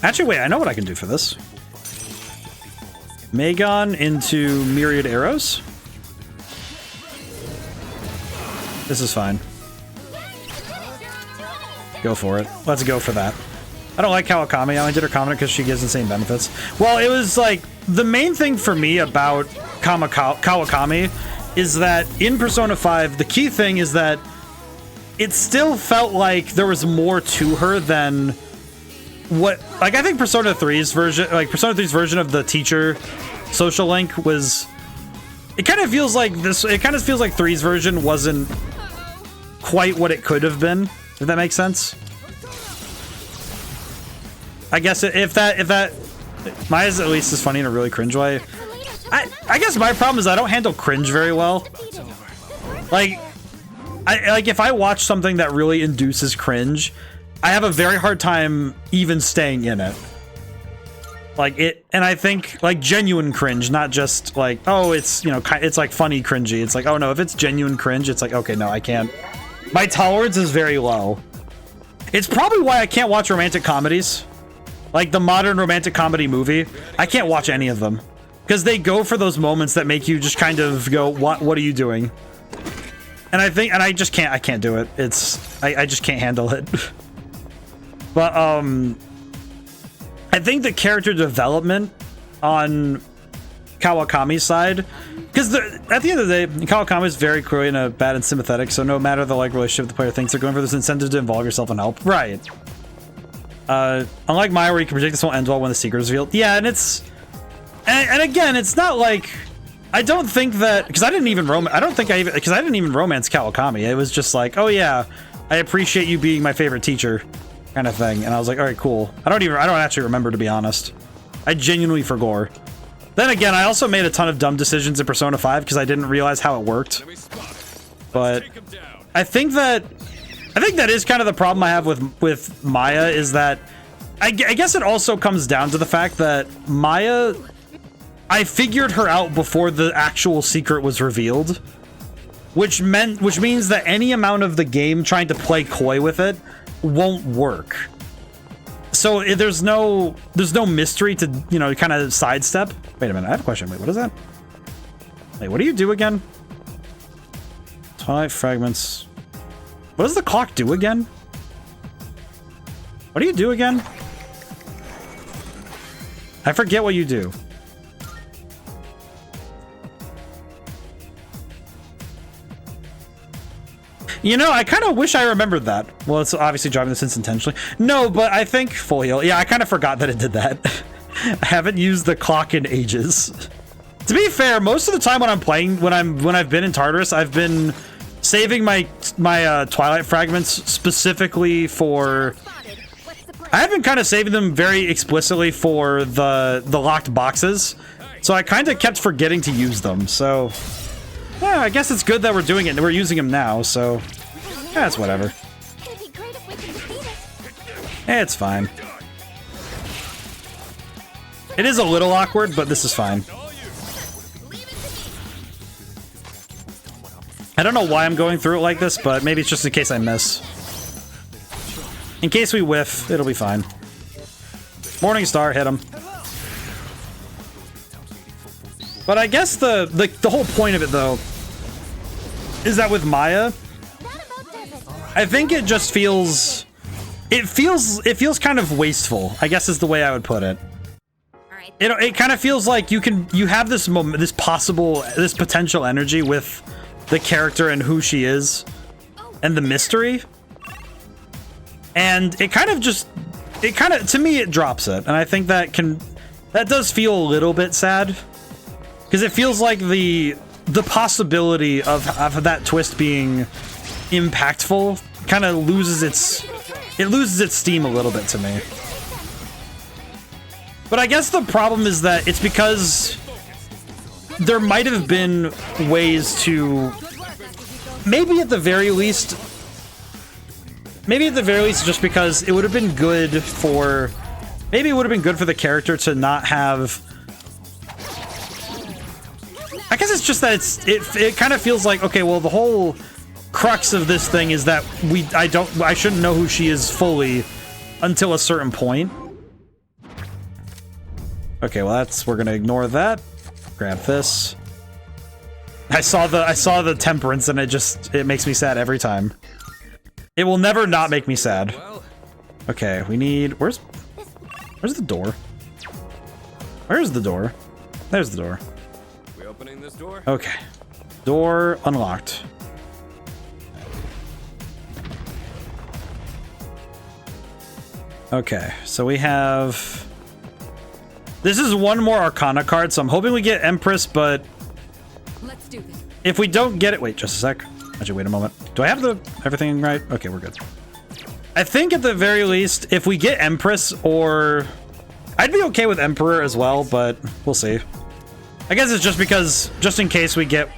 Actually, wait, I know what I can do for this. Magon into Myriad Arrows. This is fine. Go for it. Let's go for that. I don't like Kawakami. I only did her comment because she gives insane benefits. Well, it was like, the main thing for me about Kawakami is that in Persona 5, the key thing is that it still felt like there was more to her than what, like, I think Persona 3's version of the teacher social link was, it kind of feels like 3's version wasn't quite what it could have been, if that makes sense. I guess if that Maya's at least is funny in a really cringe way. I guess my problem is I don't handle cringe very well. Like if I watch something that really induces cringe, I have a very hard time even staying in it. Like it, and I think like genuine cringe, not just like, oh, it's, you know, it's like funny cringy. It's like, oh no, if it's genuine cringe, it's like, okay, no, I can't. My tolerance is very low. It's probably why I can't watch romantic comedies. Like the modern romantic comedy movie, I can't watch any of them. Because they go for those moments that make you just kind of go, what are you doing? And I just can't, I can't do it. I just can't handle it. But, I think the character development on Kawakami's side, because at the end of the day, Kawakami is very cruel and bad and sympathetic, so no matter the like relationship the player thinks, they're going for this incentive to involve yourself and help. Right. Unlike Maya, where you can predict this won't end well when the secret is revealed. Yeah, and it's... And again, it's not like... I don't think that... Because I didn't even romance Kawakami. It was just like, oh yeah, I appreciate you being my favorite teacher, kind of thing. And I was like, alright, cool. I don't actually remember, to be honest. I genuinely forgot. Then again, I also made a ton of dumb decisions in Persona 5 because I didn't realize how it worked. But I think that is kind of the problem I have with Maya, is that I guess it also comes down to the fact that Maya, I figured her out before the actual secret was revealed, which means that any amount of the game trying to play coy with it won't work. So there's no mystery to, you know, kind of sidestep. Wait a minute, I have a question. Wait, what is that? Wait, what do you do again? Twilight fragments. What does the clock do again? What do you do again? I forget what you do. You know, I kind of wish I remembered that. Well, it's obviously driving this intentionally. No, but I think full heal. Yeah, I kind of forgot that it did that. I haven't used the clock in ages. To be fair, most of the time when I'm playing, when I've been in Tartarus, I've been saving my Twilight fragments specifically for. I have been kind of saving them very explicitly for the locked boxes, so I kind of kept forgetting to use them. So. Yeah, I guess it's good that we're doing it. We're using him now, so yeah, it's whatever. It's fine. It is a little awkward, but this is fine. I don't know why I'm going through it like this, but maybe it's just in case I miss. In case we whiff, it'll be fine. Morning Star, hit him. But I guess the whole point of it, though, is that with Maya, I think it just feels... It feels kind of wasteful, I guess is the way I would put it. It kind of feels like you have this this potential energy with the character and who she is, and the mystery, and it kind of to me it drops it, and I think that does feel a little bit sad. Because it feels like the possibility of that twist being impactful kind of loses its steam a little bit to me. But I guess the problem is that it's because there might have been ways to maybe at the very least just because it would have been good for the character to not have. I guess it's just that it kind of feels like, okay, well, the whole crux of this thing is that I shouldn't know who she is fully until a certain point. Okay, well, we're gonna ignore that. Grab this. I saw the temperance and it makes me sad every time. It will never not make me sad. Okay, we need, where's the door? Where's the door? There's the door. Opening this door? Okay. Door unlocked. Okay, so we have... This is one more Arcana card, so I'm hoping we get Empress, but... Let's do this. If we don't get it... Wait, just a sec. Actually, wait a moment. Do I have everything right? Okay, we're good. I think at the very least, if we get Empress or... I'd be okay with Emperor as well, but we'll see. I guess it's just because, just in case we get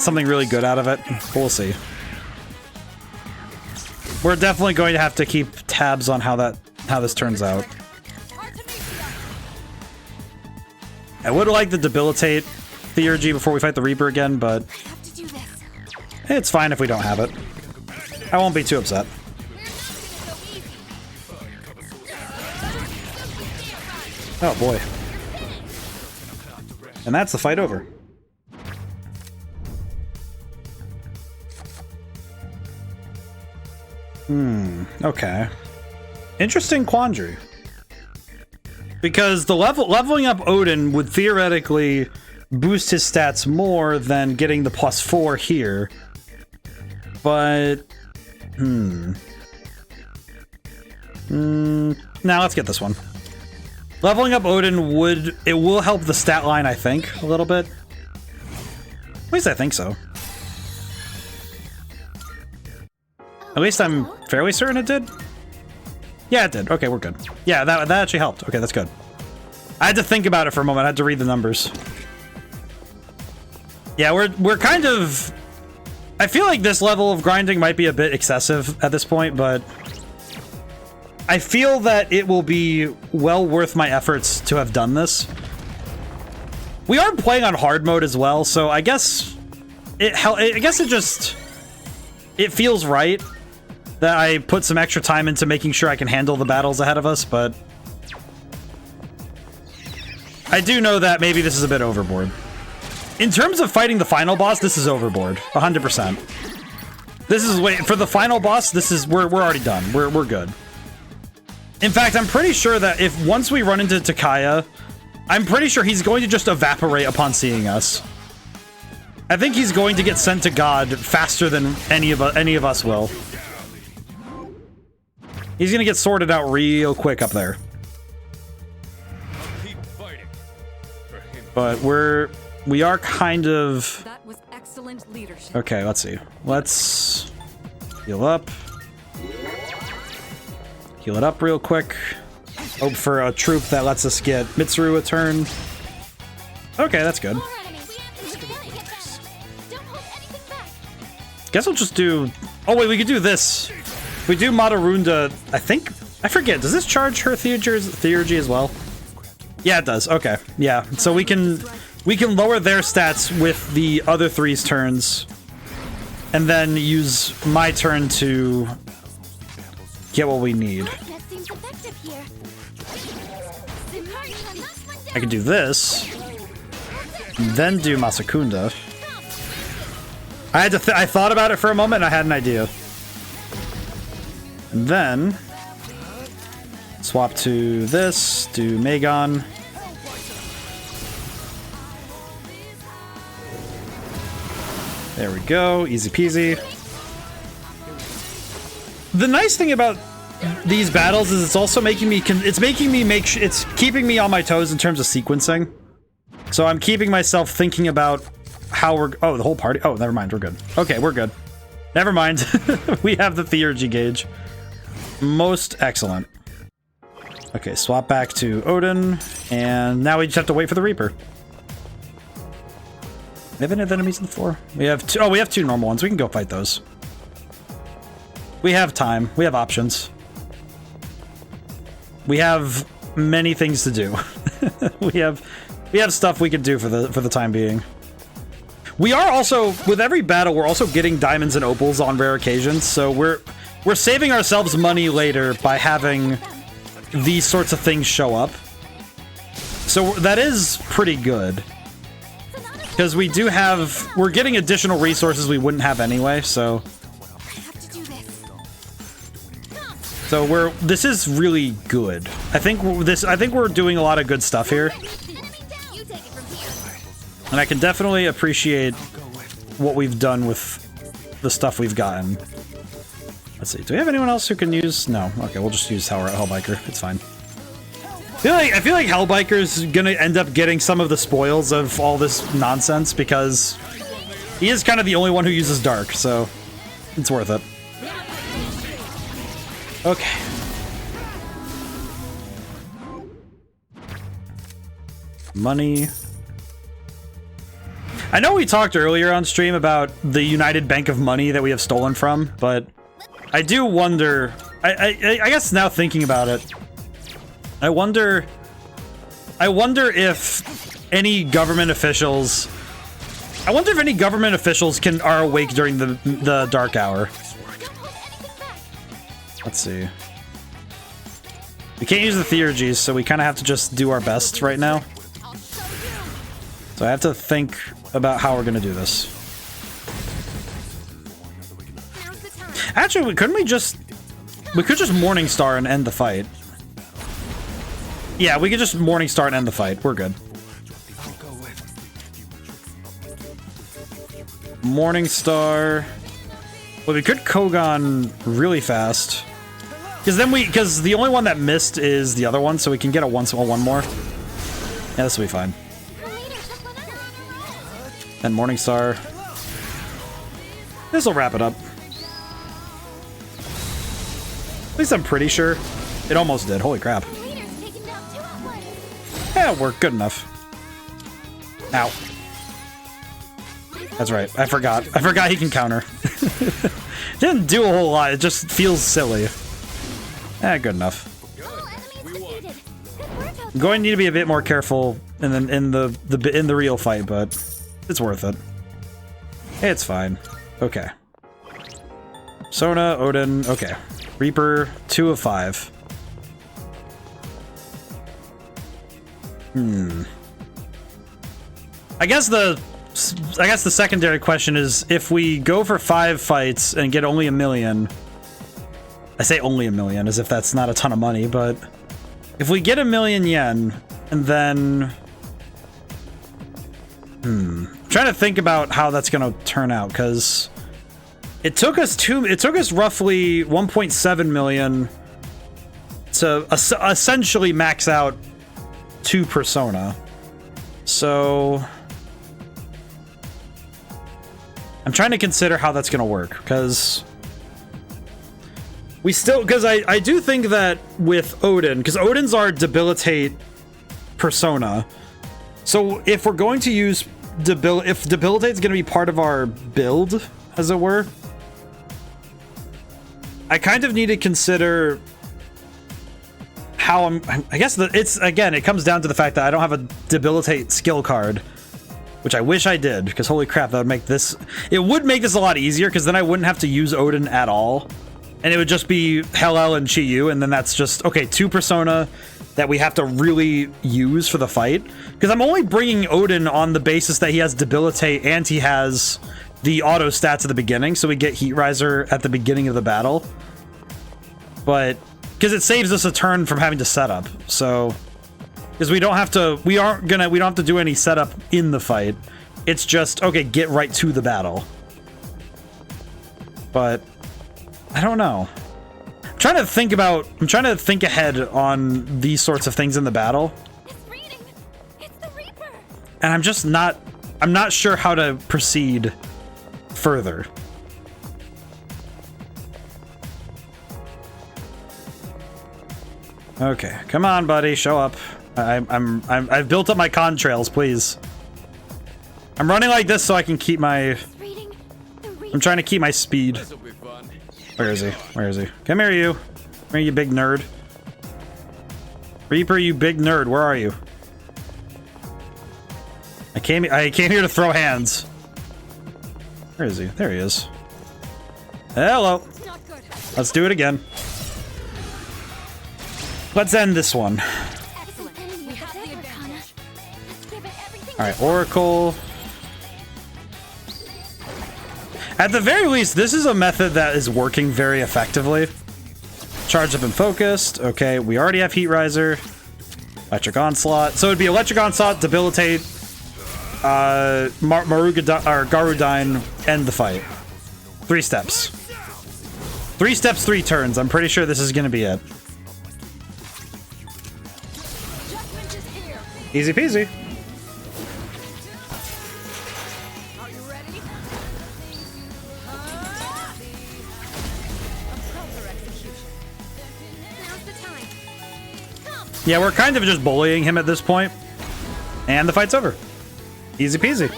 something really good out of it, we'll see. We're definitely going to have to keep tabs on how this turns out. I would like to debilitate Theurgy before we fight the Reaper again, but it's fine if we don't have it. I won't be too upset. Oh boy. And that's the fight over. Okay. Interesting quandary. Because the leveling up Odin would theoretically boost his stats more than getting the +4 here. But... Now let's get this one. Leveling up Odin will help the stat line, I think, a little bit. At least I think so. At least I'm fairly certain it did. Yeah, it did. Okay, we're good. Yeah, that actually helped. Okay, that's good. I had to think about it for a moment. I had to read the numbers. Yeah, we're kind of... I feel like this level of grinding might be a bit excessive at this point, but... I feel that it will be well worth my efforts to have done this. We are playing on hard mode as well, so I guess it feels right. that I put some extra time into making sure I can handle the battles ahead of us, but I do know that maybe this is a bit overboard. In terms of fighting the final boss, this is overboard, 100%. This is for the final boss. This is we're already done. We're good. In fact, I'm pretty sure that if once we run into Takaya, I'm pretty sure he's going to just evaporate upon seeing us. I think he's going to get sent to God faster than any of us will. He's gonna get sorted out real quick up there. But we are kind of. That was excellent leadership. Okay, let's see. Let's heal up. Heal it up real quick. Hope for a troop that lets us get Mitsuru a turn. Okay, that's good. Guess we'll just do... Oh wait, we could do this. We do Madarunda, I think... I forget, does this charge her theurgy as well? Yeah, it does. Okay, yeah. So we can lower their stats with the other three's turns. And then use my turn to get what we need. I can do this. Then do Masakunda. I thought about it for a moment and I had an idea. And then swap to this, do Magon. There we go, easy peasy. The nice thing about these battles is it's also making me it's keeping me on my toes in terms of sequencing. So I'm keeping myself thinking about how we're... Oh, the whole party? Oh, never mind. We're good. Okay, we're good. Never mind. We have the theurgy gauge. Most excellent. Okay, swap back to Odin. And now we just have to wait for the Reaper. We have any other enemies on the floor? We have two... Oh, we have two normal ones. We can go fight those. We have time. We have options. We have many things to do. we have stuff we can do for the time being. We are also, with every battle, we're also getting diamonds and opals on rare occasions, so we're saving ourselves money later by having these sorts of things show up. So that is pretty good. Because we're getting additional resources we wouldn't have anyway, so... So this is really good. I think we're doing a lot of good stuff here. And I can definitely appreciate what we've done with the stuff we've gotten. Let's see. Do we have anyone else who can use? No. Okay, we'll just use Hellbiker. It's fine. I feel like Hellbiker's gonna end up getting some of the spoils of all this nonsense because he is kind of the only one who uses Dark, so it's worth it. Okay. Money. I know we talked earlier on stream about the United Bank of Money that we have stolen from, but I do wonder... I guess now thinking about it, I wonder if any government officials... I wonder if any government officials are awake during the dark hour. Let's see. We can't use the theurgies, so we kind of have to just do our best right now. So I have to think about how we're going to do this. Actually, we could just Morningstar and end the fight. Yeah, we could just Morningstar and end the fight. We're good. Morningstar. Well, we could Kogan really fast. Because the only one that missed is the other one, so we can get one more. Yeah, this will be fine. And Morningstar. This will wrap it up. At least I'm pretty sure. It almost did. Holy crap. Yeah, we're good enough. Ow. That's right. I forgot. I forgot he can counter. Didn't do a whole lot. It just feels silly. Good enough. I'm going to need to be a bit more careful in the real fight, but it's worth it. It's fine. Okay. Sona, Odin, okay. Reaper, 2 of 5. I guess the secondary question is, if we go for 5 fights and get only 1 million, I say only 1 million as if that's not a ton of money, but if we get 1 million yen and then trying to think about how that's going to turn out, because it took us roughly 1.7 million to essentially max out 2 Persona. So I'm trying to consider how that's going to work, because I do think that with Odin, because Odin's our debilitate persona. So if we're going to use if debilitate's going to be part of our build, as it were, I kind of need to consider how I guess it comes down to the fact that I don't have a debilitate skill card, which I wish I did, because holy crap, that would make this, it would make this a lot easier, because then I wouldn't have to use Odin at all, and it would just be Hel and Chi-Yu, and then that's just, okay, 2 persona that we have to really use for the fight, because I'm only bringing Odin on the basis that he has debilitate and he has the auto stats at the beginning, so we get Heat Riser at the beginning of the battle, but because it saves us a turn from having to set up, so because we don't have to do any setup in the fight. It's just, okay, get right to the battle. But I don't know. I'm trying to think ahead on these sorts of things in the battle. It's reading. It's the Reaper. And I'm not sure how to proceed further. Okay, come on, buddy, show up. I've built up my contrails, please. I'm running like this so I can keep my... I'm trying to keep my speed. Where is he? Where is he? Come here, you. Come here, you big nerd. Reaper, you big nerd, where are you? I came here to throw hands. Where is he? There he is. Hello. Let's do it again. Let's end this one. Alright, Oracle. At the very least, this is a method that is working very effectively. Charged up and focused. Okay, we already have Heat Riser. Electric Onslaught. So it'd be Electric Onslaught, Debilitate, Garudine, end the fight. 3 steps. 3 steps, 3 turns. I'm pretty sure this is going to be it. Easy peasy. Are you ready? Now's the time. Yeah, we're kind of just bullying him at this point. And the fight's over. Easy peasy.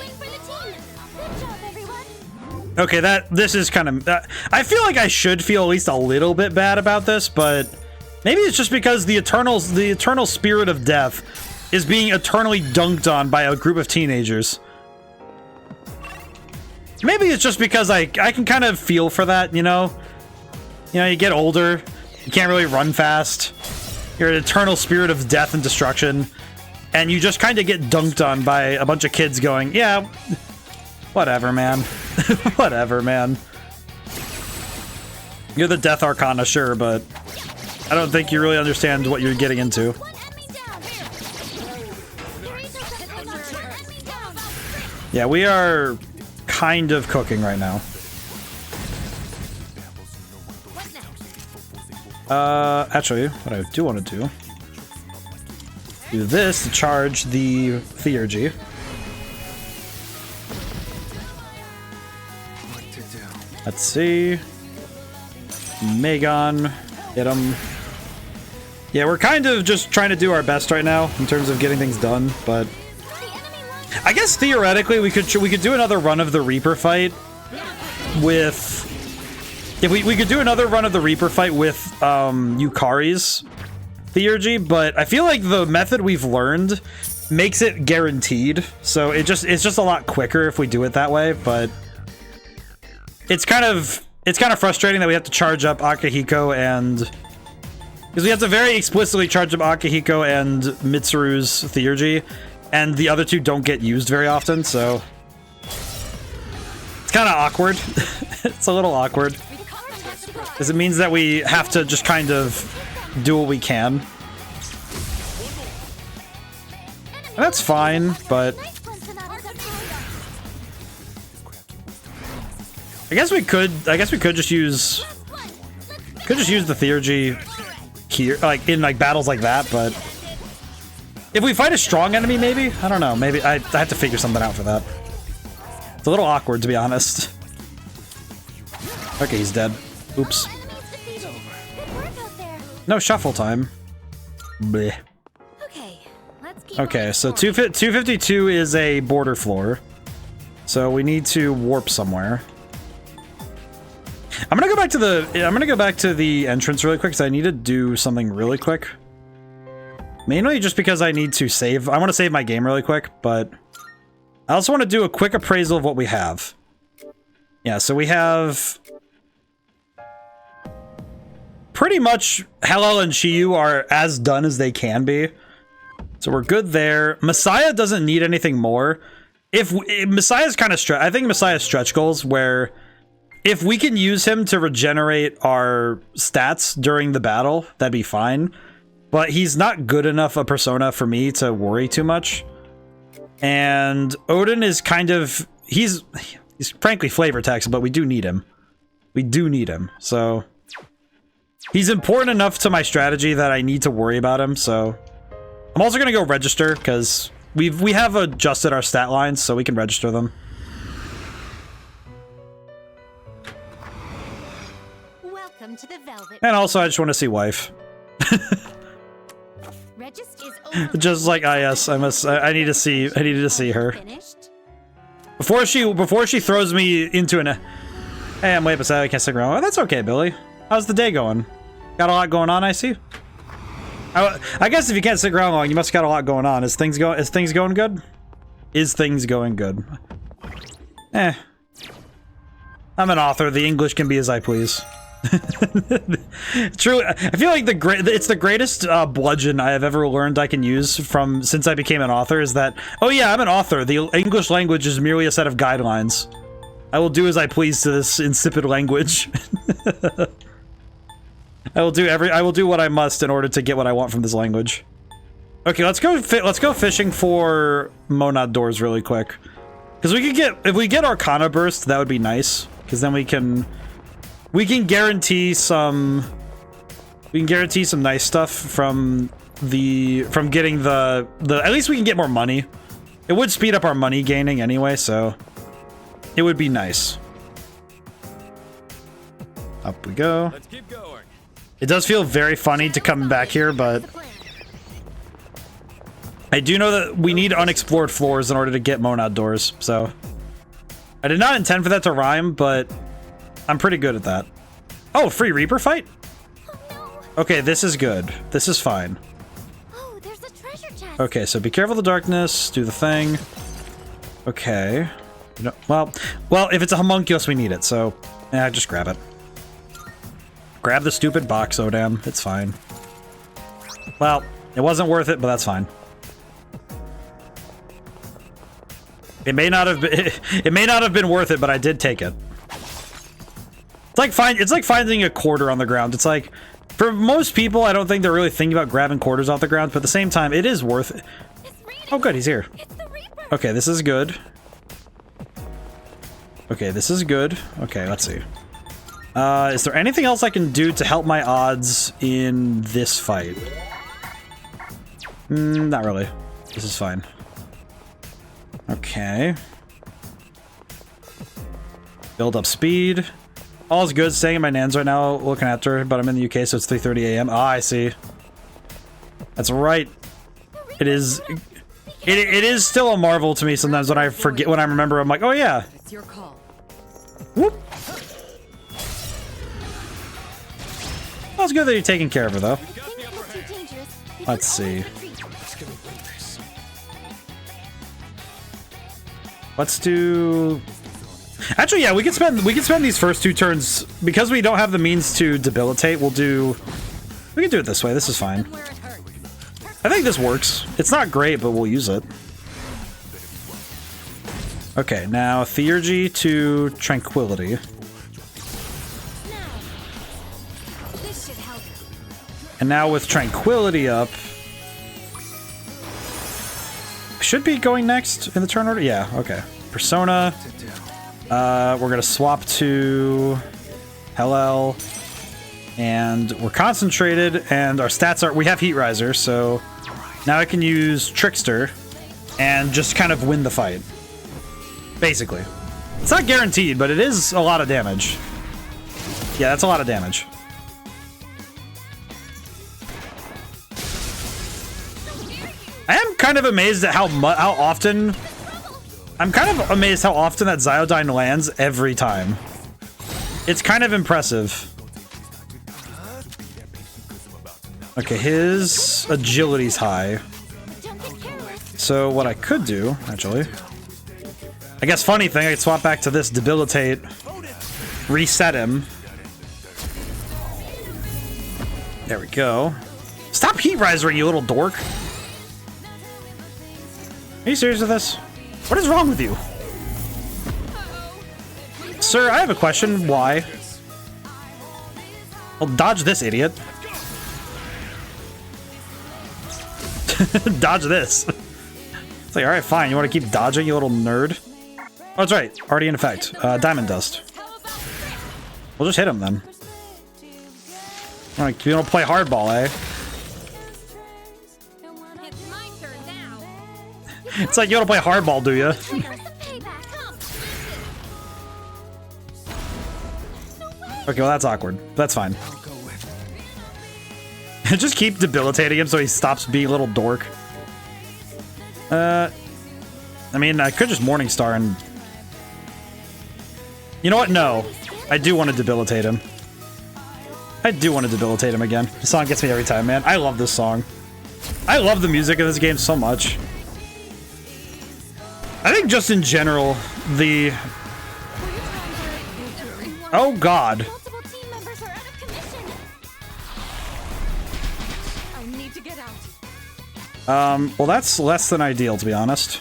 Okay, this is kind of... I feel like I should feel at least a little bit bad about this, but maybe it's just because the eternal spirit of death is being eternally dunked on by a group of teenagers. Maybe it's just because I can kind of feel for that, you know? You know, you get older, you can't really run fast, you're an eternal spirit of death and destruction, and you just kind of get dunked on by a bunch of kids going, yeah, whatever, man. Whatever, man. You're the Death Arcana, sure, but I don't think you really understand what you're getting into. Yeah, we are kind of cooking right now. Actually, what I do want to do this to charge the Theurgy. Let's see. Megon, hit him. Yeah, we're kind of just trying to do our best right now in terms of getting things done, but I guess theoretically we could do another run of the Reaper fight with... If we could do another run of the Reaper fight with Yukari's Theurgy, but I feel like the method we've learned makes it guaranteed, so it's just a lot quicker if we do it that way, but it's kind of it's kind of frustrating that we have to charge up Akihiko and... Because we have to very explicitly charge up Akihiko and Mitsuru's Theurgy, and the other two don't get used very often, so... It's kind of awkward. It's a little awkward. Because it means that we have to just kind of do what we can. And that's fine, but... I guess we could just use the Theurgy here, like in like battles like that, but if we fight a strong enemy, maybe? I don't know, maybe I have to figure something out for that. It's a little awkward, to be honest. Okay, he's dead. Oops. No shuffle time. Bleh. Okay, so 252 is a border floor. So we need to warp somewhere. I'm gonna go back to the entrance really quick because I need to do something really quick. Mainly just because I need to save. I want to save my game really quick, but I also want to do a quick appraisal of what we have. Yeah, so we have pretty much Hellel and Shiyu are as done as they can be. So we're good there. Messiah doesn't need anything more. If Messiah's kind of I think Messiah's stretch goals where if we can use him to regenerate our stats during the battle, that'd be fine. But he's not good enough a persona for me to worry too much. And Odin is kind of... He's frankly flavor text, but we do need him. We do need him, so... He's important enough to my strategy that I need to worry about him, so... I'm also gonna go register, because we have adjusted our stat lines, so we can register them. To the velvet. And also, I just want to see wife. Just like IS, I need to see her before she throws me into an. Hey, I'm way beside. I can't stick around. Oh, that's okay, Billy. How's the day going? Got a lot going on, I see. I guess if you can't stick around long, you must have got a lot going on. Is things going good? Is things going good? Eh. I'm an author. The English can be as I please. True. I feel like it's the greatest bludgeon I have ever learned I can use since I became an author is that, oh yeah, I'm an author. The English language is merely a set of guidelines. I will do as I please to this insipid language. I will do what I must in order to get what I want from this language. Okay, let's go fishing for Monad doors really quick. Because if we get Arcana Burst, that would be nice. Because then we can guarantee some nice stuff from getting the at least we can get more money. It would speed up our money gaining anyway, so it would be nice. Up we go. Let's keep going. It does feel very funny to come back here, but I do know that we need unexplored floors in order to get Monad doors, so I did not intend for that to rhyme, but I'm pretty good at that. Oh, free Reaper fight? Okay, this is good. This is fine. Oh, there's a treasure chest. Okay, so be careful of the darkness. Do the thing. Okay. Well, if it's a homunculus, we need it, so yeah, just grab it. Grab the stupid box, ODaM. It's fine. Well, it wasn't worth it, but that's fine. It may not have been worth it, but I did take it. It's like finding a quarter on the ground. It's like, for most people, I don't think they're really thinking about grabbing quarters off the ground, but at the same time, it is worth it. Oh, good, he's here. Okay, this is good. Okay, this is good. Okay, let's see. Is there anything else I can do to help my odds in this fight? Not really. This is fine. Okay. Build up speed. All's good. Staying in my nans right now, looking after her, but I'm in the UK, so it's 3:30 a.m. Ah, I see. That's right. It is. It is still a marvel to me sometimes when I forget. When I remember, I'm like, oh yeah. It's your call. Whoop. Well, it's good that you're taking care of her, though. Let's see. Let's do Actually, yeah, we can spend these first 2 turns because we don't have the means to debilitate. We can do it this way. This is fine. I think this works. It's not great, but we'll use it. Okay, now Theurgy to Tranquility. And now with Tranquility up, should be going next in the turn order? Yeah, okay. Persona. We're gonna swap to Hellel. And we're concentrated, and our stats are... We have Heat Riser, so now I can use Trickster and just kind of win the fight. Basically. It's not guaranteed, but it is a lot of damage. Yeah, that's a lot of damage. I am kind of amazed at how often... I'm kind of amazed how often that Zyodyne lands every time. It's kind of impressive. Okay, his agility's high. So what I could do, actually... I guess funny thing, I could swap back to this, debilitate, reset him. There we go. Stop heat rising, you little dork. Are you serious with this? What is wrong with you? Sir, I have a question. Why? Well, dodge this, idiot. Dodge this. It's like, alright, fine. You want to keep dodging, you little nerd? Oh, that's right. Already in effect. Diamond Dust. We'll just hit him then. Alright, you don't play hardball, eh? It's my turn now. It's like you don't play hardball, do you? Okay, well that's awkward. That's fine. Just keep debilitating him so he stops being a little dork. I mean, I could just Morningstar and... You know what? No. I do want to debilitate him. I do want to debilitate him again. This song gets me every time, man. I love this song. I love the music of this game so much. I think just in general, the... Oh, God. Multiple team members are out of commission. I need to get out. Well, that's less than ideal, to be honest.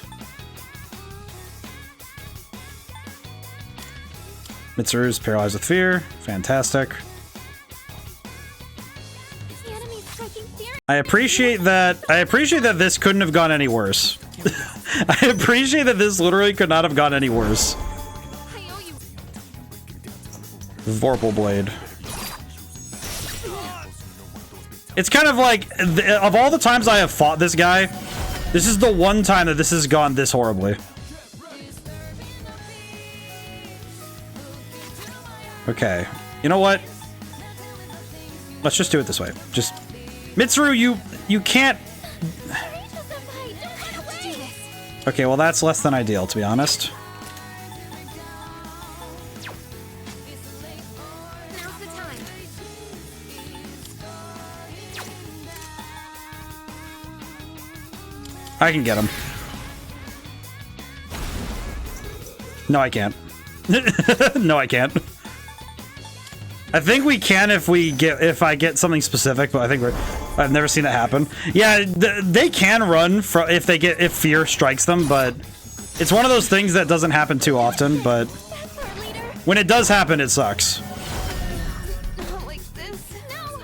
Mitsuru's paralyzed with fear. Fantastic. The enemy's striking fear. I appreciate that this couldn't have gone any worse. I appreciate that this literally could not have gone any worse. I owe you. Vorpal Blade. It's kind of like, of all the times I have fought this guy, this is the one time that this has gone this horribly. Okay. You know what? Let's just do it this way. Just... Mitsuru, you can't... Okay, well that's less than ideal, to be honest. Now's the time. I can get him. No, I can't. No, I can't. I think we can if I get something specific, but I think I've never seen that happen. Yeah, they can run if fear strikes them, but it's one of those things that doesn't happen too often, but when it does happen, it sucks. Not like this. No.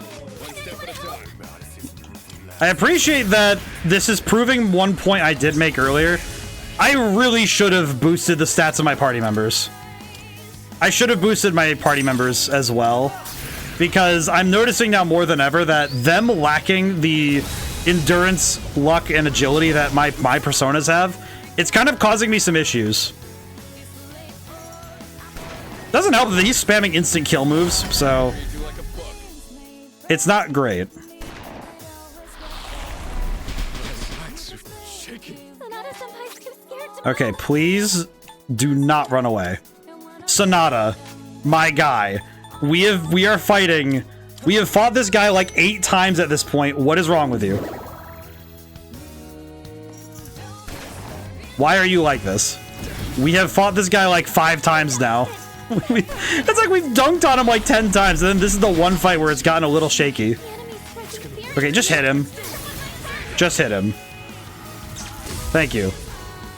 I appreciate that this is proving one point I did make earlier. I really should have boosted the stats of my party members. I should have boosted my party members as well, because I'm noticing now more than ever that them lacking the endurance, luck, and agility that my personas have, it's kind of causing me some issues. Doesn't help that he's spamming instant kill moves, so it's not great. Sonata-senpai's too scared to Okay, please do not run away. Sonata, my guy. We are fighting. We have fought this guy like 8 times at this point. What is wrong with you? Why are you like this? We have fought this guy like 5 times now. It's like we've dunked on him like 10 times, and then this is the one fight where it's gotten a little shaky. Okay, just hit him. Just hit him. Thank you.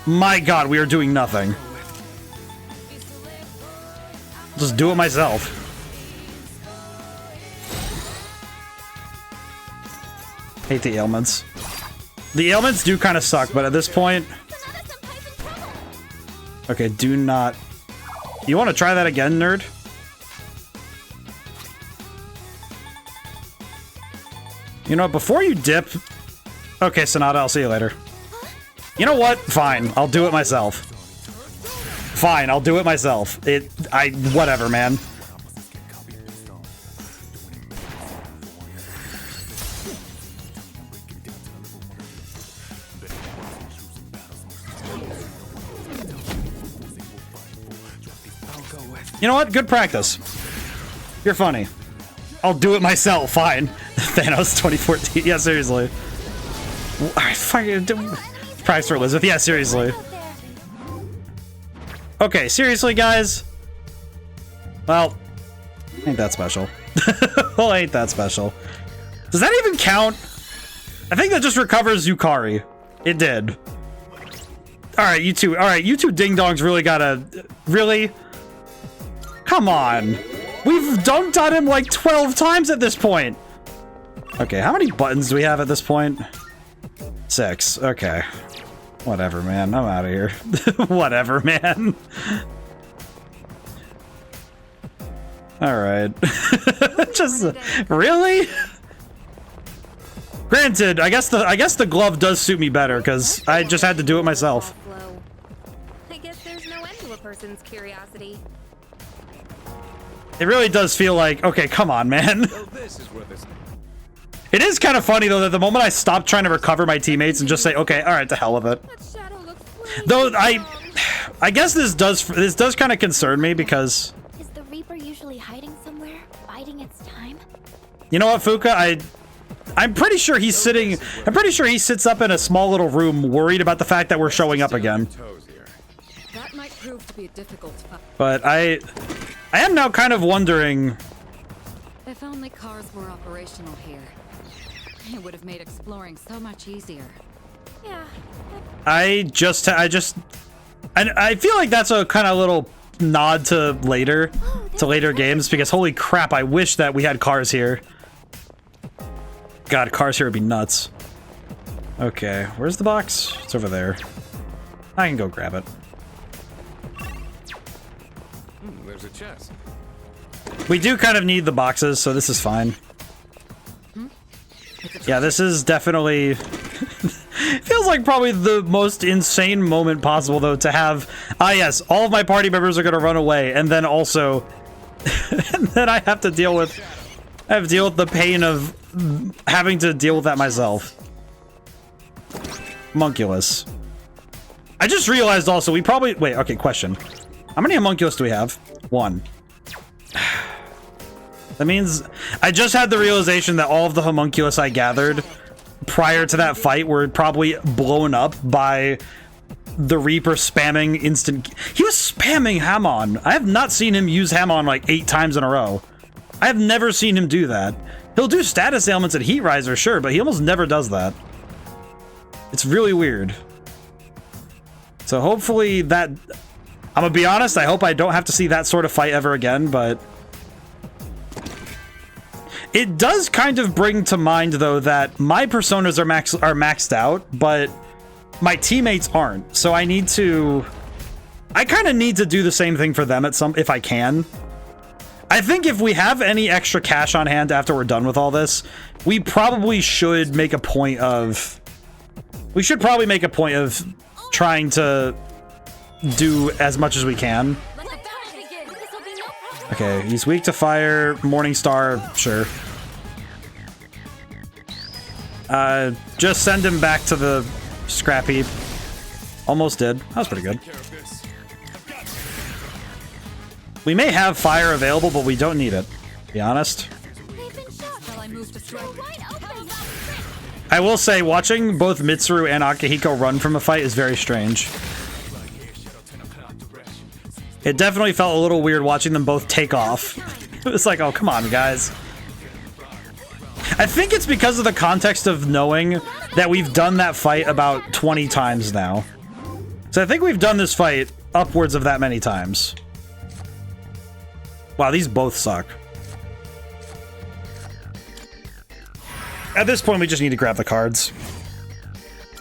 My god, we are doing nothing. Just do it myself. Hate the ailments. The ailments do kind of suck, but at this point... Okay, do not... You want to try that again, nerd? You know what, before you dip... Okay, Sonata, I'll see you later. You know what? Fine, I'll do it myself. Fine, I'll do it myself. Whatever, man. You know what? Good practice. You're funny. I'll do it myself. Fine. Thanos 2014. Yeah, seriously. I fucking price for Elizabeth. Yeah, seriously. Okay, seriously, guys. Well, ain't that special. Well, ain't that special. Does that even count? I think that just recovers Yukari. It did. All right, you two. All right, you two ding-dongs really gotta... Really? Come on. We've dunked on him like 12 times at this point. Okay, how many buttons do we have at this point? 6. Okay. Whatever, man. I'm out of here. Whatever, man. Alright. Just... Really? Granted, I guess the glove does suit me better, because I just had to do it myself. I guess there's no end to a person's curiosity. It really does feel like, okay, come on, man. It is kind of funny, though, that the moment I stop trying to recover my teammates and just say, okay, all right, to hell with it. Though, I guess this does kind of concern me, because... Is the Reaper usually hiding somewhere, biding its time? You know what, Fuka? I'm pretty sure he's sitting... I'm pretty sure he sits up in a small little room worried about the fact that we're showing up again. That might prove to be a difficult fight. But I am now kind of wondering... If only cars were operational here. It would have made exploring so much easier. Yeah. I feel like that's a kind of little nod to later games, because holy crap, I wish that we had cars here. God, cars here would be nuts. Okay, where's the box? It's over there. I can go grab it. There's a chest. We do kind of need the boxes, so this is fine. Yeah, this is definitely... feels like probably the most insane moment possible, though, to have... Ah, yes, all of my party members are going to run away, and then also... and then I have to deal with... the pain of having to deal with that myself. Homunculus. I just realized also, we probably... Wait, okay, question. How many homunculus do we have? 1. That means I just had the realization that all of the homunculus I gathered prior to that fight were probably blown up by the Reaper spamming instant... He was spamming Hamon. I have not seen him use Hamon like 8 times in a row. I have never seen him do that. He'll do status ailments at Heat Riser, sure, but he almost never does that. It's really weird. So hopefully that... I'm gonna be honest, I hope I don't have to see that sort of fight ever again, but... It does kind of bring to mind, though, that my personas are maxed out, but my teammates aren't. So I need to... I kind of need to do the same thing for them if I can. I think if we have any extra cash on hand after we're done with all this, we probably should make a point of... We should probably make a point of trying to do as much as we can. Okay, he's weak to fire, Morningstar, sure. Just send him back to the scrap heap. Almost did. That was pretty good. We may have fire available, but we don't need it, to be honest. I will say, watching both Mitsuru and Akihiko run from a fight is very strange. It definitely felt a little weird watching them both take off. It was like, oh, come on, guys. I think it's because of the context of knowing that we've done that fight about 20 times now. So I think we've done this fight upwards of that many times. Wow, these both suck. At this point, we just need to grab the cards.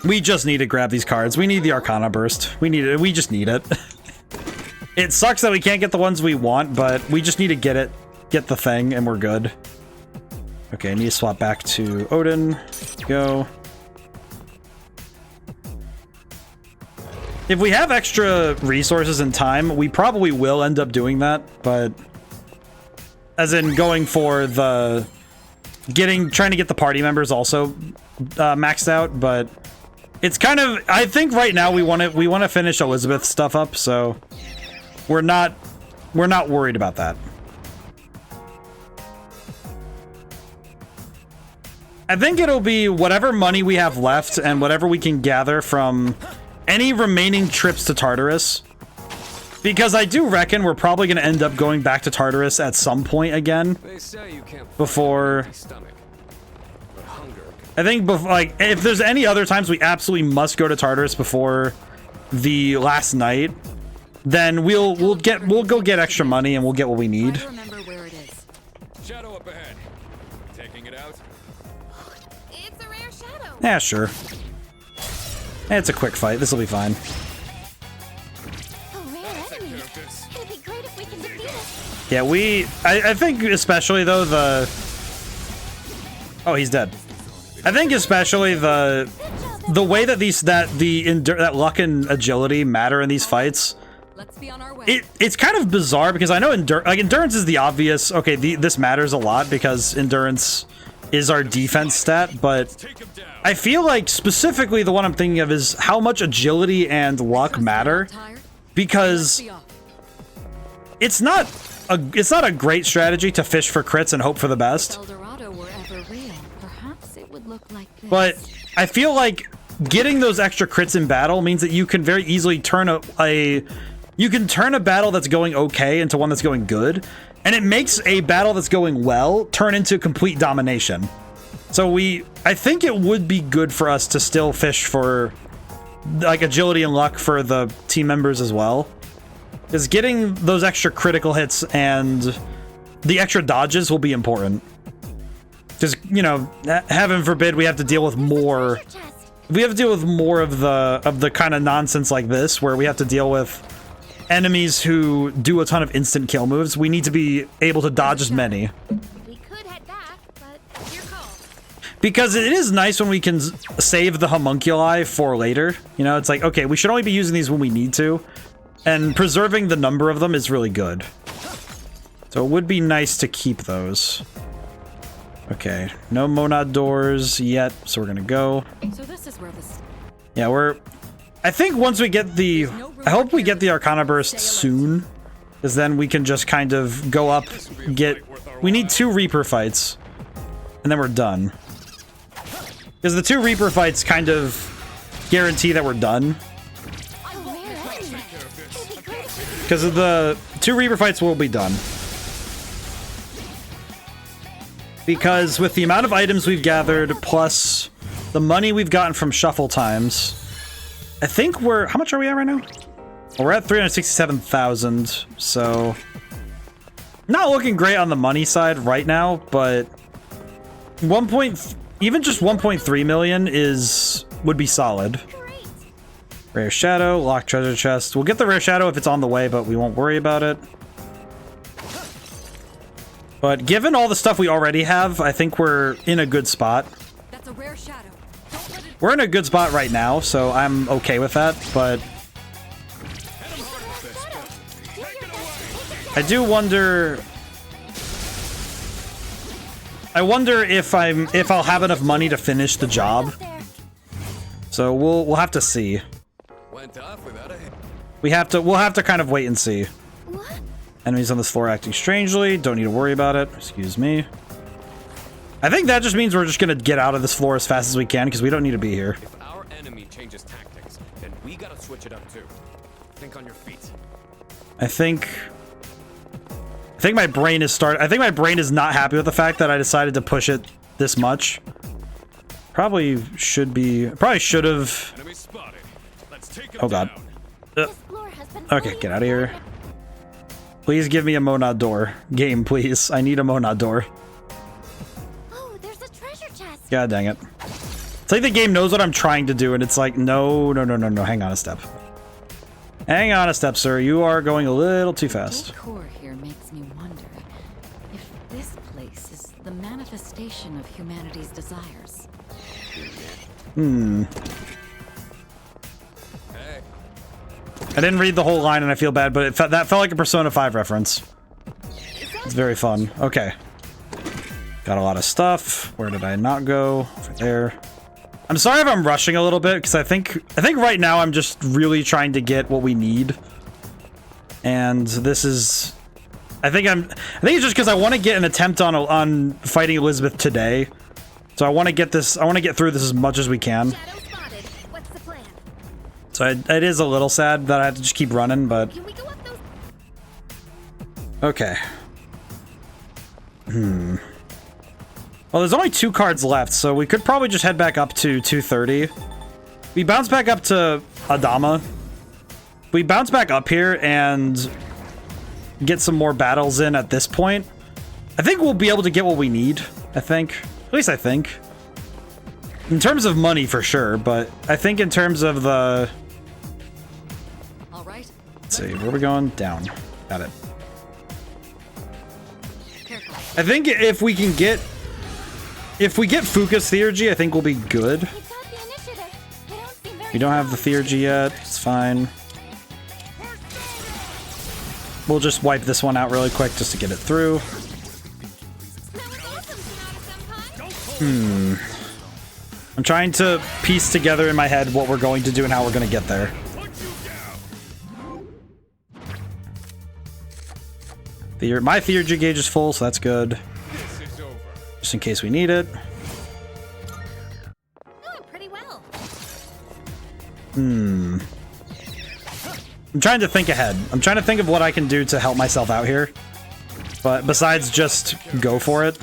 We just need to grab these cards. We need the Arcana Burst. We need it. We just need it. It sucks that we can't get the ones we want, but we just need to get it. Get the thing, and we're good. Okay, I need to swap back to Odin. Go. If we have extra resources and time, we probably will end up doing that, but... As in going for the... Trying to get the party members also maxed out, but... It's kind of... I think right now we want to finish Elizabeth's stuff up, so... We're not worried about that. I think it'll be whatever money we have left and whatever we can gather from any remaining trips to Tartarus. Because I do reckon we're probably going to end up going back to Tartarus at some point again. Before... I think, like, if there's any other times we absolutely must go to Tartarus before the last night, then we'll go get extra money and we'll get what we need. Shadow up ahead. Taking it out. It's a rare shadow. Yeah, sure. It's a quick fight. This will be fine. A rare enemy. It'd be great if we can defeat it. Yeah, I think especially though the... Oh, he's dead. I think especially the way that that luck and agility matter in these fights. Let's be on our way. It's kind of bizarre because I know endurance is the obvious. Okay, this matters a lot because endurance is our defense stat, but I feel like specifically the one I'm thinking of is how much agility and luck matter, because it's not a great strategy to fish for crits and hope for the best. But I feel like getting those extra crits in battle means that you can very easily turn a battle that's going okay into one that's going good, and it makes a battle that's going well turn into complete domination. So I think it would be good for us to still fish for like agility and luck for the team members as well, because getting those extra critical hits and the extra dodges will be important. Because, you know, heaven forbid we have to deal with more. We have to deal with more of the kind of nonsense like this, where we have to deal with enemies who do a ton of instant kill moves. We need to be able to dodge as many. We could head back, but your call. Because it is nice when we can save the homunculi for later. You know, it's like, okay, we should only be using these when we need to. And preserving the number of them is really good. So it would be nice to keep those. Okay, no monad doors yet, so we're gonna go. So this is where this... Yeah, I think once we get the... I hope we get the Arcana Burst soon, because then we can just kind of go up, we need 2 Reaper fights, and then we're done. Because the 2 Reaper fights kind of guarantee that we're done. Because of the 2 Reaper fights will be done. Because with the amount of items we've gathered, plus the money we've gotten from shuffle times, I think how much are we at right now? Well, we're at 367,000, so not looking great on the money side right now, but even just 1.3 million would be solid. Rare Shadow, locked treasure chest. We'll get the Rare Shadow if it's on the way, but we won't worry about it. But given all the stuff we already have, I think we're in a good spot. That's a rare shadow. We're in a good spot right now, so I'm okay with that, but I do wonder... I wonder if I'll have enough money to finish the job. So we'll have to see. We'll have to kind of wait and see. Enemies on this floor acting strangely. Don't need to worry about it. Excuse me. I think that just means we're just gonna get out of this floor as fast as we can, because we don't need to be here. If our enemy changes tactics, then we gotta switch it up too. Think on your feet. I think my brain is not happy with the fact that I decided to push it this much. Probably should have. Oh god. Okay, get out of here. Please give me a monad door. Game, please. I need a monad door. Oh, there's a treasure chest. God dang it. It's like the game knows what I'm trying to do, and it's like, no. Hang on a step. Hang on a step, sir. You are going a little too fast. The decor here makes me wonder if this place is the manifestation of humanity's desires. I didn't read the whole line, and I feel bad, but that felt like a Persona 5 reference. It's very fun. Okay. Got a lot of stuff. Where did I not go? Over there. I'm sorry if I'm rushing a little bit, because I think right now I'm just really trying to get what we need. And this is... I think it's just because I want to get an attempt on fighting Elizabeth today. So I want to get through this as much as we can. Shadow spotted. What's the plan? So it is a little sad that I have to just keep running, but... Can we go up those? Okay. Well, there's only 2 cards left, so we could probably just head back up to 230. We bounce back up to Adama. We bounce back up here and get some more battles in at this point. I think we'll be able to get what we need, I think. At least I think. In terms of money, for sure, but I think in terms of the... All right. Let's see, where are we going? Down. Got it. Careful. I think if we get Fuka's Theurgy, I think we'll be good. We got the initiative. They don't seem very We don't have the Theurgy yet. It's fine. We'll just wipe this one out really quick just to get it through. That was awesome, Sonata-senpai. I'm trying to piece together in my head what we're going to do and how we're going to get there. My Theurgy gauge is full, so that's good. Just in case we need it. Doing pretty well. I'm trying to think ahead. I'm trying to think of what I can do to help myself out here. But besides just go for it.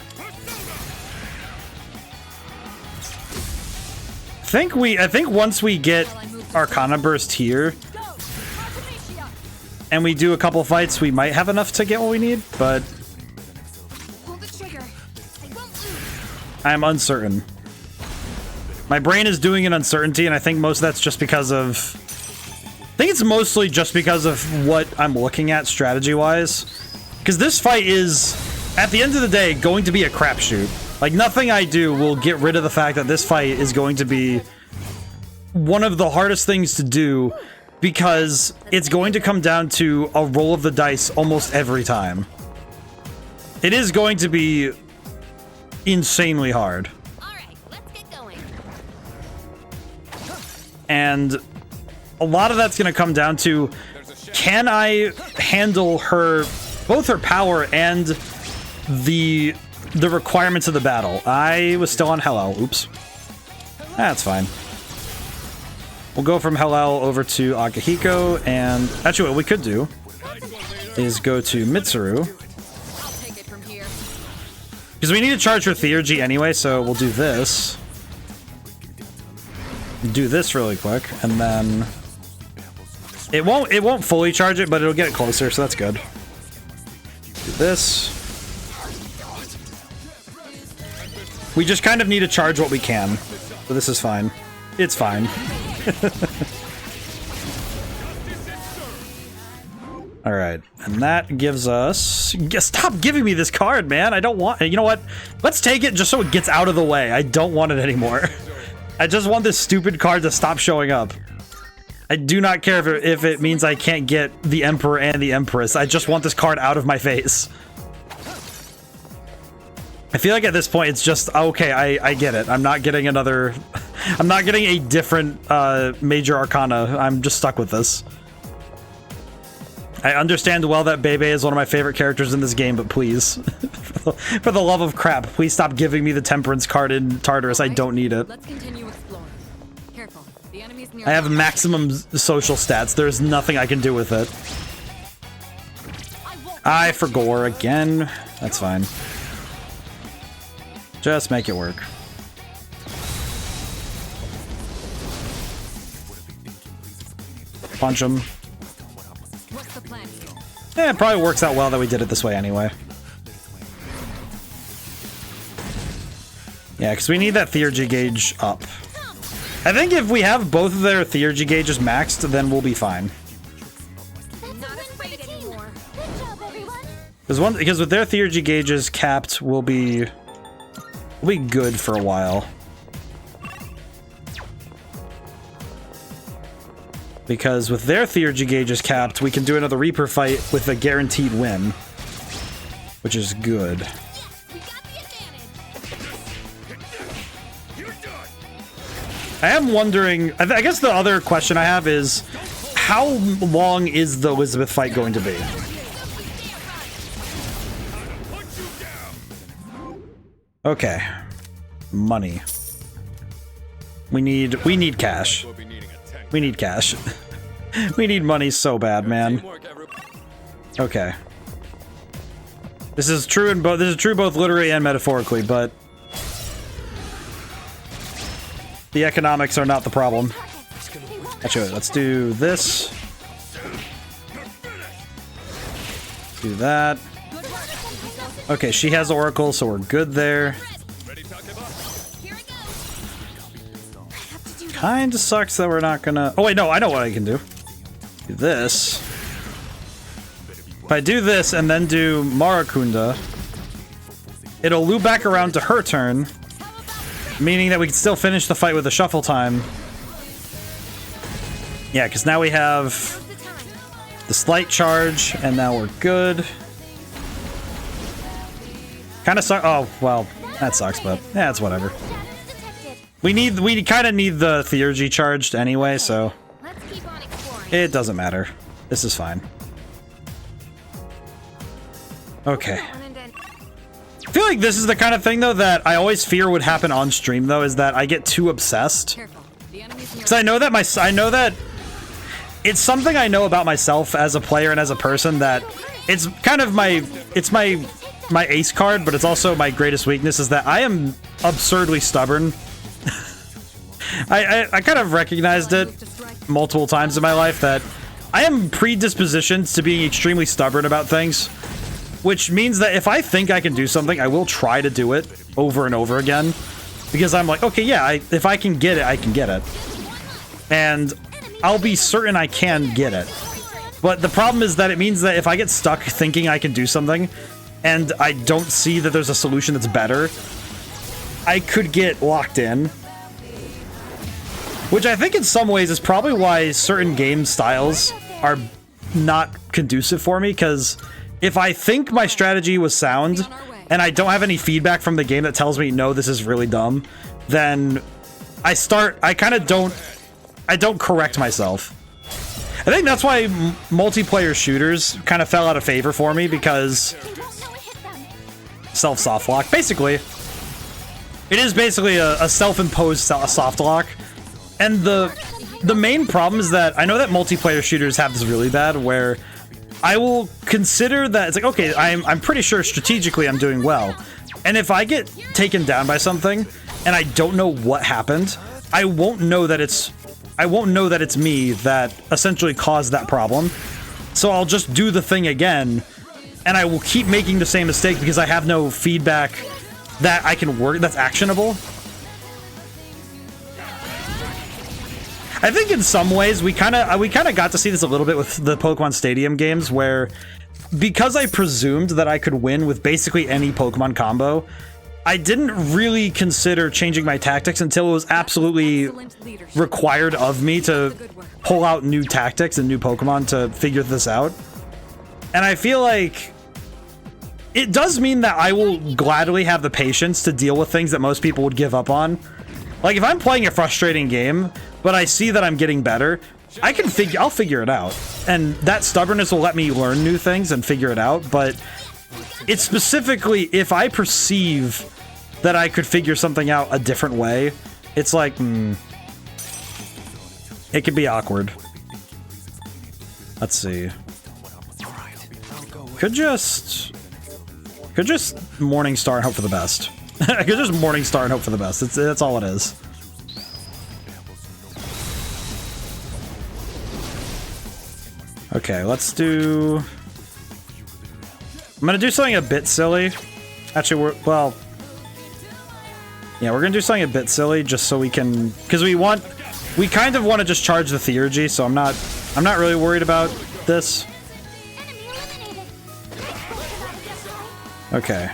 I think once we get Arcana Burst here and we do a couple fights, we might have enough to get what we need, but Pull the trigger. I won't lose. I'm uncertain. My brain is doing an uncertainty, and I think most of that's just because of... I think it's mostly just because of what I'm looking at strategy-wise. Because this fight is, at the end of the day, going to be a crapshoot. Like, nothing I do will get rid of the fact that this fight is going to be one of the hardest things to do, because it's going to come down to a roll of the dice almost every time. It is going to be insanely hard. All right, let's get going. And a lot of that's going to come down to, can I handle both her power and the requirements of the battle? I was still on Hellel. Oops. That's fine. We'll go from Hellel over to Akihiko, and actually what we could do is go to Mitsuru. I'll take it from here. Because we need to charge her Theurgy anyway, so we'll do this. Do this really quick, and then it won't fully charge it, but it'll get it closer, so that's good. Do this. We just kind of need to charge what we can, so this is fine. It's fine. All right, and that gives us... Stop giving me this card, man. I don't want... You know what? Let's take it just so it gets out of the way. I don't want it anymore. I just want this stupid card to stop showing up. I do not care if it means I can't get the Emperor and the Empress. I just want this card out of my face. I feel like at this point it's just, okay, I get it. I'm not getting another... I'm not getting a different Major Arcana. I'm just stuck with this. I understand well that Bebe is one of my favorite characters in this game, but please, for the love of crap, please stop giving me the Temperance card in Tartarus. I don't need it. Let's continue exploring. Careful. The enemy's near. I have maximum social stats. There's nothing I can do with it. Eye for gore again. That's fine. Just make it work. Punch him. What's the plan here? Yeah, it probably works out well that we did it this way anyway. Yeah, because we need that theurgy gauge up. I think if we have both of their theurgy gauges maxed, then we'll be fine. Not afraid anymore. Good job, everyone. Because with their theurgy gauges capped, we'll be good for a while. Because with their theurgy gauges capped, we can do another Reaper fight with a guaranteed win, which is good. We got the advantage. I am wondering, I guess the other question I have is, how long is the Elizabeth fight going to be? Okay. Money. We need cash. We need cash. We need money so bad, man. Okay. This is true both literally and metaphorically, but the economics are not the problem. Actually, let's do this. Do that. Okay, she has Oracle, so we're good there. Kinda sucks that we're not gonna... Oh wait, no, I know what I can do. Do this. If I do this and then do Marakunda, it'll loop back around to her turn, meaning that we can still finish the fight with a shuffle time. Yeah, because now we have the slight charge, and now we're good. Kind of sucks. Oh, well, that sucks, but yeah, it's whatever. We kind of need the theurgy charged anyway, so Let's keep on exploring. it doesn't matter. This is fine. Okay. I feel like this is the kind of thing, though, that I always fear would happen on stream, though, is that I get too obsessed. Careful. The enemy's in your Because I know that it's something I know about myself as a player and as a person, that it's kind of my ace card, but it's also my greatest weakness, is that I am absurdly stubborn. I kind of recognized it multiple times in my life that I am predispositioned to being extremely stubborn about things, which means that if I think I can do something, I will try to do it over and over again, because I'm like, okay, yeah, if I can get it, I can get it, and I'll be certain I can get it. But the problem is that it means that if I get stuck thinking I can do something and I don't see that there's a solution that's better, I could get locked in. Which I think in some ways is probably why certain game styles are not conducive for me, because if I think my strategy was sound and I don't have any feedback from the game that tells me, no, this is really dumb, then I don't correct myself. I think that's why multiplayer shooters kind of fell out of favor for me, because self-soft lock, basically. It is basically a self-imposed soft lock. And the main problem is that I know that multiplayer shooters have this really bad, where I will consider that it's like, okay, I'm pretty sure strategically I'm doing well, and if I get taken down by something and I don't know what happened, I won't know that it's me that essentially caused that problem. So I'll just do the thing again, and I will keep making the same mistake because I have no feedback that I can work that's actionable. I think in some ways we kind of got to see this a little bit with the Pokemon Stadium games, where because I presumed that I could win with basically any Pokemon combo, I didn't really consider changing my tactics until it was absolutely required of me to pull out new tactics and new Pokemon to figure this out. And I feel like it does mean that I will gladly have the patience to deal with things that most people would give up on. Like, if I'm playing a frustrating game, but I see that I'm getting better, I'll figure it out. And that stubbornness will let me learn new things and figure it out, but it's specifically if I perceive that I could figure something out a different way, it's like, it could be awkward. Let's see. Could just Morning Star and hope for the best. I could just Morning Star and hope for the best. That's all it is. Okay, let's do... I'm gonna do something a bit silly. Actually, yeah, we're gonna do something a bit silly just so we can... Because we kind of want to just charge the Theurgy, so I'm not really worried about this. Okay.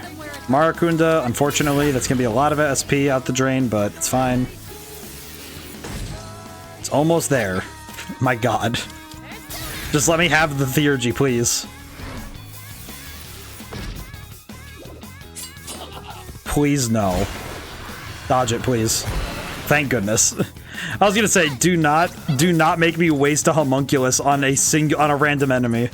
Marakunda, unfortunately, that's gonna be a lot of SP out the drain, but it's fine. It's almost there. My god. Just let me have the Theurgy, please. Please, no. Dodge it, please. Thank goodness. I was gonna say, do not make me waste a homunculus on a random enemy.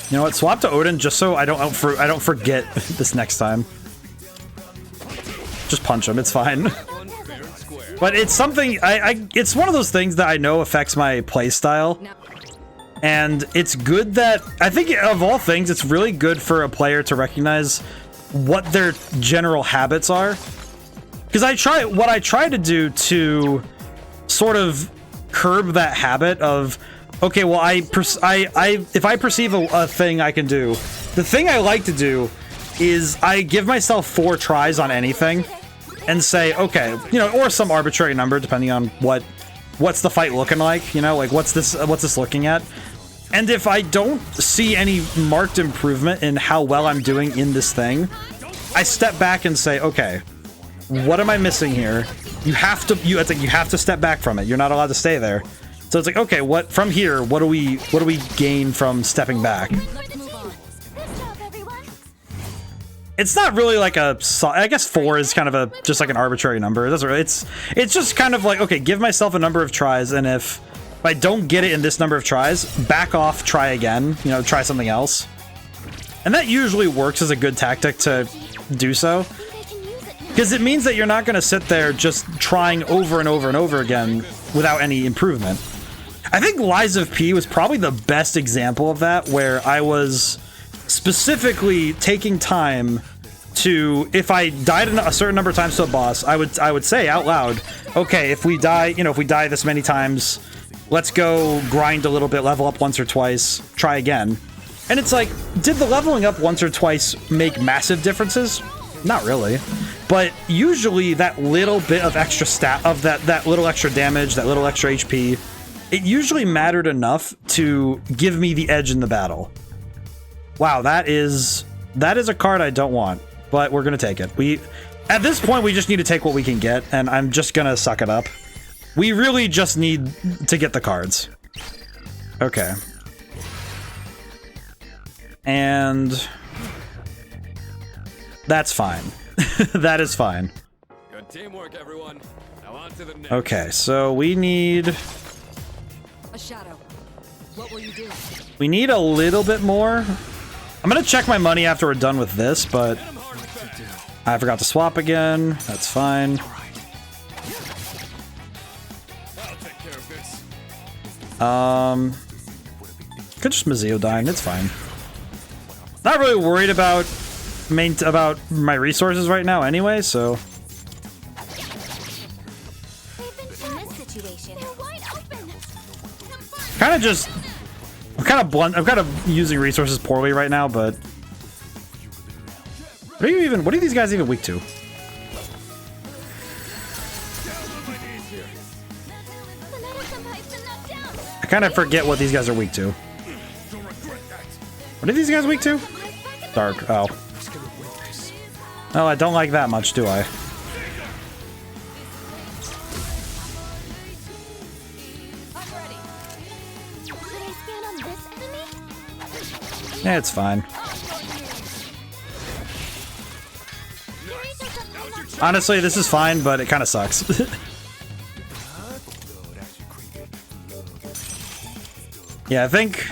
You know what? Swap to Odin just so I don't forget this next time. Just punch him. It's fine. But it's something it's one of those things that I know affects my playstyle. And it's good that I think of all things, it's really good for a player to recognize what their general habits are. Because what I try to do to sort of curb that habit of, okay, well, if I perceive a thing I can do, the thing I like to do is I give myself 4 tries on anything and say, okay, you know, or some arbitrary number depending on what's the fight looking like, you know, like what's this looking at? And if I don't see any marked improvement in how well I'm doing in this thing, I step back and say, okay, what am I missing here? You have to step back from it. You're not allowed to stay there. So it's like, okay, from here, what do we gain from stepping back? It's not really like I guess 4 is kind of just like an arbitrary number. It doesn't really, it's just kind of like, okay, give myself a number of tries, and if I don't get it in this number of tries, back off, try again, you know, try something else. And that usually works as a good tactic to do so. Because it means that you're not going to sit there just trying over and over and over again without any improvement. I think Lies of P was probably the best example of that, where I was specifically taking time to, if I died a certain number of times to a boss, I would say out loud, okay, if we die this many times, let's go grind a little bit, level up once or twice, try again. And it's like, did the leveling up once or twice make massive differences? Not really. But usually that little bit of extra that little extra damage, that little extra HP, it usually mattered enough to give me the edge in the battle. Wow, that is a card I don't want, but we're gonna take it. At this point, we just need to take what we can get, and I'm just gonna suck it up. We really just need to get the cards. Okay. And that's fine. That is fine. Good teamwork, everyone. Now on to the next. Okay, so we need... A shadow. What will you do? We need a little bit more. I'm gonna check my money after we're done with this, but I forgot to swap again. That's fine. Could just Maziodyne, it's fine. Not really worried about my resources right now anyway, so. I'm kind of blunt. I'm kind of using resources poorly right now, but what are these guys even weak to? I kind of forget what these guys are weak to. What are these guys weak to? Dark. Oh. Oh, I don't like that much, do I? Yeah, it's fine. Honestly, this is fine, but it kind of sucks. Yeah, I think...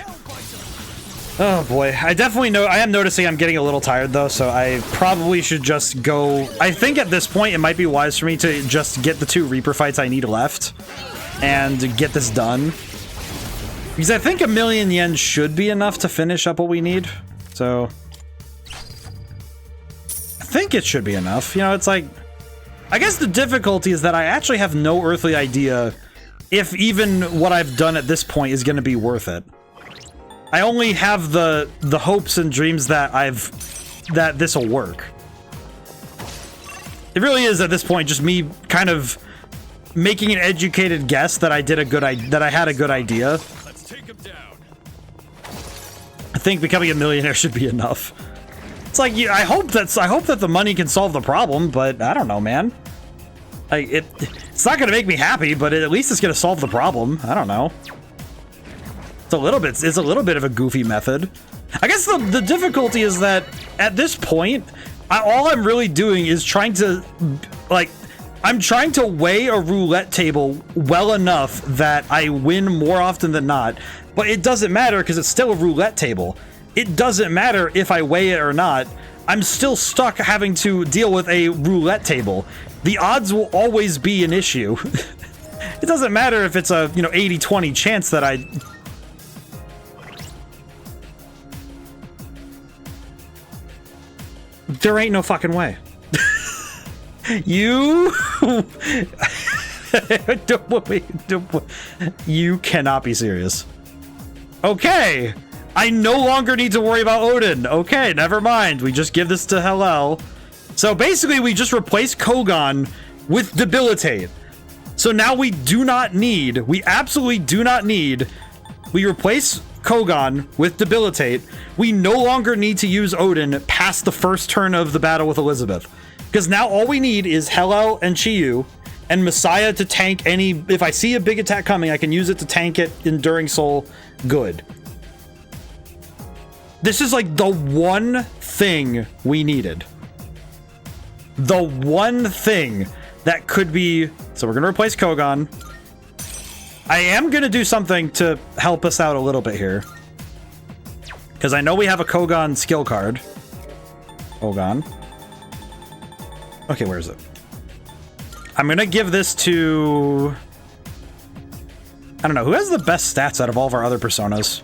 Oh boy, I definitely know. I am noticing I'm getting a little tired though, so I probably should just go. I think at this point it might be wise for me to just get the 2 Reaper fights I need left and get this done. Because I think 1,000,000 yen should be enough to finish up what we need. So I think it should be enough. You know, it's like, I guess the difficulty is that I actually have no earthly idea if even what I've done at this point is going to be worth it. I only have the hopes and dreams that that this will work. It really is at this point just me kind of making an educated guess that I had a good idea. Let's take him down. I think becoming a millionaire should be enough. It's like, I hope that the money can solve the problem, but I don't know, man. It's not gonna make me happy, but at least it's gonna solve the problem. I don't know. It's a little bit of a goofy method. I guess the difficulty is that at this point, all I'm really doing is trying to, like, I'm trying to weigh a roulette table well enough that I win more often than not, but it doesn't matter because it's still a roulette table. It doesn't matter if I weigh it or not. I'm still stuck having to deal with a roulette table. The odds will always be an issue. It doesn't matter if it's a, 80-20 chance that I... There ain't no fucking way. You cannot be serious. Okay, I no longer need to worry about Odin. Okay, never mind. We just give this to Hellel. So basically, we just replace Kogan with Debilitate. So now we absolutely do not need. We replace Kogan with Debilitate. We no longer need to use Odin past the first turn of the battle with Elizabeth. Because now all we need is Hellel and Chiyu and Messiah to tank any... If I see a big attack coming, I can use it to tank it. Enduring Soul, good. This is like the one thing we needed. The one thing that could be... So we're going to replace Kogan. I am going to do something to help us out a little bit here. Because I know we have a Kogan skill card. Kogan. Okay, where is it? I'm going to give this to... I don't know. Who has the best stats out of all of our other personas?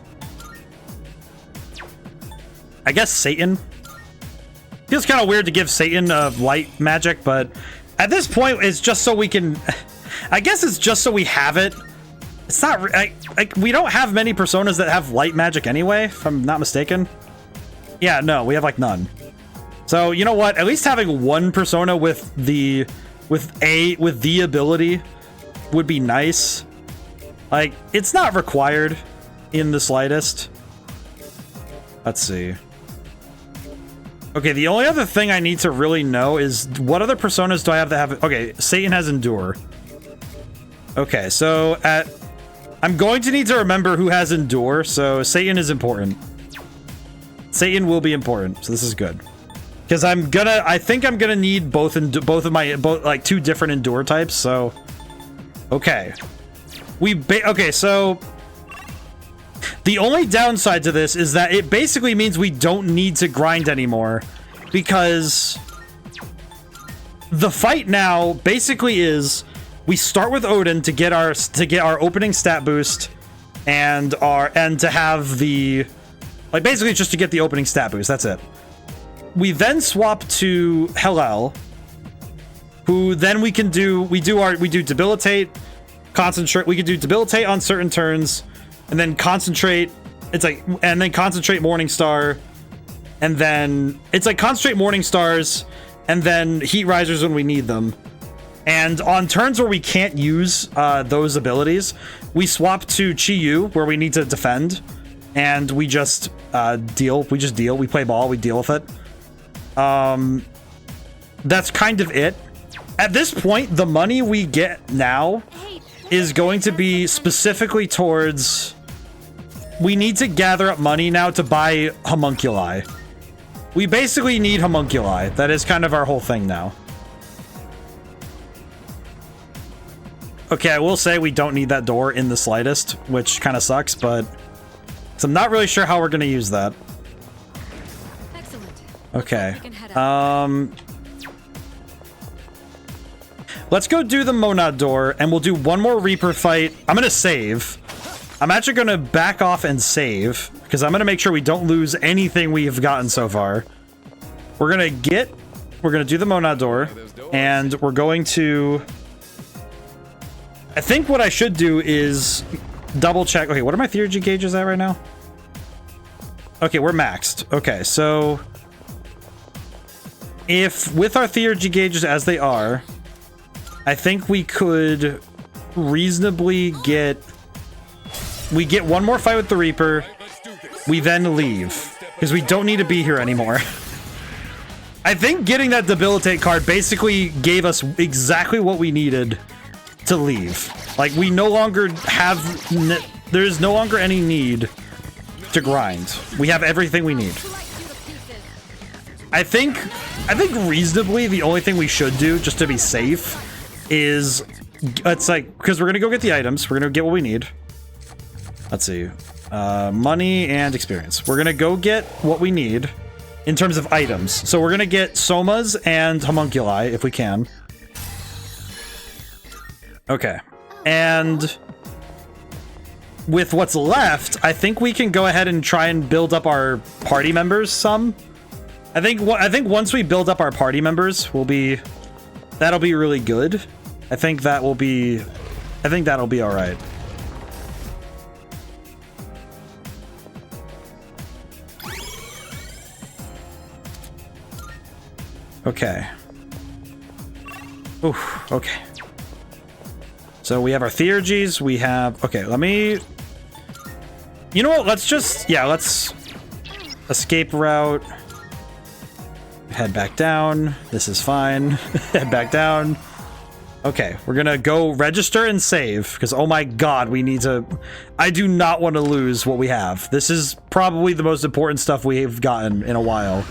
I guess Satan. Feels kind of weird to give Satan light magic, but at this point, it's just so we can... I guess it's just so we have it. It's not... we don't have many personas that have light magic anyway, if I'm not mistaken. Yeah, no, we have like none. So, you know what? At least having one persona with the ability would be nice. Like, it's not required in the slightest. Let's see. Okay, the only other thing I need to really know is what other personas do I have that have... Okay, Satan has Endure. Okay, so I'm going to need to remember who has Endure, so Satan is important. Satan will be important, so this is good. Because I think I'm gonna need both of my like two different Endure types, so... Okay. Okay, so... The only downside to this is that it basically means we don't need to grind anymore, because the fight now basically is we start with Odin to get our opening stat boost and to have the, like, basically just to get the opening stat boost. That's it. We then swap to Hellel, who then we do Debilitate, Concentrate. We can do Debilitate on certain turns. And then Concentrate, and then Concentrate Morningstar, and then it's like Concentrate Morningstars, and then Heat Risers when we need them. And on turns where we can't use those abilities, we swap to Chiyu, where we need to defend, and we just deal. We just deal. We play ball. We deal with it. That's kind of it. At this point, the money we get now is going to be specifically towards... We need to gather up money now to buy homunculi. We basically need homunculi. That is kind of our whole thing now. Okay, I will say we don't need that door in the slightest, which kind of sucks, but... So I'm not really sure how we're going to use that. Excellent. Okay. Let's go do the Monad door, and we'll do one more Reaper fight. I'm going to save. I'm actually going to back off and save, because I'm going to make sure we don't lose anything we have gotten so far. We're going to do the Monad door, and we're going to... I think what I should do is double check. Okay, what are my theurgy gauges at right now? Okay, we're maxed. Okay, so if with our theurgy gauges as they are, I think we could reasonably get... We get one more fight with the Reaper. We then leave, because we don't need to be here anymore. I think getting that debilitate card basically gave us exactly what we needed to leave. Like, we no longer have... There's no longer any need to grind. We have everything we need. I think reasonably the only thing we should do, just to be safe, is... It's like... Because we're gonna go get the items. We're gonna get what we need. Let's see. Money and experience. We're gonna go get what we need in terms of items. So we're gonna get somas and homunculi if we can. Okay. And with what's left, I think we can go ahead and try and build up our party members some. I think once we build up our party members, that'll be really good. I think that'll be all right. Okay. Ooh, okay. So we have our theurgies, we have... Okay, let me... You know what, let's just... Yeah, let's... Escape route. Head back down. This is fine. Head back down. Okay, we're gonna go register and save, because oh my god, we need to... I do not want to lose what we have. This is probably the most important stuff we've gotten in a while.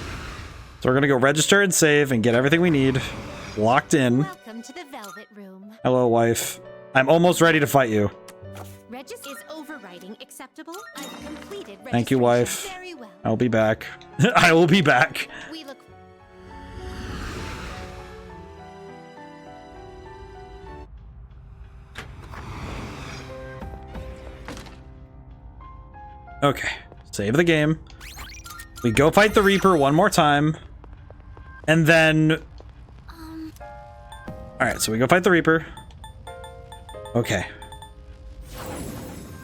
So we're gonna go register and save and get everything we need locked in. Welcome to the Velvet Room. Hello, wife. I'm almost ready to fight you. Regis is overriding acceptable. I've completed Thank you, wife. very well. I'll be back. I will be back. We look Okay, save the game. We go fight the Reaper one more time. And then... Alright, so we go fight the Reaper. Okay.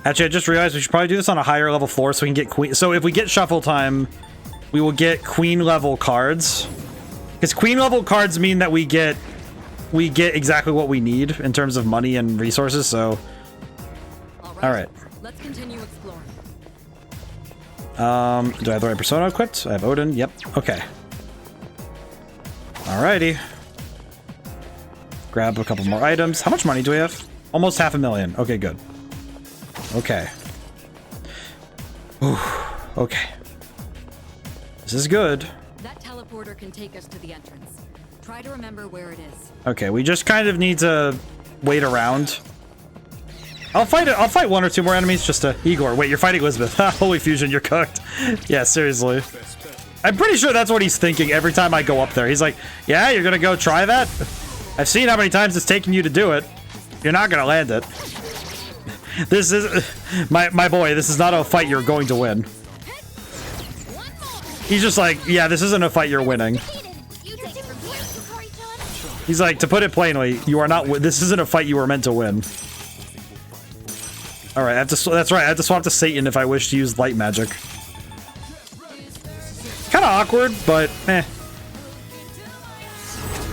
Actually, I just realized we should probably do this on a higher level floor so we can get queen... So if we get shuffle time, we will get queen level cards. Because queen level cards mean that we get exactly what we need in terms of money and resources, so... Alright. Let's continue exploring. Do I have the right persona equipped? I have Odin. Yep. Okay. Alrighty. Grab a couple more items. How much money do we have? Almost 500,000. Okay, good. Okay. Ooh, okay. This is good. That teleporter can take us to the entrance. Try to remember where it is. Okay, we just kind of need to wait around. I'll fight one or two more enemies just to... Igor, wait, you're fighting Elizabeth. Holy fusion, you're cooked. Yeah, seriously. I'm pretty sure that's what he's thinking every time I go up there. He's like, yeah, you're gonna go try that? I've seen how many times it's taken you to do it. You're not gonna land it. This is... My boy, this is not a fight you're going to win. He's just like, yeah, this isn't a fight you're winning. He's like, to put it plainly, you are not... This isn't a fight you were meant to win. Alright, that's right, I have to swap to Satan if I wish to use light magic. Kinda awkward, but eh.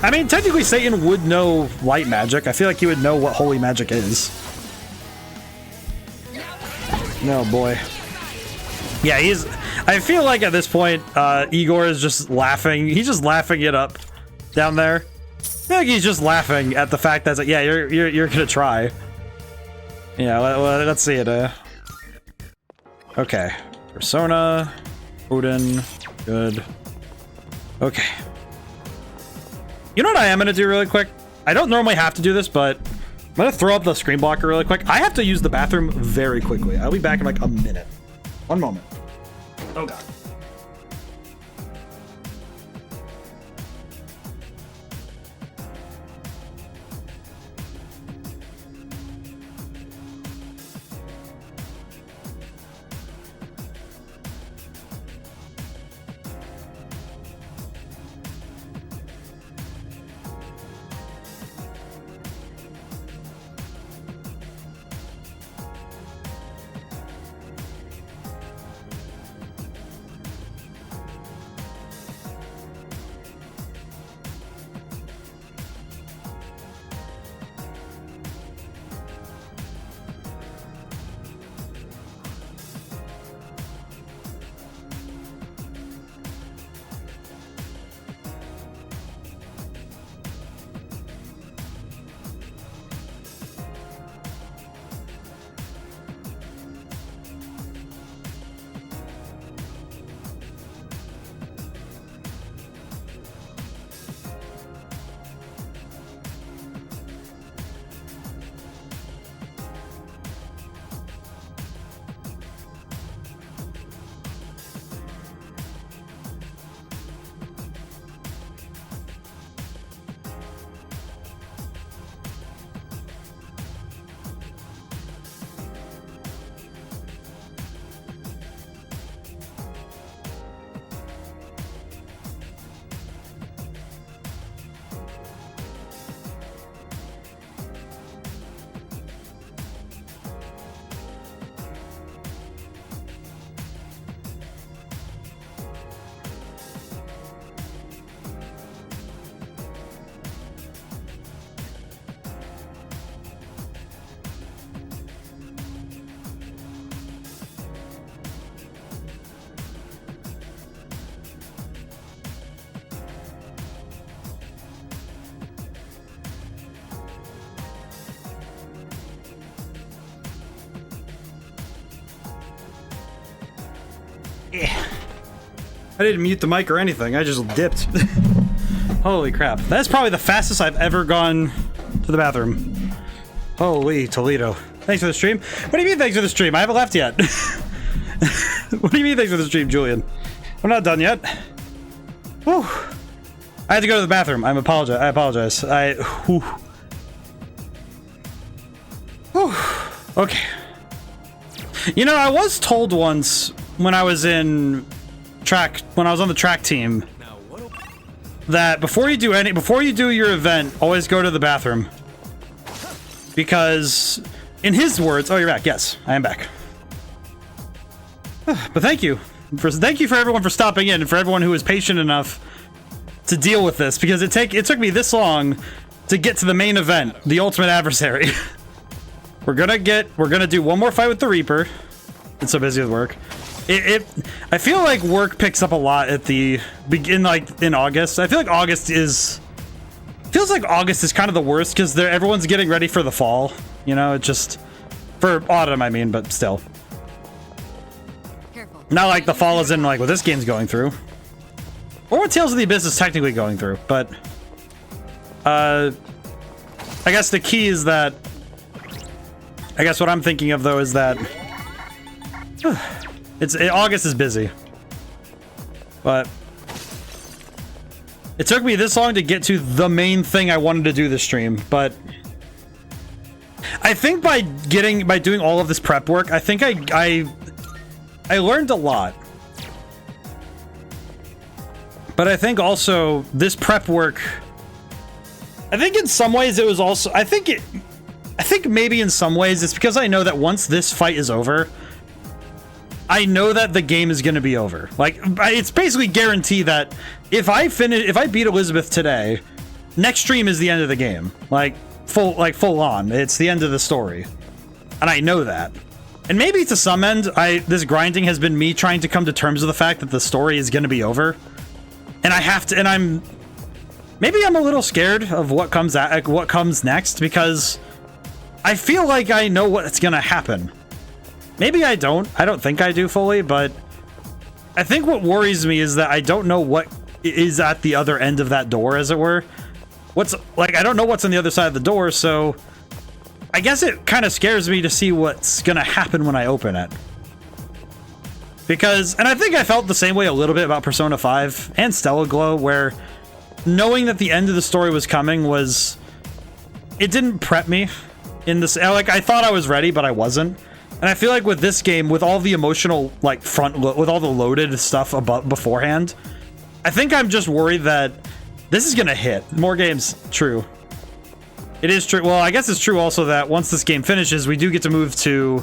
I mean, technically Satan would know light magic. I feel like he would know what holy magic is. No, boy. Yeah, he's... I feel like at this point, Igor is just laughing. He's just laughing it up down there. I feel like he's just laughing at the fact that, it's like, yeah, you're gonna try. Yeah, let's see it. Okay. Persona. Odin. Good. Okay. You know what I am going to do really quick? I don't normally have to do this, but I'm going to throw up the screen blocker really quick. I have to use the bathroom very quickly. I'll be back in like a minute. One moment. Oh, God. I didn't mute the mic or anything. I just dipped. Holy crap. That's probably the fastest I've ever gone to the bathroom. Holy Toledo. Thanks for the stream. What do you mean thanks for the stream? I haven't left yet. What do you mean thanks for the stream, Julian? I'm not done yet. Whew. I had to go to the bathroom. I apologize. Whew. Whew. Okay. You know, I was told once when I was on the track team that before you do your event, always go to the bathroom. Because in his words, oh, you're back. Yes, I am back. But thank you for everyone for stopping in and for everyone who was patient enough to deal with this, because it took me this long to get to the main event, the ultimate adversary. We're gonna do one more fight with the Reaper. It's so busy with work. I feel like work picks up a lot at the begin, like in August. I feel like August is kind of the worst because everyone's getting ready for the fall. You know, it just for autumn, I mean, but still. Careful. Not like the fall is in like what this game's going through. Or what Tales of the Abyss is technically going through, but I guess the key is that what I'm thinking of though is that August is busy. But it took me this long to get to the main thing I wanted to do this stream, but I think by doing all of this prep work, I think I learned a lot. But I think also this prep work, I think in some ways it was also, I think maybe in some ways it's because I know that once this fight is over, I know that the game is going to be over. Like, it's basically guaranteed that if I beat Elizabeth today, next stream is the end of the game. Like full on. It's the end of the story. And I know that. And maybe to some end, this grinding has been me trying to come to terms with the fact that the story is going to be over. And maybe I'm a little scared of what comes next, because I feel like I know what's going to happen. Maybe I don't think I do fully, but I think what worries me is that I don't know what is at the other end of that door, as it were. I don't know what's on the other side of the door, so I guess it kind of scares me to see what's gonna happen when I open it. Because, and I think I felt the same way a little bit about Persona 5 and Stellar Glow, where knowing that the end of the story was coming it didn't prep me in this. Like, I thought I was ready, but I wasn't. And I feel like with this game, with all the emotional, like, with all the loaded stuff beforehand, I think I'm just worried that this is gonna hit. More games, true. It is true. Well, I guess it's true also that once this game finishes, we do get to move to...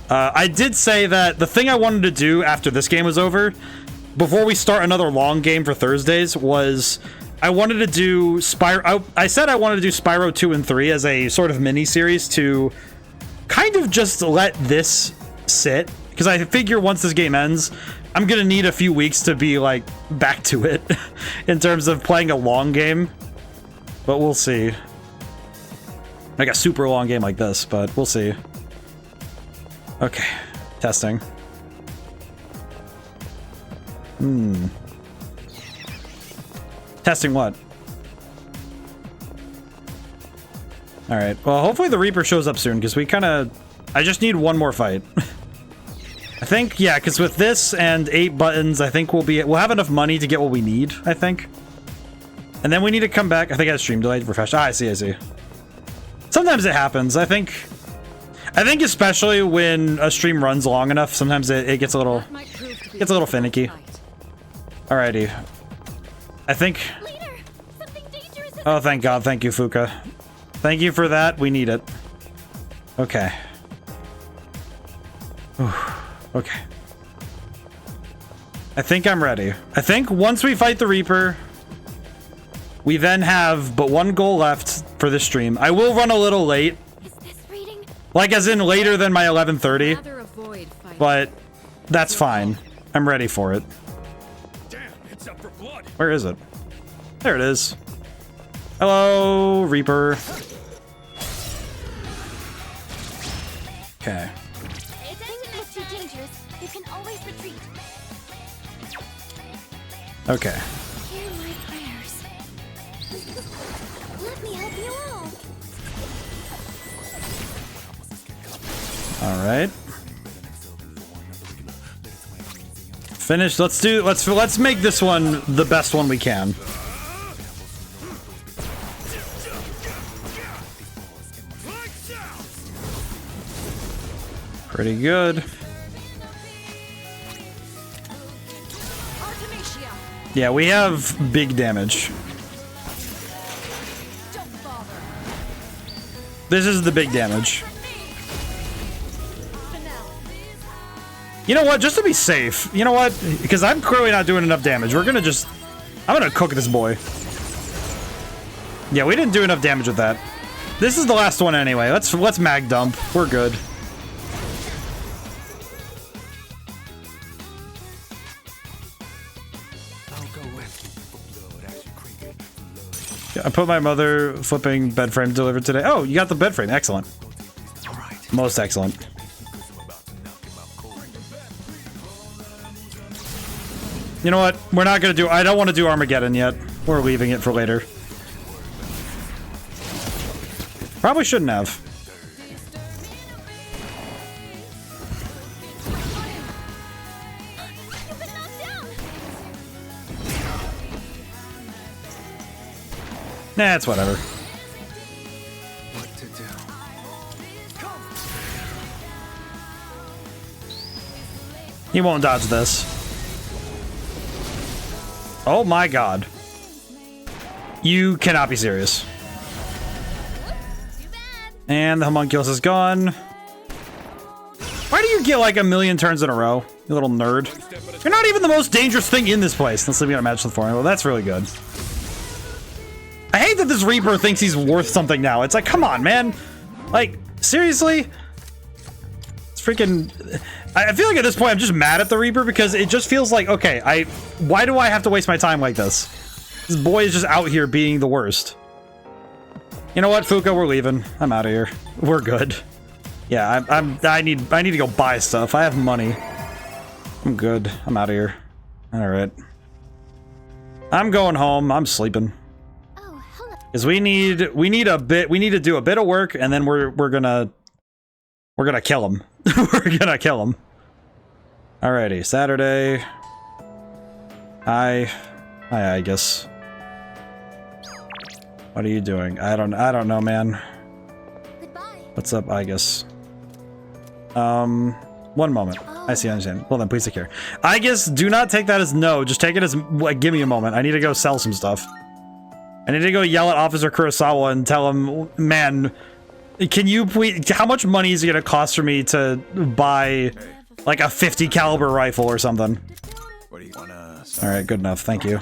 I did say that the thing I wanted to do after this game was over, before we start another long game for Thursdays, was I wanted to do Spyro... I said I wanted to do Spyro 2 and 3 as a sort of mini-series to kind of just let this sit, because I figure once this game ends, I'm gonna need a few weeks to be like back to it in terms of playing a long game, but we'll see. Like a super long game like this, but we'll see. Okay, testing. Testing what? All right, well, hopefully the Reaper shows up soon, because I just need one more fight. I think, yeah, because with this and 8 buttons, I think we'll have enough money to get what we need, I think. And then we need to come back. I think I had stream delay refresh. I see. Sometimes it happens. I think especially when a stream runs long enough, sometimes it gets a little finicky. Alrighty. I think... Oh, thank God. Thank you, Fuka. Thank you for that. We need it. Okay. Okay. I think I'm ready. I think once we fight the Reaper, we then have but one goal left for this stream. I will run a little late. Is this reading? Like, as in later than my 11:30. But that's fine. I'm ready for it. Damn, it's up for blood. Where is it? There it is. Hello, Reaper. Okay. Things look too dangerous. You can always retreat. Okay. Hear my prayers. Let me help you out. All right. Finish. Let's make this one the best one we can. Pretty good. Yeah, we have big damage. This is the big damage. You know what? Just to be safe. You know what? Because I'm clearly not doing enough damage. I'm gonna cook this boy. Yeah, we didn't do enough damage with that. This is the last one anyway. Let's mag dump. We're good. I put my mother flipping bed frame delivered today. Oh, you got the bed frame. Excellent. Most excellent. You know what? We're not going to do... I don't want to do Armageddon yet. We're leaving it for later. Probably shouldn't have. Nah, it's whatever. What to do? He won't dodge this. Oh my god. You cannot be serious. And the homunculus is gone. Why do you get like a million turns in a row? You little nerd. You're not even the most dangerous thing in this place. Let's see if we got a match with formula. That's really good. I hate that this Reaper thinks he's worth something now. It's like, come on, man. Like, seriously? It's freaking... I feel like at this point I'm just mad at the Reaper because it just feels like, okay, why do I have to waste my time like this? This boy is just out here being the worst. You know what, Fuka, we're leaving. I'm out of here. We're good. Yeah, I need to go buy stuff. I have money. I'm good. I'm out of here. All right. I'm going home. I'm sleeping. Because we need to do a bit of work, and then we're gonna kill him. We're gonna kill him. Alrighty, Saturday. I guess. What are you doing? I don't know, man. Goodbye. What's up, I guess? One moment. I see, I understand. Well then, please take care. I guess do not take that as no. Just take it as, like, give me a moment. I need to go sell some stuff. I need to go yell at Officer Kurosawa and tell him, man, can you please, how much money is it gonna cost for me to buy, like, a 50 caliber rifle or something? What do you wanna? All right, good enough. Thank you.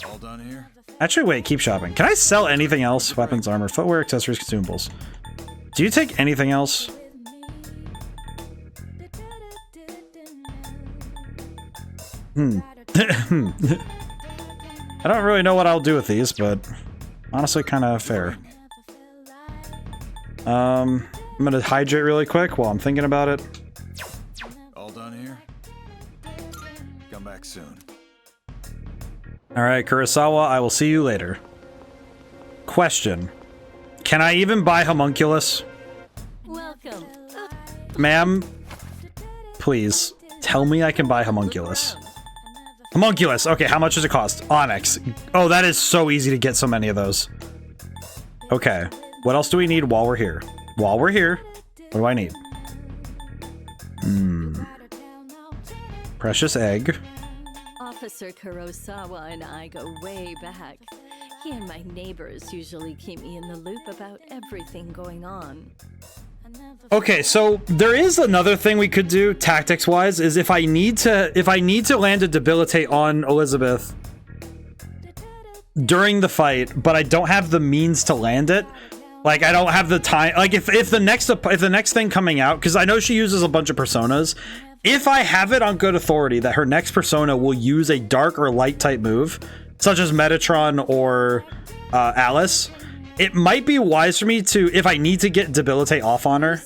All done here? Actually, wait, keep shopping. Can I sell anything else? Weapons, armor, footwear, accessories, consumables. Do you take anything else? I don't really know what I'll do with these, but honestly, kind of fair. I'm gonna hydrate really quick while I'm thinking about it. All done here? Come back soon. All right, Kurosawa, I will see you later. Question. Can I even buy homunculus? Welcome. Ma'am, please, tell me I can buy homunculus. Homunculus, okay, how much does it cost? Onyx. Oh, that is so easy to get so many of those. Okay, what else do we need while we're here? While we're here, what do I need? Precious egg. Officer Kurosawa and I go way back. He and my neighbors usually keep me in the loop about everything going on. Okay, so there is another thing we could do tactics-wise, is if I need to land a debilitate on Elizabeth during the fight, but I don't have the means to land it, like I don't have the time, like if the next thing coming out, because I know she uses a bunch of personas, if I have it on good authority that her next persona will use a dark or light type move, such as Metatron or Alice, it might be wise for me to, if I need to get Debilitate off on her,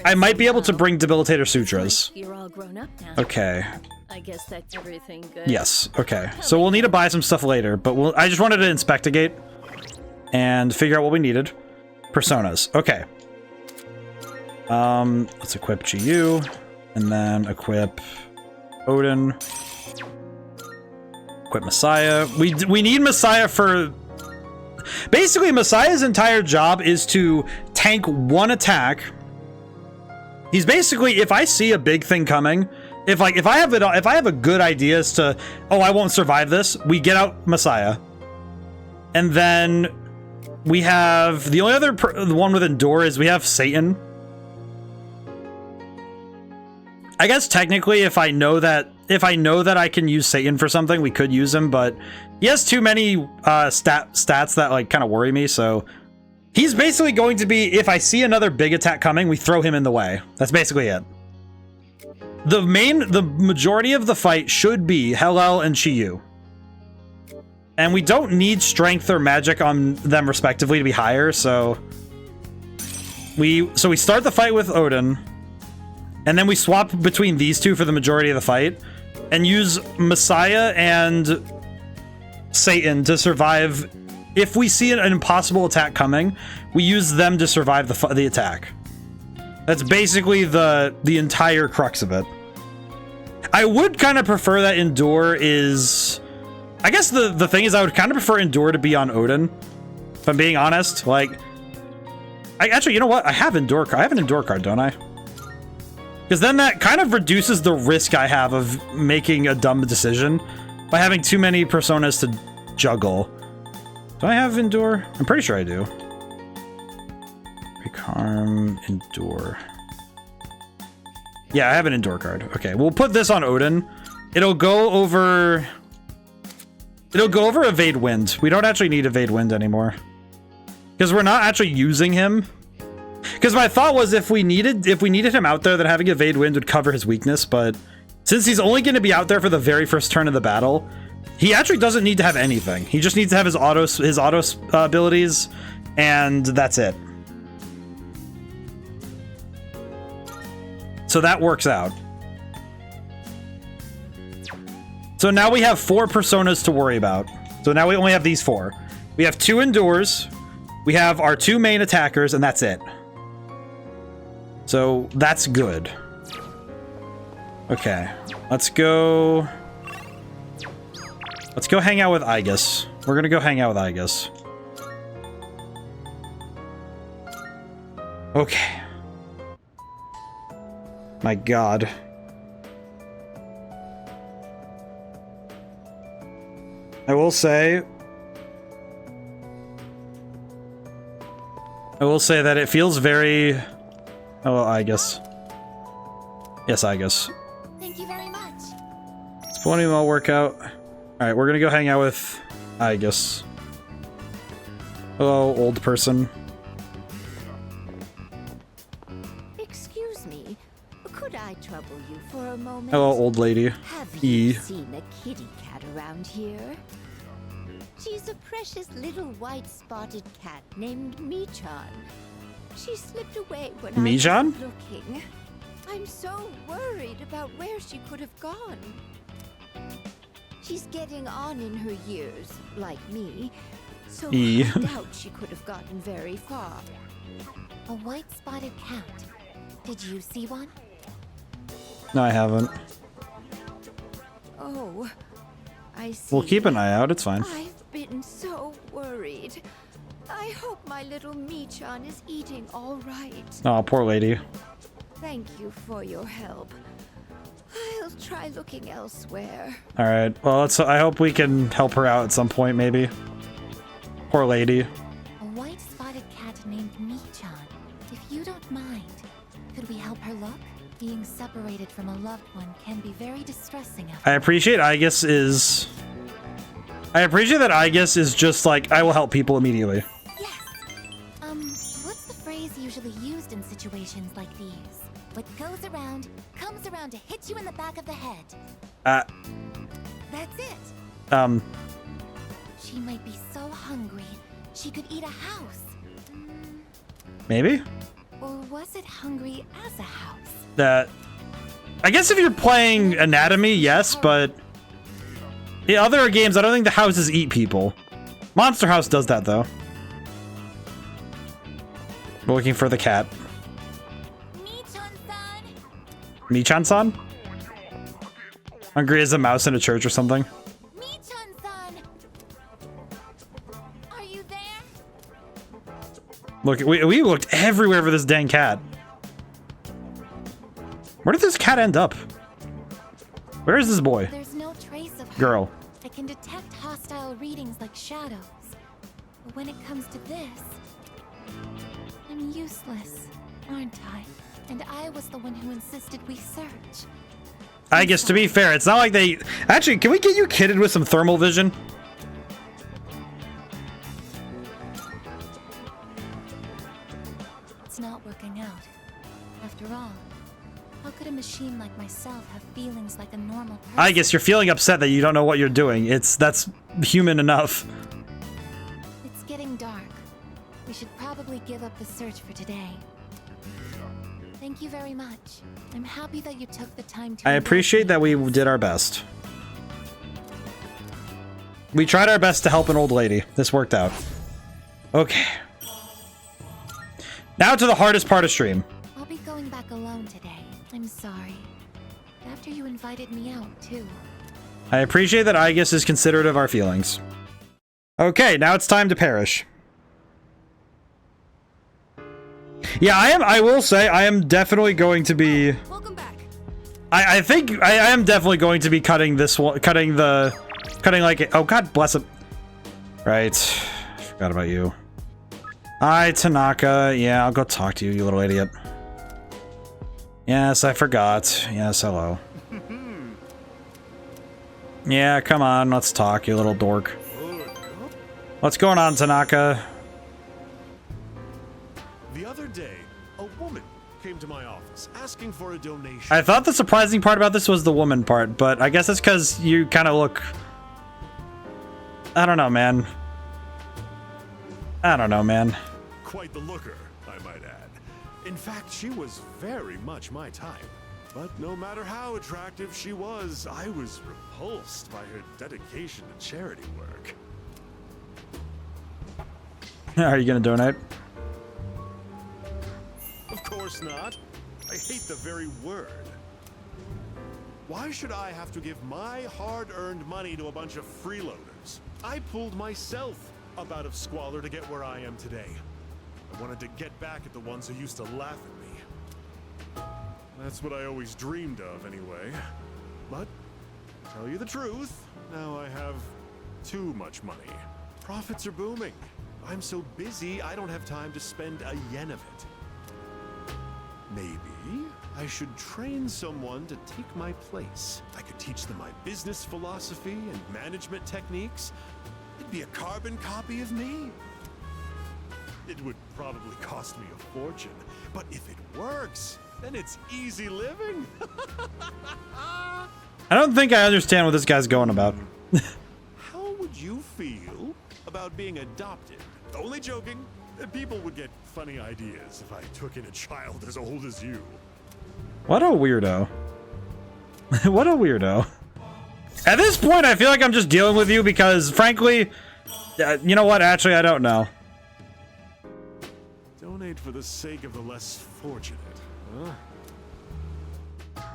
I might be able to bring Debilitator Sutras. You're all grown up now. Okay. I guess that's everything good. Yes. Okay. So we'll need to buy some stuff later, but I just wanted to investigate and figure out what we needed. Personas. Okay. Let's equip GU and then equip Odin. Equip Messiah. We need Messiah for... Basically, Messiah's entire job is to tank one attack. He's basically, if I see a big thing coming, if I have a good idea as to, oh, I won't survive this, we get out Messiah. And then we have the only other the one with Endure is we have Satan. I guess technically if I know that I can use Satan for something, we could use him, but he has too many stats that like kind of worry me, so he's basically going to be, if I see another big attack coming, we throw him in the way. That's basically it. The majority of the fight should be Hellel and Chiyu. And we don't need strength or magic on them respectively to be higher, so we start the fight with Odin, and then we swap between these two for the majority of the fight, and use Messiah and Satan to survive. If we see an impossible attack coming, we use them to survive the attack. That's basically the entire crux of it. I would kind of prefer that Endure is... I guess the thing is I would kind of prefer Endure to be on Odin, if I'm being honest. Like, actually, you know what? I have an Endure card, don't I? Because then that kind of reduces the risk I have of making a dumb decision by having too many personas to juggle. Do I have Endure? I'm pretty sure I do. Recarm, Endure. Yeah, I have an Endure card. Okay, we'll put this on Odin. It'll go over Evade Wind. We don't actually need Evade Wind anymore, because we're not actually using him. Because my thought was if we needed him out there, then having Evade Wind would cover his weakness, but since he's only going to be out there for the very first turn of the battle, he actually doesn't need to have anything. He just needs to have his auto abilities, and that's it. So that works out. So now we have 4 personas to worry about. So now we only have these 4. We have 2 Endures, we have our 2 main attackers, and that's it. So that's good. Okay, let's go hang out with Aegis. We're gonna go hang out with Aegis. Okay. My God. I will say that it feels very... Oh, well, Aegis. Yes, Aegis. Thank you very much. It's plenty of workout. Alright, we're gonna go hang out with Aegis. Hello, old person. Excuse me, could I trouble you for a moment? Hello, old lady. Have you seen a kitty cat around here? She's a precious little white spotted cat named Michan. She slipped away when I was looking. I'm so worried about where she could have gone. She's getting on in her years, like me, so I doubt she could have gotten very far. A white spotted cat. Did you see one? No, I haven't. Oh, I see. We'll keep an eye out, it's fine. I've been so worried. I hope my little Michan is eating all right. Oh, poor lady. Thank you for your help. I'll try looking elsewhere. Alright, well, I hope we can help her out at some point, maybe. Poor lady. A white spotted cat named Michan. If you don't mind, could we help her look? Being separated from a loved one can be very distressing. I appreciate that Aegis is just like, I will help people immediately. Yes. What's the phrase usually used in situations like these? What goes around, comes around to hit you in the back of the head. That's it. She might be so hungry, she could eat a house. Maybe? Or was it hungry as a house? I guess if you're playing Anatomy, yes, but in other games, I don't think the houses eat people. Monster House does that, though. We're looking for the cat. Michan-san? Hungry as a mouse in a church or something. Michan-san! Are you there? Look, we looked everywhere for this dang cat. Where did this cat end up? Where is this boy? There's no trace of her. Girl. I can detect hostile readings like shadows. But when it comes to this, I'm useless, aren't I? And I was the one who insisted we search. I guess to be fair, it's not like they... Actually, can we get you kitted with some thermal vision? It's not working out. After all, how could a machine like myself have feelings like a normal person? I guess you're feeling upset that you don't know what you're doing. That's human enough. It's getting dark. We should probably give up the search for today. Thank you very much. I'm happy that you took the time to... I appreciate that we did our best. We tried our best to help an old lady. This worked out. Okay. Now to the hardest part of stream. I'll be going back alone today. I'm sorry. After you invited me out, too. I appreciate that Aegis is considerate of our feelings. Okay, now it's time to perish. Yeah, I will say, I am definitely going to be... Welcome back. I think I am definitely going to be cutting this one, cutting like, oh god bless him. Right, forgot about you. Hi Tanaka, yeah, I'll go talk to you, you little idiot. Yes, I forgot. Yes, hello. Yeah, come on, let's talk, you little dork. What's going on, Tanaka? The other day, a woman came to my office asking for a donation. I thought the surprising part about this was the woman part, but I guess it's because you kind of look... I don't know, man. I don't know, man. Quite the looker, I might add. In fact, she was very much my type. But no matter how attractive she was, I was repulsed by her dedication to charity work. Are you gonna donate? Of course not. I hate the very word. Why should I have to give my hard-earned money to a bunch of freeloaders? I pulled myself up out of squalor to get where I am today. I wanted to get back at the ones who used to laugh at me. That's what I always dreamed of, anyway. But, to tell you the truth, now I have too much money. Profits are booming. I'm so busy, I don't have time to spend a yen of it. Maybe I should train someone to take my place. I could teach them my business philosophy and management techniques. It'd be a carbon copy of me. It would probably cost me a fortune, but if it works, then it's easy living. I don't think I understand what this guy's going about. How would you feel about being adopted? Only joking. People would get funny ideas if I took in a child as old as you. What a weirdo. What a weirdo. At this point, I feel like I'm just dealing with you because, frankly, you know what? Actually, I don't know. Donate for the sake of the less fortunate, huh?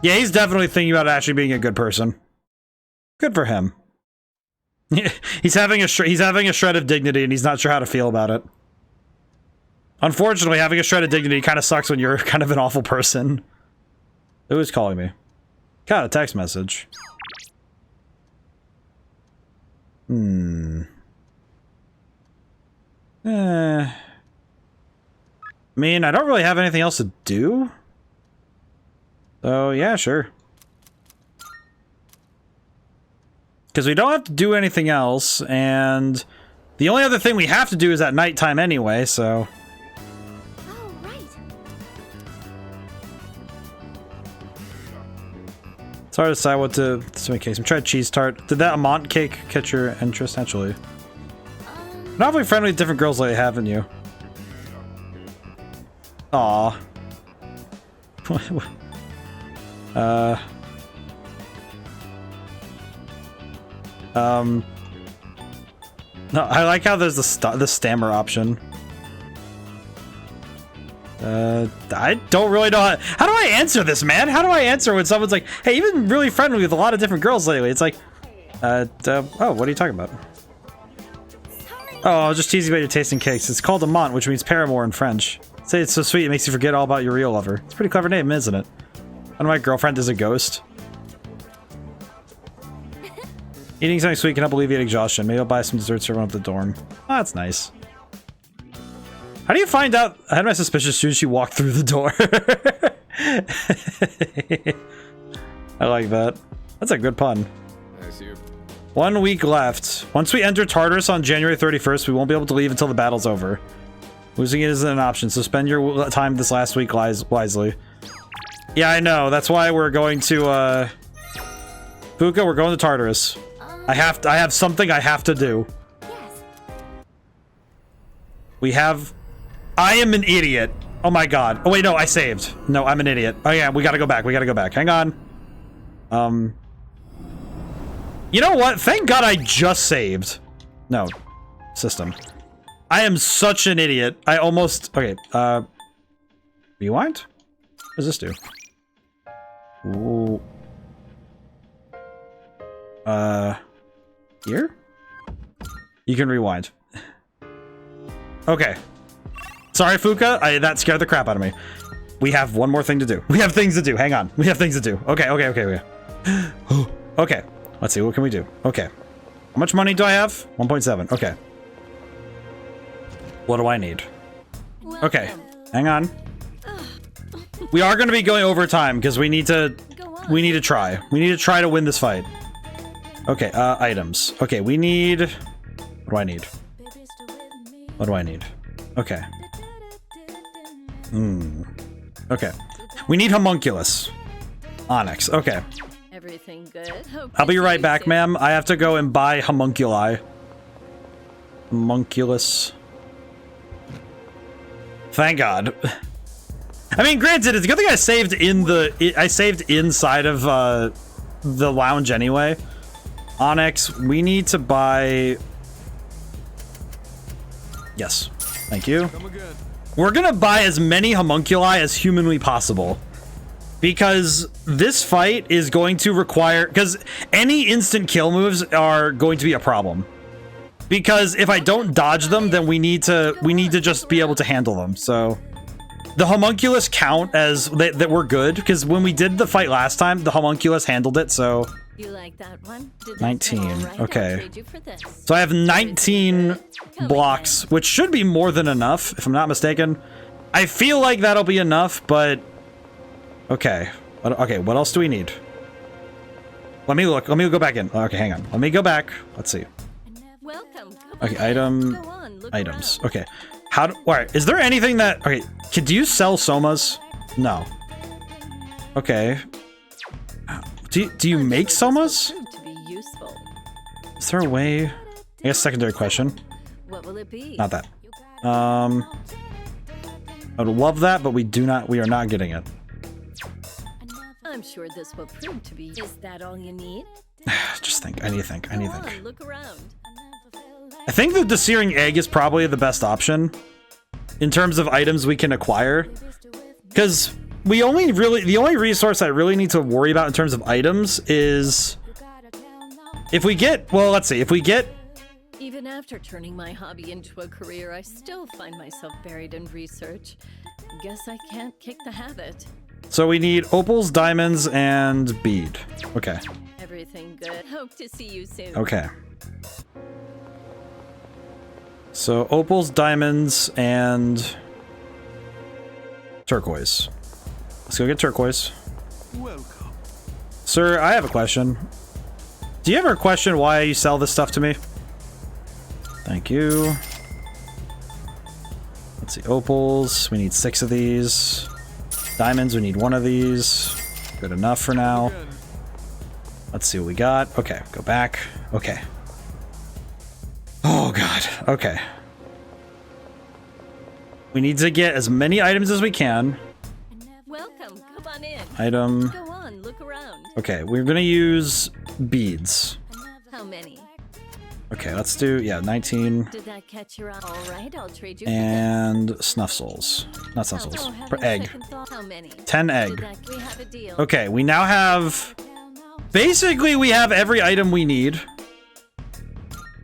Yeah, he's definitely thinking about actually being a good person. Good for him. He's having a shred of dignity, and he's not sure how to feel about it. Unfortunately, having a shred of dignity kind of sucks when you're kind of an awful person. Who's calling me? Got a text message. I mean, I don't really have anything else to do. So, yeah, sure. Because we don't have to do anything else, and the only other thing we have to do is at nighttime anyway, so... Oh, right. It's hard to decide what to make case. I'm trying cheese tart. Did that Amont cake catch your interest? Actually, not really friendly with different girls lately, haven't you? Aw. No, I like how there's the stammer option. I don't really know how do I answer this, man? How do I answer when someone's like, hey, you've been really friendly with a lot of different girls lately? It's like, oh, what are you talking about? Oh, I was just teasing about your tasting cakes. It's called amant, which means paramour in French. Say it's so sweet, it makes you forget all about your real lover. It's a pretty clever name, isn't it? And my girlfriend is a ghost. Eating something sweet can help alleviate exhaustion. Maybe I'll buy some desserts for everyone at the dorm. Oh, that's nice. How do you find out? I had my suspicion as soon as she walked through the door. I like that. That's a good pun. I see you. 1 week left. Once we enter Tartarus on January 31st, we won't be able to leave until the battle's over. Losing it isn't an option, so spend your time this last week wisely. Yeah, I know. That's why we're going to, Fuka, we're going to Tartarus. I have something I have to do. Yes. I am an idiot. Oh my god. Oh wait, no, I saved. No, I'm an idiot. Oh yeah, we gotta go back. We gotta go back. Hang on. You know what? Thank god I just saved. No. System. I am such an idiot. I almost... Okay, rewind? What does this do? Ooh. Here? You can rewind. Okay. Sorry, Fuka. That scared the crap out of me. We have one more thing to do. We have things to do. Hang on. We have things to do. Okay. Okay. Let's see. What can we do? Okay. How much money do I have? 1.7. Okay. What do I need? Okay. Hang on. We are going to be going over time because we need to try. We need to try to win this fight. Okay. Items. Okay. We need... What do I need? What do I need? Okay. Okay. We need homunculus. Onyx. Okay. Everything good? I'll be right back, ma'am. I have to go and buy homunculi. Homunculus. Thank God. I mean, granted, it's a good thing I saved in I saved inside of the lounge anyway. Onyx, we need to buy... Yes. Thank you. We're gonna buy as many homunculi as humanly possible. Because this fight is going to require... Because any instant kill moves are going to be a problem. Because if I don't dodge them, then we need to just be able to handle them. So the homunculus count as that we're good. Because when we did the fight last time, the homunculus handled it, so... You like that one? 19. Okay. So I have 19 blocks, which should be more than enough, if I'm not mistaken. I feel like that'll be enough, but... Okay. Okay, what else do we need? Let me look. Let me go back in. Okay, hang on. Let me go back. Let's see. Welcome. Okay, items. Okay. How do... Alright, is there anything that... Okay, do you sell somas? No. Okay. Do you make somas? Is there a way? I guess secondary question. What will it be? Not that. I would love that, but we are not getting it. I'm sure this will prove to be. Is that all you need? Just think. I need to think. I need to think. Look around. I think the searing egg is probably the best option in terms of items we can acquire, because the only resource I really need to worry about in terms of items is if we get, well, let's see, if we get... Even after turning my hobby into a career, I still find myself buried in research. Guess I can't kick the habit. So we need opals, diamonds, and bead. Okay. Everything good. Hope to see you soon. Okay. So opals, diamonds, and turquoise. Let's go get turquoise. Welcome. Sir, I have a question. Do you ever question why you sell this stuff to me? Thank you. Let's see, opals. We need 6 of these. Diamonds, we need 1 of these. Good enough for now. Let's see what we got. Okay, go back. Okay. Oh, God. Okay. We need to get as many items as we can. Welcome. Come on in. Item. Go on. Okay, we're gonna use beads. How many? Okay, let's do, yeah, 19. Did that catch your eye? All right, I'll trade you And snuff souls. Not snuff souls. For egg. How many? 10 egg. We have a deal. Okay, we now have... Basically, we have every item we need.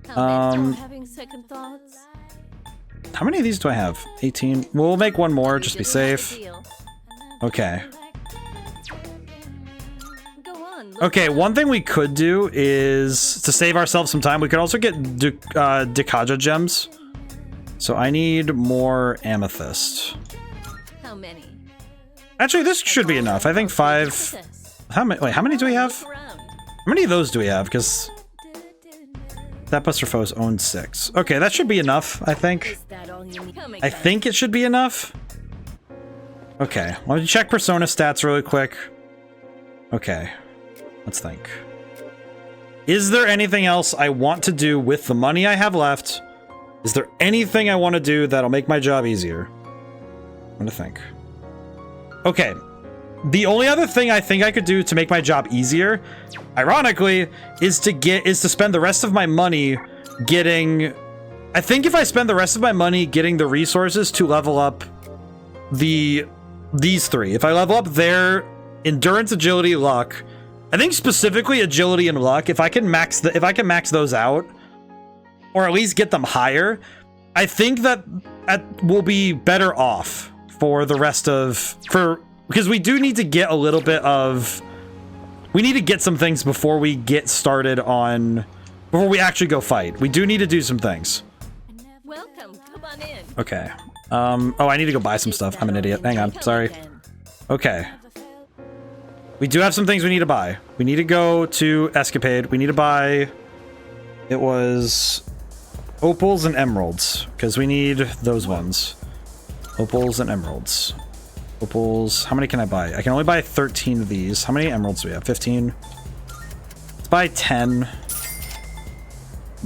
Having second thoughts? How many of these do I have? 18. We'll make one more, just be safe. Okay. Okay, one thing we could do is, to save ourselves some time, we could also get Dikaja gems. So I need more amethyst. How many? Actually, this should be enough. I think 5... How many? Wait, how many do we have? How many of those do we have? Because that Buster Foes owns 6. Okay, that should be enough, I think. I think it should be enough. Okay, let me check Persona stats really quick. Okay, let's think. Is there anything else I want to do with the money I have left? Is there anything I want to do that'll make my job easier? I'm gonna think. Okay. The only other thing I think I could do to make my job easier, ironically, is to spend the rest of my money getting... I think if I spend the rest of my money getting the resources to level up these 3. If I level up their endurance, agility, luck, I think specifically agility and luck, if I can max those out, or at least get them higher, I think that we'll be better off for the rest of... Because we do need to get a little bit of... We need to get some things before we get started on... Before we actually go fight. We do need to do some things. Welcome. Come on in. Okay. Oh, I need to go buy some stuff. I'm an idiot. Hang on. Sorry. Okay. We do have some things we need to buy. We need to go to Escapade. We need to buy... It was... Opals and emeralds. Because we need those ones. Opals and emeralds. Opals. How many can I buy? I can only buy 13 of these. How many emeralds do we have? 15. Let's buy 10.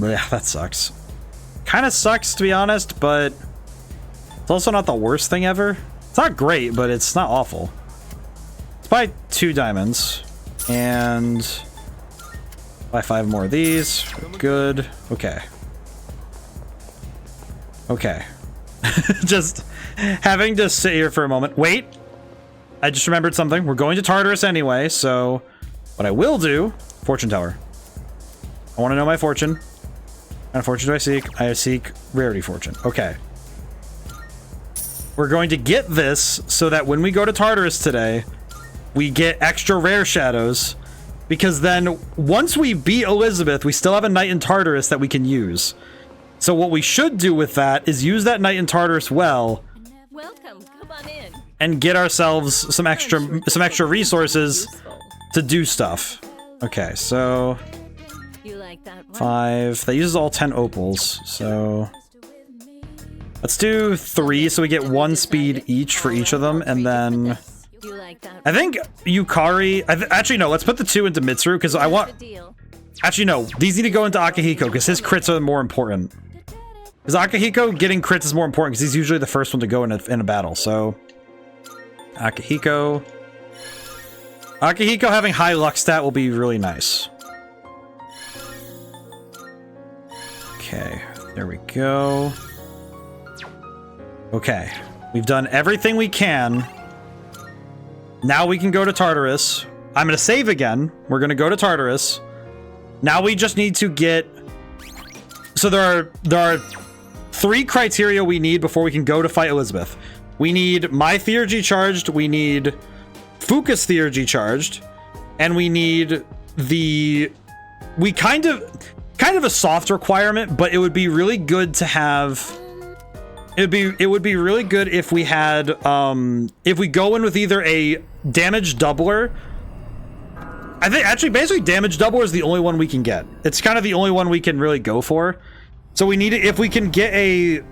Yeah, that sucks. Kind of sucks, to be honest, but it's also not the worst thing ever. It's not great, but it's not awful. Let's buy 2 diamonds. And buy 5 more of these. Good. Okay. Okay. Just having to sit here for a moment. Wait. I just remembered something. We're going to Tartarus anyway, so what I will do... Fortune Tower. I want to know my fortune. What kind of fortune do I seek? I seek rarity fortune. Okay. We're going to get this so that when we go to Tartarus today, we get extra rare shadows. Because then, once we beat Elizabeth, we still have a knight in Tartarus that we can use. So what we should do with that is use that knight in Tartarus well. Welcome. Come on in. And get ourselves some extra resources to do stuff. Okay, so... You like that one? 5. That uses all 10 opals, so... Let's do 3 so we get 1 speed each for each of them, and then... I think Yukari... actually, no, let's put the 2 into Mitsuru, because I want... Actually, no, these need to go into Akihiko, because his crits are more important. Because Akihiko getting crits is more important, because he's usually the first one to go in a battle, so... Akihiko... Akihiko having high luck stat will be really nice. Okay, there we go. Okay, we've done everything we can. Now we can go to Tartarus. I'm gonna save again. We're gonna go to Tartarus. Now we just need to get... So there are 3 criteria we need before we can go to fight Elizabeth. We need my Theurgy charged, we need Fuka's Theurgy charged, and we need the... We kind of a soft requirement, but it would be really good to have... It would be really good if we had, if we go in with either a damage doubler. I think, actually, basically, damage doubler is the only one we can get. It's kind of the only one we can really go for. So we need it, if we can get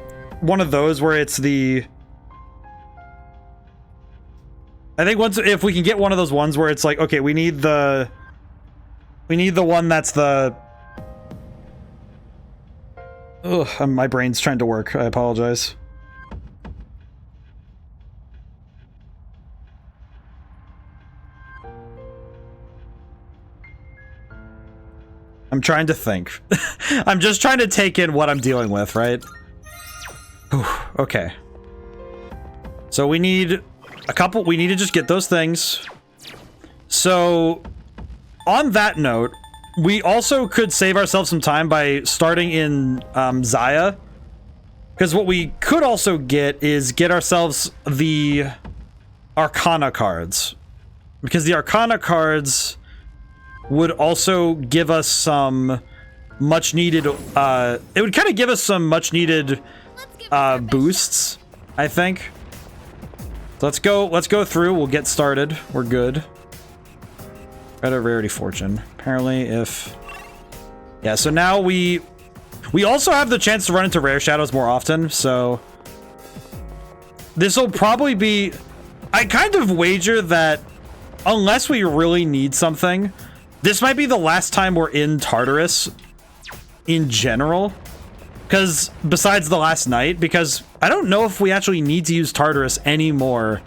one of those where it's the... I think if we can get one of those ones where it's like, okay, we need the one that's the... Ugh, my brain's trying to work. I apologize. I'm trying to think. I'm just trying to take in what I'm dealing with, right? Whew, okay. So we need a couple, we need to just get those things. So on that note, we also could save ourselves some time by starting in Zaya. Because what we could also get is get ourselves the Arcana cards. Because the Arcana cards would also give us some much needed, it would kind of give us some much needed boosts, I think. So let's go through, we'll get started, we're good. Credit, rarity, fortune. Apparently if, yeah, so now we also have the chance to run into rare shadows more often, so this will probably be, I kind of wager that unless we really need something, this might be the last time we're in Tartarus in general. Because besides the last night, because I don't know if we actually need to use Tartarus anymore,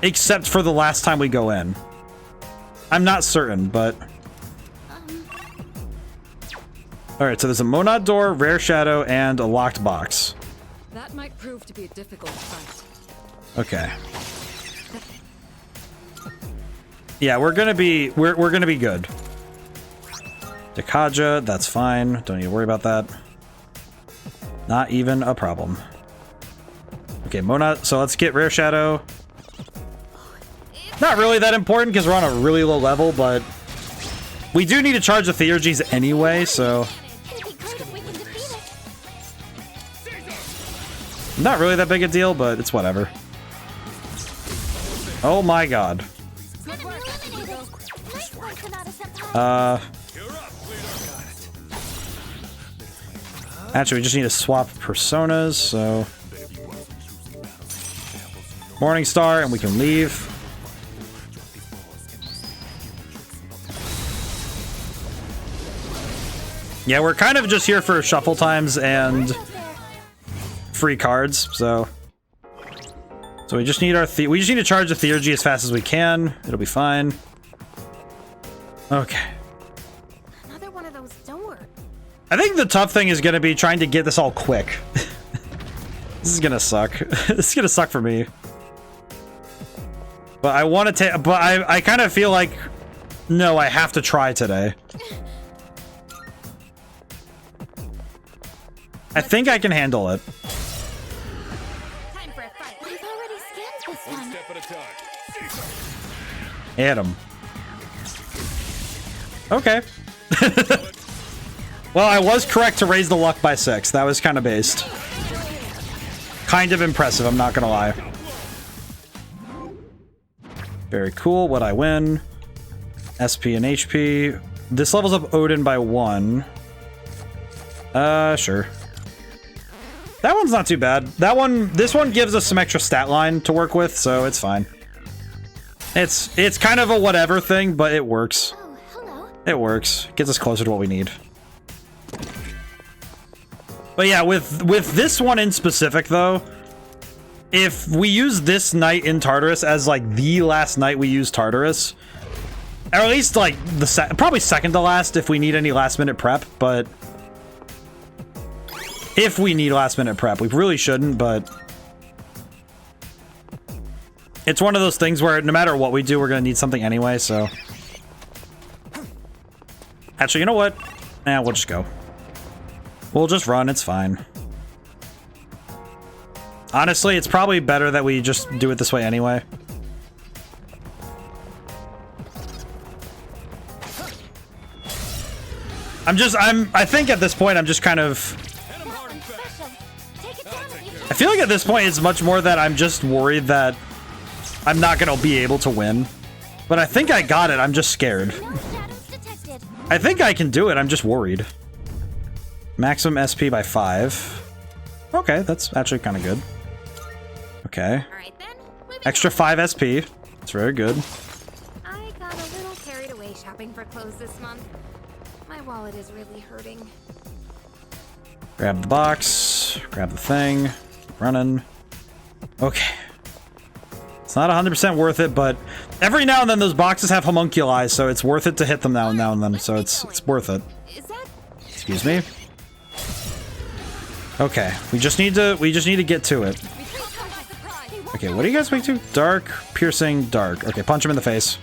except for the last time we go in. I'm not certain, but... Alright, so there's a Monad door, rare shadow, and a locked box. That might prove to be a difficult fight. Okay. Yeah, we're gonna be good. Dekaja, that's fine. Don't need to worry about that. Not even a problem. Okay, Monad, so let's get rare shadow. Not really that important because we're on a really low level, but we do need to charge the Theurgies anyway, so not really that big a deal, but it's whatever. Oh my god. Actually, we just need to swap personas, so Morningstar, and we can leave. Yeah, we're kind of just here for shuffle times and free cards, so we just need our we just need to charge the Theurgy as fast as we can. It'll be fine. Okay. Another one of those door. I think the tough thing is going to be trying to get this all quick. This is going to suck. This is going to suck for me. But I want to take, but I kind of feel like, no, I have to try today. I think I can handle it. Time for a fight. I've already scanned this one. Step at a time. Hit him. Okay. Well, I was correct to raise the luck by 6. That was kind of based. Kind of impressive, I'm not gonna lie. Very cool. What I win? SP and HP. This levels up Odin by 1. Sure. That one's not too bad. This one gives us some extra stat line to work with, so it's fine. It's kind of a whatever thing, but it works. Oh, hello. It works. Gets us closer to what we need. But yeah, with this one in specific, though, if we use this night in Tartarus as, like, the last night we use Tartarus, or at least, like, probably second to last if we need any last-minute prep, but if we need last-minute prep, we really shouldn't, but it's one of those things where no matter what we do, we're going to need something anyway, so. Actually, you know what? We'll just go. We'll just run, it's fine. Honestly, it's probably better that we just do it this way anyway. I think at this point, I'm just kind of... I feel like at this point, it's much more that I'm just worried that I'm not going to be able to win. But I think I got it, I'm just scared. I think I can do it, I'm just worried. Maximum SP by 5. Okay, that's actually kind of good. Okay. Extra 5 SP. It's very good. I got a little carried away shopping for clothes this month. My wallet is really hurting. Grab the box. Grab the thing. Keep running. Okay. It's not 100% worth it, but every now and then those boxes have homunculi, so it's worth it to hit them now and then. So it's worth it. Excuse me. Okay, we just need to get to it. Okay, what are you guys weak to? Dark, piercing, dark. Okay, punch him in the face.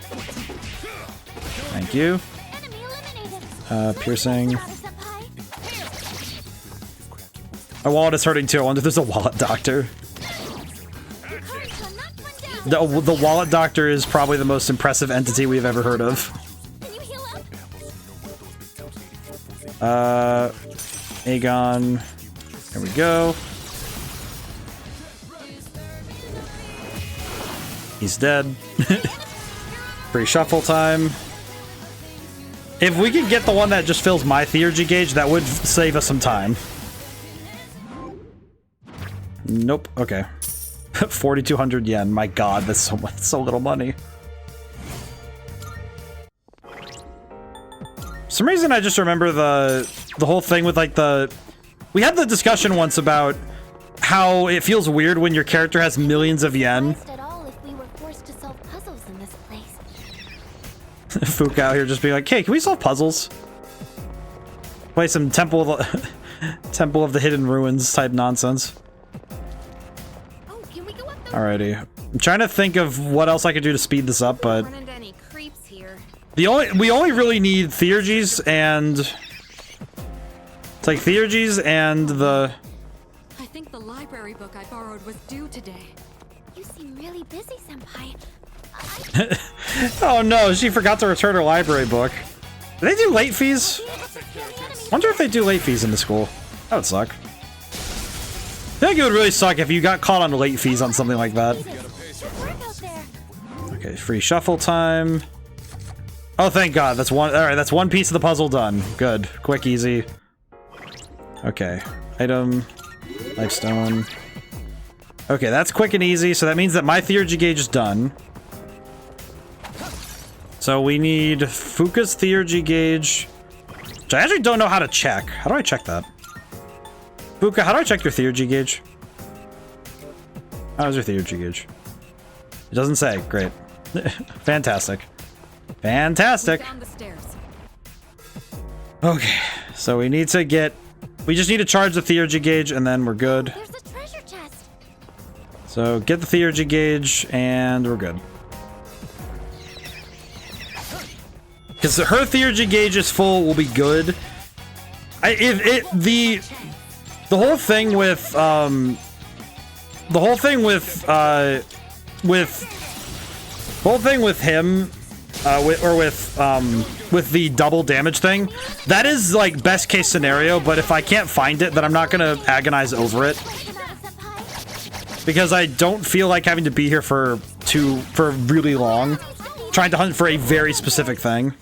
Thank you. Piercing. My wallet is hurting too. I wonder if there's a wallet doctor. The wallet doctor is probably the most impressive entity we've ever heard of. Aegon. There we go. He's dead. Free shuffle time. If we could get the one that just fills my theurgy gauge, that would save us some time. Nope. Okay. 4,200 yen. My god, that's so little money. For some reason, I just remember the whole thing with like we had the discussion once about how it feels weird when your character has millions of yen. Fook out here just being like, hey, can we solve puzzles? Play some Temple of the Hidden Ruins type nonsense. Alrighty. I'm trying to think of what else I could do to speed this up, but we only really need theurgies and it's like theurgies and the I think the library book I borrowed was due today. You seem really busy, Senpai. Oh no, she forgot to return her library book. Do they do late fees? Wonder if they do late fees in the school. That would suck. I think it would really suck if you got caught on late fees on something like that. Okay, free shuffle time. Oh, thank God. That's one. All right, that's one piece of the puzzle done. Good, quick, easy. Okay, item, lifestone. Okay, that's quick and easy. So that means that my theurgy gauge is done. So we need Fuka's theurgy gauge, which I actually don't know how to check. How do I check that? Fuka, how do I check your theurgy gauge? How's your theurgy gauge? It doesn't say. Great. Fantastic. Fantastic. Down the stairs. Okay, so we need to get... We just need to charge the theurgy gauge and then we're good. There's a treasure chest. So get the theurgy gauge and we're good. Because her theurgy gauge is full, will be good. The whole thing with him with the double damage thing, that is like best case scenario, but if I can't find it, then I'm not gonna agonize over it. Because I don't feel like having to be here for really long, trying to hunt for a very specific thing.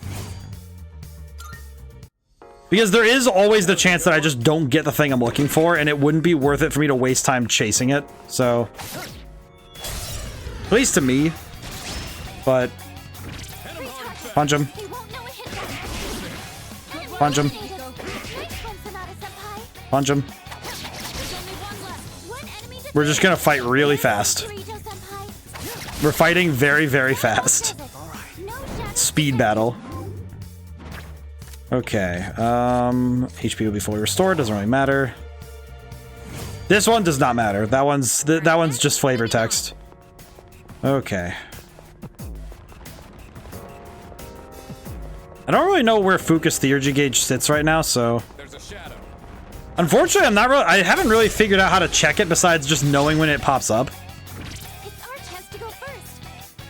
Because there is always the chance that I just don't get the thing I'm looking for, and it wouldn't be worth it for me to waste time chasing it, so... At least to me. But... Punch him. Punch him. Punch him. We're just gonna fight really fast. We're fighting very, very fast. Speed battle. Okay, HP will be fully restored, doesn't really matter. This one does not matter. That one's just flavor text. Okay. I don't really know where Fuka's theurgy gauge sits right now, so... Unfortunately, I haven't really figured out how to check it besides just knowing when it pops up. It's our chance to go first.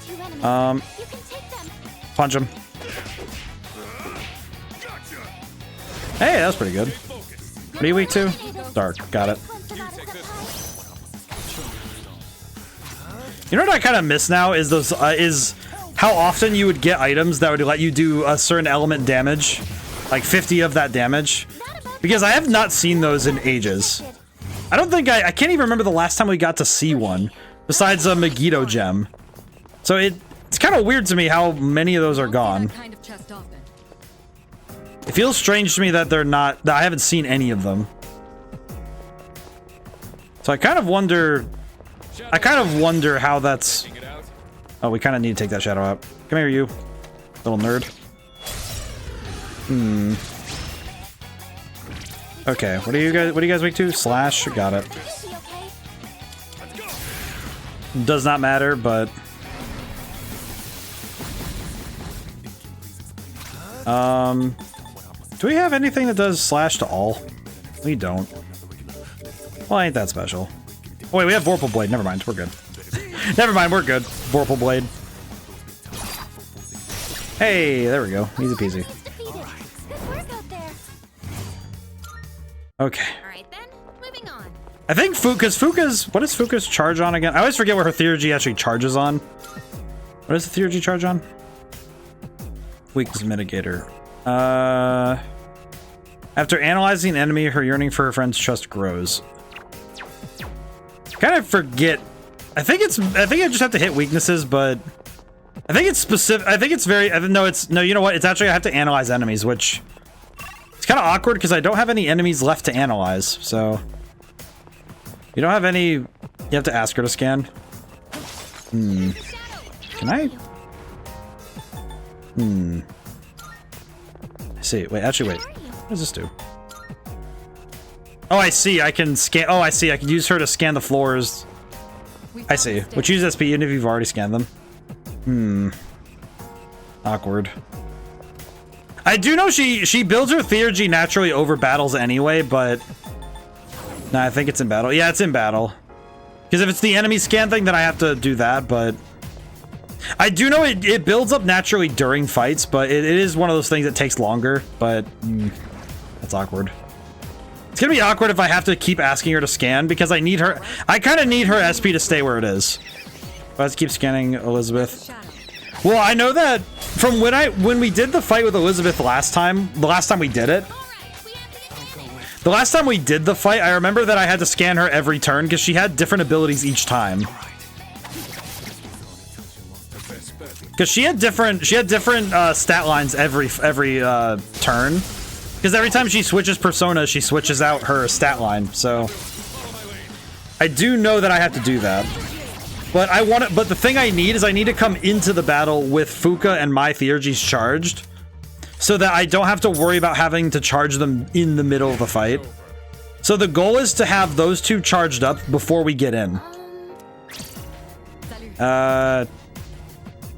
2 enemies. You can take them. Punch him. Hey, that was pretty good. What are you weak to? Dark. Got it. You know what I kind of miss now is those is how often you would get items that would let you do a certain element damage, like 50 of that damage. Because I have not seen those in ages. I don't think I can't even remember the last time we got to see one, besides a Megiddo gem. So it's kind of weird to me how many of those are gone. It feels strange to me that that I haven't seen any of them. So I kind of wonder how that's Oh, we kind of need to take that shadow out. Come here, you little nerd. Okay, what are you guys weak to? Slash, got it. Does not matter, but do we have anything that does slash to all? We don't. Well, ain't that special. Oh wait, we have Vorpal Blade. Never mind, we're good. Never mind, we're good. Vorpal Blade. Hey, there we go. Easy peasy. Okay. Alright then, moving on. I think Fuka's what does Fuka's charge on again? I always forget what her Theurgy actually charges on. What does the Theurgy charge on? Weakness mitigator. After analyzing an enemy, her yearning for her friend's trust grows. Kind of forget. I think I just have to hit weaknesses, but I think it's specific. I think it's very. No, you know what? It's actually I have to analyze enemies, which it's kind of awkward because I don't have any enemies left to analyze. So you don't have any. You have to ask her to scan. Can I? See. Wait. Actually, wait. What does this do? Oh, I see. I can scan. Oh, I see. I can use her to scan the floors. I see. Which use SP even if you've already scanned them. Awkward. I do know she builds her Theurgy naturally over battles anyway, but no, I think it's in battle. Yeah, it's in battle. Because if it's the enemy scan thing, then I have to do that, but I do know it builds up naturally during fights, but it is one of those things that takes longer, but that's awkward. It's gonna be awkward if I have to keep asking her to scan because I need her. I kind of need her SP to stay where it is. Let's keep scanning Elizabeth. Well, I know that from when we did the fight with Elizabeth the last time we did it. The last time we did the fight, I remember that I had to scan her every turn because she had different abilities each time. Because she had different stat lines every turn. Because every time she switches persona, she switches out her stat line. So I do know that I have to do that. But but the thing I need is I need to come into the battle with Fuka and my Theurgies charged, so that I don't have to worry about having to charge them in the middle of the fight. So the goal is to have those two charged up before we get in.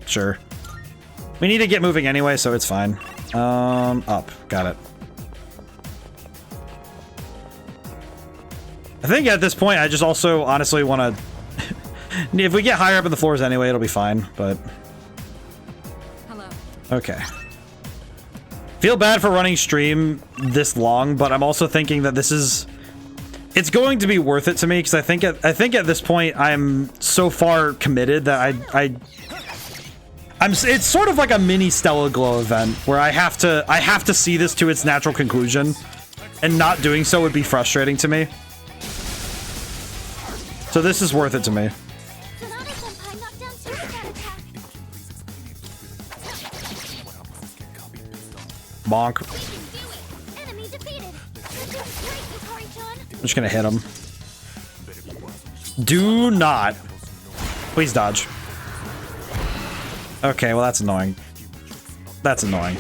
Sure. We need to get moving anyway, so it's fine. Up. Got it. I think at this point, I just also honestly want to... if we get higher up in the floors anyway, it'll be fine, but... Hello. Okay. Feel bad for running stream this long, but I'm also thinking that this is... It's going to be worth it to me, because I think at this point, I'm so far committed that it's sort of like a mini Stellar Glow event, where I have to see this to its natural conclusion, and not doing so would be frustrating to me. So this is worth it to me. Bonk. I'm just gonna hit him. Do not. Please dodge. Okay, well that's annoying. That's annoying.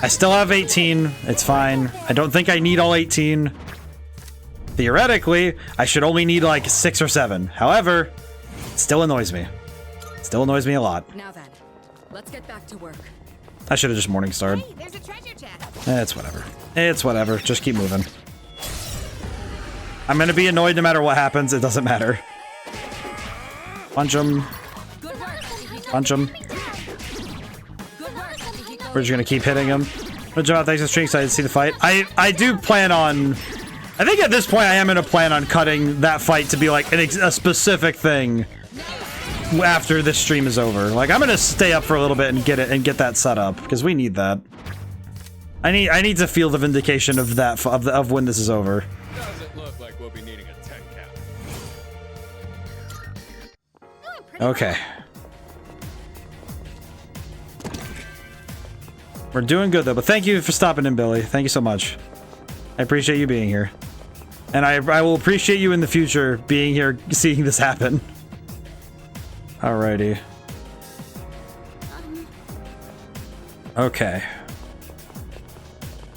I still have 18. It's fine. I don't think I need all 18. Theoretically, I should only need like 6 or 7. However, it still annoys me. It still annoys me a lot. Now then, let's get back to work. I should have just morning starred. Hey, there's a treasure chest. It's whatever. It's whatever. Just keep moving. I'm gonna be annoyed no matter what happens. It doesn't matter. Punch him. Punch him. We're just gonna keep hitting him. Good job. Thanks for streaming. Excited to see the fight. I do plan on... I think at this point I am going to plan on cutting that fight to be like a specific thing after this stream is over. Like I'm going to stay up for a little bit and get that set up because we need that. I need to feel the vindication of that of when this is over. Doesn't look like we'll be needing a 10 cap. Okay. We're doing good though, but thank you for stopping in, Billy. Thank you so much. I appreciate you being here. And I will appreciate you in the future being here, seeing this happen. Alrighty. Okay.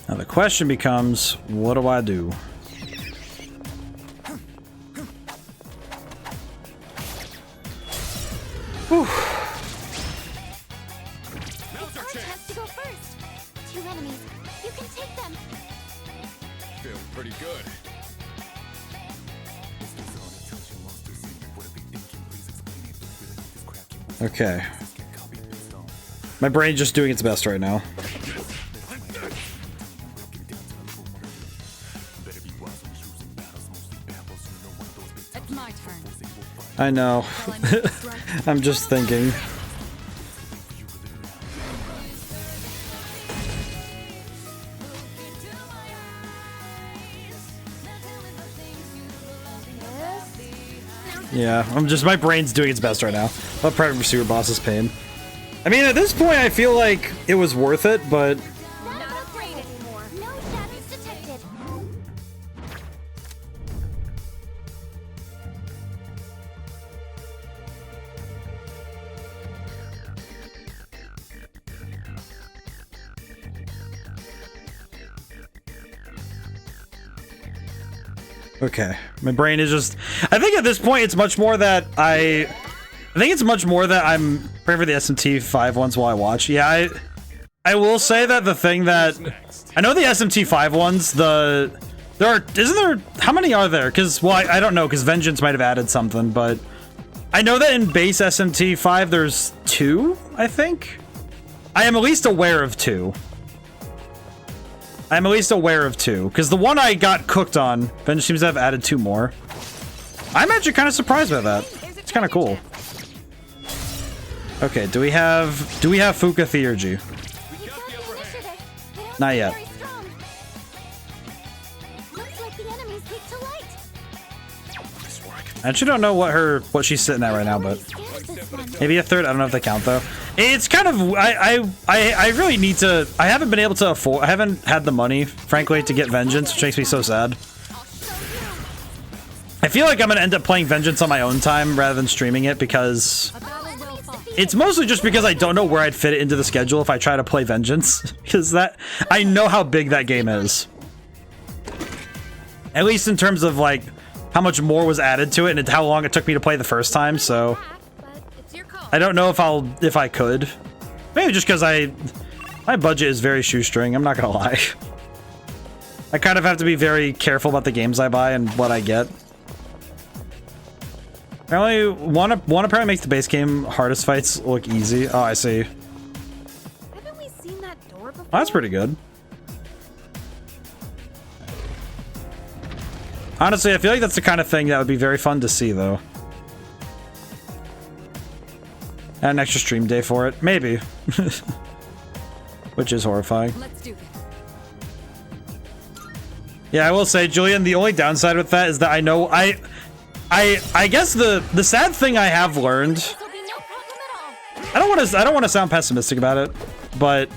Now the question becomes, what do I do? Whew. It's our chance to go first. 2 enemies. You can take them. Feeling pretty good. Okay. My brain's just doing its best right now. It's my turn. I know. I'm just thinking. Yeah, my brain's doing its best right now. Let Private Pursuer boss's pain. I mean, at this point, I feel like it was worth it, but... Not afraid anymore. No shadows detected. Okay, my brain is just... I think at this point, it's much more that I think it's much more that I'm praying for the SMT 5 ones while I watch. Yeah, I will say that the thing that... I know the SMT 5 ones, isn't there... How many are there? Because, well, I don't know, because Vengeance might have added something, but... I know that in base SMT 5, there's 2, I think? I am at least aware of 2. I'm at least aware of 2, because the one I got cooked on, Vengeance seems to have added 2 more. I'm actually kind of surprised by that. It's kind of cool. Okay, do we have Fuka Theurgy? Not yet. I actually don't know what she's sitting at right now, but maybe a third. I don't know if they count though. It's kind of I really need to. I haven't been able to afford. I haven't had the money, frankly, to get Vengeance, which makes me so sad. I feel like I'm gonna end up playing Vengeance on my own time rather than streaming it because it's mostly just because I don't know where I'd fit it into the schedule if I try to play Vengeance, because I know how big that game is. At least in terms of like how much more was added to it and how long it took me to play the first time, so I don't know if I could. Maybe just because my budget is very shoestring, I'm not gonna lie. I kind of have to be very careful about the games I buy and what I get. Apparently, one apparently makes the base game hardest fights look easy. Oh, I see. Haven't we seen that door before? Oh, that's pretty good. Honestly, I feel like that's the kind of thing that would be very fun to see, though. Add an extra stream day for it. Maybe. Which is horrifying. Let's do this. Yeah, I will say, Julian, the only downside with that is that I know I guess the sad thing I have learned, I don't want to sound pessimistic about it, but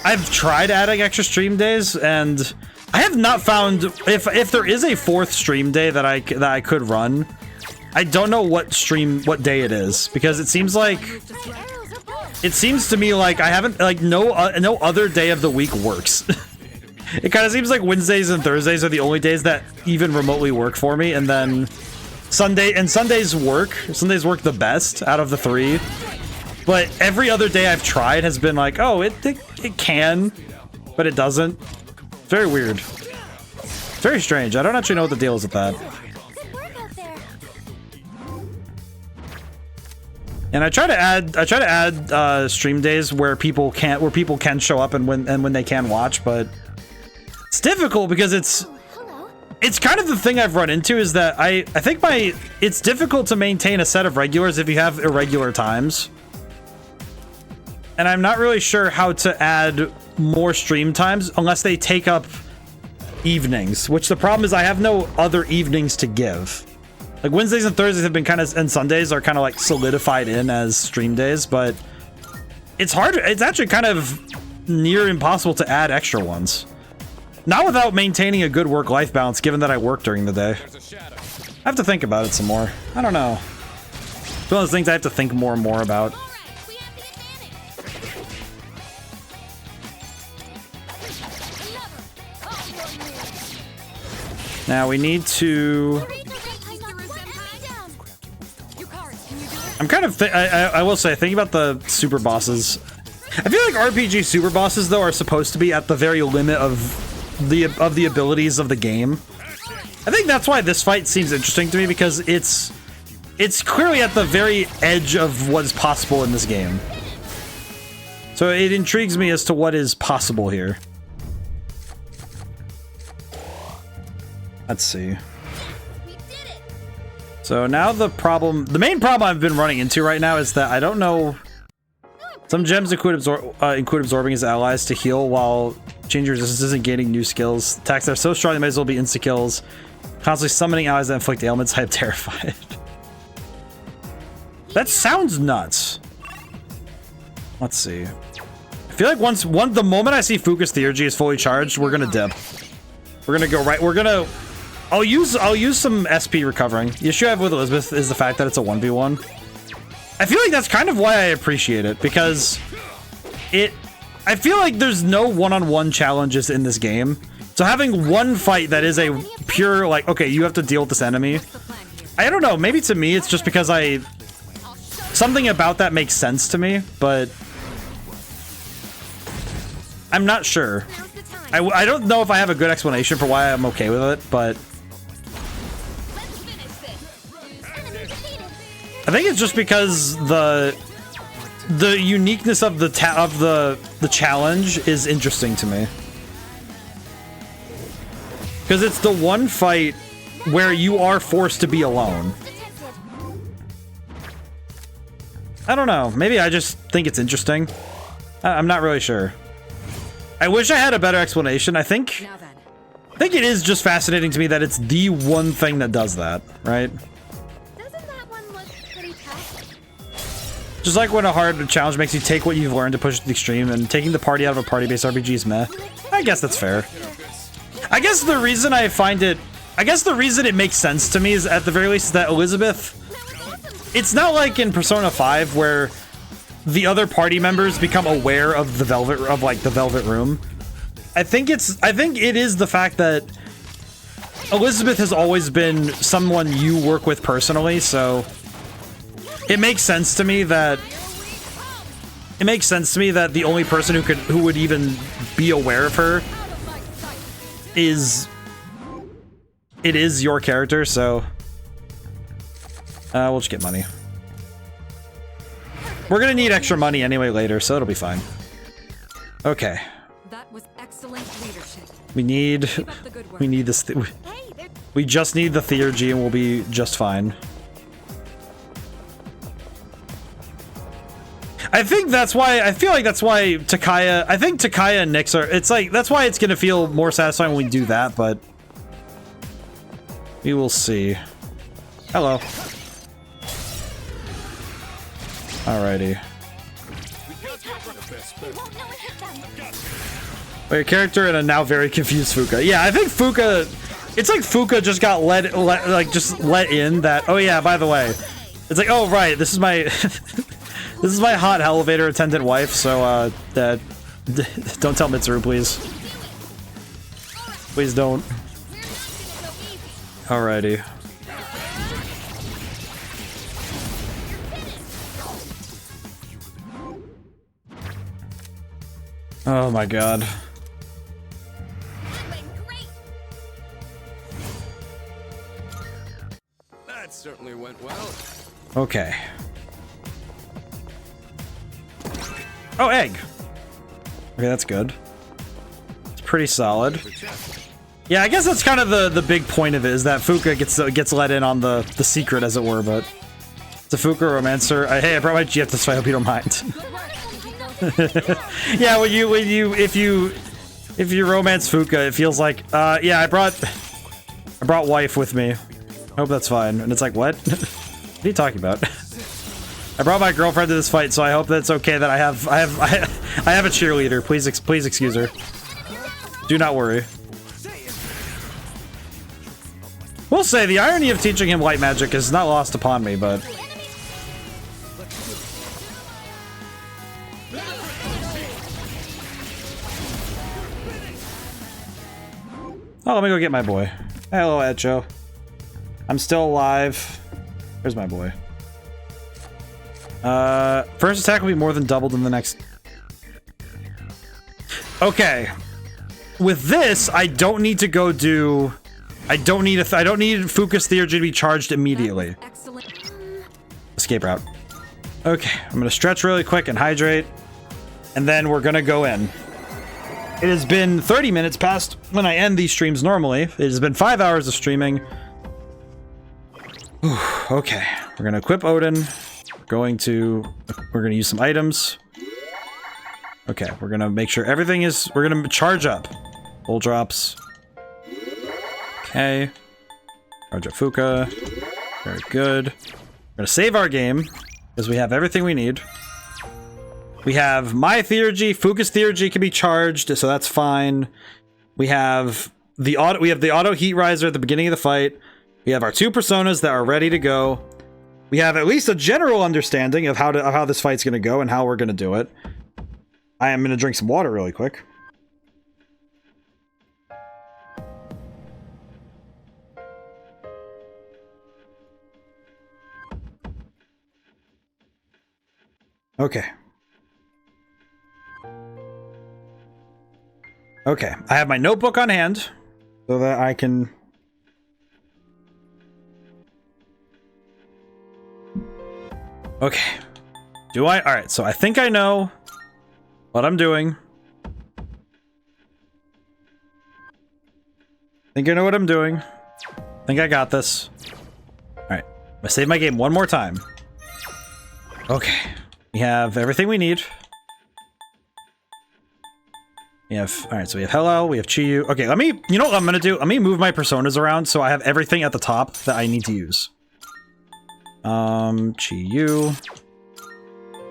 I've tried adding extra stream days and I have not found if there is a 4th stream day that I could run. I don't know what day it is, because it seems to me like I haven't, like, no other day of the week works. It kind of seems like Wednesdays and Thursdays are the only days that even remotely work for me, and then Sundays work the best out of the 3. But every other day I've tried has been like, oh, it can, but it doesn't. Very weird. Very strange. I don't actually know what the deal is with that. And I try to add stream days where people can show up and when they can watch, but it's difficult because it's kind of the thing I've run into is that I think it's difficult to maintain a set of regulars if you have irregular times. And I'm not really sure how to add more stream times unless they take up evenings, which the problem is I have no other evenings to give. Like Wednesdays and Thursdays have been and Sundays are kind of like solidified in as stream days, but it's hard. It's actually kind of near impossible to add extra ones. Not without maintaining a good work-life balance, given that I work during the day. I have to think about it some more. I don't know. It's one of those things I have to think more and more about. Now we need to... I'm kind of... I will say, thinking about the super bosses. I feel like RPG super bosses, though, are supposed to be at the very limit of the abilities of the game. I think that's why this fight seems interesting to me, because it's clearly at the very edge of what is possible in this game. So it intrigues me as to what is possible here. Let's see. So now the main problem I've been running into right now is that I don't know. Some gems include absorbing his allies to heal while changing resistance isn't gaining new skills. Attacks that are so strong they might as well be insta-kills. Constantly summoning allies that inflict ailments. I am terrified. That sounds nuts. Let's see. I feel like the moment I see Fuka's Theurgy is fully charged, we're gonna dip. We're gonna go right. I'll use some SP recovering. The issue I have with Elizabeth is the fact that it's a 1v1. I feel like that's kind of why I appreciate it, because I feel like there's no one-on-one challenges in this game. So having one fight that is a pure, like, okay, you have to deal with this enemy. I don't know, maybe to me it's just because something about that makes sense to me, but I'm not sure. I don't know if I have a good explanation for why I'm okay with it, but I think it's just because the uniqueness of the challenge is interesting to me. Because it's the one fight where you are forced to be alone. I don't know. Maybe I just think it's interesting. I'm not really sure. I wish I had a better explanation. I think it is just fascinating to me that it's the one thing that does that, right? Just like when a hard challenge makes you take what you've learned to push it to the extreme, and taking the party out of a party-based RPG is meh. I guess that's fair. I guess the reason it makes sense to me is, at the very least, is that Elizabeth... It's not like in Persona 5 where the other party members become aware of the Velvet Room. I think it is the fact that Elizabeth has always been someone you work with personally, so it makes sense to me that the only person who would even be aware of her is your character, so we'll just get money. We're gonna need extra money anyway later, so it'll be fine. Okay. That was excellent leadership. We need this. We just need the Theurgy and we'll be just fine. I think that's why, I feel like that's why Takaya, I think Takaya and Nyx are, it's like, that's why it's gonna feel more satisfying when we do that, but we will see. Hello. Alrighty. Wait, a character and a now very confused Fuka. Yeah, I think Fuka, it's like Fuka just got let in that, oh yeah, by the way. It's like, oh right, this is my, this is my hot elevator attendant wife, so, don't tell Mitsuru, please. Please don't. Alrighty. Oh my god. That certainly went well. Okay. Oh, egg. Okay, that's good. It's pretty solid. Yeah, I guess that's kind of the big point of it, is that Fuka gets let in on the secret, as it were, but it's a Fuka romancer. Hey, I brought my GF this fight, I hope you don't mind. Yeah, if you romance Fuka, it feels like, yeah, I brought wife with me. Hope that's fine. And it's like, what? What are you talking about? I brought my girlfriend to this fight, so I hope that's okay that I have a cheerleader. Please excuse her. Do not worry. We'll say the irony of teaching him light magic is not lost upon me, but Oh, let me go get my boy. Hello, Echo. I'm still alive. Where's my boy? First attack will be more than doubled in the next... Okay. With this, I don't need to go do... I don't need Focus Theurgy to be charged immediately. Excellent. Escape route. Okay, I'm gonna stretch really quick and hydrate, and then we're gonna go in. It has been 30 minutes past when I end these streams normally. It has been 5 hours of streaming. Whew, okay, we're gonna equip Odin. We're gonna use some items. Okay, we're gonna make sure everything is... We're gonna charge up. Full drops. Okay. Charge up Fuka. Very good. We're gonna save our game, because we have everything we need. We have my Theurgy, Focus Theurgy can be charged, so that's fine. We have the auto heat riser at the beginning of the fight. We have our 2 personas that are ready to go. We have at least a general understanding of how this fight's gonna go and how we're gonna do it. I am gonna drink some water really quick. Okay. Okay, I have my notebook on hand so that I can... Okay. Alright, so I think I know what I'm doing. I think I know what I'm doing. I think I got this. Alright, I'm gonna save my game one more time. Okay. We have everything we need. We have... Alright, so we have Hello, we have Chiyu. Okay, let me... You know what I'm gonna do? Let me move my personas around so I have everything at the top that I need to use. Chiyu.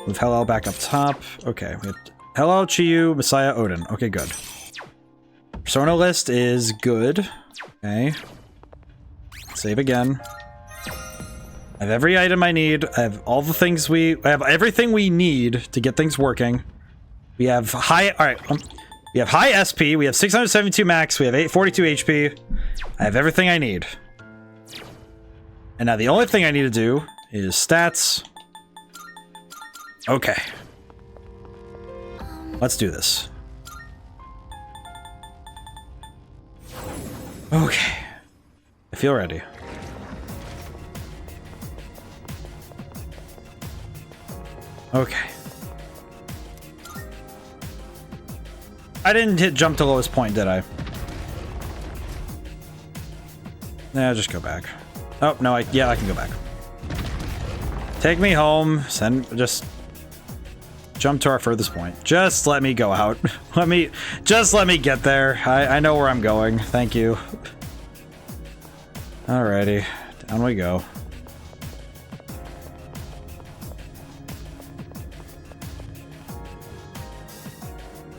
Move Hello back up top. Okay, we have Hello, Chiyu, Messiah, Odin. Okay, good. Persona list is good. Okay. Save again. I have every item I need. I have all the things I have everything we need to get things working. We have high... Alright, we have high SP. We have 672 max. We have 842 HP. I have everything I need. And now the only thing I need to do is stats. Okay. Let's do this. Okay. I feel ready. Okay. I didn't hit jump to lowest point, did I? Nah, just go back. Oh, no, yeah, I can go back. Take me home. Just jump to our furthest point. Just let me go out. Let me get there. I know where I'm going. Thank you. Alrighty. Down we go.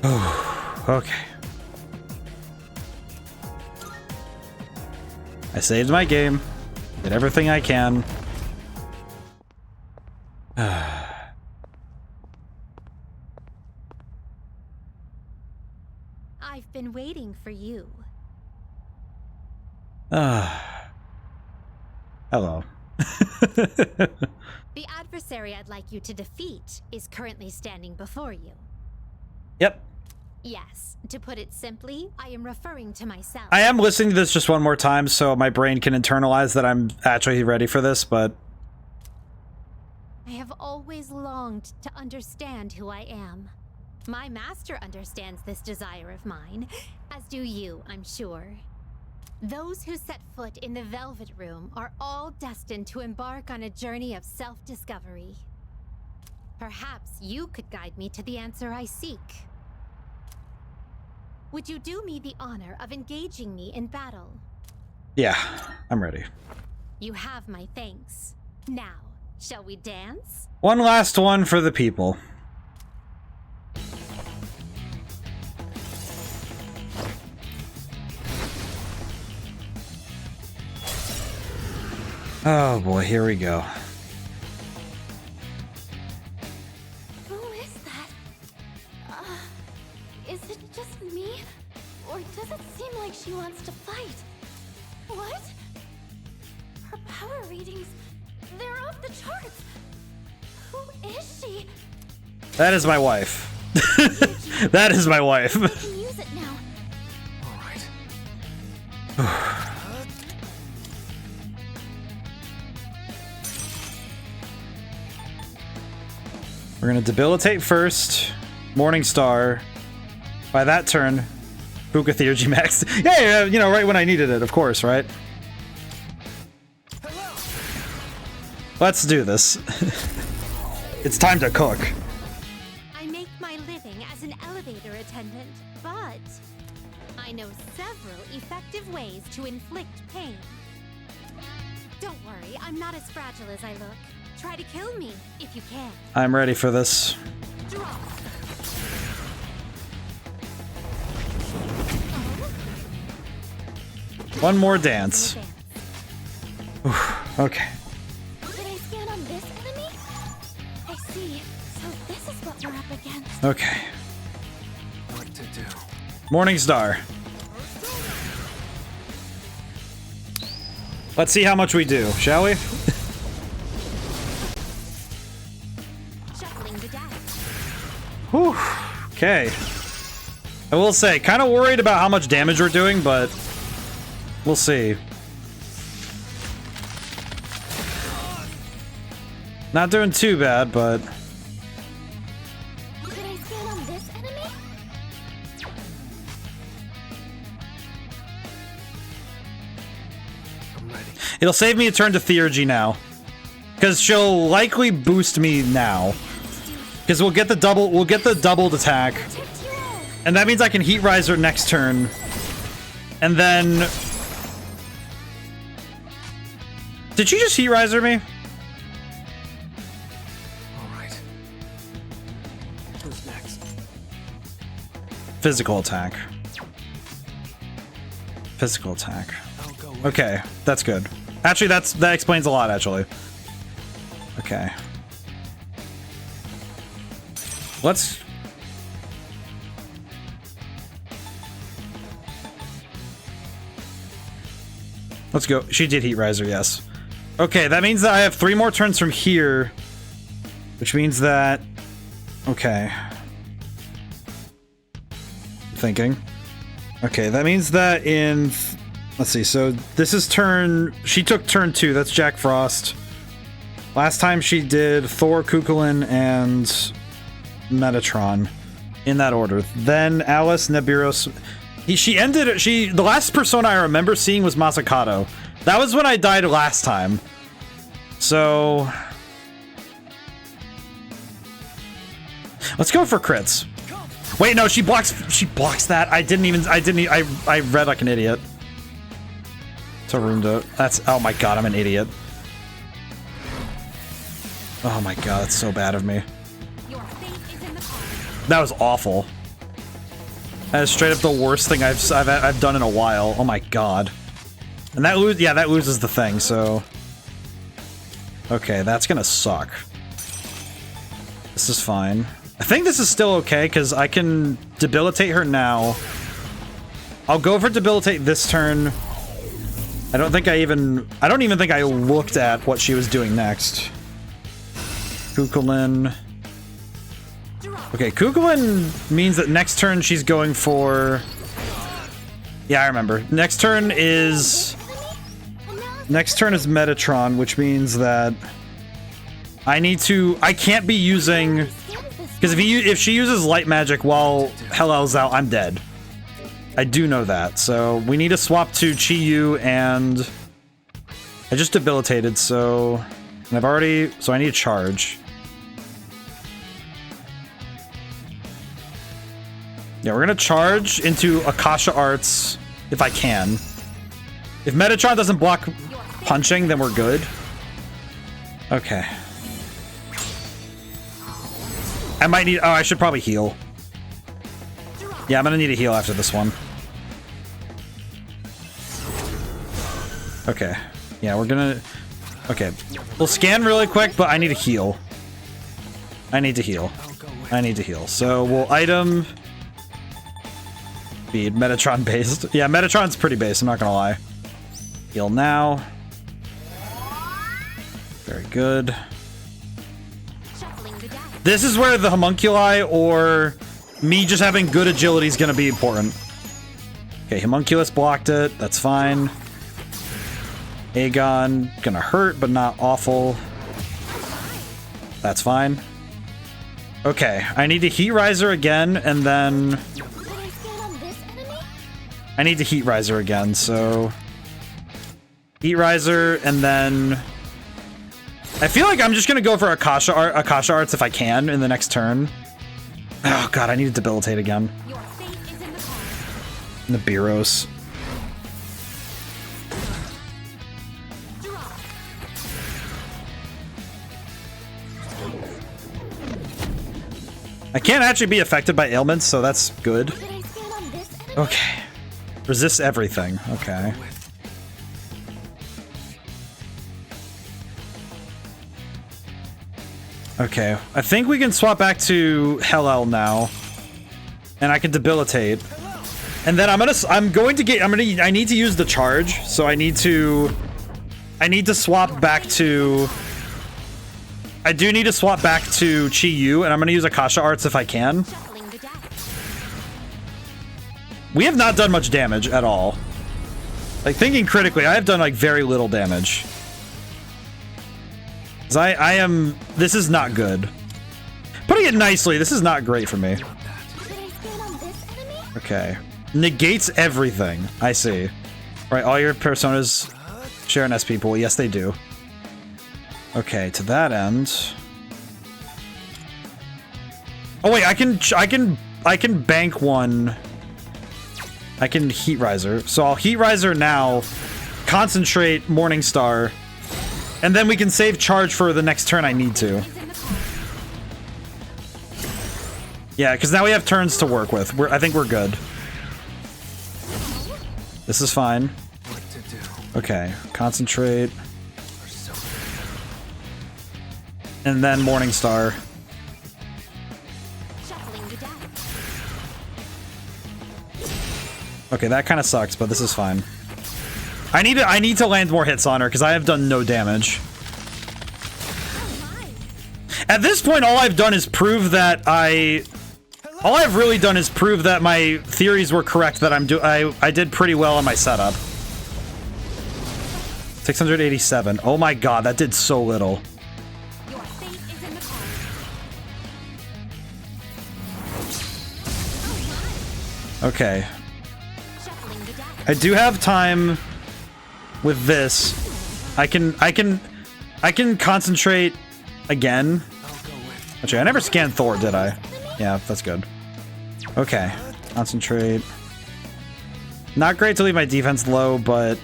Oh, okay. I saved my game. Did everything I can. I've been waiting for you. Hello. The adversary I'd like you to defeat is currently standing before you. Yep. Yes, to put it simply, I am referring to myself. I am listening to this just one more time so my brain can internalize that I'm actually ready for this, but... I have always longed to understand who I am. My master understands this desire of mine, as do you, I'm sure. Those who set foot in the Velvet Room are all destined to embark on a journey of self-discovery. Perhaps you could guide me to the answer I seek. Would you do me the honor of engaging me in battle? Yeah, I'm ready. You have my thanks. Now, shall we dance? One last one for the people. Oh boy, here we go. Who is that? Is it just me? Or does it seem like she wants to fight? Charts! Who is she? That is my wife. That is my wife. I can use it now. All right. We're gonna debilitate first. Morningstar. By that turn, Puka Theurgy Max. Yeah, you know, right when I needed it, of course, right? Let's do this. It's time to cook. I make my living as an elevator attendant, but I know several effective ways to inflict pain. Don't worry, I'm not as fragile as I look. Try to kill me if you can. I'm ready for this. Drop. One more dance. Okay. Did I scan on this enemy? I see. So this is what we're up against. Okay. What to do? Morningstar. Let's see how much we do, shall we? Shuffling the deck. Whew. Okay. I will say, kind of worried about how much damage we're doing, but we'll see. Not doing too bad, but Did I scan on this enemy? I'm ready. it'll save me a turn to Theurgy now. Because she'll likely boost me now. Because we'll get the doubled attack. And that means I can Heat Rise her next turn. And then... Did she just Heat Riser me? All right. Who's next? Physical attack. Physical attack. I'll go with Okay, that's good. Actually, that explains a lot, actually. Okay. Let's... Let's go. She did Heat Riser, yes. Okay, that means that I have 3 more turns from here. Which means that... Okay. Thinking. Okay, that means that in... Let's see, so this is turn... She took turn 2, that's Jack Frost. Last time she did Thor, Kukulin, and Metatron. In that order. Then Alice, Nebiros... The last persona I remember seeing was Masakato. That was when I died last time. So... Let's go for crits. Wait, no, she blocks that. I read like an idiot. Tarunda. Oh my god, I'm an idiot. Oh my god, that's so bad of me. Your fate is in the cards. That was awful. That is straight up the worst thing I've done in a while. Oh my god. And that loses the thing, so... Okay, that's gonna suck. This is fine. I think this is still okay, because I can debilitate her now. I'll go for debilitate this turn. I don't even think I looked at what she was doing next. Kukulin. Okay, Kukulin means that next turn she's going for... Yeah, I remember. Next turn is Metatron, which means that I can't be using... Because if she uses light magic while Hellel's out, I'm dead. I do know that, so we need to swap to Chi-Yu, and I just debilitated, so I need a charge. Yeah, we're gonna charge into Akasha Arts if I can. If Metatron doesn't block punching, then we're good. Okay. I might need... Oh, I should probably heal. Yeah, I'm gonna need a heal after this one. Okay. Yeah, we're gonna... Okay. We'll scan really quick, but I need a heal. I need to heal. So we'll item... Speed. Metatron based. Yeah, Metatron's pretty base, I'm not gonna lie. Heal now. Very good. This is where the homunculi or me just having good agility is going to be important. Okay, homunculus blocked it. That's fine. Aegon gonna hurt, but not awful. That's fine. Okay, I need to Heat Riser again, and then I need to Heat Riser again, so Heat Riser, and then I feel like I'm just gonna go for Akasha Arts if I can in the next turn. Oh god, I need to debilitate again. Nibiros. I can't actually be affected by ailments, so that's good. Okay. Resist everything. Okay. Okay. I think we can swap back to Hellel now. And I can debilitate. And then I need to use the charge, so I need to swap back to I do need to swap back to Chi Yu, and I'm going to use Akasha Arts if I can. We have not done much damage at all. Like, thinking critically, I have done, like, very little damage. 'Cause this is not good. Putting it nicely, this is not great for me. Okay. Negates everything. I see. Right, all your personas share an SP pool. Yes, they do. Okay, to that end. Oh wait, I can bank one. I can Heat Riser. So I'll Heat Riser now, concentrate Morningstar, and then we can save charge for the next turn I need to. Yeah, because now we have turns to work with. I think we're good. This is fine. Okay, concentrate. And then Morningstar. Okay, that kind of sucks, but this is fine. I need to land more hits on her because I have done no damage. At this point, all I've done is prove that all I've really done is prove that my theories were correct. That I did pretty well on my setup. 687. Oh my god, that did so little. Okay. I do have time with this. I can concentrate again. Actually, I never scanned Thor, did I? Yeah, that's good. Okay. Concentrate. Not great to leave my defense low, but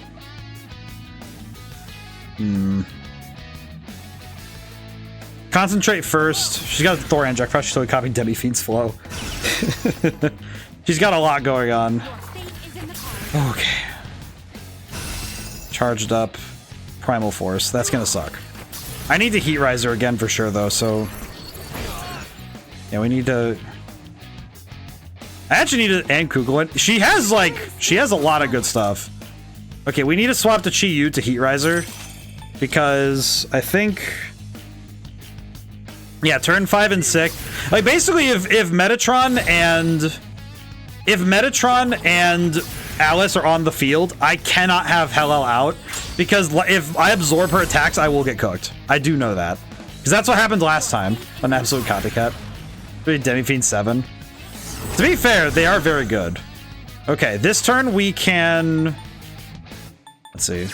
concentrate first. She's got the Thor hand Jack. She's totally copying Debbie Fiend's flow. She's got a lot going on. Okay. Charged up. Primal Force. That's gonna suck. I need to Heat Riser again for sure, though, so yeah, we need to. I actually need to end Kugelin. She has a lot of good stuff. Okay, we need to swap to Chi Yu to Heat Riser because I think, yeah, turn 5 and 6. Like basically, if Metatron and Alice are on the field, I cannot have Hellel out because if I absorb her attacks, I will get cooked. I do know that because that's what happened last time on Absolute Copycat. Demi-Fiend 7. To be fair, they are very good. Okay, this turn we can. Let's see.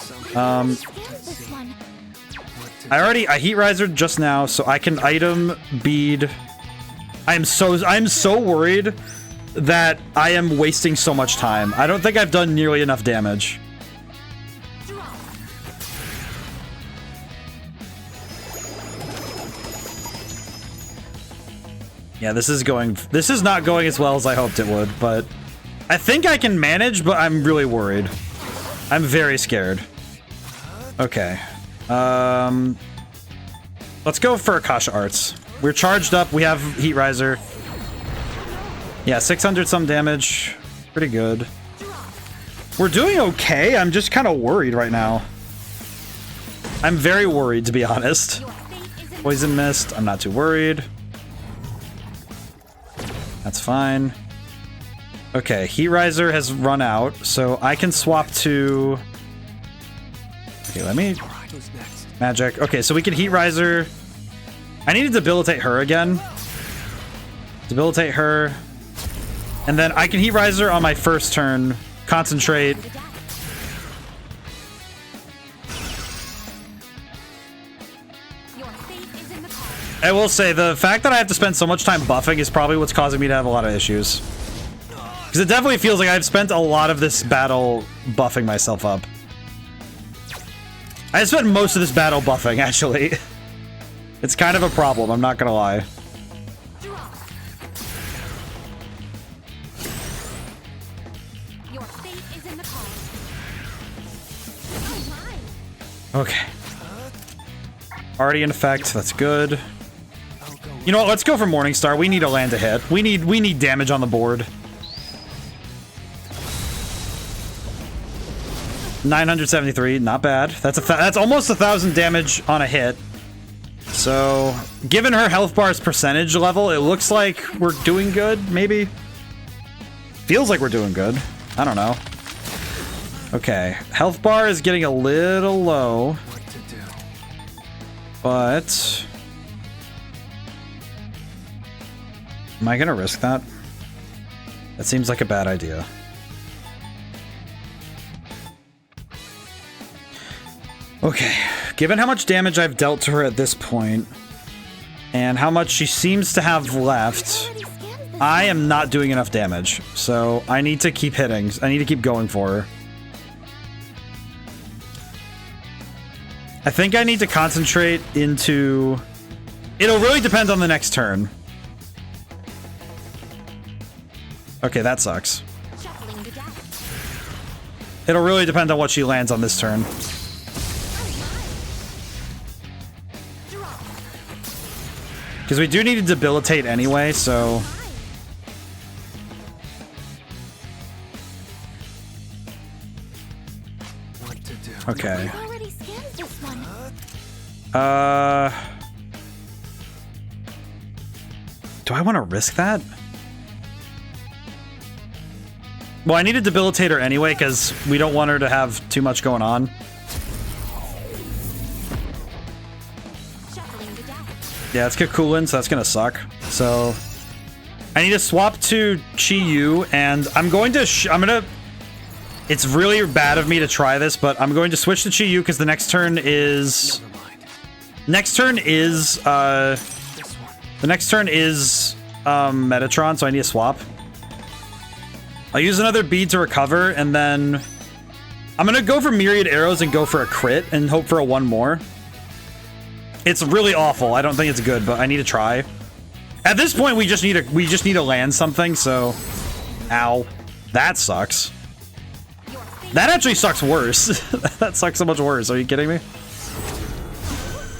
I Heat Riser just now, so I can item bead. I'm so worried that I am wasting so much time. I don't think I've done nearly enough damage. Yeah, this is not going as well as I hoped it would, but I think I can manage, but I'm really worried. I'm very scared. Okay. Let's go for Akasha Arts. We're charged up. We have Heat Riser. Yeah, 600 some damage. Pretty good. We're doing okay. I'm just kind of worried right now. I'm very worried, to be honest. Poison Mist, I'm not too worried. That's fine. Okay, Heat Riser has run out, so I can swap to... Okay, let me... Magic. Okay, so we can Heat Riser. I need to debilitate her again. Debilitate her. And then I can Heat Riser on my first turn. Concentrate. I will say, the fact that I have to spend so much time buffing is probably what's causing me to have a lot of issues. Because it definitely feels like I've spent a lot of this battle buffing myself up. I spent most of this battle buffing, actually. It's kind of a problem, I'm not gonna lie. Okay. Already in effect, that's good. You know what, let's go for Morningstar. We need a land to hit. We need damage on the board. 973, not bad. That's almost 1,000 damage on a hit. So, given her health bar's percentage level, it looks like we're doing good, maybe? Feels like we're doing good. I don't know. Okay, health bar is getting a little low. But... am I gonna risk that? That seems like a bad idea. Okay, given how much damage I've dealt to her at this point, and how much she seems to have left, I am not doing enough damage. So I need to keep hitting. I need to keep going for her. I think I need to concentrate into... it'll really depend on the next turn. Okay, that sucks. It'll really depend on what she lands on this turn. Because we do need to debilitate anyway, so... okay. Do I want to risk that? Well, I need to debilitate her anyway, because we don't want her to have too much going on. Yeah, it's Kakulin, so that's gonna suck. So, I need to swap to Chi-Yu, and I'm going to... it's really bad of me to try this, but I'm going to switch to Chi-Yu, because the next turn is... Metatron, so I need to swap. I'll use another bead to recover, and then... I'm gonna go for Myriad Arrows and go for a crit, and hope for a 1 more. It's really awful. I don't think it's good, but I need to try. At this point, we just need to land something, so... ow. That sucks. That actually sucks worse. That sucks so much worse. Are you kidding me?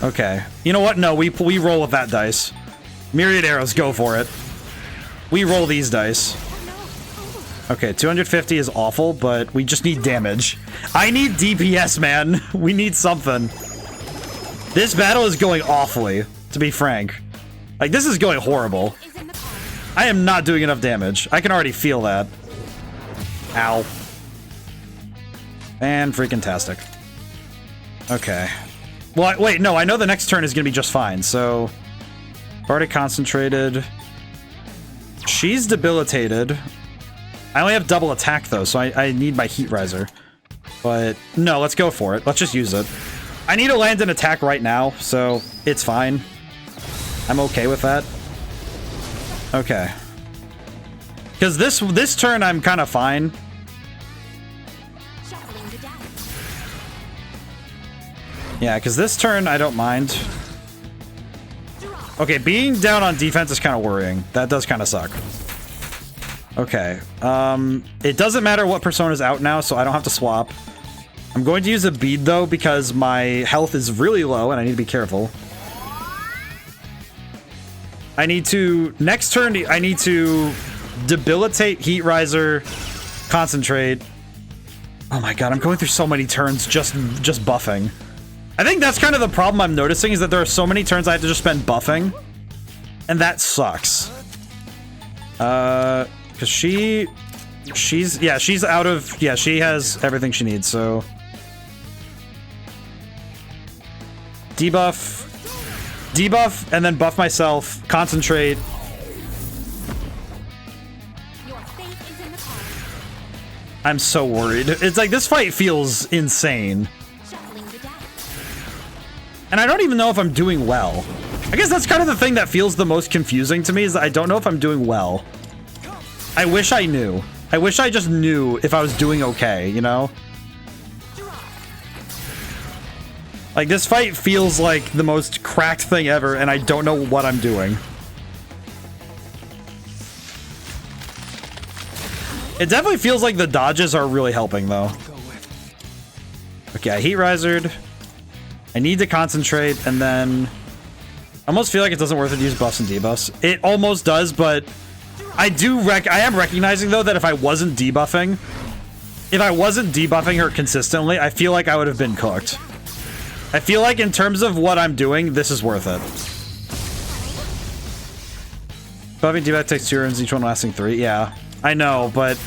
Okay. You know what? No, we roll with that dice. Myriad Arrows, go for it. We roll these dice. Okay, 250 is awful, but we just need damage. I need DPS, man. We need something. This battle is going awfully, to be frank. Like, this is going horrible. I am not doing enough damage. I can already feel that. Ow. And freaking-tastic. Okay. Well, wait, no, I know the next turn is gonna be just fine, so... already concentrated. She's debilitated. I only have double attack, though, so I need my Heat Riser. But, no, let's go for it. Let's just use it. I need to land an attack right now, so it's fine. I'm okay with that. Okay. Because this turn, I'm kind of fine. Yeah, because this turn, I don't mind. Okay, being down on defense is kind of worrying. That does kind of suck. Okay. It doesn't matter what persona's out now, so I don't have to swap. I'm going to use a bead, though, because my health is really low, and I need to be careful. I need to... next turn, I need to debilitate, Heat Riser, concentrate. Oh my god, I'm going through so many turns just buffing. I think that's kind of the problem I'm noticing, is that there are so many turns I have to just spend buffing. And that sucks. Cause she's out of, yeah, she has everything she needs, so. Debuff, and then buff myself, concentrate. I'm so worried. It's like, this fight feels insane. And I don't even know if I'm doing well. I guess that's kind of the thing that feels the most confusing to me, is that I don't know if I'm doing well. I wish I knew. I wish I just knew if I was doing okay, you know? Like, this fight feels like the most cracked thing ever, and I don't know what I'm doing. It definitely feels like the dodges are really helping, though. Okay, I heat risered. I need to concentrate, and then... I almost feel like it doesn't worth it to use buffs and debuffs. It almost does, but... I am recognizing, though, that if I wasn't debuffing her consistently, I feel like I would have been cooked. I feel like in terms of what I'm doing, this is worth it. Buffing debuff takes 2 turns, each one lasting 3. Yeah, I know, but...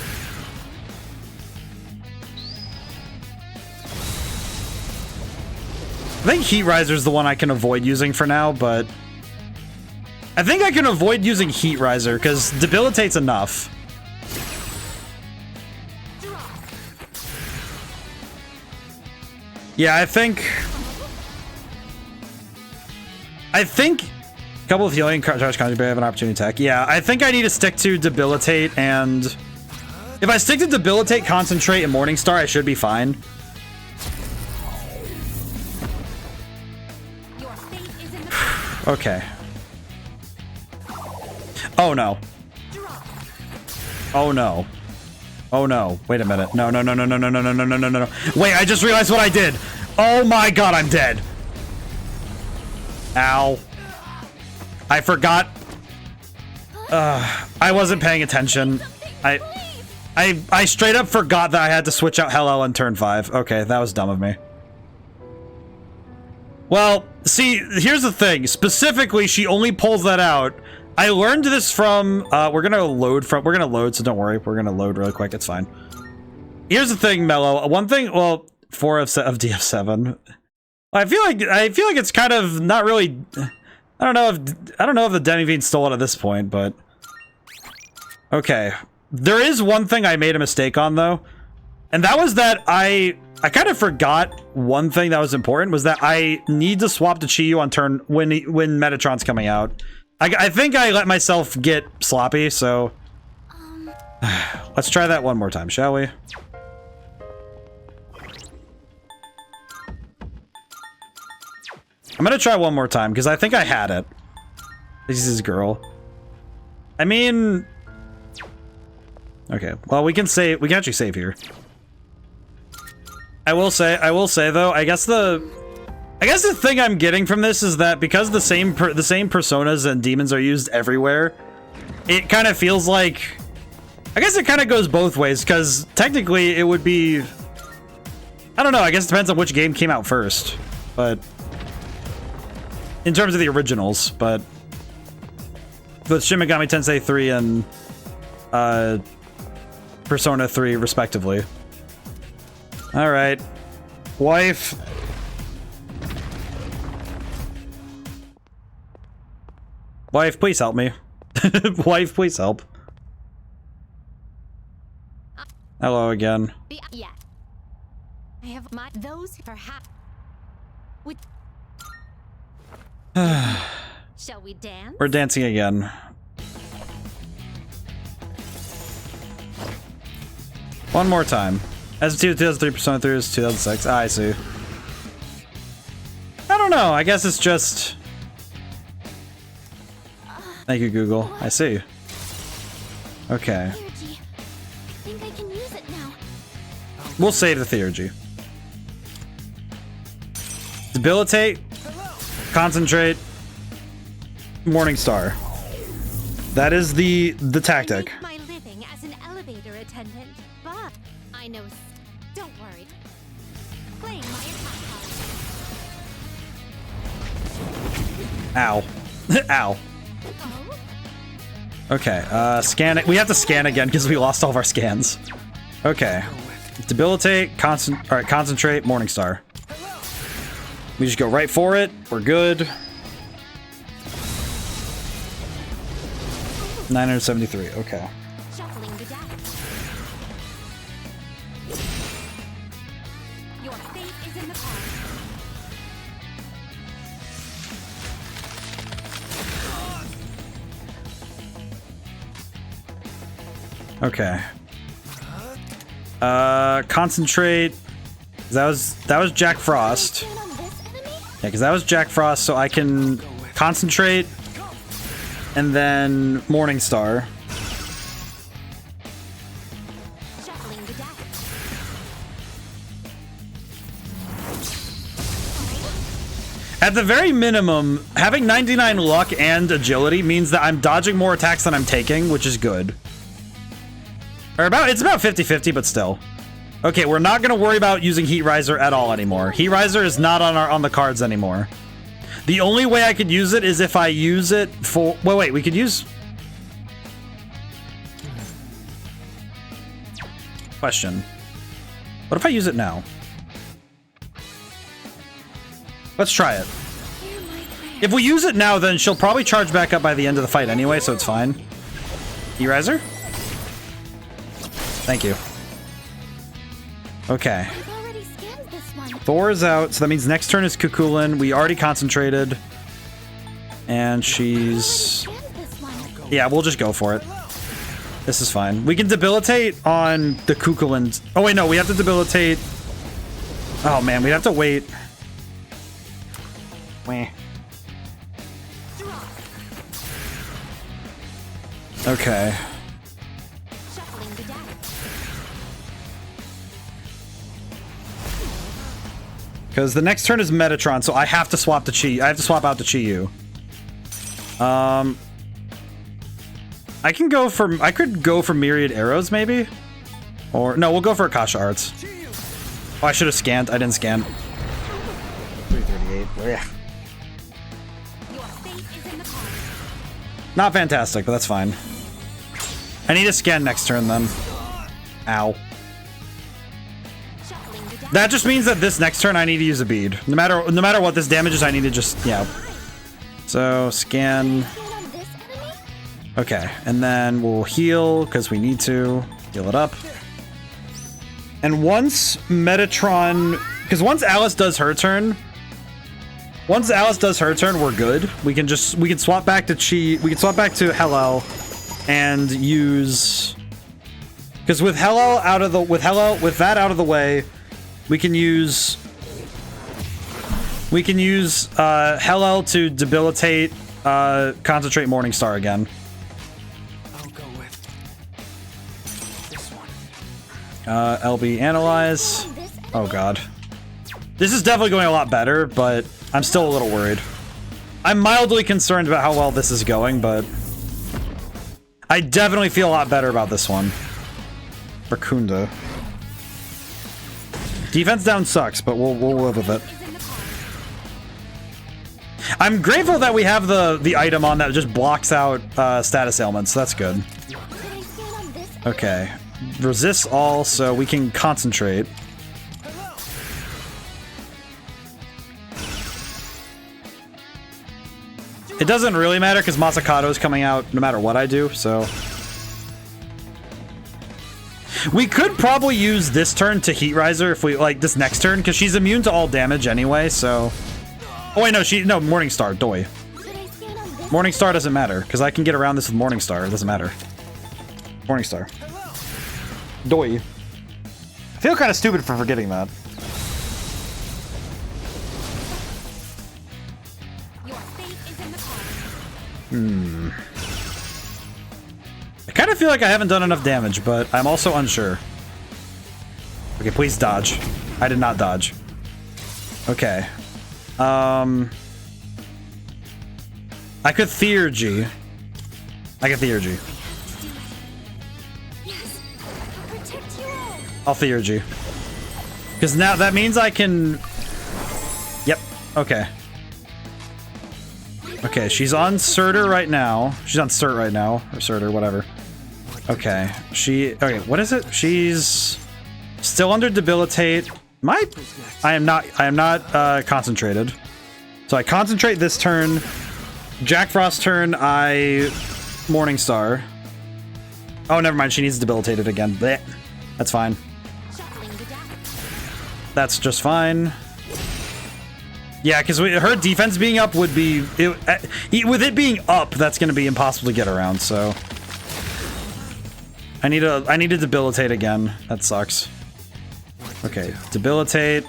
I think Heat Riser is the one I can avoid using for now, but... I think I can avoid using Heat Riser, because Debilitate's enough. Yeah, I think... a couple of healing, charge conjure, have an opportunity attack. Yeah, I think I need to stick to Debilitate, and... if I stick to Debilitate, Concentrate, and Morningstar, I should be fine. Okay. Oh no. Oh no. Oh no. Wait a minute. No, no, no, no, no, no, no, no, no, no, no, no. Wait, I just realized what I did. Oh my god, I'm dead. Ow. I forgot. I wasn't paying attention. I straight up forgot that I had to switch out Hell on turn 5. Okay, that was dumb of me. Well, see, here's the thing. Specifically, she only pulls that out. I learned this from, we're gonna load, so don't worry. We're gonna load really quick, it's fine. Here's the thing, Mello. One thing, well, 4 of DF7. I feel like it's kind of not really, I don't know if the Demivian stole it at this point, but. Okay. There is one thing I made a mistake on, though. And that was that I kind of forgot one thing that was important, was that I need to swap to Chiyu on turn when Metatron's coming out. I think I let myself get sloppy, so let's try that one more time, shall we? I'm gonna try one more time because I think I had it. This is girl. I mean, okay. Well, we can actually save here. I will say though, I guess the thing I'm getting from this is that because the same personas and demons are used everywhere, it kind of feels like, I guess it kind of goes both ways, because technically it would be, I don't know, I guess it depends on which game came out first, but in terms of the originals, but with Shin Megami Tensei 3 and Persona 3 respectively. All right, wife. Wife, please help me. Wife, please help. Hello again. Yeah. I have those perhaps. Shall we dance? We're dancing again. One more time. As 2003, Persona 3 is 2006. I see. I don't know. I guess it's just. Thank you, Google. I see. Okay. Theurgy. I think I can use it now. We'll save the Theurgy. Debilitate. Concentrate. Morningstar. That is the tactic. I make my living as an elevator attendant, but I know. Don't worry. Playing my attack card. Ow. Ow. Okay, scan it. We have to scan again because we lost all of our scans. Okay. Debilitate, alright, concentrate, Morningstar. We just go right for it. We're good. 973, okay. Shuffling the deck. Your fate is in the palm. Okay. Concentrate. That was Jack Frost. Stand on this enemy? Yeah, because that was Jack Frost, so I can concentrate and then Morningstar. Shuffling the deck. At the very minimum, having 99 luck and agility means that I'm dodging more attacks than I'm taking, which is good. Or it's about 50-50, but still. Okay, we're not gonna worry about using Heat Riser at all anymore. Heat Riser is not on the cards anymore. The only way I could use it is if I use it for... Wait, we could use... Question. What if I use it now? Let's try it. If we use it now, then she'll probably charge back up by the end of the fight anyway, so it's fine. Heat Riser? Thank you. Okay. I've already scanned this one. Thor is out, so that means next turn is Kukulin. We already concentrated. And she's... Scanned this one. Yeah, we'll just go for it. This is fine. We can debilitate on the Kukulin. Oh, wait, no, we have to debilitate... Oh, man, we have to wait. Wah. Okay. Shuffling the deck. Because the next turn is Metatron, so I have to swap the Chi. I have to swap out the Chi-Yu. I could go for Myriad Arrows, maybe? Or, no, we'll go for Akasha Arts. Oh, I should have scanned. I didn't scan. 338. Yeah. Your fate is in the palm. Not fantastic, but that's fine. I need to scan next turn, then. Ow. Shuffling the deck. That just means that this next turn I need to use a bead. No matter what this damages, I need to just, yeah. So, scan. Stand on this enemy? Okay, and then we'll heal, because we need to. Heal it up. And once Metatron... Because once Alice does her turn... we're good. We can swap back to Chi... We can swap back to Hellel and use... Because with Hellel out of the... With that out of the way, we can use Hellel to debilitate concentrate Morningstar again. I'll go with this one. LB analyze. Oh god. This is definitely going a lot better, but I'm still a little worried. I'm mildly concerned about how well this is going, but I definitely feel a lot better about this one. Rakunda. Defense down sucks, but we'll live with it. I'm grateful that we have the item on that just blocks out status ailments. That's good. Could I stand on this enemy? Okay. Resist all, so we can concentrate. It doesn't really matter because Masakato is coming out no matter what I do, so... We could probably use this turn to Heat Riser if we, like, this next turn, because she's immune to all damage anyway, so... Oh wait, no, Morningstar, Doi. Could I stand on this? Morningstar doesn't matter, because I can get around this with Morningstar, it doesn't matter. Morningstar. Doi. I feel kind of stupid for forgetting that. Your fate is in the palm. I kind of feel like I haven't done enough damage, but I'm also unsure. Okay, please dodge. I did not dodge. Okay. I could Theurgy. Yes. I'll protect you all. I'll Theurgy. Because now that means I can... Yep. Okay. My Okay, she's on Surtur right now. She's on Cert right now, or Surtur, whatever. Okay, okay, what is it? She's still under debilitate. I am not concentrated. So I concentrate this turn. Jack Frost turn, I Morningstar. Oh, never mind, she needs debilitated again. Blech. That's fine. That's just fine. Yeah, because her defense being up would be... with it being up, that's going to be impossible to get around, so... I need to debilitate again. That sucks. Okay, debilitate.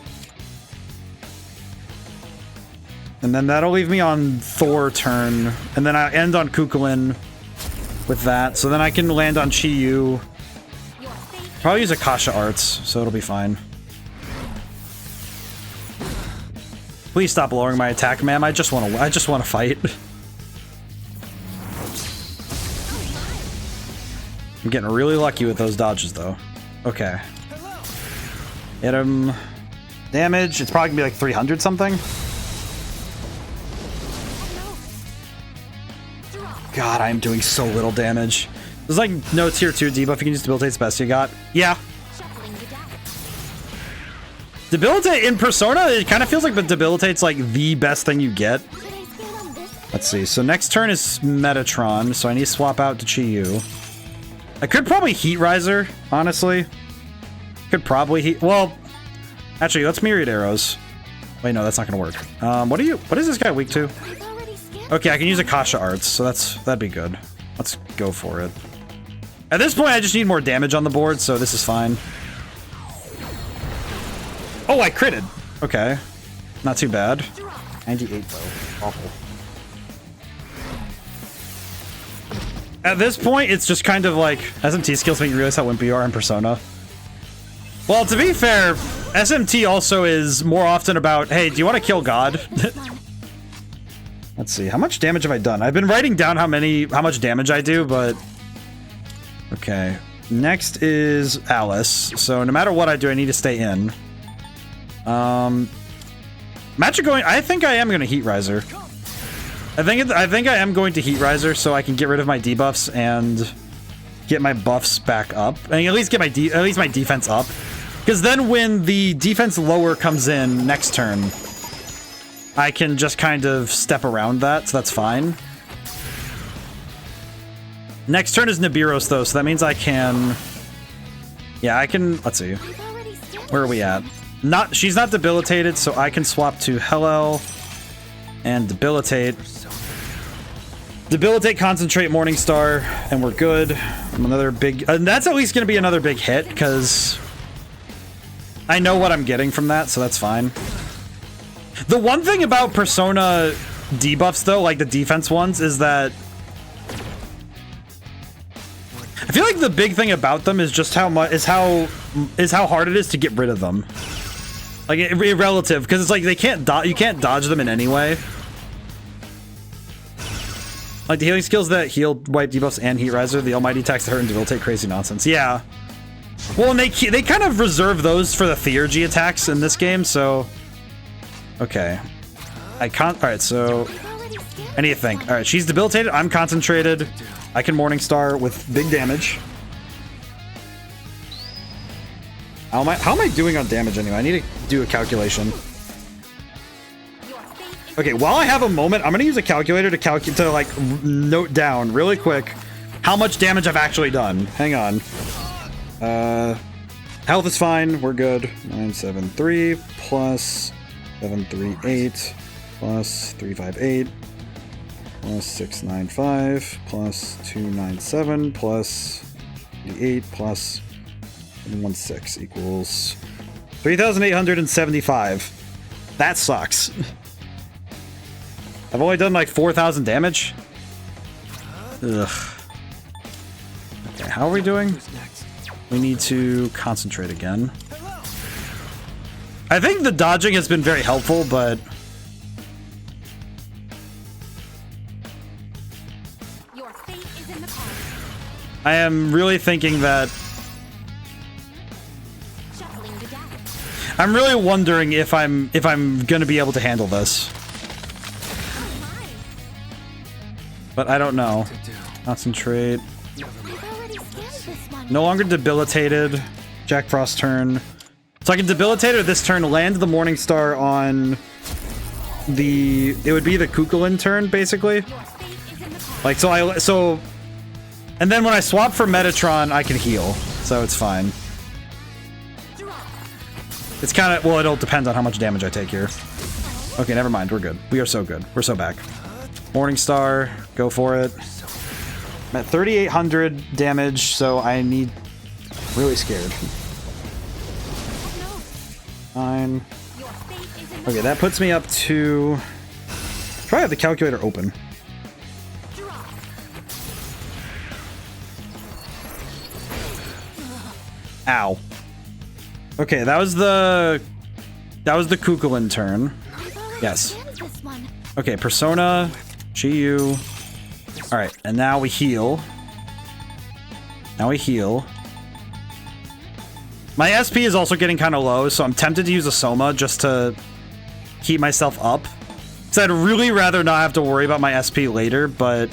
And then that'll leave me on Thor turn. And then I end on Kukulin with that. So then I can land on Chi-Yu. Probably use Akasha Arts, so it'll be fine. Please stop lowering my attack, ma'am. I just want to fight. I'm getting really lucky with those dodges, though. Okay. Hit him. Damage. It's probably gonna be like 300 something. God, I'm doing so little damage. There's like no tier 2 debuff. You can use debilitate's best you got. Yeah. Debilitate in Persona, it kind of feels like the debilitate's like the best thing you get. Let's see. So next turn is Metatron, so I need to swap out to Chi-Yu. I could probably Heat Riser, honestly. Could probably heat. Well, actually, let's Myriad Arrows. Wait, no, that's not gonna work. What is this guy weak to? Okay, I can use Akasha Arts, so that'd be good. Let's go for it. At this point, I just need more damage on the board, so this is fine. Oh, I critted. Okay. Not too bad. 98, though. Awful. At this point, it's just kind of like... SMT skills make you realize how wimpy you are in Persona. Well, to be fair, SMT also is more often about, hey, do you want to kill God? Let's see. How much damage have I done? I've been writing down how much damage I do, but... Okay. Next is Alice. So no matter what I do, I need to stay in. Magic going. I think I am going to Heat Riser. I think I am going to Heat Riser so I can get rid of my debuffs and get my buffs back up, and at least get my defense up. Because then when the defense lower comes in next turn, I can just kind of step around that, so that's fine. Next turn is Nibiros though, so that means I can. Yeah, I can. Let's see. Where are we at? She's not debilitated, so I can swap to Hellel and debilitate. Debilitate, concentrate, Morningstar, and we're good. Another big... and that's at least going to be another big hit, because I know what I'm getting from that, so that's fine. The one thing about Persona debuffs, though, like the defense ones, is that I feel like the big thing about them is just how hard it is to get rid of them. Like, relative, because it's like you can't dodge them in any way. Like the healing skills that heal, wipe debuffs, and Heat Riser, the almighty attacks that hurt and debilitate, crazy nonsense. Yeah. Well, and they kind of reserve those for the Theurgy attacks in this game, so... Okay. Alright, so... I need to think. Alright, she's debilitated, I'm concentrated. I can Morningstar with big damage. How am I doing on damage anyway? I need to do a calculation. Okay, while I have a moment, I'm gonna use a calculator to like note down really quick how much damage I've actually done. Hang on. Health is fine. We're good. 973 plus 738 plus 358 plus 695 plus 297 plus 88 plus 116 equals 3,875. That sucks. I've only done like 4,000 damage. Ugh. Okay, how are we doing? We need to concentrate again. I think the dodging has been very helpful, but I am really thinking that I'm really wondering if I'm gonna be able to handle this. But I don't know. Concentrate. I've already scanned this one. No longer debilitated. Jack Frost turn. So I can debilitate her this turn, land the Morning Star on the... It would be the Kukulin turn, basically. Like, so... And then when I swap for Metatron, I can heal. So it's fine. It's kind of... Well, it'll depend on how much damage I take here. Okay, never mind. We're good. We are so good. We're so back. Morning Star. Go for it. I'm at 3,800 damage, so I need... Really scared. 9. Okay, that puts me up to... Try have the calculator open. Ow. Okay, that was the Kukulin turn. Yes. Okay, Persona, Chi-Yu. Alright, and now we heal. Now we heal. My SP is also getting kind of low, so I'm tempted to use a Soma just to keep myself up. So I'd really rather not have to worry about my SP later, but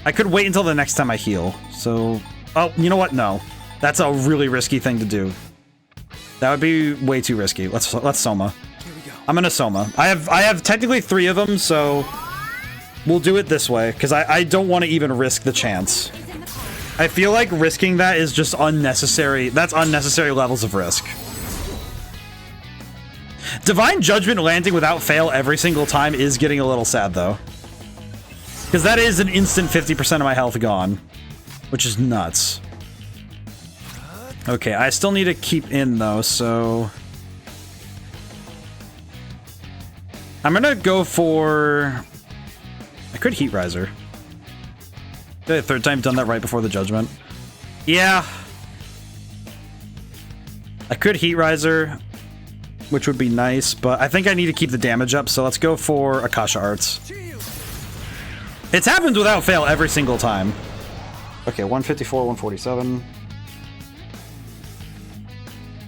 I could wait until the next time I heal. So, oh, you know what? No. That's a really risky thing to do. That would be way too risky. Let's Soma. I'm gonna Soma. I have technically 3 of them, so we'll do it this way, because I don't want to even risk the chance. I feel like risking that is just unnecessary. That's unnecessary levels of risk. Divine Judgment landing without fail every single time is getting a little sad, though. Because that is an instant 50% of my health gone. Which is nuts. Okay, I still need to keep in, though, so... I'm gonna go for... I could Heat Riser. The third time done that right before the Judgment. Yeah. I could Heat Riser, which would be nice, but I think I need to keep the damage up, so let's go for Akasha Arts. It's happened without fail every single time. Okay, 154, 147.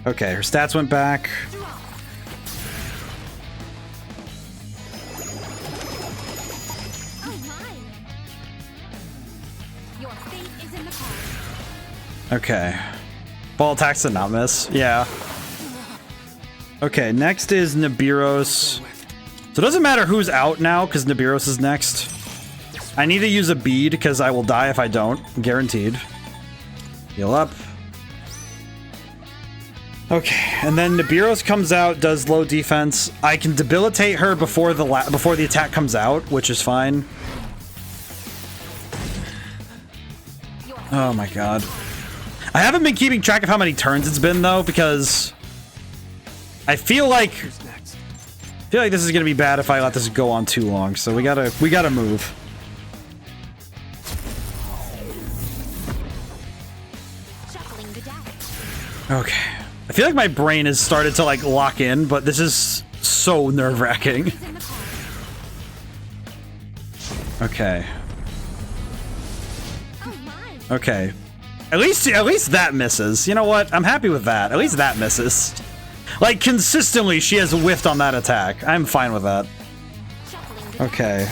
Okay, her stats went back. Okay. Ball attacks did not miss. Yeah. Okay, next is Nibiros. So it doesn't matter who's out now, because Nibiros is next. I need to use a bead, because I will die if I don't. Guaranteed. Heal up. Okay, and then Nibiros comes out, does low defense. I can debilitate her before the attack comes out, which is fine. Oh my god. I haven't been keeping track of how many turns it's been, though, because I feel like this is gonna be bad if I let this go on too long. So we gotta move. Okay, I feel like my brain has started to like lock in, but this is so nerve-wracking. Okay. Okay. At least that misses. You know what? I'm happy with that. At least that misses. Like, consistently, she has whiffed on that attack. I'm fine with that. Okay.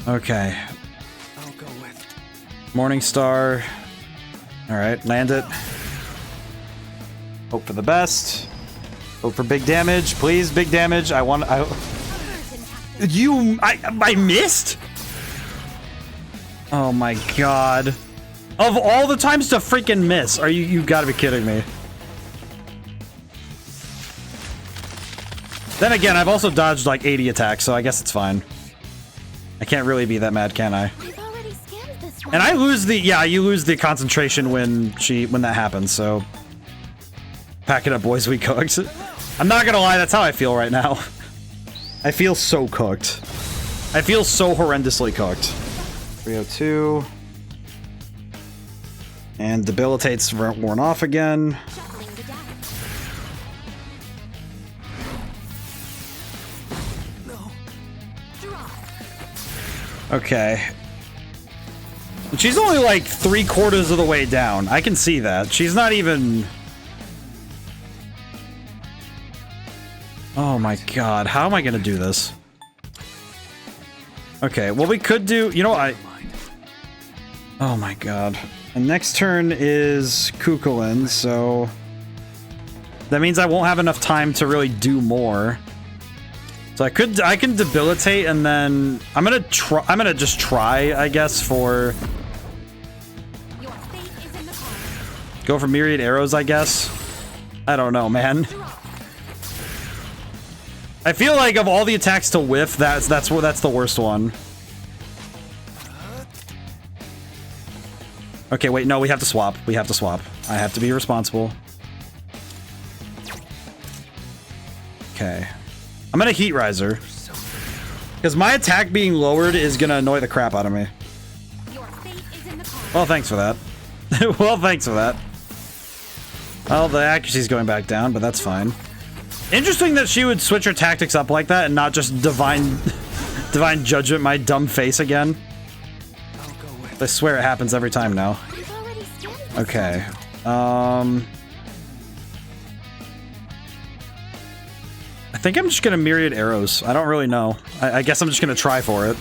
Okay. I'll go with Morning Star. Alright, land it. Hope for the best. Hope for big damage. Please, big damage. I missed? Oh my god. Of all the times to freaking miss. You gotta be kidding me. Then again, I've also dodged like 80 attacks, so I guess it's fine. I can't really be that mad, can I? And I lose the, yeah, you lose the concentration when that happens, so. Pack it up, boys, we cooked. I'm not gonna lie, that's how I feel right now. I feel so cooked. I feel so horrendously cooked. 302. And debilitate's worn off again. Okay. She's only like 3/4 of the way down. I can see that. She's not even Oh my god, how am I gonna do this? Okay, well we could do, you know what, oh my god. And next turn is Kukulin, so that means I won't have enough time to really do more. So I can debilitate and then I'm gonna just try, I guess, for go for myriad arrows, I guess. I don't know, man. I feel like of all the attacks to whiff, that's the worst one. Okay, wait, no, we have to swap. We have to swap. I have to be responsible. Okay. I'm gonna Heat Riser. Because my attack being lowered is gonna annoy the crap out of me. Well, thanks for that. Well, thanks for that. Well, the accuracy's going back down, but that's fine. Interesting that she would switch her tactics up like that and not just divine judgment my dumb face again. I swear it happens every time now. Okay. I think I'm just gonna myriad arrows. I don't really know. I guess I'm just gonna try for it.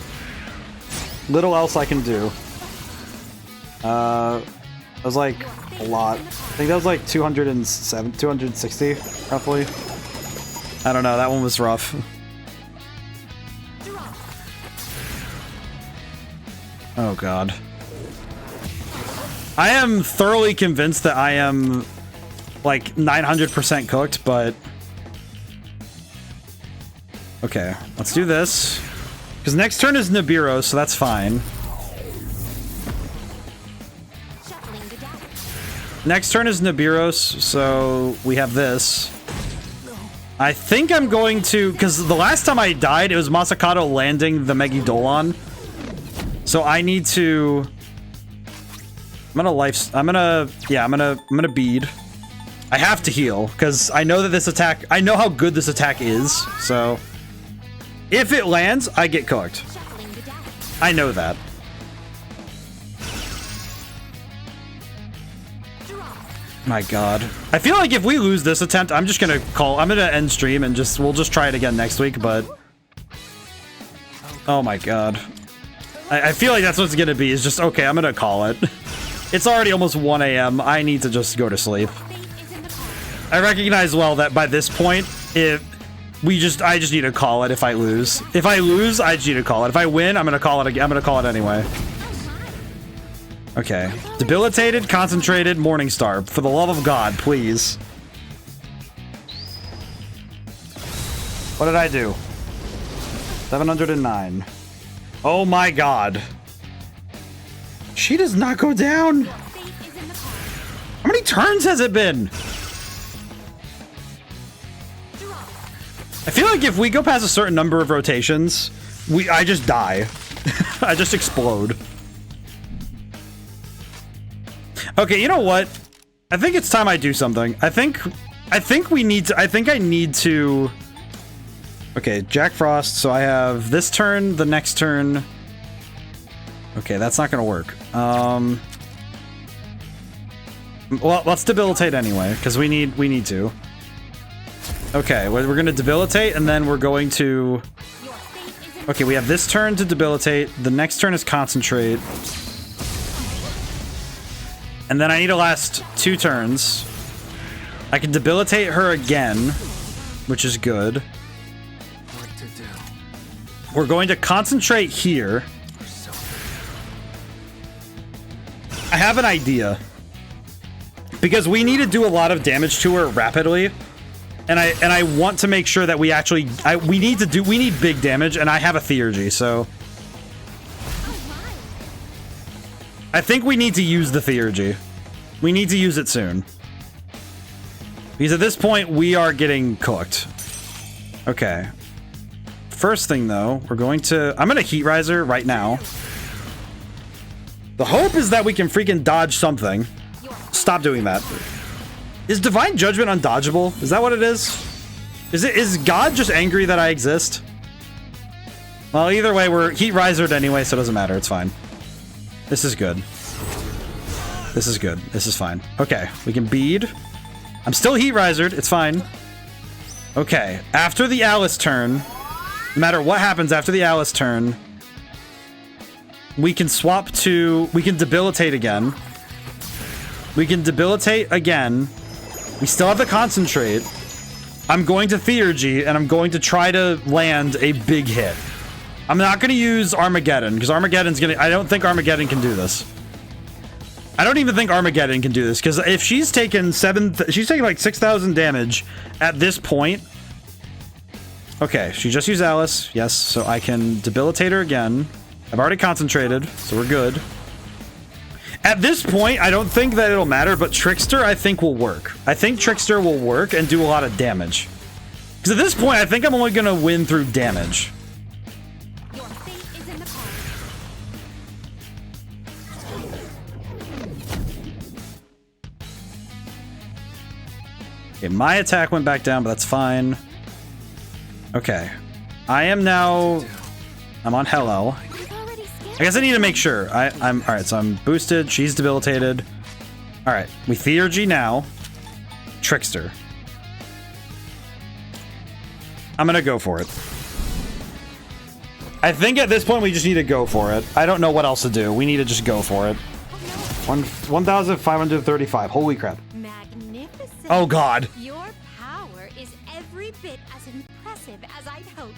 Little else I can do. That was like a lot. I think that was like 207, 260, roughly. I don't know, that one was rough. Oh god. I am thoroughly convinced that I am like 900% cooked, but okay, let's do this. Because next turn is Nibiru, so that's fine. Next turn is Nibiru, so we have this. I think I'm going to, because the last time I died, it was Masakato landing the Megidolon. So I need to. I'm gonna bead. I have to heal because I know that this attack. I know how good this attack is. So if it lands, I get cooked. I know that. My god. I feel like if we lose this attempt, I'm just gonna I'm gonna end stream and we'll just try it again next week, but oh my god. I feel like that's what it's gonna be, is just okay, I'm gonna call it. It's already almost 1 a.m. I need to just go to sleep. I recognize well that by this point, I just need to call it if I lose. If I lose, I just need to call it. If I win, I'm gonna call it again. I'm gonna call it anyway. Okay. Debilitated, concentrated, Morningstar. For the love of God, please. What did I do? 709. Oh my god. She does not go down. How many turns has it been? I feel like if we go past a certain number of rotations, I just die. I just explode. Okay, you know what? I think it's time I do something. I think I need to. Okay, Jack Frost. So I have this turn, the next turn. Okay, that's not gonna work. Well, let's debilitate anyway, because we need to. Okay, we're gonna debilitate, and then we're going to. Okay, we have this turn to debilitate. The next turn is concentrate. And then I need to last 2 turns. I can debilitate her again, which is good. What to do? We're going to concentrate here. I have an idea. Because we need to do a lot of damage to her rapidly. And I want to make sure that we actually we need big damage, and I have a theurgy, so I think we need to use the theurgy. We need to use it soon. Because at this point, we are getting cooked. Okay. First thing, though, I'm going to Heat Riser right now. The hope is that we can freaking dodge something. Stop doing that. Is Divine Judgment undodgeable? Is that what it is? Is God just angry that I exist? Well, either way, we're Heat Risered anyway, so it doesn't matter. It's fine. This is good. This is good. This is fine. Okay, we can bead. I'm still Heat Risered. It's fine. Okay, after the Alice turn, no matter what happens after the Alice turn, we can swap to... We can debilitate again. We can debilitate again. We still have the concentrate. I'm going to Theurgy, and I'm going to try to land a big hit. I'm not going to use Armageddon, because Armageddon's going to... I don't think Armageddon can do this. I don't even think Armageddon can do this, because if she's taken she's taking like 6,000 damage at this point. Okay, she just used Alice. Yes, so I can debilitate her again. I've already concentrated, so we're good. At this point, I don't think that it'll matter, but Trickster, I think, will work. I think Trickster will work and do a lot of damage. Because at this point, I think I'm only going to win through damage. Your fate is in the Okay, my attack went back down, but that's fine. Okay. I am now... I'm on Hell. I guess I need to make sure. I'm alright, so I'm boosted. She's debilitated. Alright, we Theurgy now. Trickster. I'm gonna go for it. I think at this point we just need to go for it. I don't know what else to do. We need to just go for it. 1,535. Holy crap. magnificent. Oh god. Your power is every bit as impressive as I'd hoped.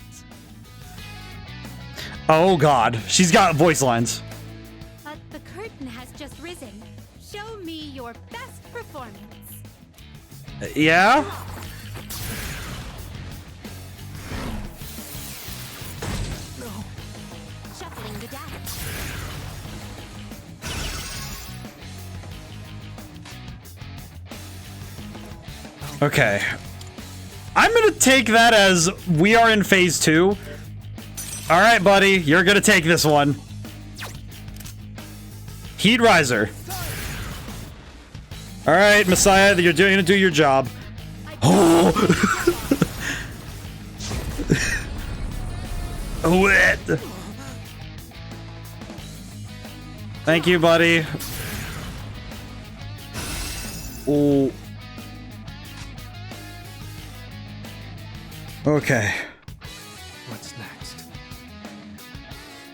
Oh god. She's got voice lines. But the curtain has just risen. Show me your best performance. Yeah? Shuffling the die. Okay. I'm gonna take that as we are in phase 2. Alright, buddy. You're gonna take this one. Heat Riser. Alright, Messiah, you're gonna do your job. Oh! Wet. Thank you, buddy. Oh. Okay. What's next?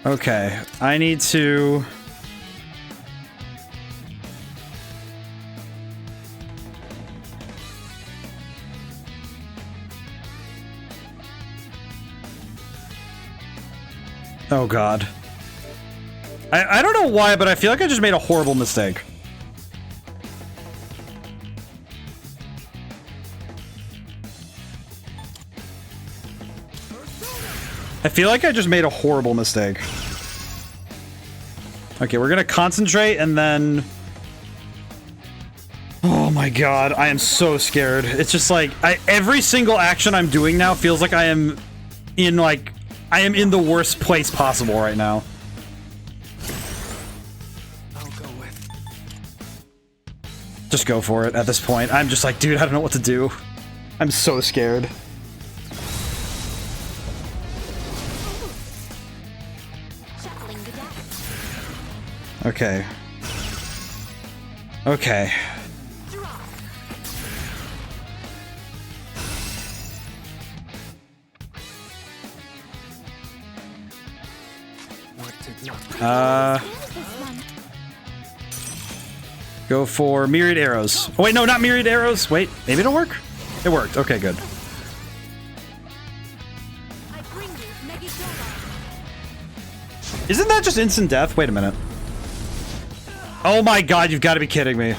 Okay, I need to... Oh god. I don't know why, but I feel like I just made a horrible mistake. I feel like I just made a horrible mistake. Okay, we're gonna concentrate and then... Oh my god, I am so scared. It's just like, every single action I'm doing now feels like I am in like... I am in the worst place possible right now. I'll go with. Just go for it at this point. I'm just like, dude, I don't know what to do. I'm so scared. Shuffling the die. Okay. Okay. Draw. What did not This one. Go for Myriad Arrows. Oh, wait, no, not Myriad Arrows. Wait, maybe it'll work? It worked. Okay, good. I bring you Megidola. Isn't that just instant death? Wait a minute. Oh my god, you've got to be kidding me.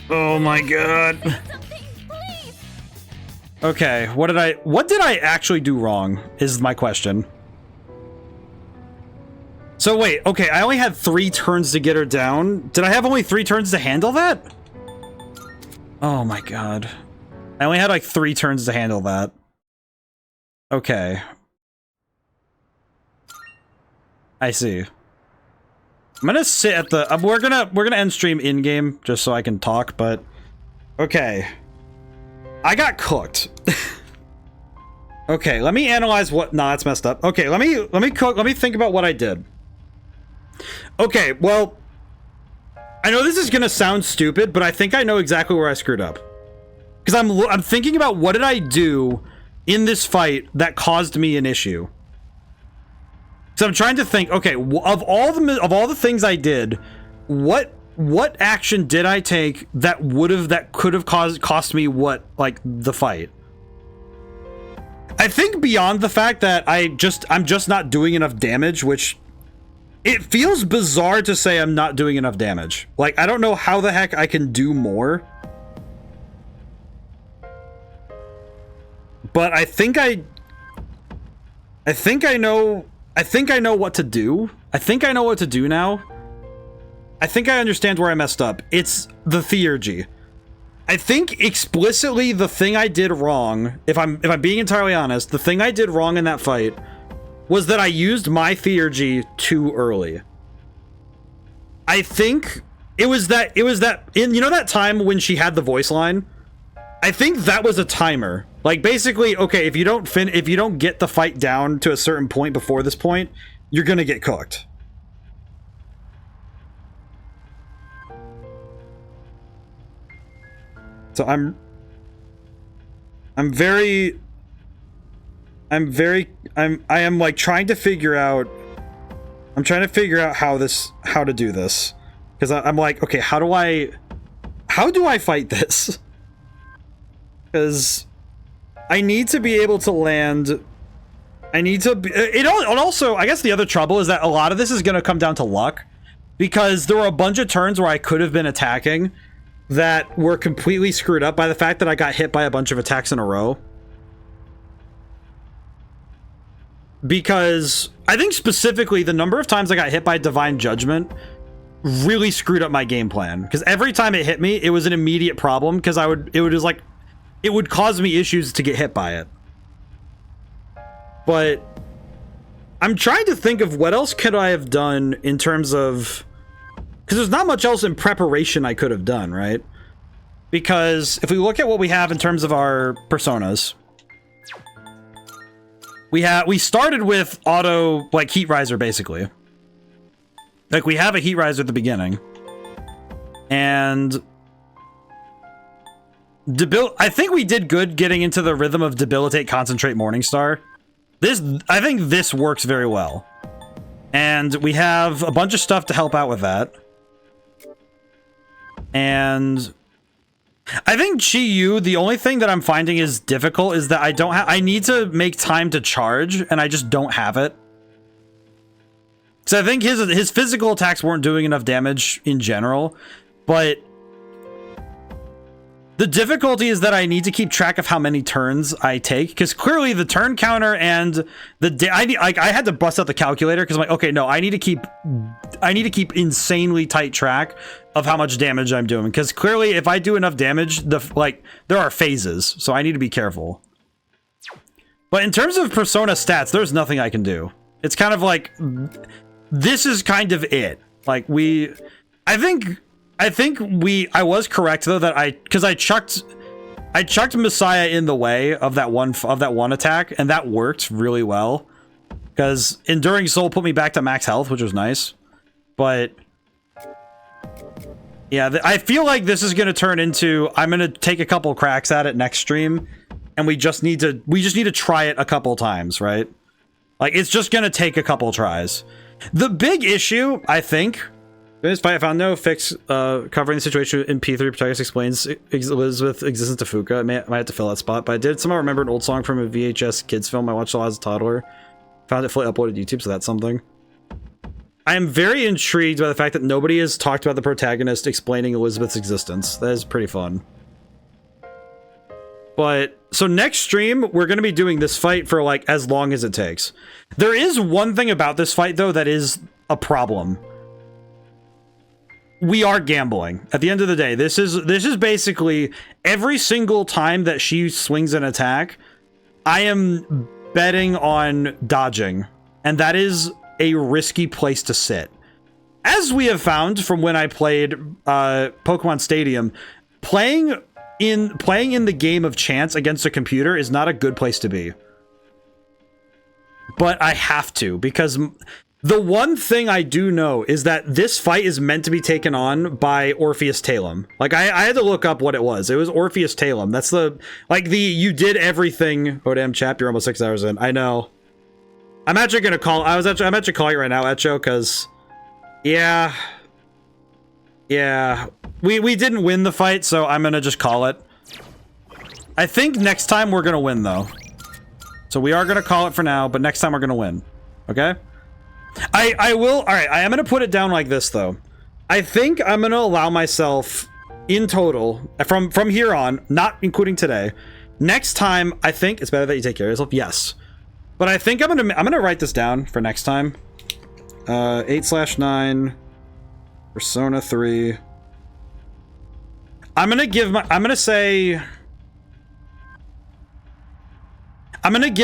Oh my god. Something, please. Okay, what did I actually do wrong is my question. So wait, okay, I only had 3 turns to get her down. Did I have only 3 turns to handle that? Oh my god. I only had like 3 turns to handle that. Okay. I see. I'm gonna sit at the we're gonna end stream in game just so I can talk, but okay. I got cooked. Okay, let me analyze what nah, it's messed up. Okay, let me think about what I did. Okay, well, I know this is gonna sound stupid, but I think I know exactly where I screwed up. Because I'm thinking about what did I do in this fight that caused me an issue. So I'm trying to think, okay, of all the things I did, what action did I take that could have cost me the fight? I think beyond the fact that I'm just not doing enough damage, which it feels bizarre to say I'm not doing enough damage. Like, I don't know how the heck I can do more. But I think I know what to do. I think I know what to do now. I think I understand where I messed up. It's the theurgy. I think explicitly the thing I did wrong, if I'm being entirely honest, the thing I did wrong in that fight was that I used my theurgy too early. I think it was that in, you know, that time when she had the voice line? I think that was a timer. Like, basically, okay, if you don't get the fight down to a certain point before this point, you're gonna get cooked. So I am like trying to figure out how to do this, because I'm like, okay, how do I fight this? Because I need to be able to land. I need to be, and also I guess the other trouble is that a lot of this is going to come down to luck, because there were a bunch of turns where I could have been attacking that were completely screwed up by the fact that I got hit by a bunch of attacks in a row. Because I think specifically the number of times I got hit by Divine Judgment really screwed up my game plan. Because every time it hit me, it was an immediate problem, because it would cause me issues to get hit by it. But I'm trying to think of what else could I have done in terms of, because there's not much else in preparation I could have done, right? Because if we look at what we have in terms of our personas, we started with auto, like, heat riser, basically. Like, we have a heat riser at the beginning. And I think we did good getting into the rhythm of debilitate, concentrate, Morningstar. I think this works very well. And we have a bunch of stuff to help out with that. And I think Chi-Yu, the only thing that I'm finding is difficult is that I need to make time to charge, and I just don't have it. So I think his physical attacks weren't doing enough damage in general, but the difficulty is that I need to keep track of how many turns I take, because clearly the turn counter and I had to bust out the calculator, because I'm like, okay, no, I need to keep insanely tight track of how much damage I'm doing, because clearly if I do enough damage, there are phases, so I need to be careful. But in terms of Persona stats, there's nothing I can do. It's kind of like, this is kind of it. Like, I think I was correct though that because I chucked Messiah in the way of that one attack, and that worked really well, because Enduring Soul put me back to max health, which was nice. But yeah, I feel like this is going to turn into, I'm going to take a couple cracks at it next stream, and we just need to try it a couple times, right? Like, it's just going to take a couple tries. The big issue, I think, this fight, I found no fix covering the situation in P3. Protagonist explains Elizabeth's existence to Fuka. I might have to fill that spot, but I did somehow remember an old song from a VHS kids film I watched a lot as a toddler. Found it fully uploaded to YouTube, so that's something. I am very intrigued by the fact that nobody has talked about the protagonist explaining Elizabeth's existence. That is pretty fun. But, so next stream, we're going to be doing this fight for, like, as long as it takes. There is one thing about this fight, though, that is a problem. We are gambling. At the end of the day, this is basically every single time that she swings an attack, I am betting on dodging, and that is a risky place to sit. As we have found from when I played Pokemon Stadium, playing in the game of chance against a computer is not a good place to be. But I have to, because The one thing I do know is that this fight is meant to be taken on by Orpheus Talem. Like, I had to look up what it was. It was Orpheus Talem. That's the, like, the you did everything. ODaM chap, you're almost 6 hours in. I know. I'm actually gonna call, I'm actually calling it right now, Echo, because, yeah. Yeah. We didn't win the fight, so I'm gonna just call it. I think next time we're gonna win, though. So we are gonna call it for now, but next time we're gonna win. Okay? I will, alright, I am gonna put it down like this, though. I think I'm gonna allow myself, in total, from here on, not including today, next time, I think it's better that you take care of yourself, yes. But I think I'm gonna write this down for next time. 8/9, Persona 3. I'm gonna give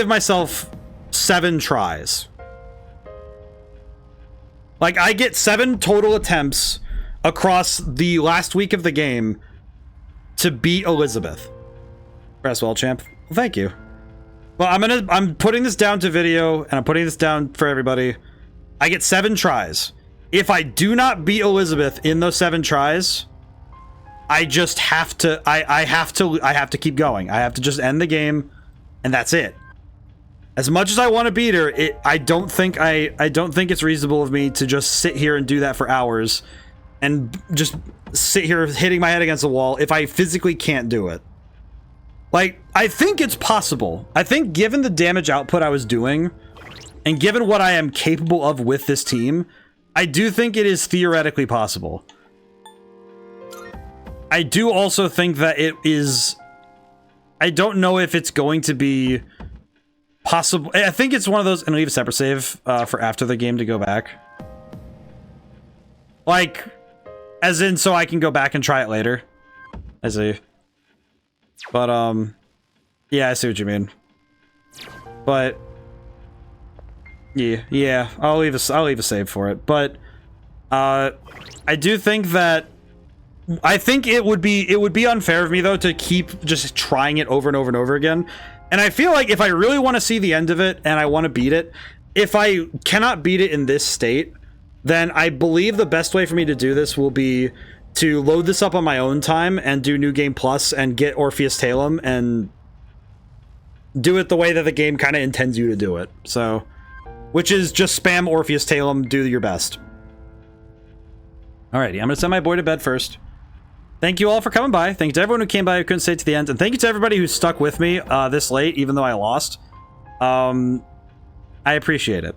myself 7 tries. Like, I get 7 total attempts across the last week of the game to beat Elizabeth. Press well, champ. Well, thank you. Well, I'm putting this down to video, and I'm putting this down for everybody. I get 7 tries. If I do not beat Elizabeth in those 7 tries, I just have to, I have to keep going. I have to just end the game, and that's it. As much as I want to beat her, I don't think it's reasonable of me to just sit here and do that for hours and just sit here hitting my head against the wall if I physically can't do it. Like, I think it's possible. I think given the damage output I was doing and given what I am capable of with this team, I do think it is theoretically possible. I do also think that it is, I don't know if it's going to be possible. I think it's one of those, and leave a separate save for after the game to go back. Like, as in, so I can go back and try it later. I see. But, yeah, I see what you mean. But, yeah, I'll leave a save for it. But, I do think that, I think it would be unfair of me, though, to keep just trying it over and over and over again. And I feel like if I really want to see the end of it and I want to beat it, if I cannot beat it in this state, then I believe the best way for me to do this will be to load this up on my own time and do New Game Plus and get Orpheus Talem and do it the way that the game kind of intends you to do it. So, which is just spam Orpheus Talem, do your best. Alrighty, I'm going to send my boy to bed first. Thank you all for coming by. Thank you to everyone who came by who couldn't stay to the end. And thank you to everybody who stuck with me this late, even though I lost. I appreciate it.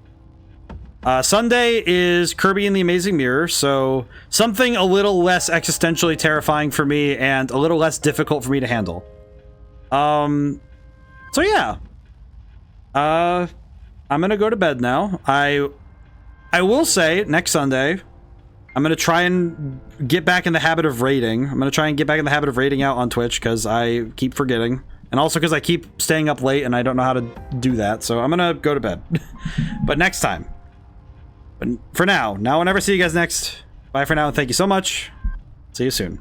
Sunday is Kirby and the Amazing Mirror, so something a little less existentially terrifying for me and a little less difficult for me to handle. So yeah. I'm gonna go to bed now. I will say, next Sunday, I'm going to try and get back in the habit of raiding. I'm going to try and get back in the habit of raiding out on Twitch because I keep forgetting. And also because I keep staying up late and I don't know how to do that. So I'm going to go to bed. But next time. But for now, I'll never see you guys next. Bye for now and thank you so much. See you soon.